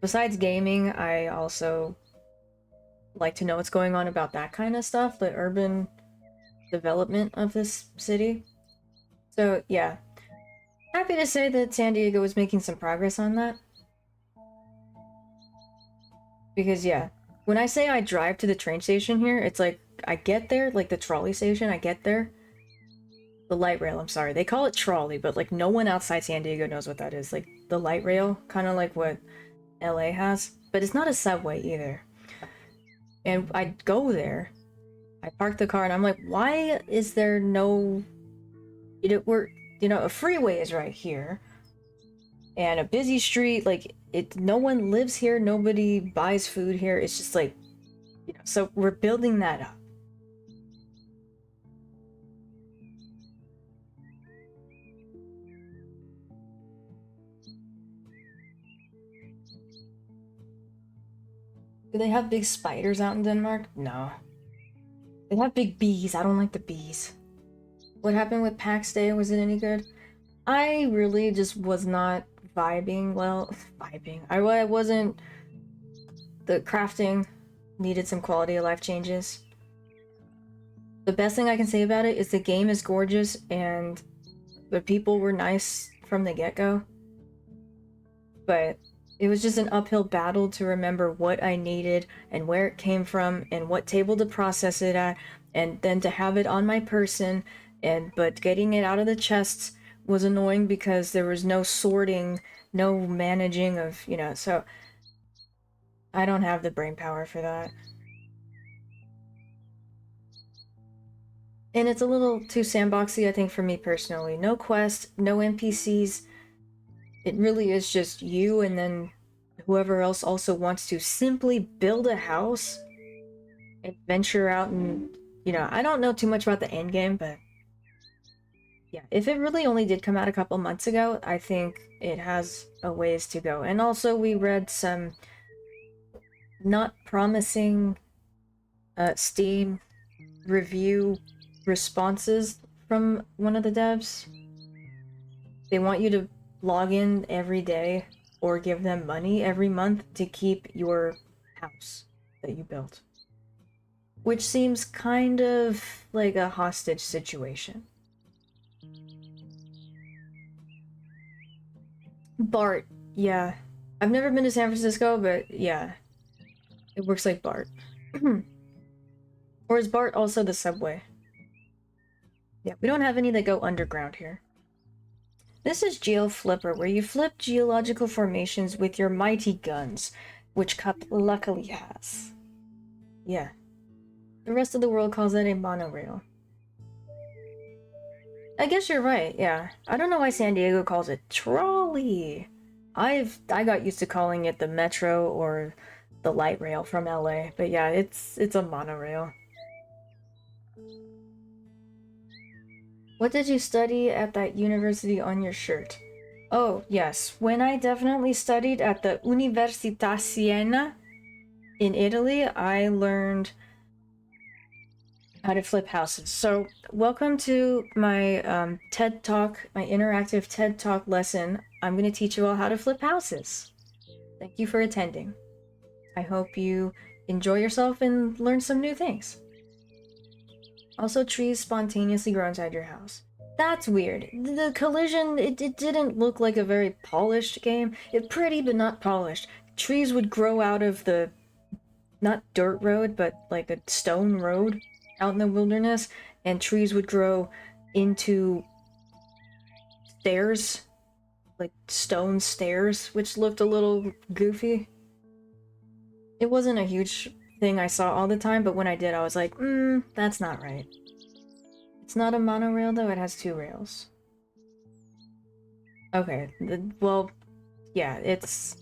Besides gaming, I also like to know what's going on about that kind of stuff, the urban development of this city. So, yeah. Happy to say that San Diego is making some progress on that. Because, yeah, when I say I drive to the train station here, it's like, I get there, like the trolley station, I get there. The light rail, I'm sorry. They call it trolley, but, like, no one outside San Diego knows what that is. Like, the light rail, kind of like what LA has. But it's not a subway, either. And I go there, I park the car, and I'm like, why is there no... You know, a freeway is right here, and a busy street, like, no one lives here, nobody buys food here, it's just like, you know, so we're building that up. Do they have big spiders out in Denmark? No. They have big bees, I don't like the bees. What happened with PAX Day? Was it any good? I really just was not vibing well. I wasn't... The crafting needed some quality of life changes. The best thing I can say about it is the game is gorgeous and the people were nice from the get-go. But it was just an uphill battle to remember what I needed and where it came from and what table to process it at, and then to have it on my person. But getting it out of the chests was annoying because there was no sorting, no managing of, you know, so I don't have the brain power for that. And it's a little too sandboxy, I think, for me personally. No quest, no NPCs. It really is just you and then whoever else also wants to simply build a house and venture out and, you know, I don't know too much about the end game, but yeah, if it really only did come out a couple months ago, I think it has a ways to go. And also we read some not promising Steam review responses from one of the devs. They want you to log in every day or give them money every month to keep your house that you built. Which seems kind of like a hostage situation. BART, yeah. I've never been to San Francisco, but yeah. It works like BART. Or is BART also the subway? Yeah, we don't have any that go underground here. This is GeoFlipper, where you flip geological formations with your mighty guns, which Cup luckily has. Yeah. The rest of the world calls it a monorail. I guess you're right, yeah. I don't know why San Diego calls it trolley. I got used to calling it the metro or the light rail from LA, but yeah, it's a monorail. What did you study at that university on your shirt? Oh, yes. When I definitely studied at the Università Siena in Italy, I learned how to flip houses. So, welcome to my TED Talk, my interactive TED Talk lesson. I'm going to teach you all how to flip houses. Thank you for attending. I hope you enjoy yourself and learn some new things. Also, trees spontaneously grow inside your house. That's weird. The collision, it didn't look like a very polished game. It's pretty, but not polished. Trees would grow out of the, not dirt road, but like a stone road out in the wilderness, and trees would grow into stairs, like stone stairs, which looked a little goofy. It wasn't a huge thing I saw all the time, but when I did, I was like, that's not right. It's not a monorail, though. It has 2 rails. Okay, well, yeah, it's...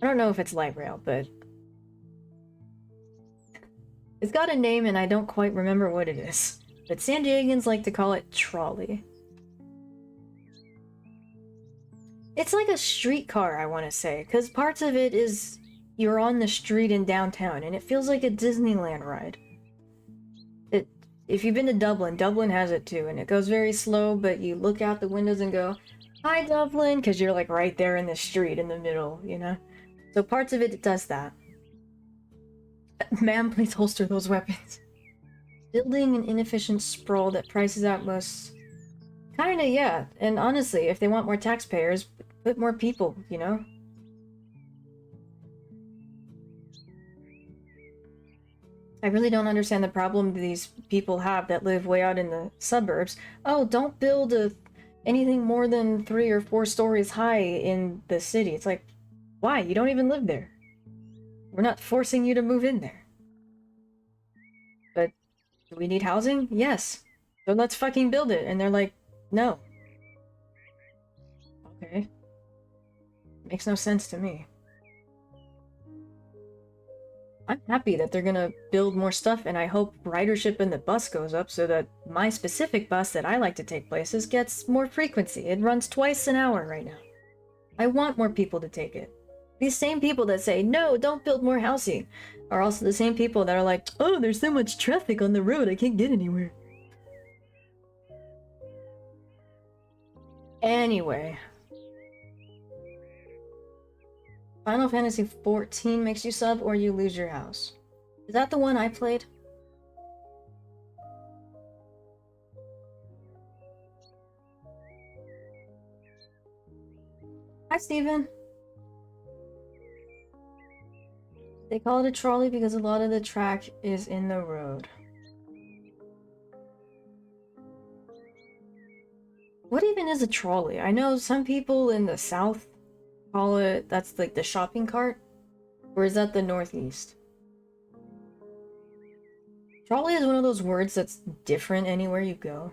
I don't know if it's light rail, but... It's got a name, and I don't quite remember what it is. But San Diegans like to call it trolley. It's like a streetcar, I want to say, because parts of it is... You're on the street in downtown, and it feels like a Disneyland ride. If you've been to Dublin, Dublin has it too, and it goes very slow, but you look out the windows and go, "Hi, Dublin," because you're like right there in the street in the middle, you know? So parts of it does that. Ma'am, please holster those weapons. Building an inefficient sprawl that prices out most... Kinda, yeah. And honestly, if they want more taxpayers, put more people, you know? I really don't understand the problem these people have that live way out in the suburbs. Oh, don't build anything more than 3 or 4 stories high in the city. It's like, why? You don't even live there. We're not forcing you to move in there. But do we need housing? Yes. So let's fucking build it. And they're like, no. Okay. Makes no sense to me. I'm happy that they're gonna build more stuff, and I hope ridership in the bus goes up so that my specific bus that I like to take places gets more frequency. It runs twice an hour right now. I want more people to take it. These same people that say, no, don't build more housing, are also the same people that are like, oh, there's so much traffic on the road, I can't get anywhere. Anyway. Final Fantasy XIV makes you sub or you lose your house. Is that the one I played? Hi, Steven. They call it a trolley because a lot of the track is in the road. What even is a trolley? I know some people in the south call it, that's like the shopping cart? Or is that the northeast? Trolley is one of those words that's different anywhere you go.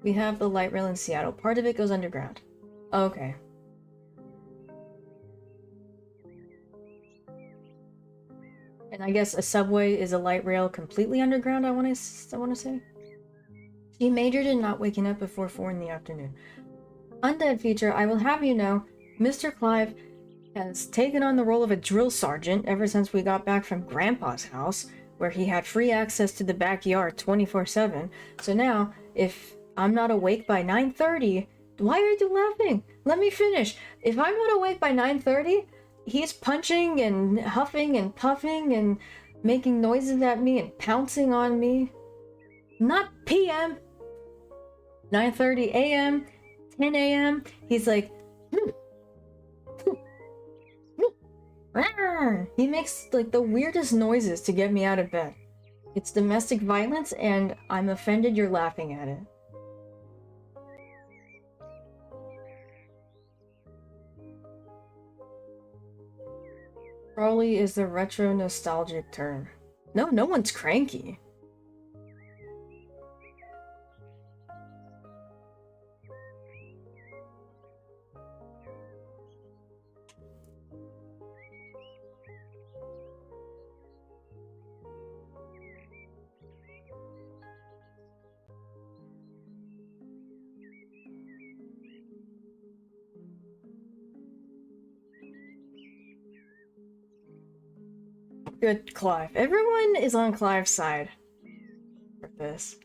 We have the light rail in Seattle. Part of it goes underground. Okay. And I guess a subway is a light rail completely underground, I want to say. She majored in not waking up before 4 in the afternoon. Undead feature, I will have you know, Mr. Clive has taken on the role of a drill sergeant ever since we got back from Grandpa's house, where he had free access to the backyard 24/7. So now, if I'm not awake by 9:30, why are you laughing? Let me finish. If I'm not awake by 9:30, he's punching and huffing and puffing and making noises at me and pouncing on me. Not PM. 9:30 a.m., 10 a.m. He's like, he makes like the weirdest noises to get me out of bed. It's domestic violence and I'm offended you're laughing at it. Probably is the retro nostalgic term. No one's cranky. Good, Clive. Everyone is on Clive's side for this.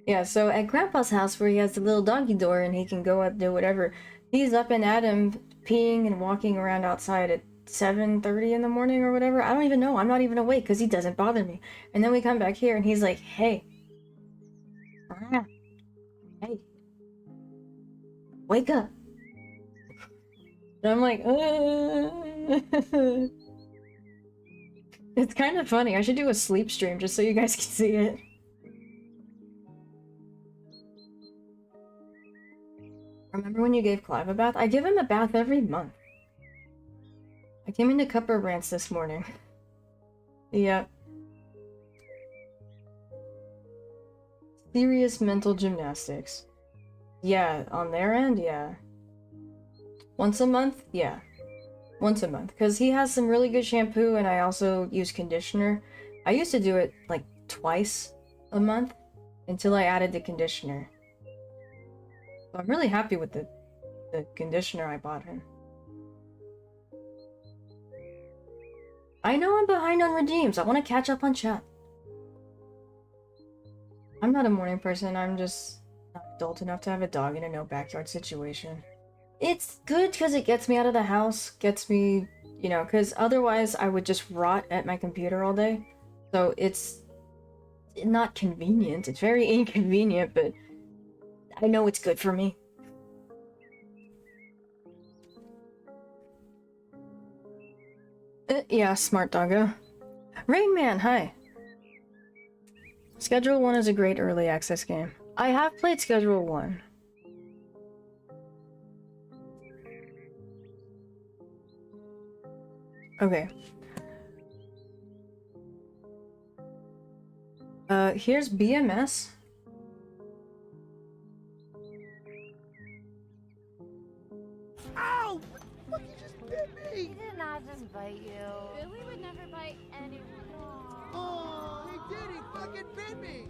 Yeah, so at Grandpa's house where he has the little doggy door and he can go up, do whatever, he's up and at him peeing and walking around outside at 7:30 in the morning or whatever. I don't even know. I'm not even awake because he doesn't bother me. And then we come back here and he's like, hey. Hey. Wake up. And I'm like, It's kind of funny. I should do a sleep stream just so you guys can see it. Remember when you gave Clive a bath? I give him a bath every month. I came into Cupper rants this morning. Yep. Serious mental gymnastics. Yeah, on their end, yeah. Once a month? Yeah. Once a month. Because he has some really good shampoo and I also use conditioner. I used to do it like twice a month until I added the conditioner. So I'm really happy with the conditioner I bought him. I know I'm behind on redeems. I want to catch up on chat. I'm not a morning person. I'm just not adult enough to have a dog in a no backyard situation. It's good because it gets me out of the house, gets me, you know, because otherwise I would just rot at my computer all day. So it's not convenient. It's very inconvenient, but I know it's good for me. Yeah, smart doggo. Rain Man, hi. Schedule 1 is a great early access game. I have played Schedule 1. Okay. Here's BMS. Ow! What, you just bit me? He did not just bite you. Billy would never bite anyone. Oh, he did. He fucking bit me.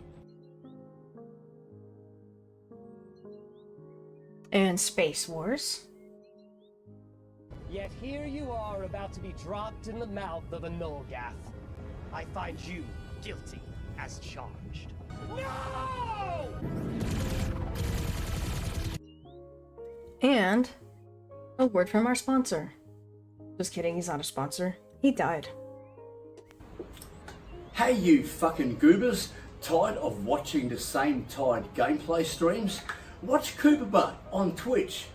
And Space Wars. Yet here you are about to be dropped in the mouth of a Nulgath. I find you guilty as charged. No! And a word from our sponsor. Just kidding, he's not a sponsor. He died. Hey you fucking goobers, tired of watching the same tired gameplay streams? Watch Cooper Butt on Twitch.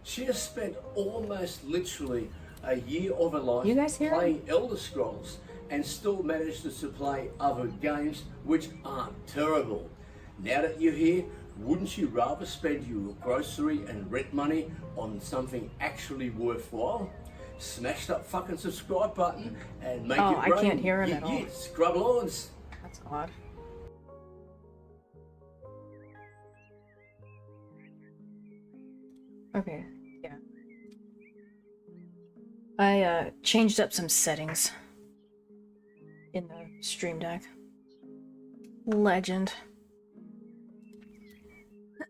She has spent almost literally a year of her life playing Elder Scrolls and still managed to play other games which aren't terrible. Now that you're here, wouldn't you rather spend your grocery and rent money on something actually worthwhile? smash that fucking subscribe button and make Oh, it I rain. can't hear him Yeah, at all. yeah, scrub lawns. That's odd. Okay, yeah. I changed up some settings in the Stream Deck. Legend.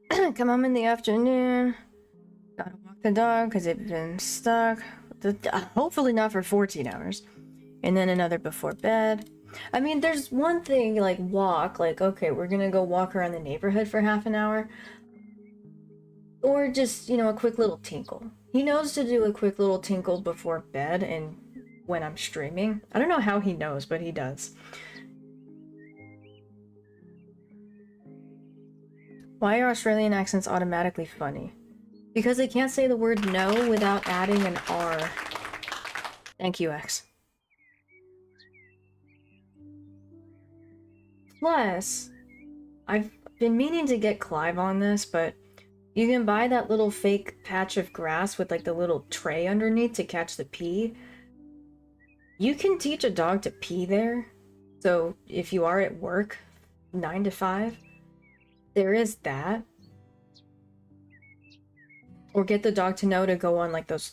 Come home in the afternoon. Gotta walk the dog because it's been stuck. Hopefully not for 14 hours. And then another before bed. I mean, there's one thing, like, walk. Like, okay, we're gonna go walk around the neighborhood for half an hour. Or just, you know, a quick little tinkle. He knows to do a quick little tinkle before bed and when I'm streaming. I don't know how he knows, but he does. Why are Australian accents automatically funny? Because they can't say the word no without adding an R. Thank you, X. Plus, I've been meaning to get Clive on this, but you can buy that little fake patch of grass with like the little tray underneath to catch the pee. You can teach a dog to pee there. So if you are at work, 9 to 5, there is that. Or get the dog to know to go on like those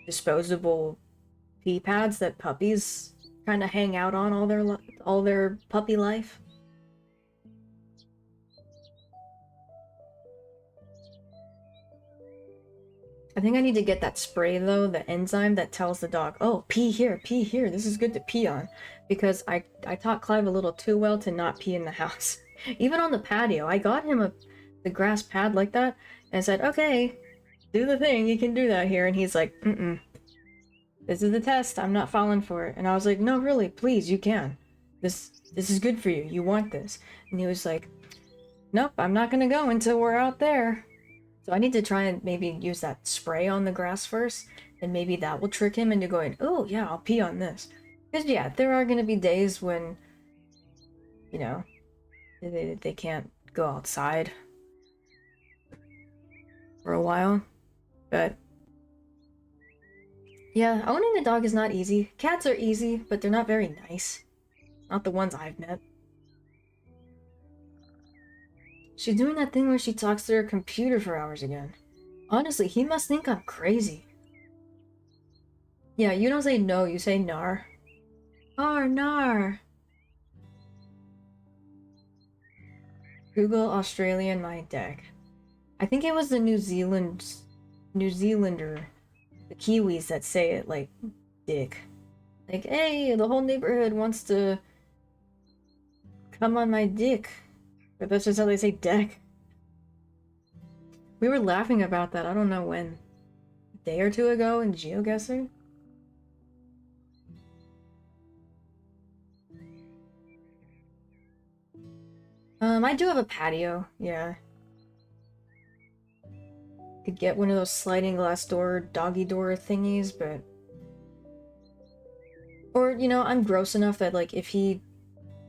disposable pee pads that puppies kind of hang out on all their puppy life. I think I need to get that spray though, the enzyme that tells the dog, oh, pee here, this is good to pee on. Because I taught Clive a little too well to not pee in the house. Even on the patio, I got him the grass pad like that, and said, okay, do the thing, you can do that here. And he's like, this is the test, I'm not falling for it. And I was like, no, really, please, you can. This is good for you, you want this. And he was like, nope, I'm not gonna go until we're out there. So I need to try and maybe use that spray on the grass first, and maybe that will trick him into going, oh yeah, I'll pee on this. Because yeah, there are gonna be days when, you know, they can't go outside for a while. But yeah, owning a dog is not easy. Cats are easy, but they're not very nice. Not the ones I've met. She's doing that thing where she talks to her computer for hours again. Honestly, he must think I'm crazy. Yeah, you don't say no, you say nar. Nar. Google Australian my deck. I think it was the New Zealander, the Kiwis that say it like dick. Like, hey, the whole neighborhood wants to come on my dick. But that's just how they say deck. We were laughing about that, I don't know when. A day or two ago in GeoGuessr? I do have a patio, yeah. Could get one of those sliding glass door, doggy door thingies, but... Or, you know, I'm gross enough that, like, if he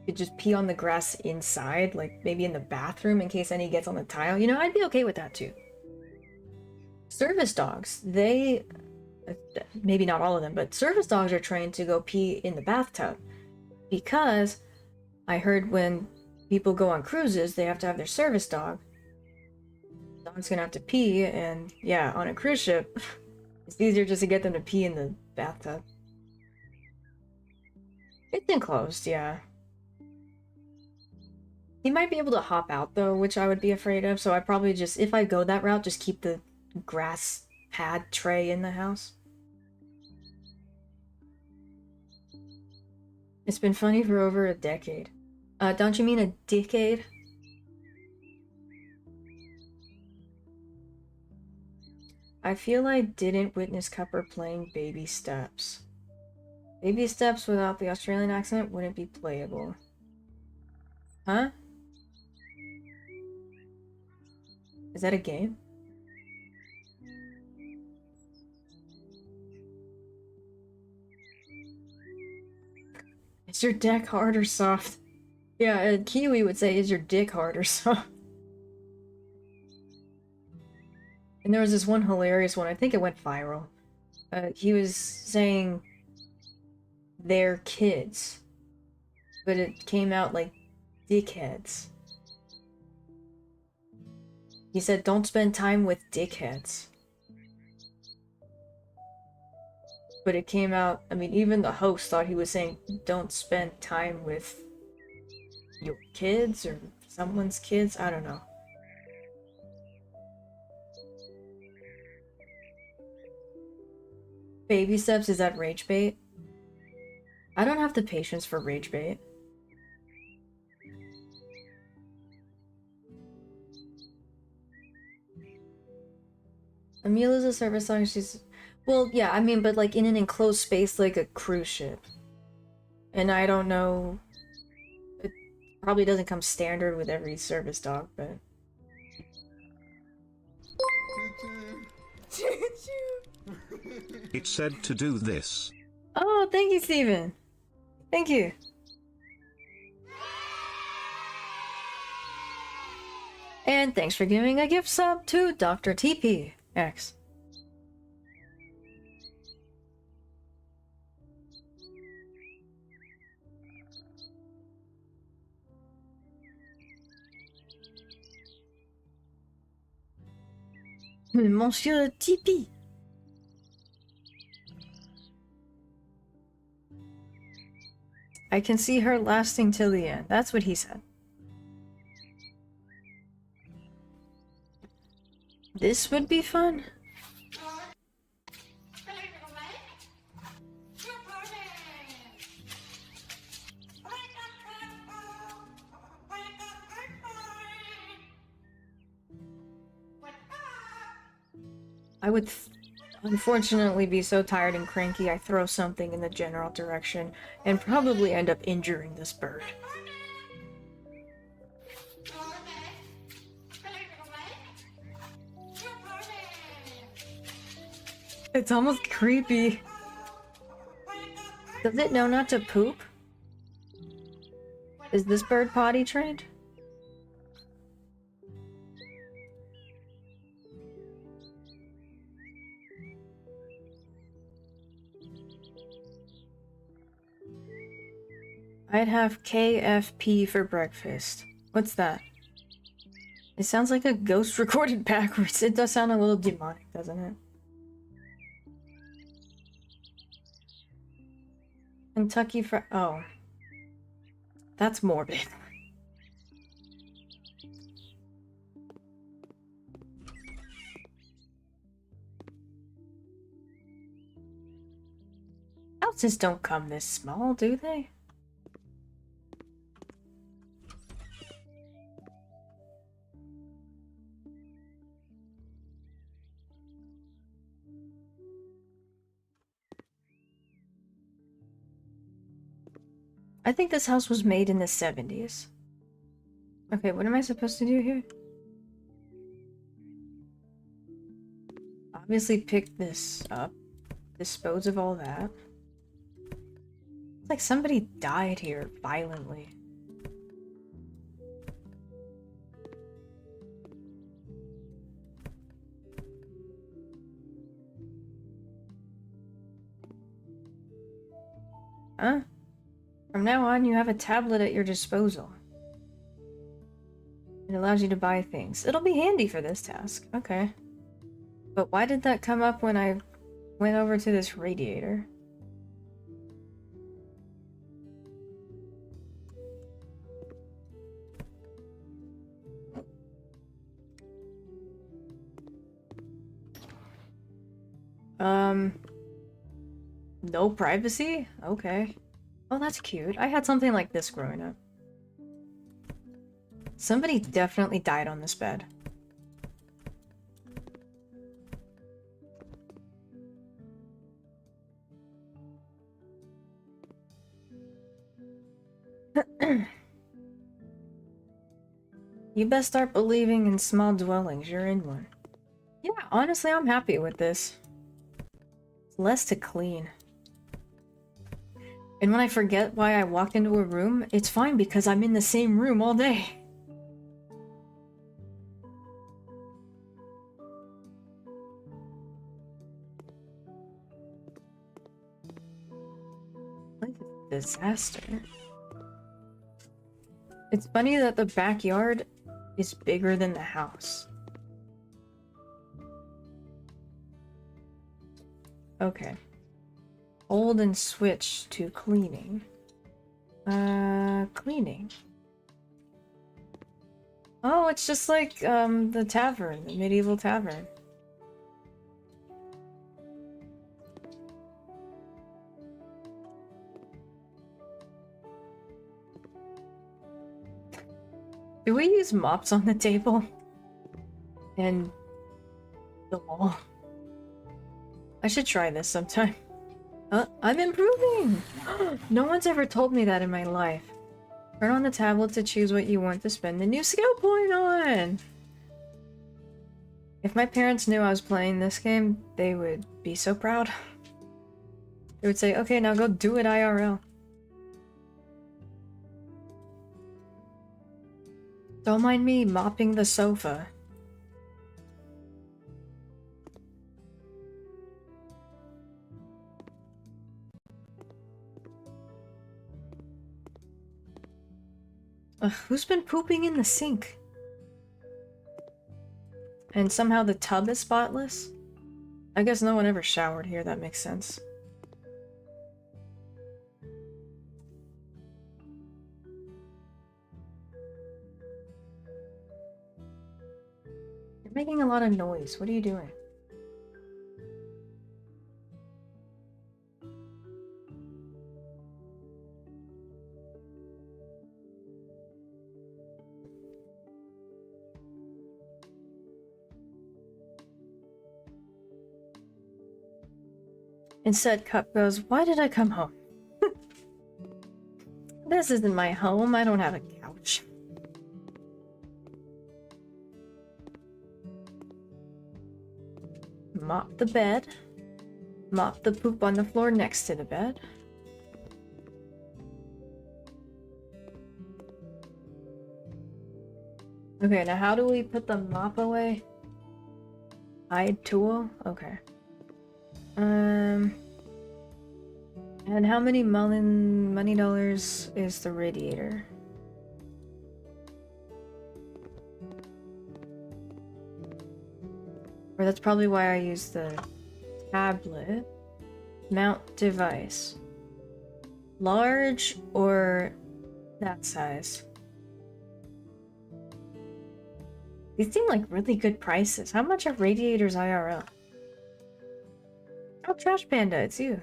could just pee on the grass inside, like, maybe in the bathroom in case any gets on the tile, you know, I'd be okay with that, too. Service dogs, they... Maybe not all of them, but service dogs are trained to go pee in the bathtub. Because I heard when people go on cruises, they have to have their service dog. The dog's gonna have to pee, and yeah, on a cruise ship, it's easier just to get them to pee in the bathtub. It's enclosed, yeah. He might be able to hop out though, which I would be afraid of, so I probably just, if I go that route, just keep the grass pad tray in the house. It's been funny for over a decade. Don't you mean a decade? I feel I didn't witness Cupper playing Baby Steps. Baby Steps without the Australian accent wouldn't be playable. Huh? Is that a game? Is your deck hard or soft? Yeah, a Kiwi would say, is your dick hard or soft? And there was this one hilarious one, I think it went viral, he was saying they're kids, but it came out like dickheads. He said, don't spend time with dickheads. But it came out, I mean, even the host thought he was saying, don't spend time with your kids or someone's kids. I don't know. Baby steps, is that rage bait? I don't have the patience for rage bait. Amelia's a service dog, she's... Well, yeah, I mean, but like in an enclosed space like a cruise ship. And I don't know... It probably doesn't come standard with every service dog, but... It said to do this. Oh, thank you, Steven. Thank you. And thanks for giving a gift sub to Dr. TPX. Monsieur TP. I can see her lasting till the end. That's what he said. This would be fun. I would unfortunately be so tired and cranky I throw something in the general direction and probably end up injuring this bird. It's almost creepy. Does it know not to poop? Is this bird potty trained? I'd have KFP for breakfast. What's that? It sounds like a ghost recorded backwards. It does sound a little demonic, doesn't it? Kentucky Fried... Oh. That's morbid. Houses don't come this small, do they? I think this house was made in the 70s. Okay, what am I supposed to do here? Obviously pick this up. Dispose of all that. It's like somebody died here violently. Huh? From now on, you have a tablet at your disposal. It allows you to buy things. It'll be handy for this task. Okay. But why did that come up when I went over to this radiator? No privacy? Okay. Oh, that's cute. I had something like this growing up. Somebody definitely died on this bed. You best start believing in small dwellings. You're in one. Yeah, honestly, I'm happy with this. It's less to clean. And when I forget why I walked into a room, it's fine because I'm in the same room all day. Like a disaster. It's funny that the backyard is bigger than the house. Okay. Hold and switch to cleaning. Cleaning. Oh, it's just like, the tavern, the medieval tavern. Do we use mops on the table? And the wall? I should try this sometime. I'm improving! No one's ever told me that in my life. Turn on the tablet to choose what you want to spend the new skill point on! If my parents knew I was playing this game, they would be so proud. They would say, okay, now go do it IRL. Don't mind me mopping the sofa. Who's been pooping in the sink? And somehow the tub is spotless? I guess no one ever showered here, that makes sense. You're making a lot of noise. What are you doing? Instead, Cup goes, why did I come home? This isn't my home. I don't have a couch. Mop the bed. Mop the poop on the floor next to the bed. Okay, now how do we put the mop away? Hide tool? Okay. And how many money dollars is the radiator? Or that's probably why I use the tablet. Mount device. Large or that size? These seem like really good prices. How much are radiators IRL? Oh, Trash Panda, it's you.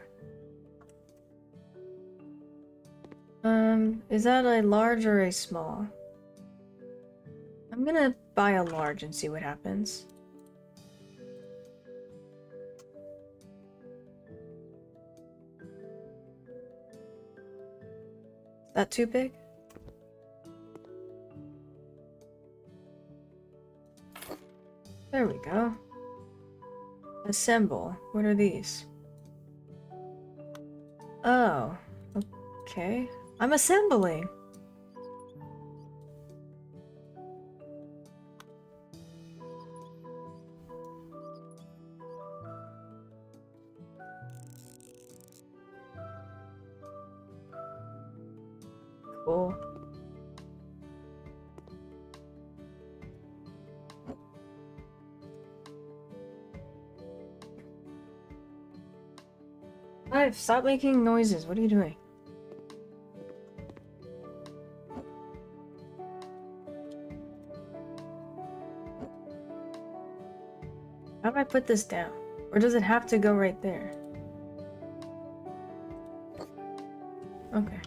Is that a large or a small? I'm gonna buy a large and see what happens. Is that too big? There we go. Assemble. What are these? Oh. Okay. I'm assembling! Cool. Live, stop making noises. What are you doing? How do I put this down? Or does it have to go right there? Okay.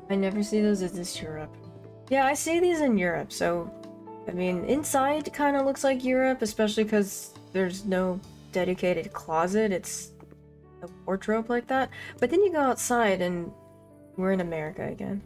I never see those. Is this Europe? Yeah, I see these in Europe, so... I mean, inside kind of looks like Europe, especially because there's no dedicated closet. It's a wardrobe like that. But then you go outside and we're in America again.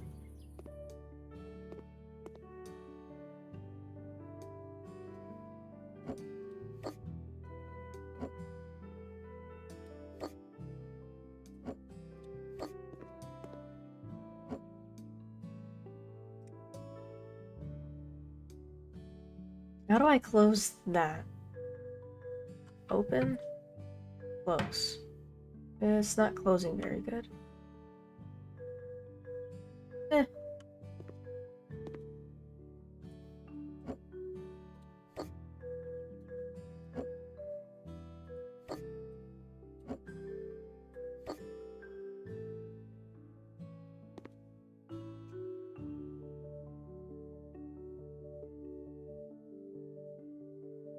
How do I close that? Open. Close. It's not closing very good. Eh.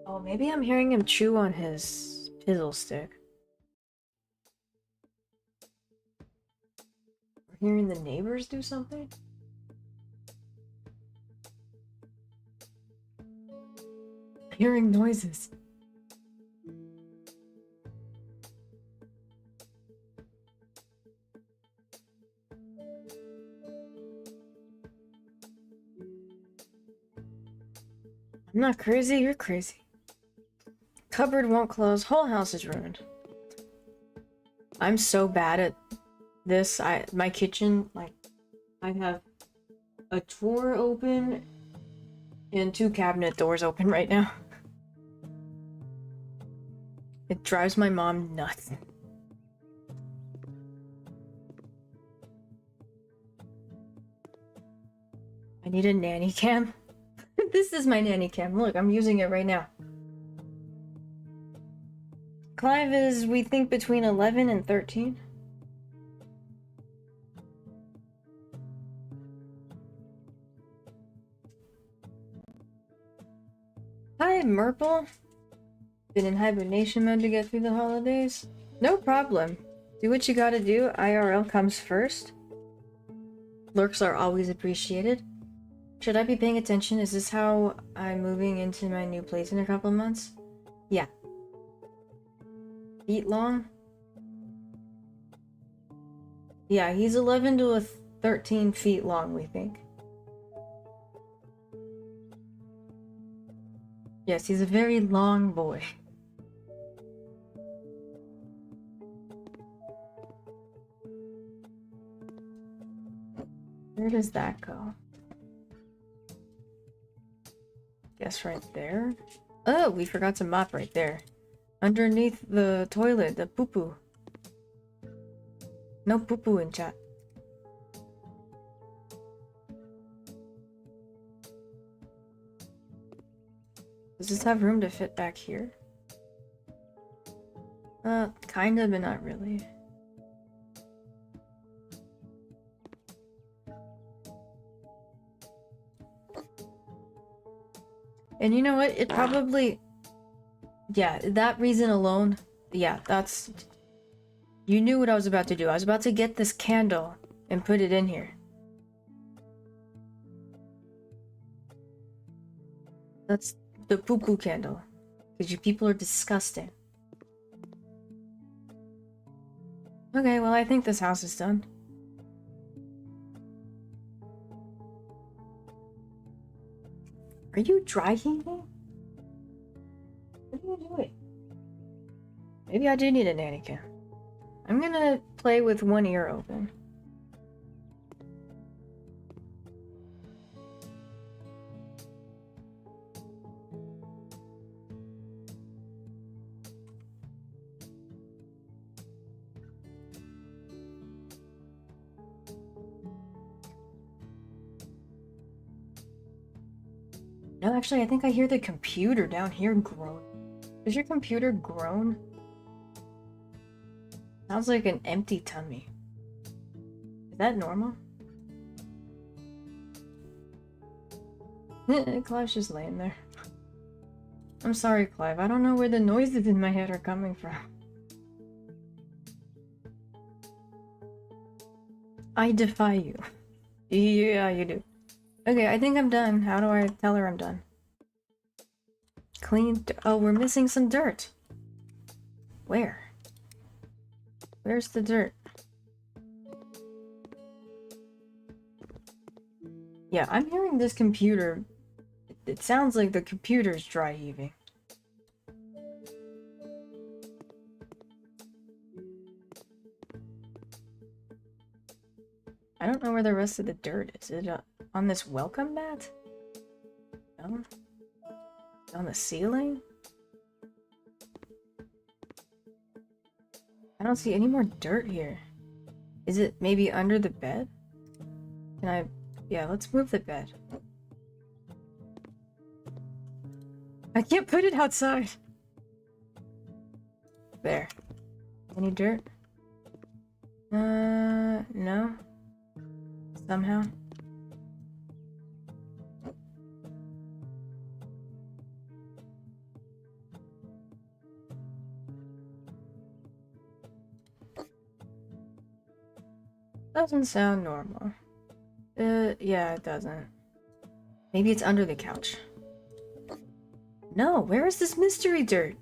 Oh, maybe I'm hearing him chew on his pizzle stick. We're hearing the neighbors do something? Hearing noises. I'm not crazy, you're crazy. Cupboard won't close, whole house is ruined. I'm so bad at this. My kitchen, like, I have a drawer open and 2 cabinet doors open right now. It drives my mom nuts. I need a nanny cam. This is my nanny cam. Look, I'm using it right now. Clive is, we think, between 11 and 13. Hi, Merple. Been in hibernation mode to get through the holidays? No problem. Do what you gotta do. IRL comes first. Lurks are always appreciated. Should I be paying attention? Is this how I'm moving into my new place in a couple of months? Yeah. Feet long? Yeah, he's 11 to 13 feet long, we think. Yes, he's a very long boy. Where does that go? Guess right there. Oh, we forgot to mop right there. Underneath the toilet, the poo-poo. No poo-poo in chat. Does this have room to fit back here? Kinda, but not really. And you know what? It probably... Yeah, that reason alone... Yeah, that's... You knew what I was about to do. I was about to get this candle and put it in here. That's the poo-poo candle. Because you people are disgusting. Okay, well, I think this house is done. Are you dry heaving? What are you doing? Maybe I do need a nanny cam. I'm gonna play with one ear open. No, actually, I think I hear the computer down here groan. Does your computer groan? Sounds like an empty tummy. Is that normal? Clive's just laying there. I'm sorry, Clive. I don't know where the noises in my head are coming from. I defy you. Yeah, you do. Okay, I think I'm done. How do I tell her I'm done? Clean. Oh, we're missing some dirt. Where? Where's the dirt? Yeah, I'm hearing this computer. It sounds like the computer's dry heaving. I don't know where the rest of the dirt is. Is it on this welcome mat? No? On the ceiling? I don't see any more dirt here. Is it maybe under the bed? Can I... Yeah, let's move the bed. I can't put it outside. There. Any dirt? No. Somehow. Doesn't sound normal. Yeah, it doesn't. Maybe it's under the couch. No, where is this mystery dirt?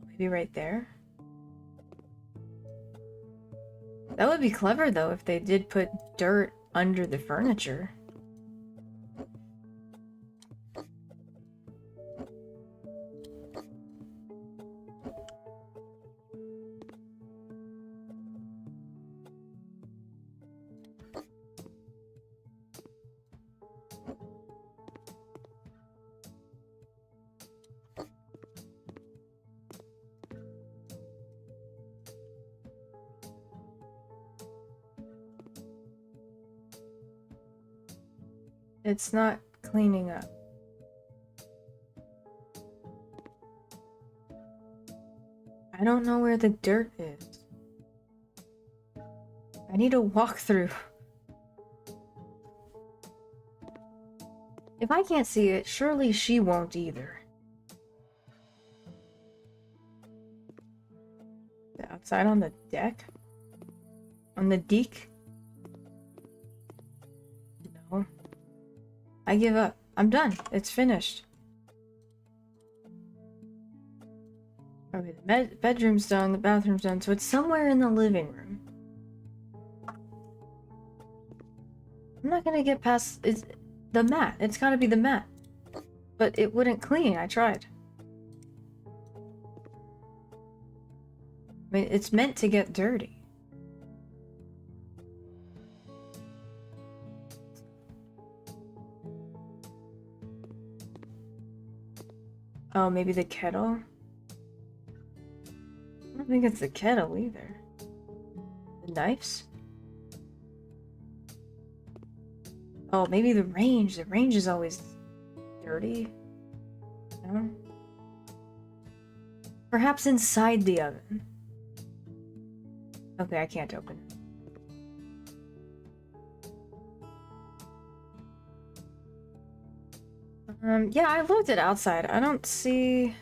Maybe right there? That would be clever though if they did put dirt under the furniture. It's not cleaning up. I don't know where the dirt is. I need a walkthrough. If I can't see it, surely she won't either. Outside on the deck? On the deck? No. I give up. I'm done. It's finished. Okay, the bedroom's done, the bathroom's done, so it's somewhere in the living room. I'm not gonna get past... It's the mat. It's gotta be the mat. But it wouldn't clean. I tried. I mean, it's meant to get dirty. Oh, maybe the kettle? I don't think it's the kettle either. The knives? Oh, maybe the range. The range is always dirty. No? Perhaps inside the oven. Okay, I can't open it. Yeah, I looked at outside. I don't see...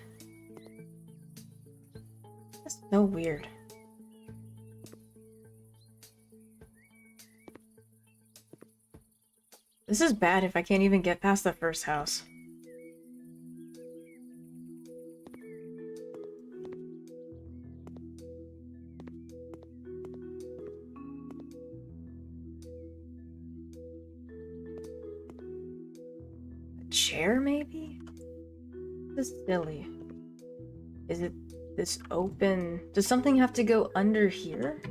That's so weird. This is bad if I can't even get past the first house. Chair, maybe? This is silly. Is it this open? Does something have to go under here?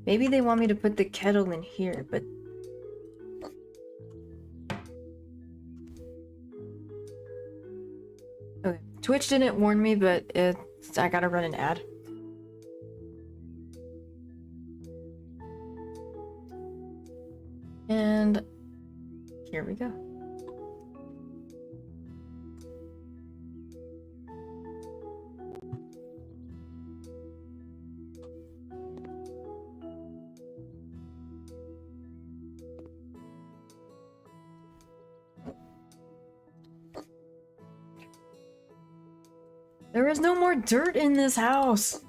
Maybe they want me to put the kettle in here, but... Okay, Twitch didn't warn me, but I gotta run an ad. And... here we go. There is no more dirt in this house.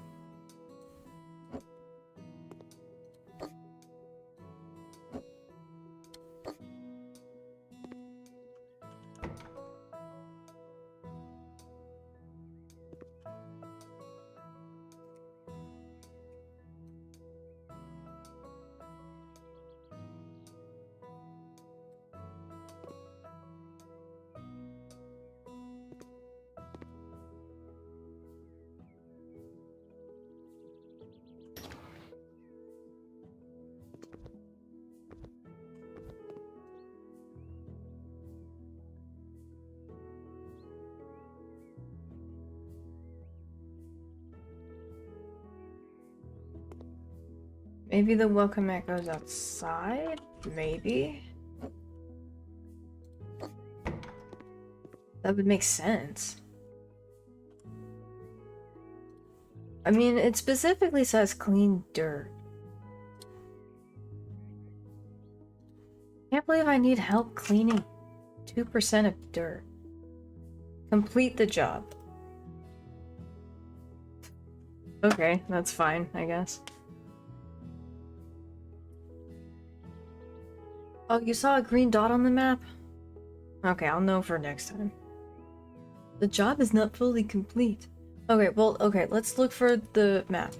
Maybe the welcome mat goes outside? Maybe? That would make sense. I mean, it specifically says clean dirt. Can't believe I need help cleaning 2% of dirt. Complete the job. Okay, that's fine, I guess. Oh, you saw a green dot on the map? Okay, I'll know for next time. The job is not fully complete. Okay, well, okay, let's look for the map.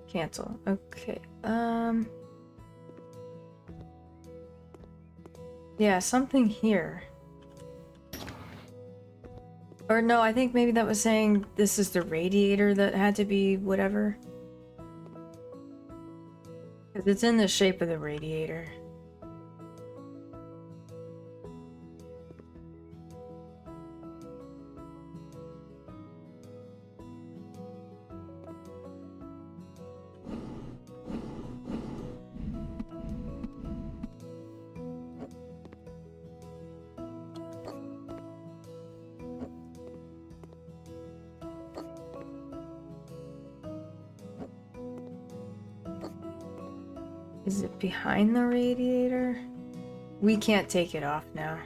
Cancel. Okay, yeah, something here. Or no, I think maybe that was saying this is the radiator that had to be whatever. Because it's in the shape of the radiator. Is it behind the radiator? We can't take it off now.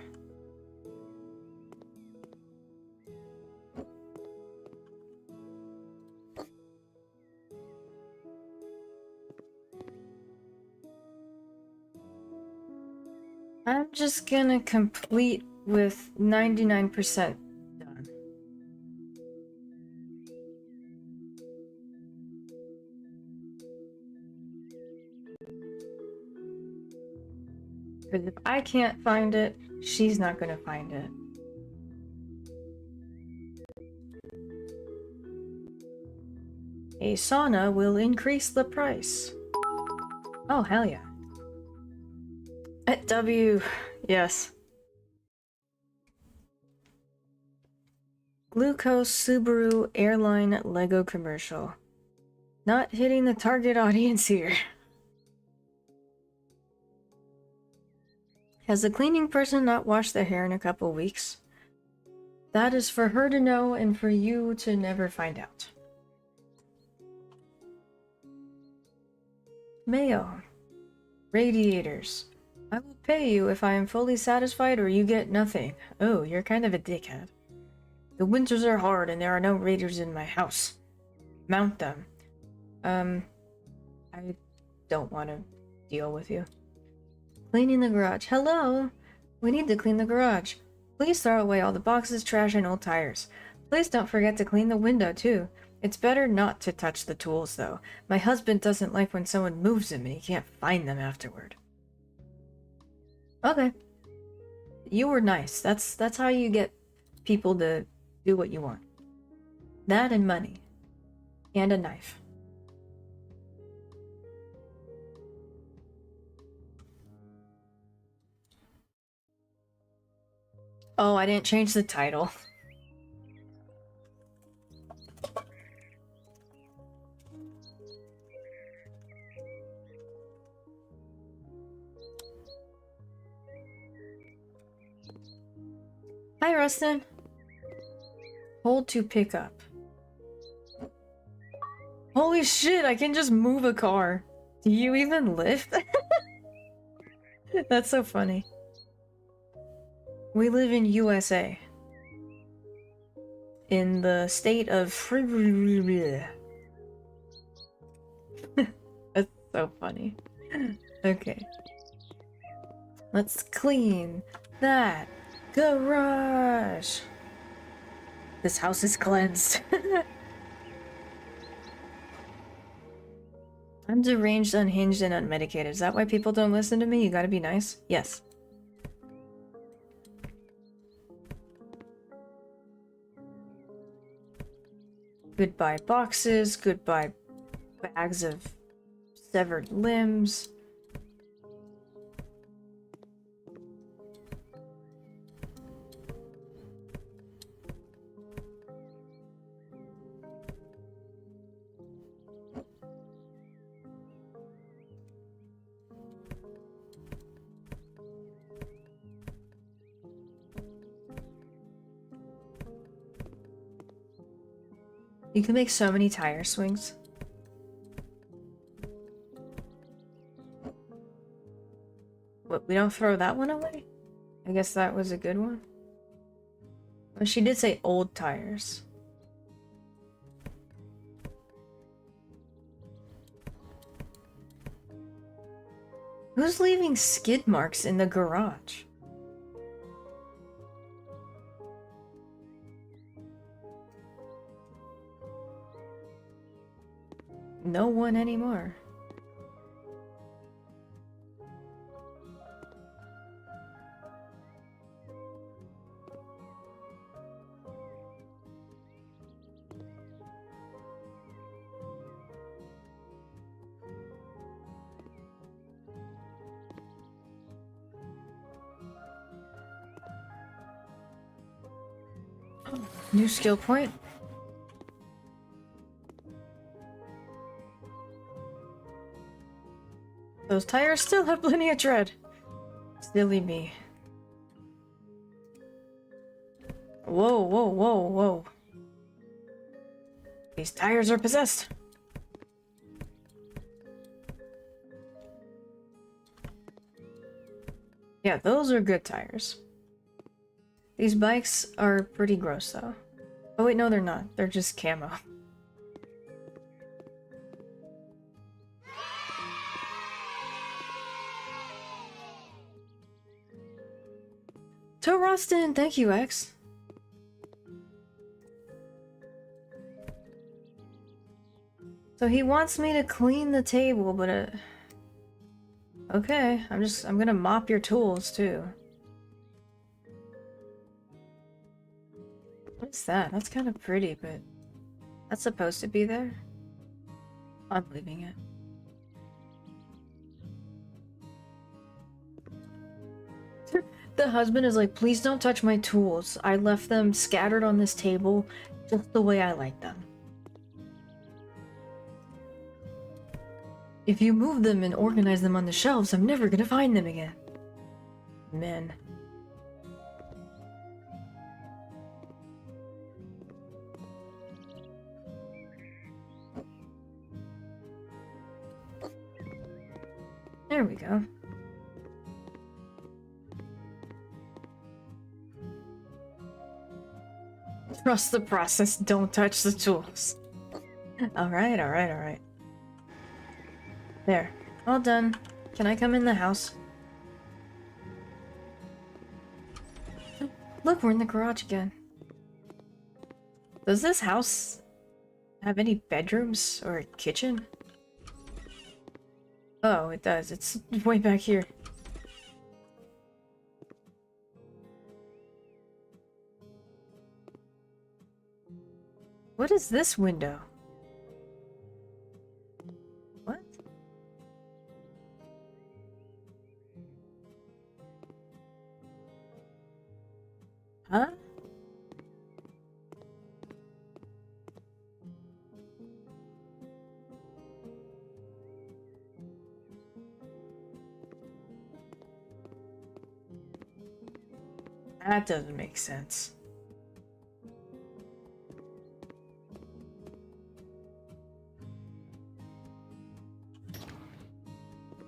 I'm just gonna complete with 99% done. Because if I can't find it, she's not gonna find it. A sauna will increase the price. Oh, hell yeah. At W, yes. Glucose Subaru Airline Lego commercial. Not hitting the target audience here. Has the cleaning person not washed their hair in a couple weeks? That is for her to know and for you to never find out. Mayo. Radiators. I will pay you if I am fully satisfied or you get nothing. Oh, you're kind of a dickhead. The winters are hard and there are no raiders in my house. Mount them. I don't want to deal with you. Cleaning the garage. Hello! We need to clean the garage. Please throw away all the boxes, trash, and old tires. Please don't forget to clean the window, too. It's better not to touch the tools, though. My husband doesn't like when someone moves them and he can't find them afterward. Okay. You were nice. That's how you get people to do what you want. That and money. And a knife. Oh, I didn't change the title. Hi, Rustin. Hold to pick up. Holy shit, I can just move a car. Do you even lift? That's so funny. We live in USA. In the state of... That's so funny. Okay. Let's clean that garage. This house is cleansed. I'm deranged, unhinged, and unmedicated. Is that why people don't listen to me? You gotta be nice? Yes. Goodbye boxes, goodbye bags of severed limbs. You can make so many tire swings. What, we don't throw that one away? I guess that was a good one. Well, she did say old tires. Who's leaving skid marks in the garage? No one anymore. New skill point. Those tires still have plenty of tread. Silly me. Whoa, whoa, whoa, whoa. These tires are possessed. Yeah, those are good tires. These bikes are pretty gross though. Oh wait, no they're not. They're just camo. To Rostin, thank you, X. So he wants me to clean the table, but okay, I'm gonna mop your tools too. What's that? That's kind of pretty, but that's supposed to be there? I'm leaving it. The husband is like, please don't touch my tools. I left them scattered on this table just the way I like them. If you move them and organize them on the shelves, I'm never gonna find them again. Men. There we go. Trust the process, don't touch the tools. Alright, alright, alright. There. All done. Can I come in the house? Look, we're in the garage again. Does this house have any bedrooms or a kitchen? Oh, it does. It's way back here. What is this window? What? Huh? That doesn't make sense.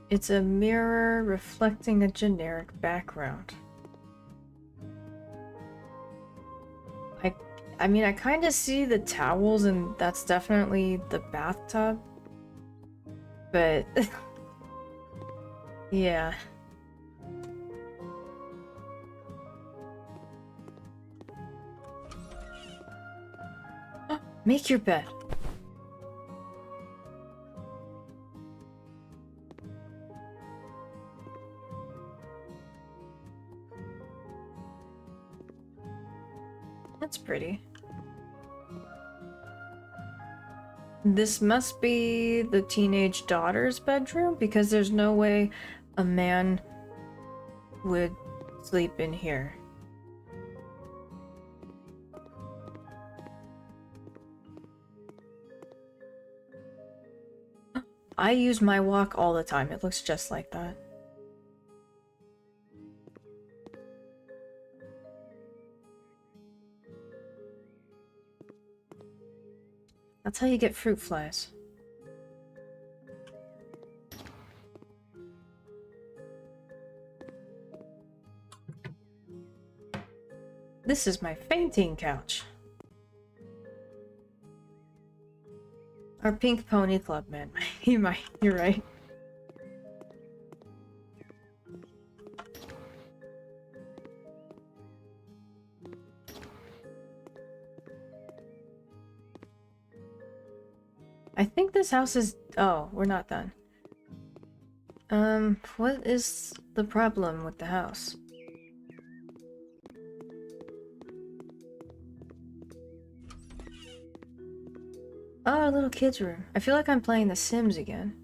It's a mirror reflecting a generic background. I mean, I kind of see the towels, and that's definitely the bathtub. But yeah. Make your bed. That's pretty. This must be the teenage daughter's bedroom, because there's no way a man would sleep in here. I use my walk all the time. It looks just like that. That's how you get fruit flies. This is my fainting couch. Our pink pony club, man. You're right. I think this house is... Oh, we're not done. What is the problem with the house? Oh, a little kid's room. I feel like I'm playing The Sims again.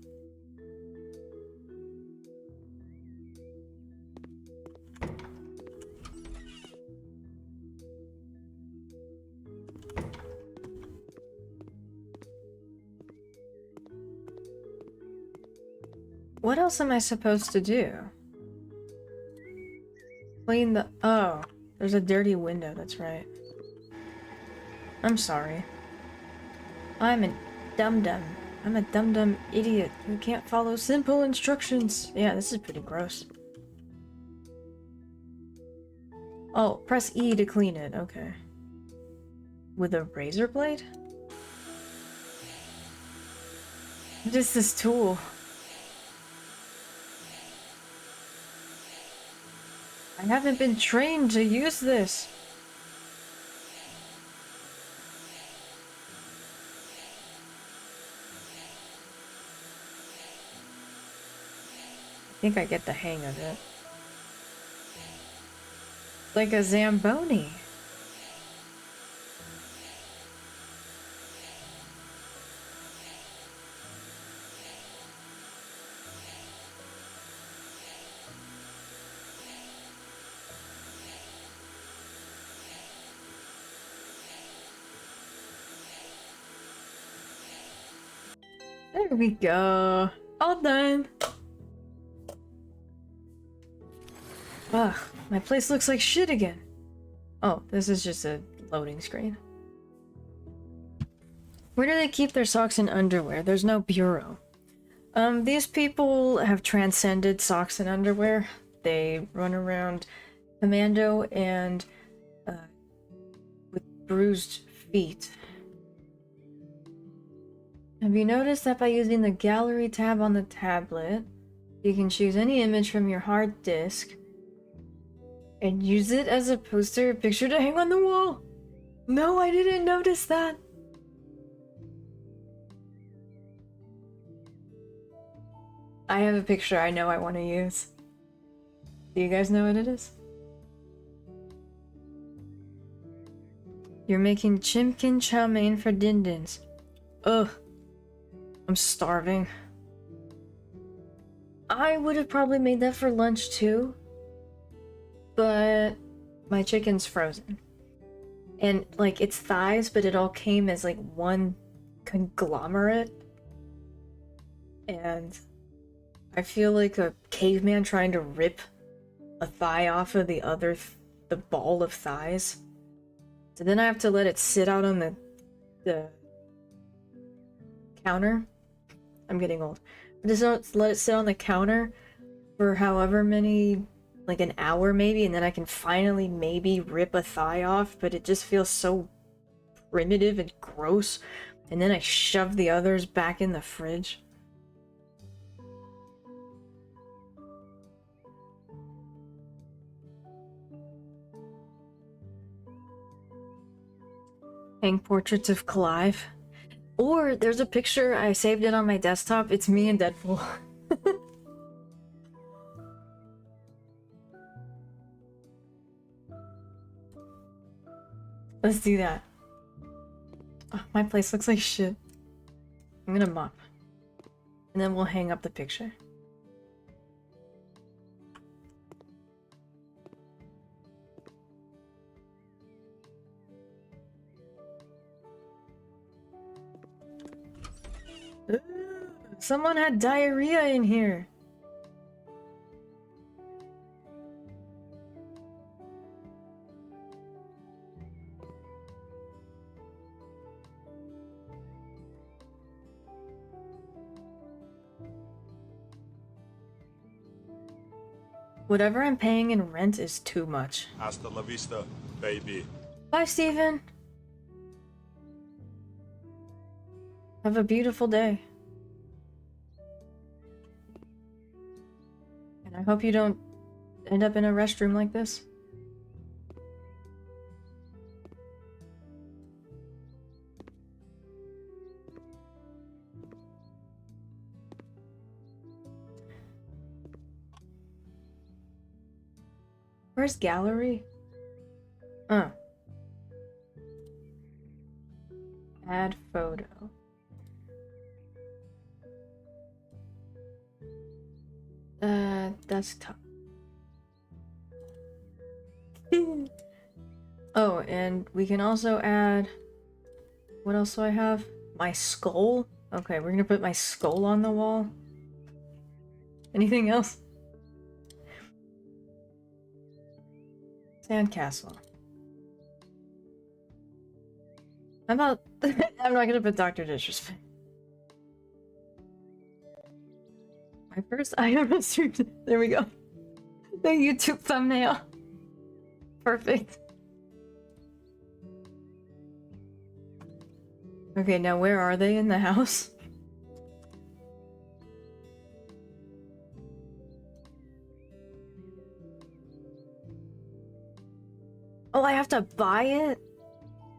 What else am I supposed to do? Clean the... Oh, there's a dirty window, that's right. I'm sorry. I'm a dum-dum. I'm a dum-dum idiot who can't follow simple instructions. Yeah, this is pretty gross. Oh, press E to clean it. Okay. With a razor blade? What is this tool? I haven't been trained to use this. I think I get the hang of it. Like a Zamboni. There we go. All done. Ugh, my place looks like shit again. Oh, this is just a loading screen. Where do they keep their socks and underwear? There's no bureau. These people have transcended socks and underwear. They run around commando and with bruised feet. Have you noticed that by using the gallery tab on the tablet, you can choose any image from your hard disk and use it as a poster or picture to hang on the wall? No, I didn't notice that. I have a picture I know I want to use. Do you guys know what it is? You're making chimkin chow mein for dindins. Ugh. I'm starving. I would have probably made that for lunch too. But my chicken's frozen. And like it's thighs, but it all came as like one conglomerate. And I feel like a caveman trying to rip a thigh off of the ball of thighs. So then I have to let it sit out on the counter. I'm getting old. I just don't let it sit on the counter for however many, like an hour maybe, and then I can finally maybe rip a thigh off, but it just feels so primitive and gross. And then I shove the others back in the fridge. Hang portraits of Clive. Or there's a picture, I saved it on my desktop, it's me and Deadpool. Let's do that. Oh, my place looks like shit. I'm gonna mop. And then we'll hang up the picture. Ooh, someone had diarrhea in here. Whatever I'm paying in rent is too much. Hasta la vista, baby. Bye, Steven. Have a beautiful day. And I hope you don't end up in a restroom like this. Where's gallery? Add photo. Desktop. Oh, and we can also add... What else do I have? My skull? Okay, we're gonna put my skull on the wall. Anything else? Sandcastle. How about... I'm not gonna put Dr. Disrespect. My first IRL stream. There we go. The YouTube thumbnail. Perfect. Okay, now where are they in the house? Oh, I have to buy it?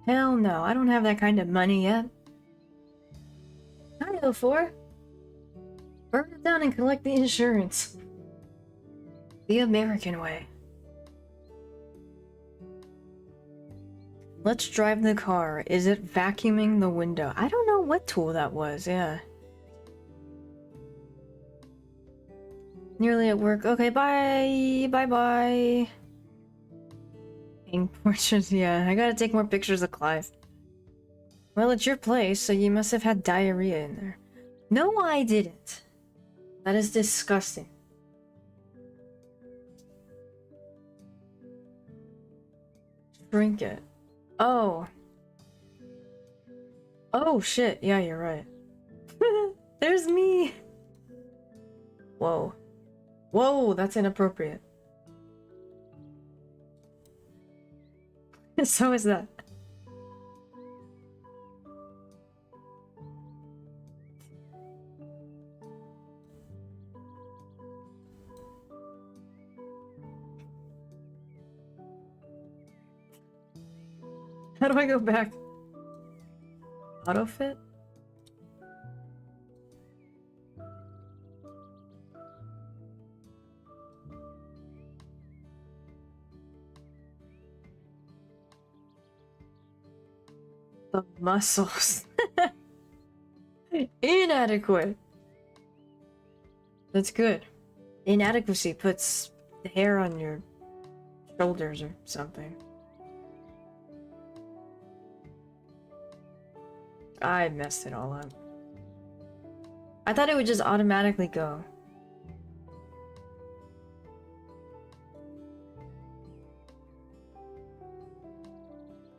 Hell no, I don't have that kind of money yet. Hi, O4. Burn it down and collect the insurance. The American way. Let's drive the car. Is it vacuuming the window? I don't know what tool that was, yeah. Nearly at work. Okay, bye! Bye-bye! Taking portraits, yeah. I gotta take more pictures of Clive. Well, it's your place, so you must have had diarrhea in there. No, I didn't. That is disgusting. Shrink it. Oh. Oh, shit. Yeah, you're right. There's me! Whoa. Whoa, that's inappropriate. So is that. How do I go back? Autofit? The muscles. Inadequate. That's good. Inadequacy puts the hair on your shoulders or something. I messed it all up. I thought it would just automatically go.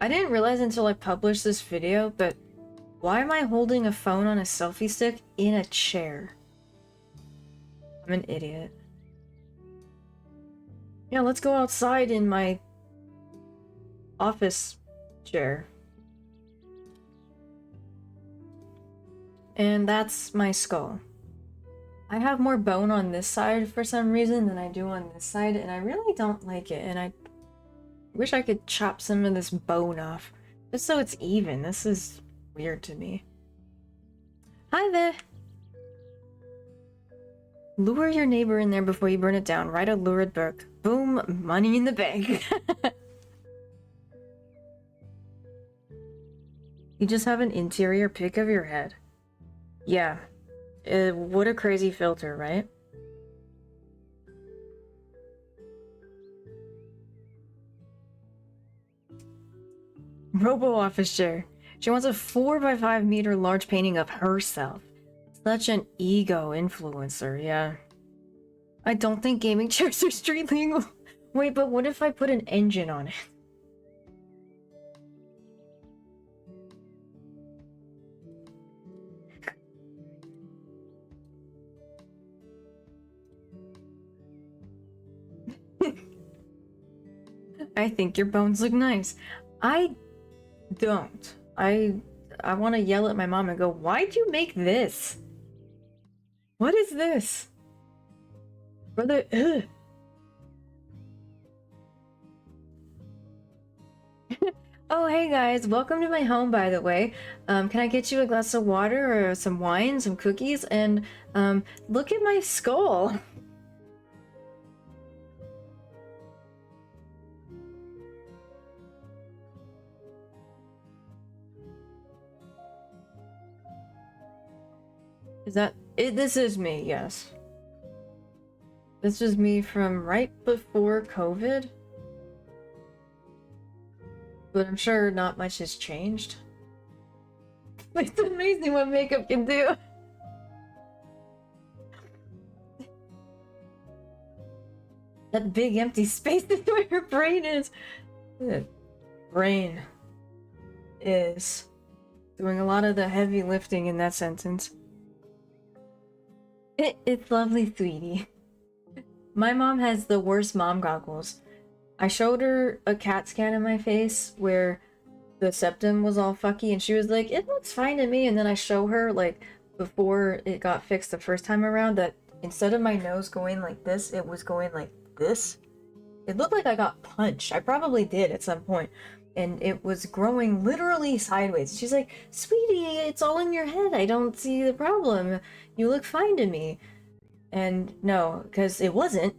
I didn't realize until I published this video, but why am I holding a phone on a selfie stick in a chair? I'm an idiot. Yeah, let's go outside in my office chair. And that's my skull. I have more bone on this side for some reason than I do on this side, and I really don't like it, and I wish I could chop some of this bone off, just so it's even. This is weird to me. Hi there! Lure your neighbor in there before you burn it down. Write a lurid book. Boom, money in the bank. You just have an interior pic of your head. Yeah. What a crazy filter, right? Robo office chair. She wants a 4x5 meter large painting of herself. Such an ego influencer, yeah. I don't think gaming chairs are street legal. Wait, but what if I put an engine on it? I think your bones look nice. I don't. I want to yell at my mom and go, why'd you make this? What is this? Brother, ugh. Oh, hey guys, welcome to my home, by the way. Can I get you a glass of water or some wine, some cookies? And look at my skull. Is that it? This is me, yes. This is me from right before COVID. But I'm sure not much has changed. It's amazing what makeup can do. That big empty space is where your brain is. The brain is doing a lot of the heavy lifting in that sentence. It's lovely, sweetie. My mom has the worst mom goggles. I showed her a CAT scan in my face where the septum was all fucky and she was like, it looks fine to me. And then I show her, like, before it got fixed the first time around, that instead of my nose going like this, it was going like this. It looked like I got punched. I probably did at some point. And it was growing literally sideways. She's like, sweetie, it's all in your head. I don't see the problem. You look fine to me. And no, because it wasn't.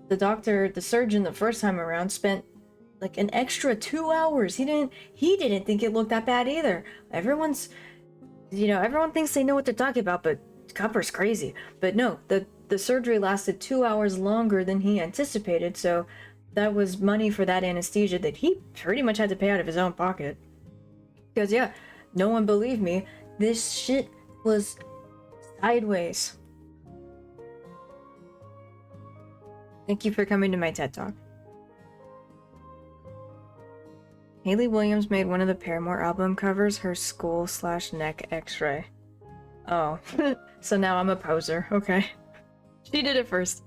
The doctor, the surgeon the first time around spent like an extra 2 hours. He didn't think it looked that bad either. Everyone's, everyone thinks they know what they're talking about, but Cupper's crazy. But no, the surgery lasted 2 hours longer than he anticipated, so that was money for that anesthesia that he pretty much had to pay out of his own pocket. Because yeah, no one believed me. This shit was sideways. Thank you for coming to my TED Talk. Hayley Williams made one of the Paramore album covers her skull/neck x-ray. Oh, so now I'm a poser. Okay. She did it first.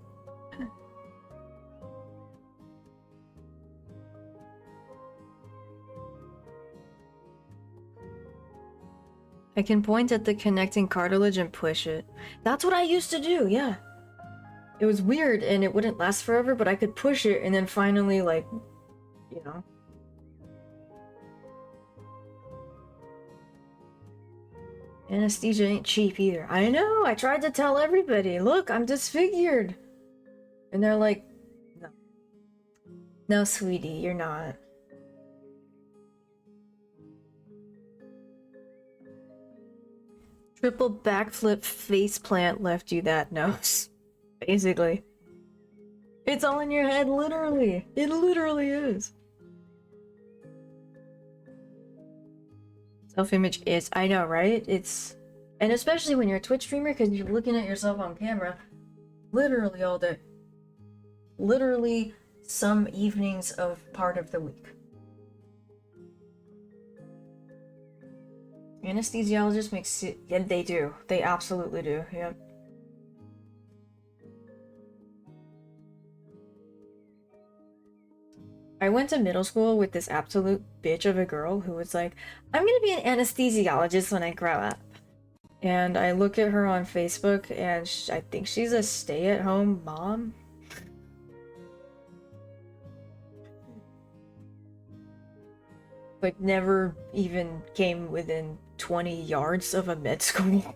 I can point at the connecting cartilage and push it. That's what I used to do, yeah. It was weird and it wouldn't last forever, but I could push it and then finally, like, Anesthesia ain't cheap either. I know, I tried to tell everybody, look, I'm disfigured. And they're like, no. No, sweetie, you're not. Triple backflip faceplant left you that nose. Basically. It's all in your head, literally. It literally is. Self-image is, I know, right? It's, and especially when you're a Twitch streamer, because you're looking at yourself on camera literally all day. Literally some evenings of part of the week. Anesthesiologist makes it, yeah, they do. They absolutely do, yep. I went to middle school with this absolute bitch of a girl who was like, I'm gonna be an anesthesiologist when I grow up. And I look at her on Facebook and I think she's a stay-at-home mom. Like, never even came within 20 yards of a med school.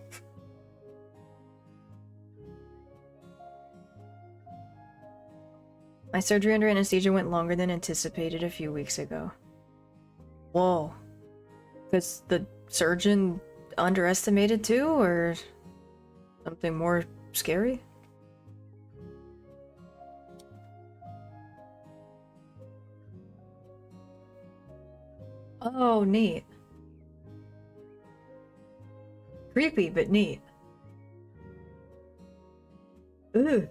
My surgery under anesthesia went longer than anticipated a few weeks ago. Whoa. Because the surgeon underestimated too, or something more scary? Oh, neat. Creepy, but neat. Ugh.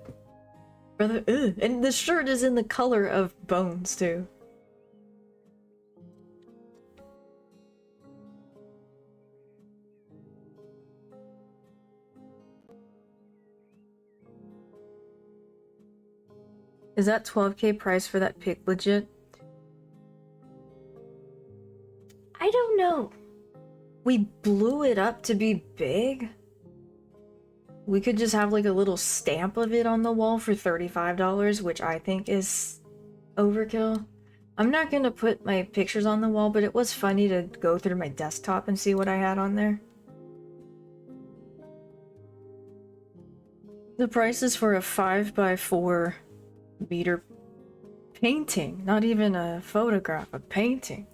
Brother, ugh. And the shirt is in the color of bones, too. Is that 12K price for that pic legit? we blew it up to be big, we could just have like a little stamp of it on the wall for $35, which I think is overkill. I'm not gonna put my pictures on the wall, but it was funny to go through my desktop and see what I had on there. The price is for a 5x4 meter painting, not even a photograph, a painting.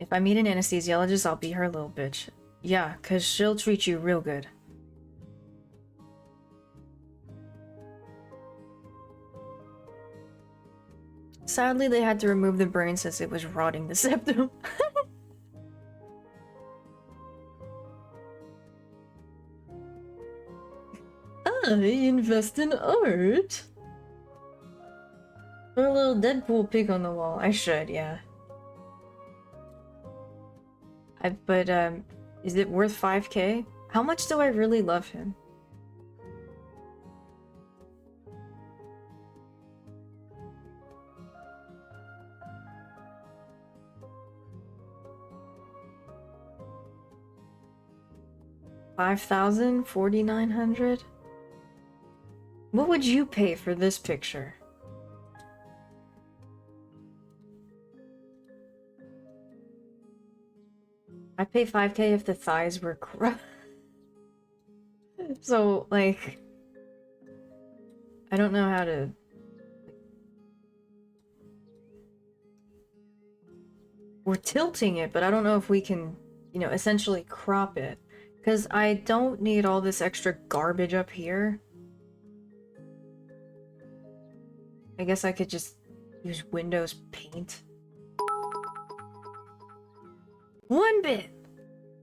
If I meet an anesthesiologist, I'll be her little bitch. Yeah, cause she'll treat you real good. Sadly, they had to remove the brain since it was rotting the septum. I invest in art. Put a little Deadpool pig on the wall. I should, yeah. But is it worth 5K? How much do I really love him? $5,000? $4,900? What would you pay for this picture? I'd pay 5K if the thighs were So, like, I don't know how to... We're tilting it, but I don't know if we can, you know, essentially crop it. Because I don't need all this extra garbage up here. I guess I could just use Windows Paint. 1 bit!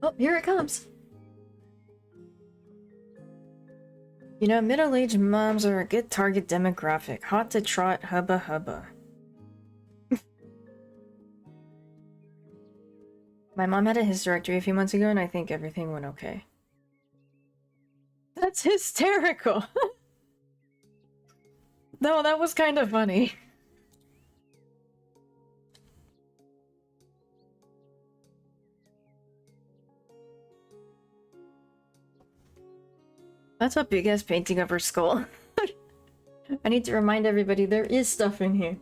Oh, here it comes! You know, middle-aged moms are a good target demographic. Hot to trot, hubba hubba. My mom had a hysterectomy a few months ago and I think everything went okay. That's hysterical! No, that was kind of funny. That's a big-ass painting of her skull. I need to remind everybody there is stuff in here.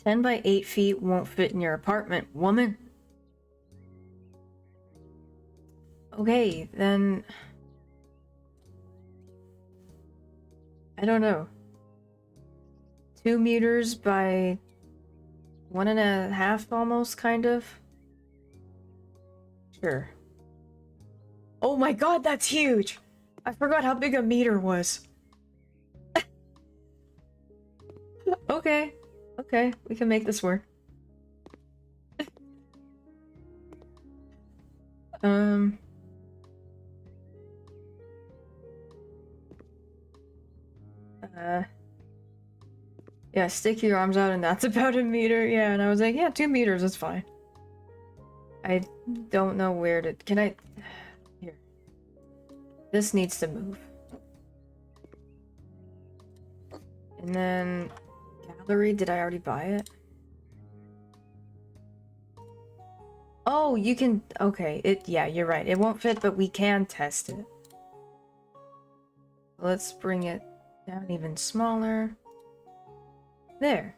"10 by 8 feet won't fit in your apartment, woman." Okay, then... I don't know. 2 meters by 1.5 almost, kind of? Sure. Oh my god, that's huge! I forgot how big a meter was. Okay. Okay, we can make this work. Yeah, stick your arms out and that's about a meter. Yeah, and I was like, yeah, 2 meters, that's fine. I don't know where to... Can I... Here. This needs to move. And then... Gallery, did I already buy it? Oh, you can... Okay, yeah, you're right. It won't fit, but we can test it. Let's bring it down even smaller. There.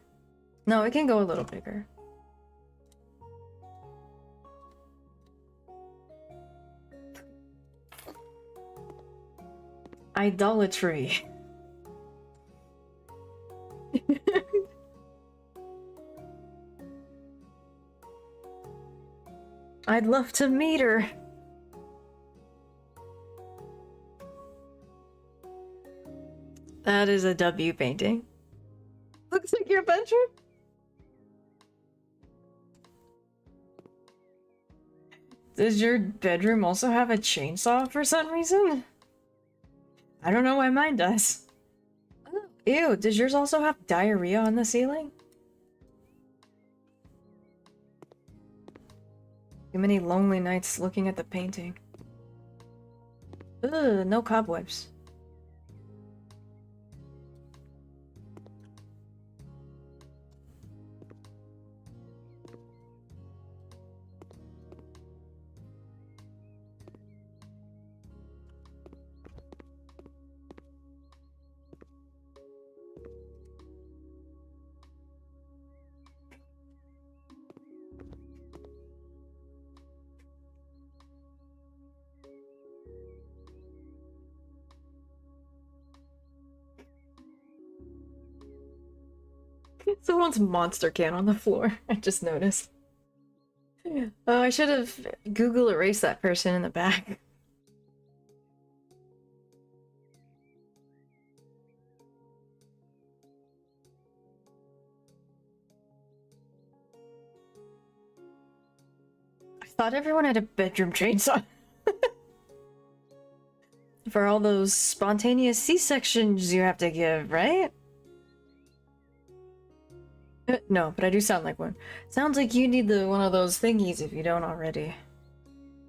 No, it can go a little bigger. Idolatry. I'd love to meet her. That is a W painting. Looks like your bedroom. Does your bedroom also have a chainsaw for some reason? I don't know why mine does. Oh, ew, does yours also have diarrhea on the ceiling? Too many lonely nights looking at the painting. Ugh, no cobwebs. Someone's monster can on the floor. I just noticed. Oh, I should have Google erased that person in the back. I thought everyone had a bedroom chainsaw. For all those spontaneous C-sections you have to give, right? No, but I do sound like one. Sounds like you need one of those thingies if you don't already.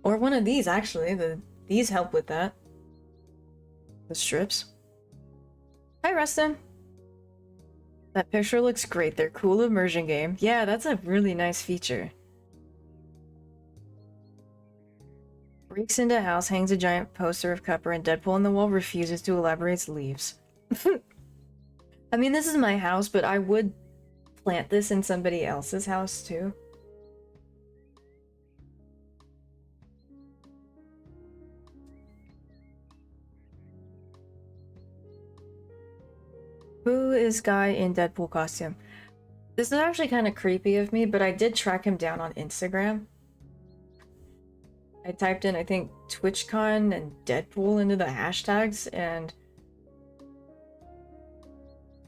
Or one of these, actually. These help with that. The strips. Hi, Rustin. That picture looks great. They're cool immersion game. Yeah, that's a really nice feature. Breaks into house, hangs a giant poster of Cupper, and Deadpool on the wall refuses to elaborate, leaves. I mean, this is my house, but I would plant this in somebody else's house too. Who is guy in Deadpool costume? This is actually kind of creepy of me, but I did track him down on Instagram. I typed in, I think, TwitchCon and Deadpool into the hashtags, and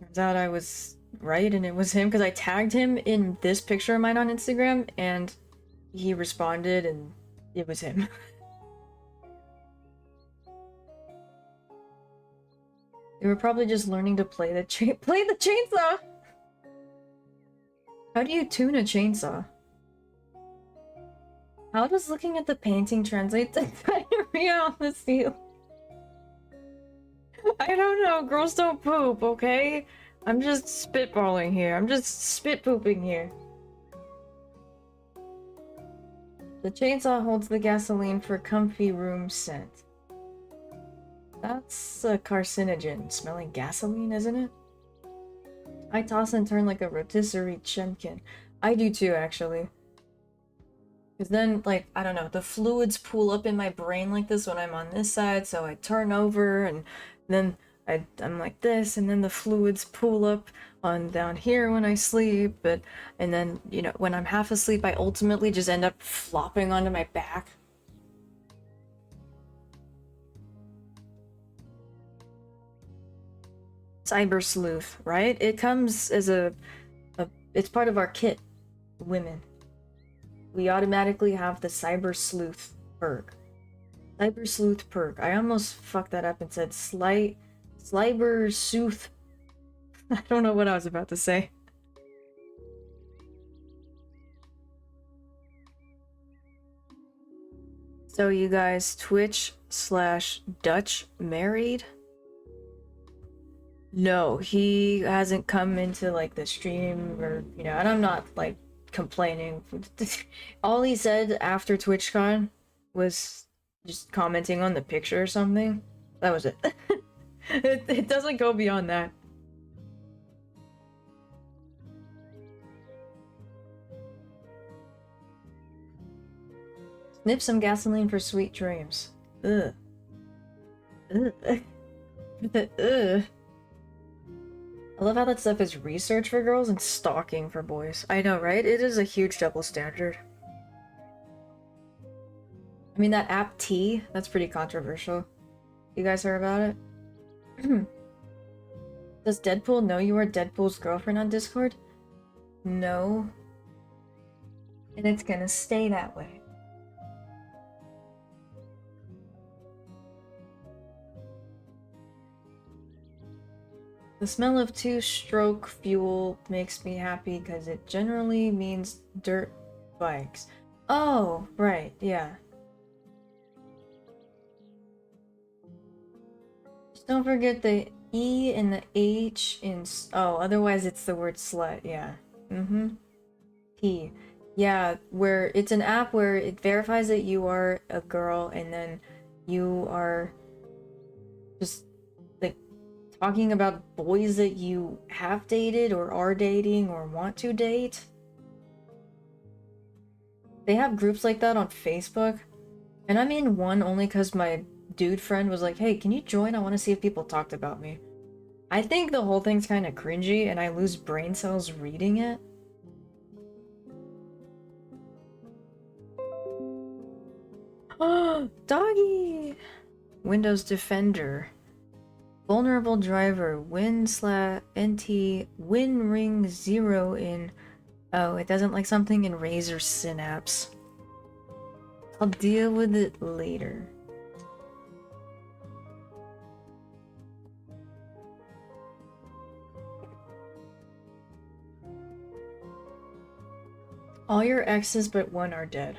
turns out I was right and it was him, because I tagged him in this picture of mine on Instagram and he responded and it was him. They were probably just learning to play the chainsaw. How do you tune a chainsaw? How does looking at the painting translate to diarrhea on the seal? I don't know. Girls don't poop, okay? I'm just spitballing here. I'm just spit pooping here. The chainsaw holds the gasoline for comfy room scent. That's a carcinogen, smelling gasoline, isn't it? I toss and turn like a rotisserie chimkin. I do too, actually. Because then, like, I don't know, the fluids pool up in my brain like this when I'm on this side, so I turn over and then I'm like this, and then the fluids pool up on down here when I sleep, and then, you know, when I'm half asleep, I ultimately just end up flopping onto my back. Cyber sleuth, right? It comes as it's part of our kit, women. We automatically have the cyber sleuth perk. Cyber sleuth perk. I almost fucked that up and said Sliber Sooth. I don't know what I was about to say. So you guys, Twitch/Dutch married? No, he hasn't come into like the stream or, you know, and I'm not like complaining. All he said after TwitchCon was just commenting on the picture or something. That was it. It doesn't go beyond that. Snip some gasoline for sweet dreams. Ugh. Ugh. Ugh. I love how that stuff is research for girls and stalking for boys. I know, right? It is a huge double standard. I mean, that app T, that's pretty controversial. You guys heard about it? Does Deadpool know you are Deadpool's girlfriend on Discord? No. And it's gonna stay that way. The smell of two-stroke fuel makes me happy because it generally means dirt bikes. Oh, right, yeah. Just don't forget the E and the H in... Oh, otherwise it's the word slut, yeah. P. Yeah, where it's an app where it verifies that you are a girl and then you are just talking about boys that you have dated or are dating or want to date. They have groups like that on Facebook. And I'm in one only because my dude friend was like, hey, can you join? I want to see if people talked about me. I think the whole thing's kind of cringy and I lose brain cells reading it. Oh, doggy! Windows Defender. Vulnerable driver. Win/NT. Win ring 0 in... Oh, it doesn't like something in Razer Synapse. I'll deal with it later. All your exes but one are dead.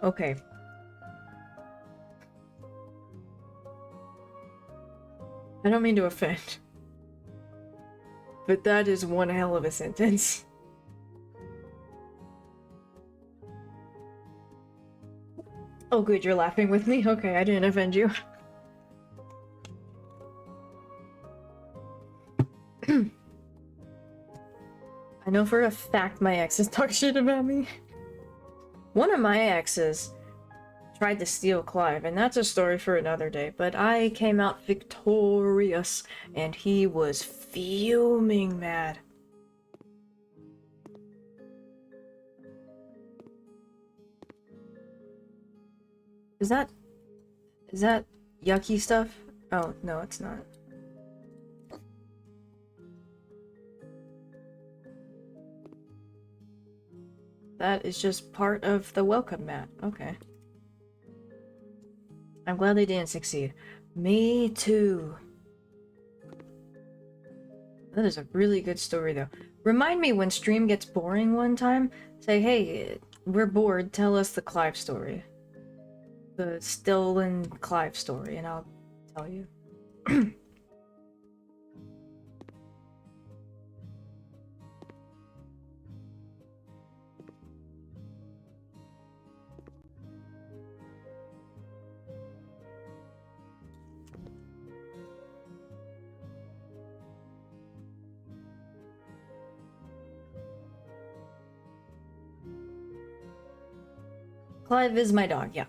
Okay. I don't mean to offend, but that is one hell of a sentence. Oh good, you're laughing with me? Okay, I didn't offend you. I know for a fact my exes talk shit about me. One of my exes tried to steal Clive, and that's a story for another day, but I came out victorious, and he was fuming mad. Is that yucky stuff? Oh, no, it's not. That is just part of the welcome mat. Okay. I'm glad they didn't succeed. Me too. That is a really good story though. Remind me when stream gets boring one time. Say, hey, we're bored, tell us the Clive story. The stolen Clive story, and I'll tell you. Clive is my dog, yeah.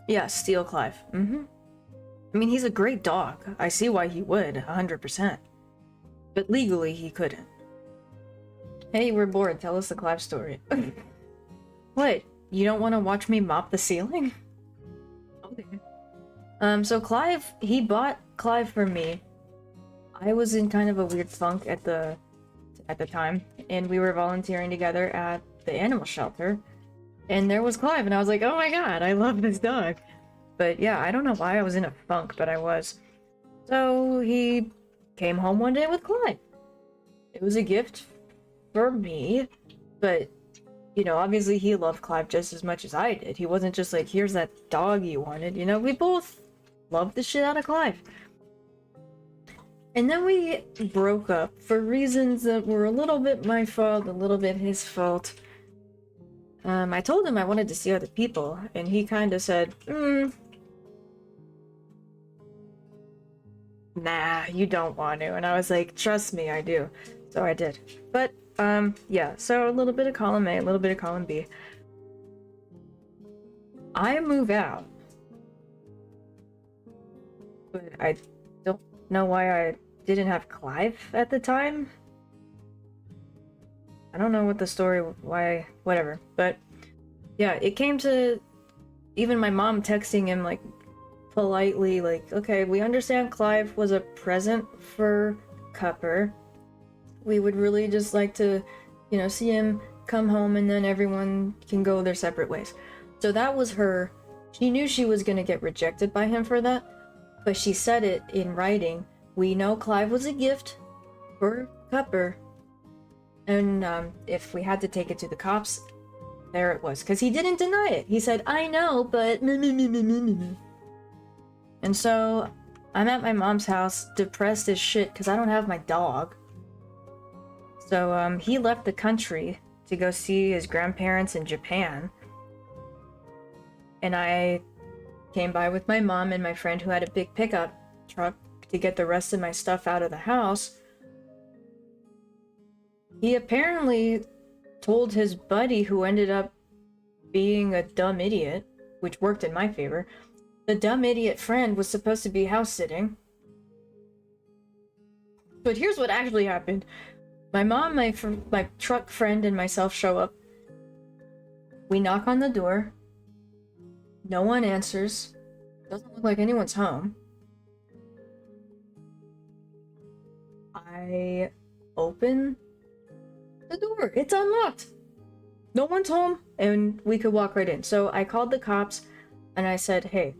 Yeah, steal Clive. Mm-hmm. I mean, he's a great dog. I see why he would, 100%. But legally, he couldn't. Hey, we're bored. Tell us the Clive story. What? You don't want to watch me mop the ceiling? Okay. So Clive, he bought Clive for me. I was in kind of a weird funk at the time, and we were volunteering together at the animal shelter. And there was Clive, and I was like, oh my god, I love this dog. But yeah, I don't know why I was in a funk, but I was. So he came home one day with Clive. It was a gift for me, but, you know, obviously he loved Clive just as much as I did. He wasn't just like, here's that dog you wanted. You know, we both loved the shit out of Clive. And then we broke up for reasons that were a little bit my fault, a little bit his fault. I told him I wanted to see other people, and he kind of said, nah, you don't want to. And I was like, trust me, I do. So I did. But, yeah, so a little bit of column A, a little bit of column B. I move out. But I don't know why I didn't have Clive at the time. I don't know what the story, why, whatever. But, yeah, it came to even my mom texting him, like, politely, like, okay, we understand Clive was a present for Cupper. We would really just like to, you know, see him come home and then everyone can go their separate ways. So that was her. She knew she was going to get rejected by him for that, but she said it in writing. We know Clive was a gift for Cupper. And if we had to take it to the cops, there it was. Because he didn't deny it. He said, I know, but... And so I'm at my mom's house, depressed as shit, because I don't have my dog. So he left the country to go see his grandparents in Japan. And I came by with my mom and my friend who had a big pickup truck to get the rest of my stuff out of the house. He apparently told his buddy, who ended up being a dumb idiot, which worked in my favor. The dumb idiot friend was supposed to be house sitting, But here's what actually happened. My mom, my truck friend, and myself show up. We knock on the door. No one answers. Doesn't look like anyone's home. I open the door. It's unlocked. No one's home, and we could walk right in. So I called the cops, and I said, hey,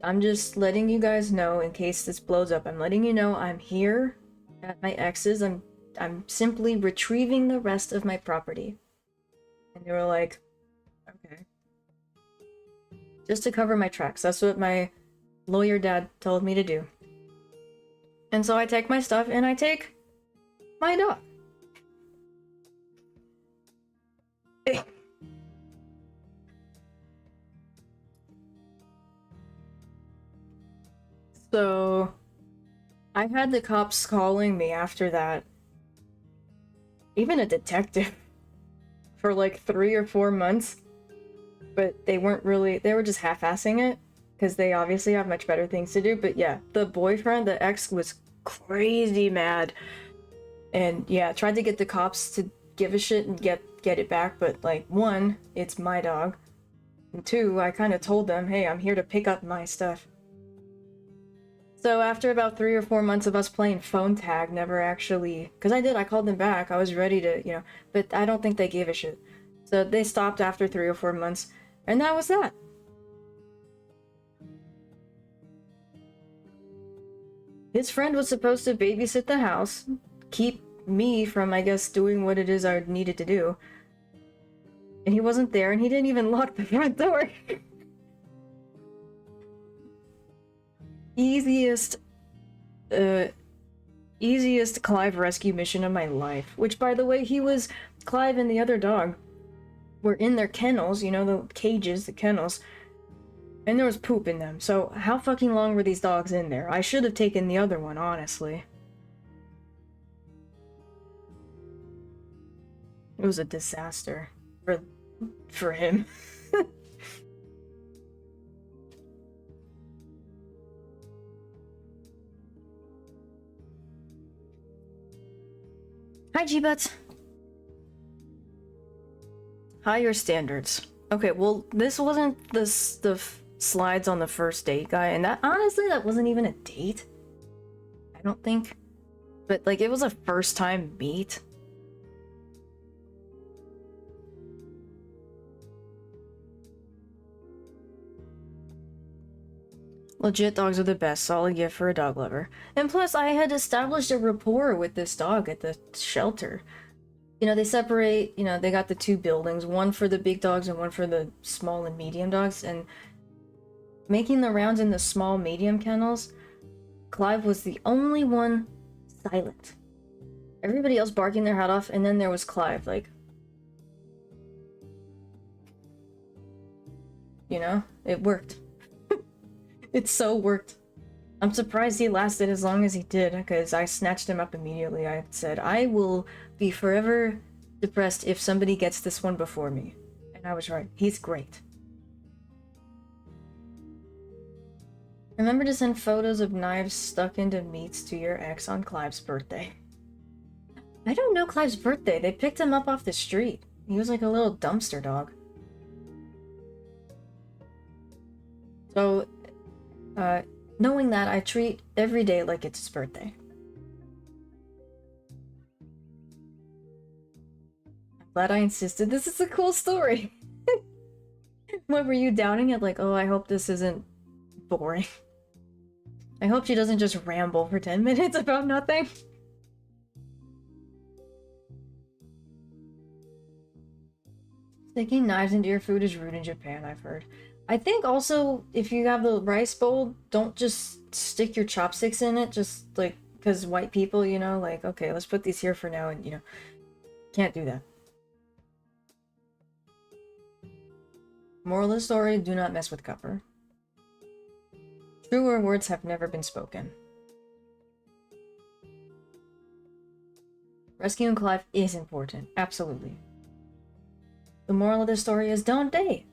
I'm just letting you guys know in case this blows up. I'm letting you know I'm here at my ex's. I'm simply retrieving the rest of my property. And they were like, okay. Just to cover my tracks. That's what my lawyer dad told me to do. And so I take my stuff and I take my dog. So I had the cops calling me after that. Even a detective. For like 3 or 4 months. But they weren't really, they were just half-assing it. Because they obviously have much better things to do. But yeah, the boyfriend, the ex, was crazy mad. And yeah, tried to get the cops to give a shit and get it back. But like, 1, it's my dog. And 2, I kind of told them, hey, I'm here to pick up my stuff. So after about 3 or 4 months of us playing phone tag, never actually... Because I called them back. I was ready to, you know... But I don't think they gave a shit. So they stopped after 3 or 4 months. And that was that. His friend was supposed to babysit the house. Keep me from, I guess, doing what it is I needed to do. And he wasn't there, and he didn't even lock the front door. Easiest Clive rescue mission of my life. Which, by the way, Clive and the other dog were in their kennels, you know, the cages, the kennels, and there was poop in them. So how fucking long were these dogs in there? I should have taken the other one, honestly. It was a disaster for him. Hi, G-Butts. Higher standards. Okay, well, this wasn't the slides on the first date guy, and that, honestly, that wasn't even a date. I don't think. But, like, it was a first time meet. Legit, dogs are the best. Solid gift for a dog lover. And plus, I had established a rapport with this dog at the shelter. You know, they separate, you know, they got the 2 buildings, one for the big dogs and one for the small and medium dogs. And making the rounds in the small, medium kennels, Clive was the only one silent. Everybody else barking their head off, and then there was Clive, like... You know? It worked. It so worked. I'm surprised he lasted as long as he did, because I snatched him up immediately. I said, I will be forever depressed if somebody gets this one before me. And I was right. He's great. Remember to send photos of knives stuck into meats to your ex on Clive's birthday. I don't know Clive's birthday. They picked him up off the street. He was like a little dumpster dog. So... knowing that, I treat every day like it's his birthday. I'm glad I insisted. This is a cool story. What were you doubting it? Like, oh, I hope this isn't boring. I hope she doesn't just ramble for 10 minutes about nothing. Sticking knives into your food is rude in Japan, I've heard. I think also, if you have the rice bowl, don't just stick your chopsticks in it, just, like, because white people, you know, like, okay, let's put these here for now, and, you know, can't do that. Moral of the story, do not mess with copper. Truer words have never been spoken. Rescuing Clive is important, absolutely. The moral of the story is don't date.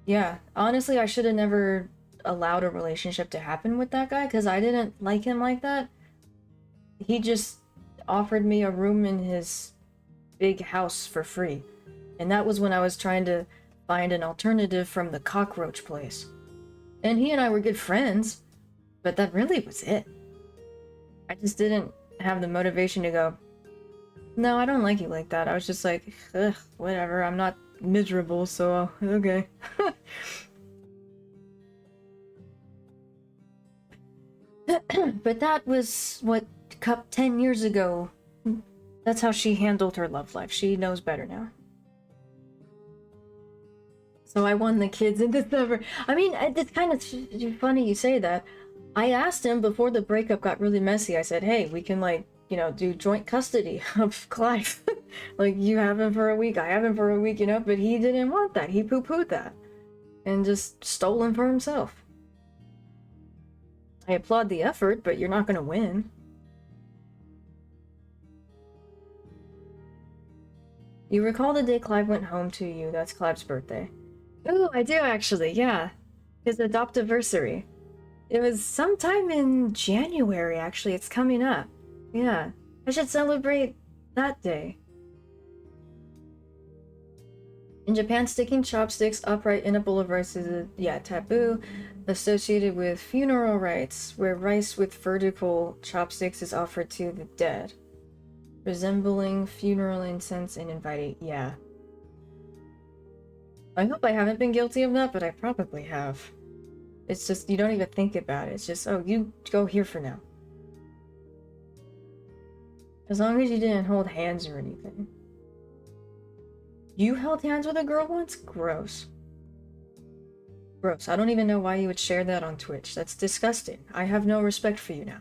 Yeah, honestly, I should have never allowed a relationship to happen with that guy, because I didn't like him like that. he just offered me a room in his big house for free. And that was when I was trying to find an alternative from the cockroach place. And he and I were good friends, but that really was it. I just didn't have the motivation to go, no, I don't like you like that. I was just like, ugh, whatever, I'm not miserable, so okay. But that was, what, 10 years ago. That's how she handled her love life. She knows better now. So I won the kids in December. I mean, it's kind of funny you say that. I asked him before the breakup got really messy. I said, hey, we can, like, you know, do joint custody of Clive. Like, you have him for a week, I have him for a week, you know? But he didn't want that. He poo-pooed that. And just stole him for himself. I applaud the effort, but you're not gonna win. You recall the day Clive went home to you. That's Clive's birthday. Ooh, I do actually, yeah. His adoptiversary. It was sometime in January, actually. It's coming up. Yeah. I should celebrate that day. In Japan, sticking chopsticks upright in a bowl of rice is a, taboo, associated with funeral rites, where rice with vertical chopsticks is offered to the dead. Resembling funeral incense and inviting, yeah. I hope I haven't been guilty of that, but I probably have. It's just, you don't even think about it. It's just, oh, you go here for now. As long as you didn't hold hands or anything. You held hands with a girl once? Gross. Gross. I don't even know why you would share that on Twitch. That's disgusting. I have no respect for you now.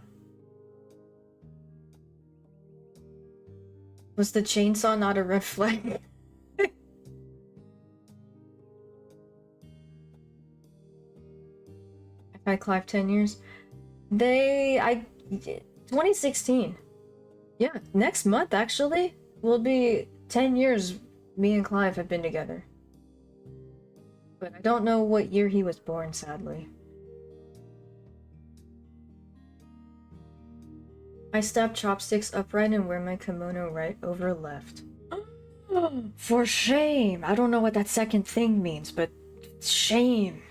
Was the chainsaw not a red flag? I Clive 10 years. 2016. Yeah, next month actually will be 10 years me and Clive have been together. But I don't know what year he was born, sadly. I stab chopsticks upright and wear my kimono right over left. For shame! I don't know what that second thing means, but shame.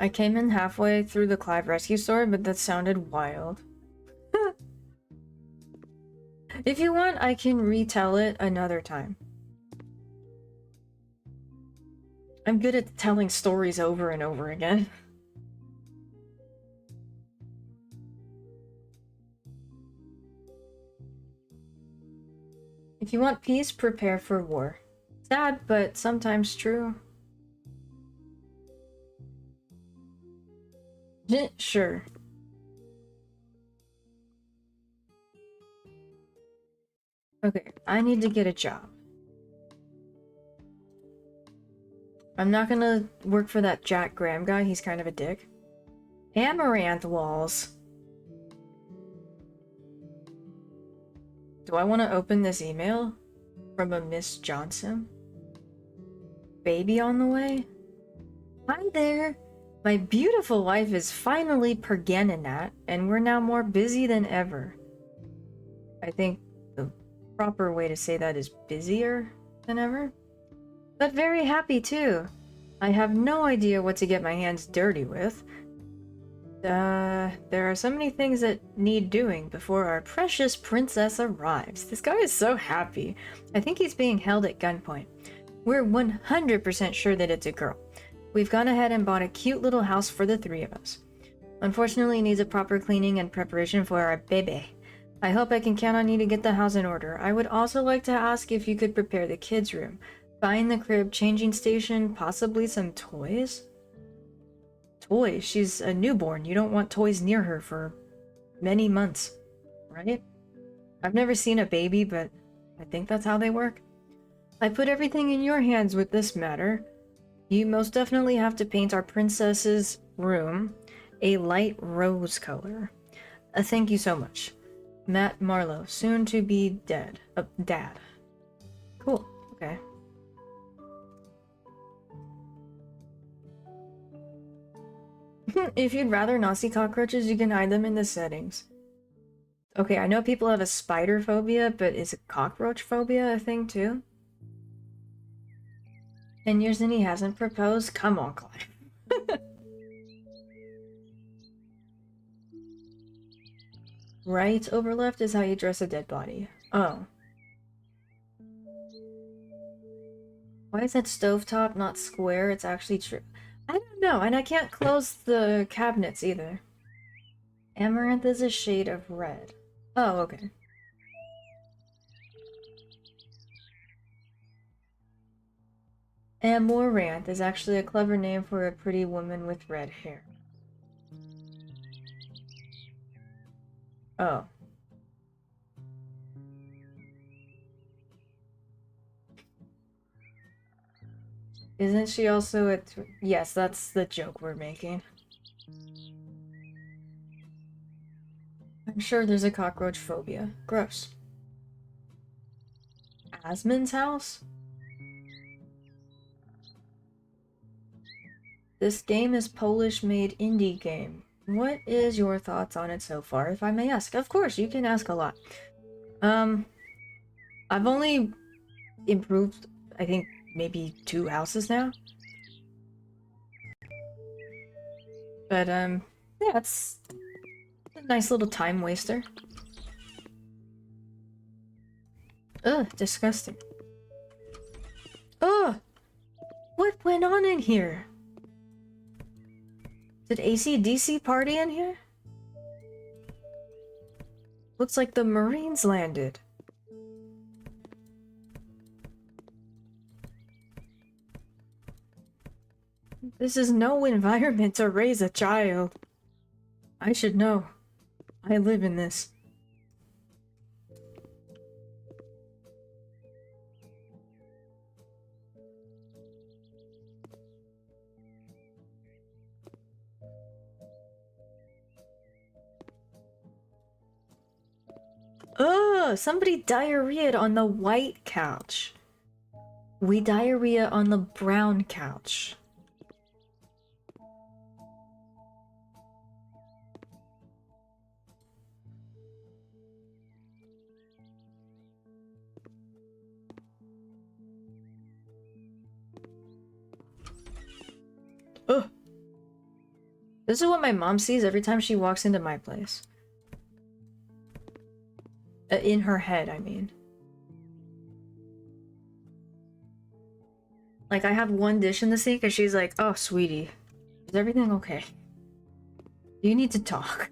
I came in halfway through the Clive rescue story, but that sounded wild. If you want, I can retell it another time. I'm good at telling stories over and over again. If you want peace, prepare for war. Sad, but sometimes true. Sure. Okay, I need to get a job. I'm not gonna work for that Jack Graham guy, he's kind of a dick. Amaranth walls. Do I want to open this email from a Miss Johnson? Baby on the way? Hi there! My beautiful wife is finally Perganinat, and we're now more busy than ever. I think the proper way to say that is busier than ever. But very happy too. I have no idea what to get my hands dirty with. There are so many things that need doing before our precious princess arrives. This guy is so happy. I think he's being held at gunpoint. We're 100% sure that it's a girl. We've gone ahead and bought a cute little house for the three of us. Unfortunately, it needs a proper cleaning and preparation for our baby. I hope I can count on you to get the house in order. I would also like to ask if you could prepare the kids' room, find the crib, changing station, possibly some toys? Toys? She's a newborn. You don't want toys near her for many months, right? I've never seen a baby, but I think that's how they work. I put everything in your hands with this matter. You most definitely have to paint our princess's room a light rose color. Thank you so much. Matt Marlowe, soon to be dead. Dad. Cool. Okay. If you'd rather not see cockroaches, you can hide them in the settings. Okay, I know people have a spider phobia, but is a cockroach phobia a thing too? 10 years and he hasn't proposed? Come on, Clive. Right over left is how you dress a dead body. Oh. Why is that stovetop not square? It's actually true. I don't know, and I can't close the cabinets either. Amaranth is a shade of red. Oh, okay. Amaranth is actually a clever name for a pretty woman with red hair. Oh. Isn't she also a... Yes, that's the joke we're making. I'm sure there's a cockroach phobia. Gross. Asmon's house? This game is Polish-made indie game. What is your thoughts on it so far, if I may ask? Of course, you can ask a lot. I've only improved, I think, maybe 2 houses now. But, yeah, it's a nice little time waster. Ugh, disgusting. Ugh! What went on in here? Did AC/DC party in here? Looks like the Marines landed. This is no environment to raise a child. I should know. I live in this. Ugh, somebody diarrheaed on the white couch. We diarrhea on the brown couch. Ugh. This is what my mom sees every time she walks into my place. In her head, I mean. Like, I have one dish in the sink and she's like, "Oh, sweetie, is everything okay? Do you need to talk?"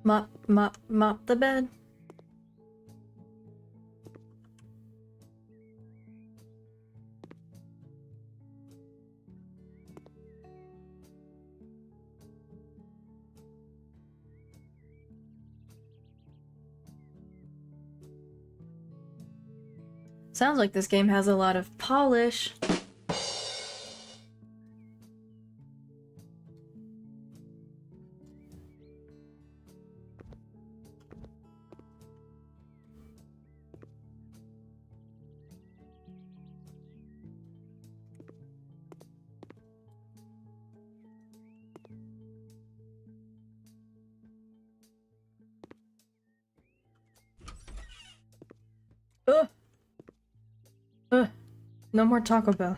Mop the bed. Sounds like this game has a lot of polish. No more Taco Bell.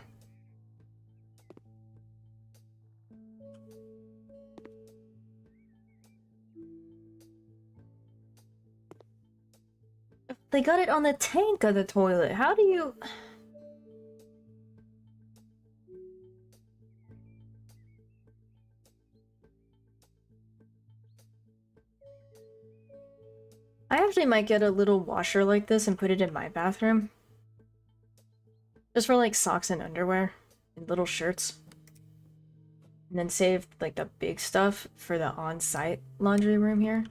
They got it on the tank of the toilet. How do you... I actually might get a little washer like this and put it in my bathroom. Just for like socks and underwear and little shirts. And then save like the big stuff for the on-site laundry room here.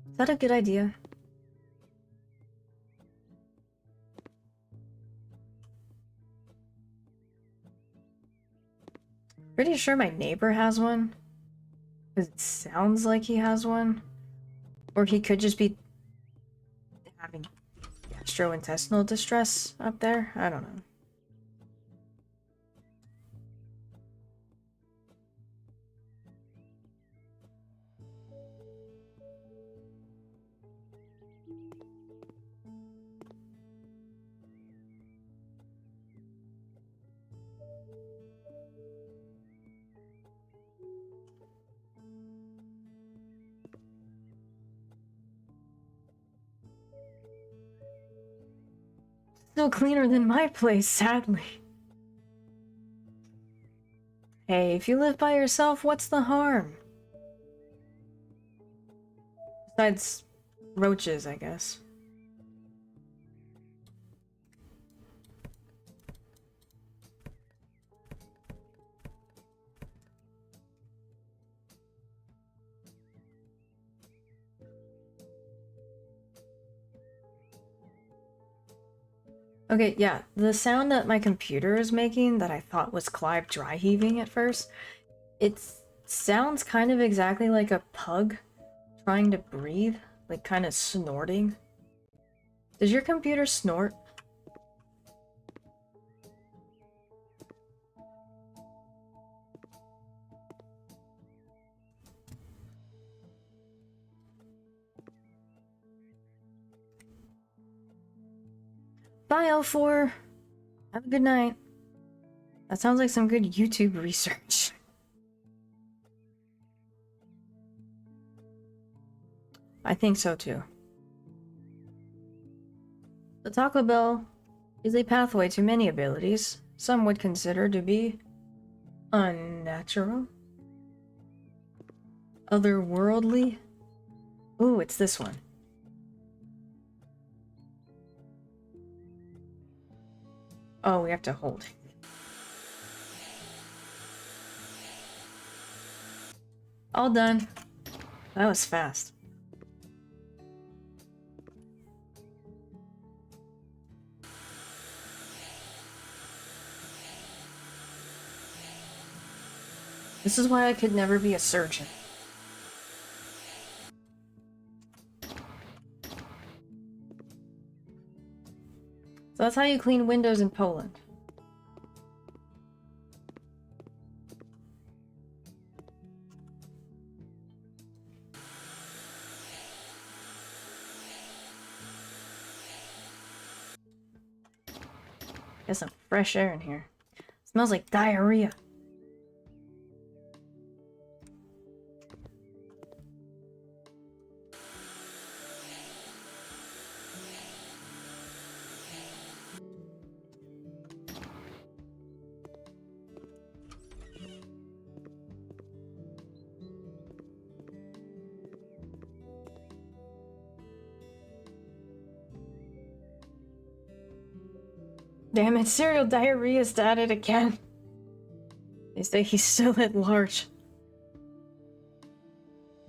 Is that a good idea? Pretty sure my neighbor has one. Because it sounds like he has one. Or he could just be having gastrointestinal distress up there. I don't know. Still cleaner than my place, sadly. Hey, if you live by yourself, what's the harm? Besides roaches, I guess. Okay, yeah, the sound that my computer is making that I thought was Clive dry heaving at first, it sounds kind of exactly like a pug trying to breathe, like kind of snorting. Does your computer snort? Bye, L4. Have a good night. That sounds like some good YouTube research. I think so too. The Taco Bell is a pathway to many abilities some would consider to be unnatural, otherworldly. Ooh, it's this one. Oh, we have to hold. All done. That was fast. This is why I could never be a surgeon. So that's how you clean windows in Poland. Get some fresh air in here. Smells like diarrhea. Damn it, serial diarrhea's at it again. They say he's still at large.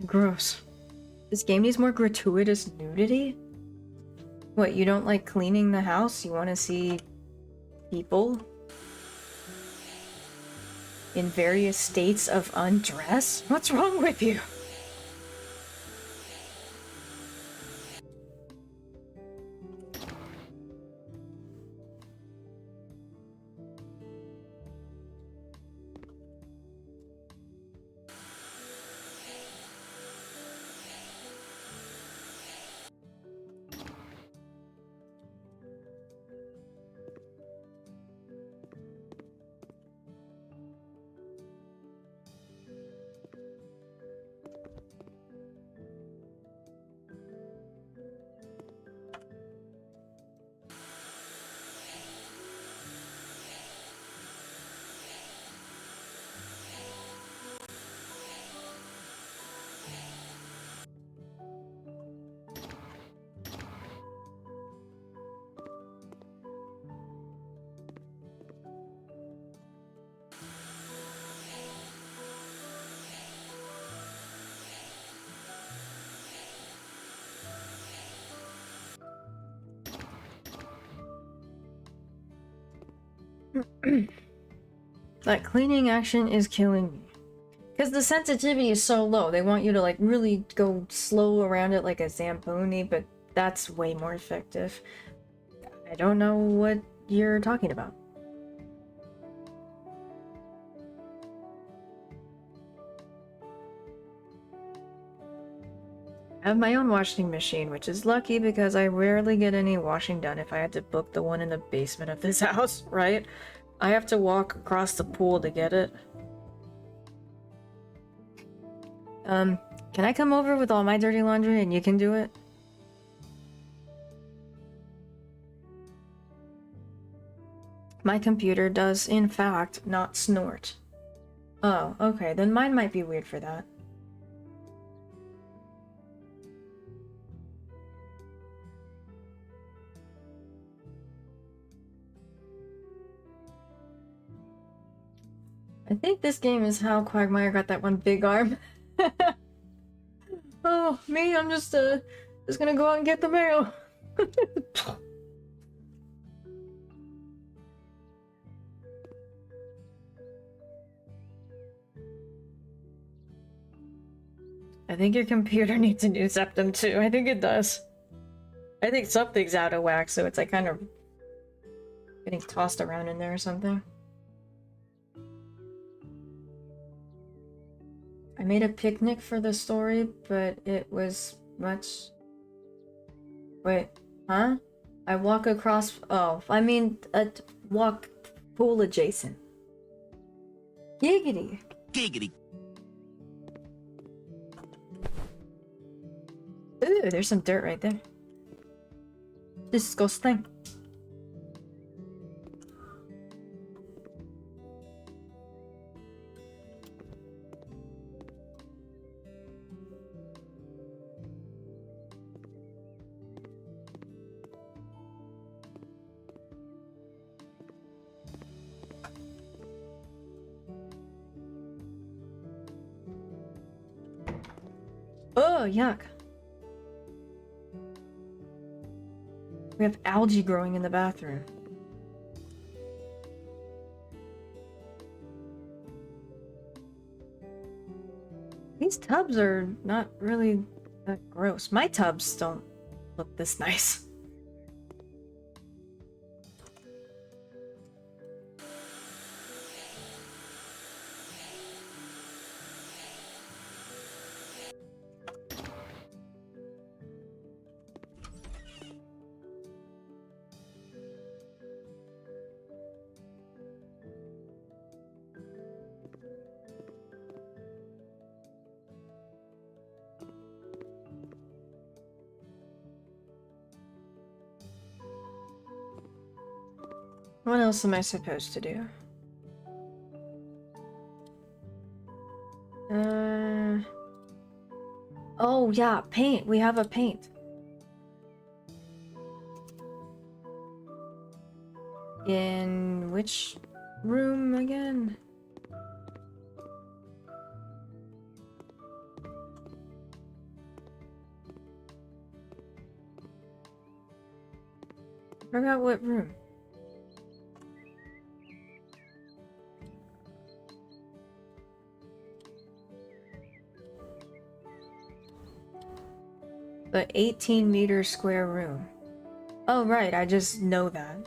Gross. This game needs more gratuitous nudity? What, you don't like cleaning the house? You want to see people in various states of undress? What's wrong with you? That cleaning action is killing me. Because the sensitivity is so low. They want you to like really go slow around it like a Zamboni, but that's way more effective. I don't know what you're talking about. I have my own washing machine, which is lucky because I rarely get any washing done if I had to book the one in the basement of this house, right? I have to walk across the pool to get it. Can I come over with all my dirty laundry and you can do it? My computer does, in fact, not snort. Oh, okay, then mine might be weird for that. I think this game is how Quagmire got that one big arm. Oh, me, I'm just gonna go out and get the mail. I think your computer needs a new septum too. I think it does. I think something's out of whack, so it's like kind of getting tossed around in there or something. I made a picnic for the story, but it was much... Wait, huh? I walk across... Oh, I mean, walk pool adjacent. Giggity! Giggity! Ooh, there's some dirt right there. Disgusting. Oh, yuck. We have algae growing in the bathroom. These tubs are not really that gross. My tubs don't look this nice. What else am I supposed to do? Oh yeah, paint. We have a paint. In which room again? Forgot what room. The 18-meter square room. Oh, right, I just know that.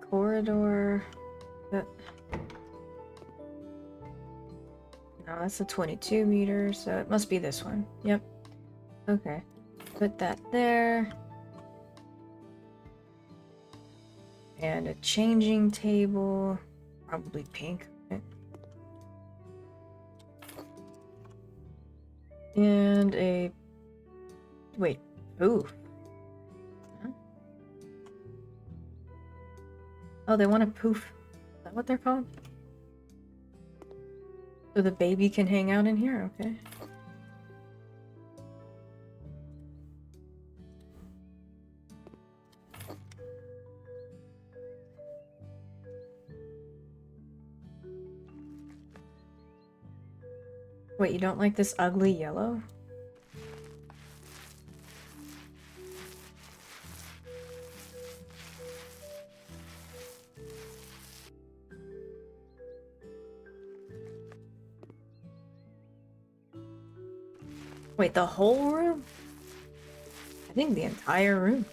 Corridor. No, that's a 22 meter, so it must be this one. Yep. Okay. Put that there. And a changing table. Probably pink. And a... Wait. Ooh. Huh? Oh, they want a poof. Is that what they're called? So the baby can hang out in here? Okay. Wait, you don't like this ugly yellow? Wait, the whole room? I think the entire room.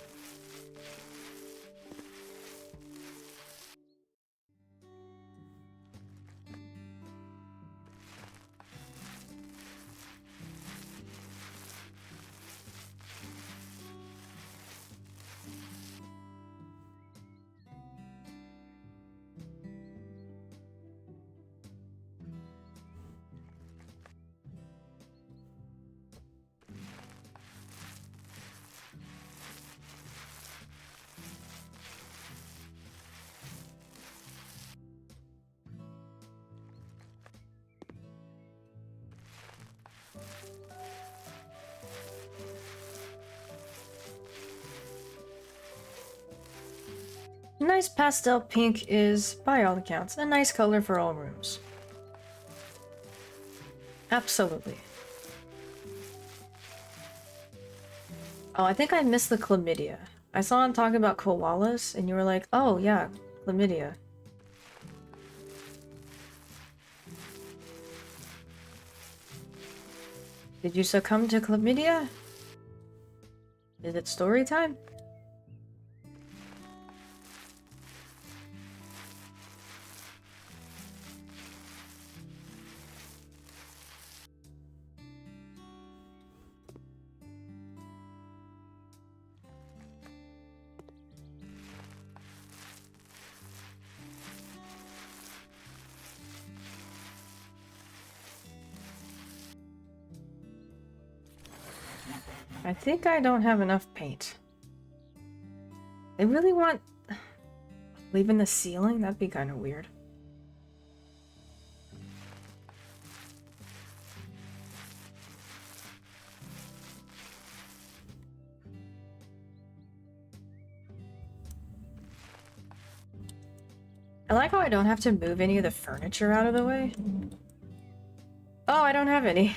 Nice pastel pink is, by all accounts, a nice color for all rooms. Absolutely. Oh, I think I missed the chlamydia. I saw him talking about koalas, and you were like, oh yeah, chlamydia. Did you succumb to chlamydia? Is it story time? I think I don't have enough paint. They really want... leaving the ceiling? That'd be kind of weird. I like how I don't have to move any of the furniture out of the way. Oh, I don't have any.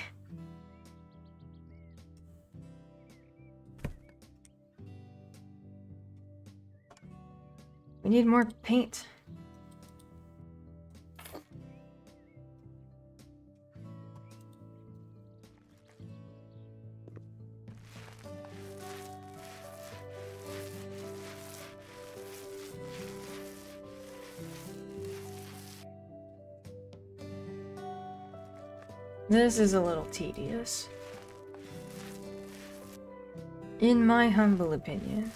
We need more paint. This is a little tedious, in my humble opinion.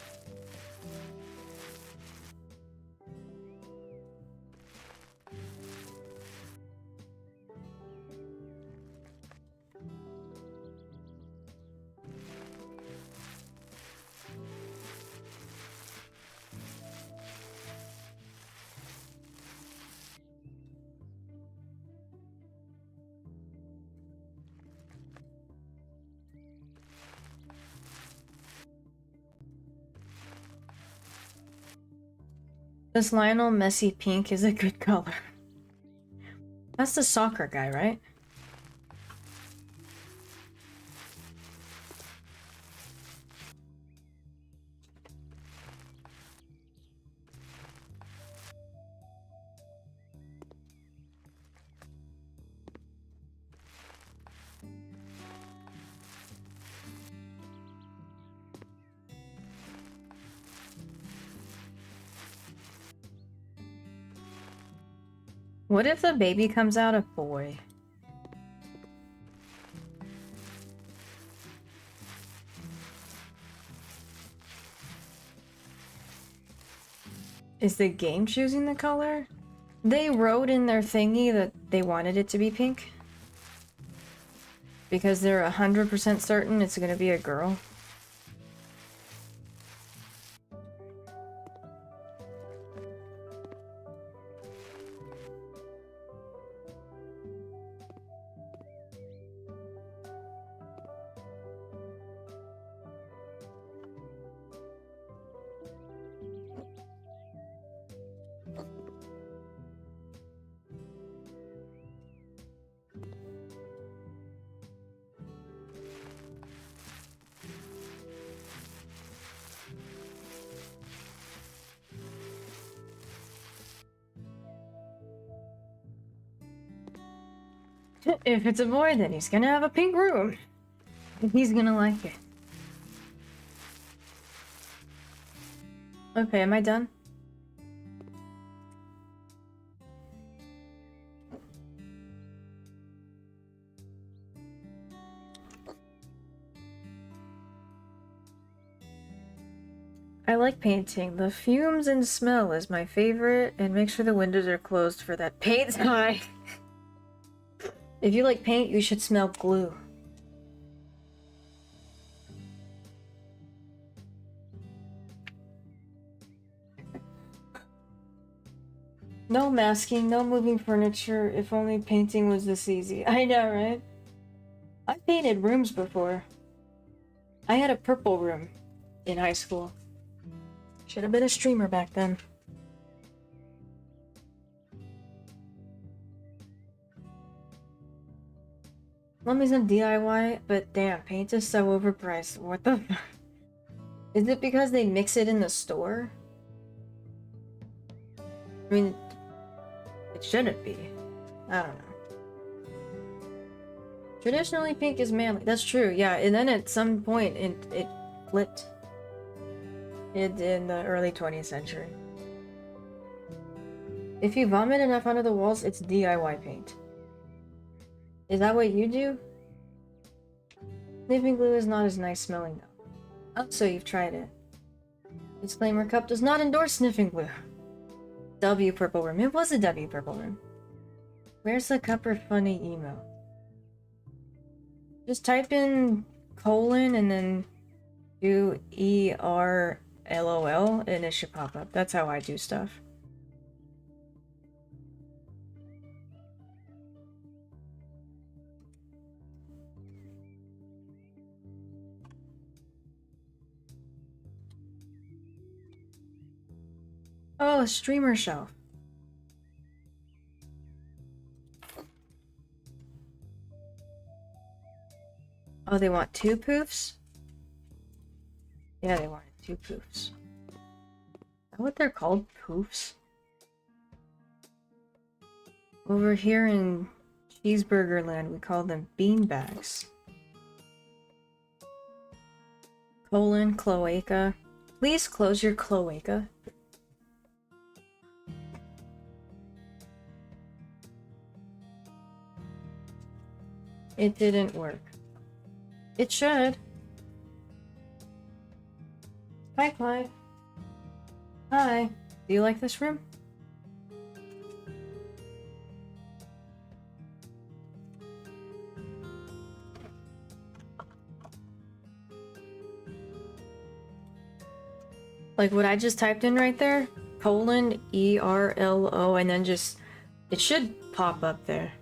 This Lionel Messi pink is a good color. That's the soccer guy, right? What if the baby comes out a boy? Is the game choosing the color? They wrote in their thingy that they wanted it to be pink. Because they're 100% certain it's gonna be a girl. If it's a boy, then he's gonna have a pink room. He's gonna like it. Okay, am I done? I like painting. The fumes and smell is my favorite, and make sure the windows are closed for that paint high. If you like paint, you should smell glue. No masking, no moving furniture, if only painting was this easy. I know, right? I've painted rooms before. I had a purple room in high school. Should have been a streamer back then. Plumbing's in DIY, but damn, paint is so overpriced. What the f- Is it because they mix it in the store? I mean, it shouldn't be. I don't know. Traditionally, pink is manly. That's true, yeah. And then at some point, it flipped. It in the early 20th century. If you vomit enough onto the walls, it's DIY paint. Is that what you do? Sniffing glue is not as nice smelling though. Oh, so you've tried it. Disclaimer: Cup does not endorse sniffing glue. W Purple Room. It was a W Purple Room. Where's the Cupper funny email? Just type in colon and then do ERLOL and it should pop up. That's how I do stuff. Oh, a streamer shelf. Oh, they want 2 poofs? Yeah, they wanted 2 poofs. Is that what they're called? Poofs? Over here in Cheeseburger Land, we call them beanbags. Colon, cloaca. Please close your cloaca. It didn't work. It should. Hi, Clive. Hi. Do you like this room? Like what I just typed in right there? Colon, ERLO, and then just... It should pop up there.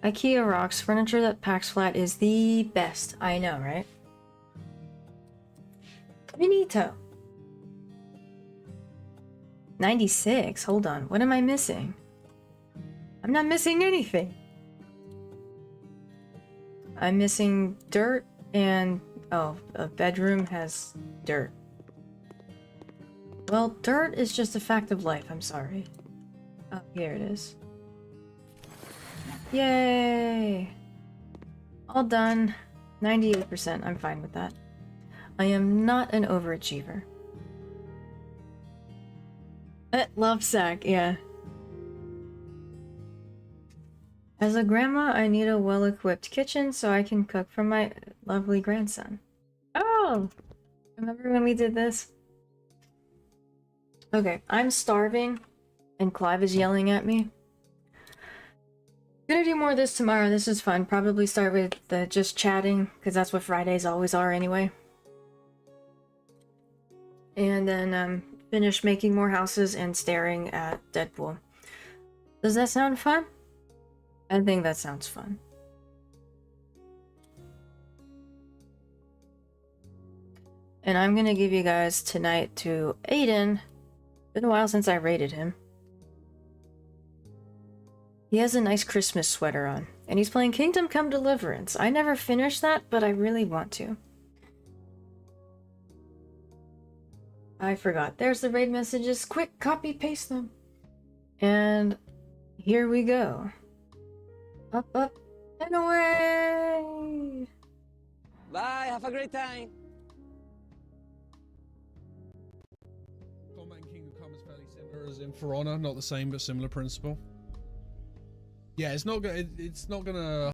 IKEA rocks. Furniture that packs flat is the best. I know, right? Finito. 96. Hold on. What am I missing? I'm not missing anything. I'm missing dirt and... Oh, a bedroom has dirt. Well, dirt is just a fact of life. I'm sorry. Oh, here it is. Yay! All done. 98%. I'm fine with that. I am not an overachiever. Love sack, yeah. As a grandma, I need a well-equipped kitchen so I can cook for my lovely grandson. Oh! Remember when we did this? Okay, I'm starving, and Clive is yelling at me. Gonna do more of this tomorrow. This is fun. Probably start with the just chatting, because that's what Fridays always are anyway. And then finish making more houses and staring at Deadpool. Does that sound fun? I think that sounds fun. And I'm gonna give you guys tonight to Aiden. Been a while since I rated him. He has a nice Christmas sweater on, and he's playing Kingdom Come Deliverance. I never finished that, but I really want to. I forgot. There's the raid messages. Quick, copy, paste them. And here we go. Up, up, and No way! Bye, have a great time. Combat in Kingdom Come is fairly similar as in For Honor, not the same but similar principle. Yeah, it's not gonna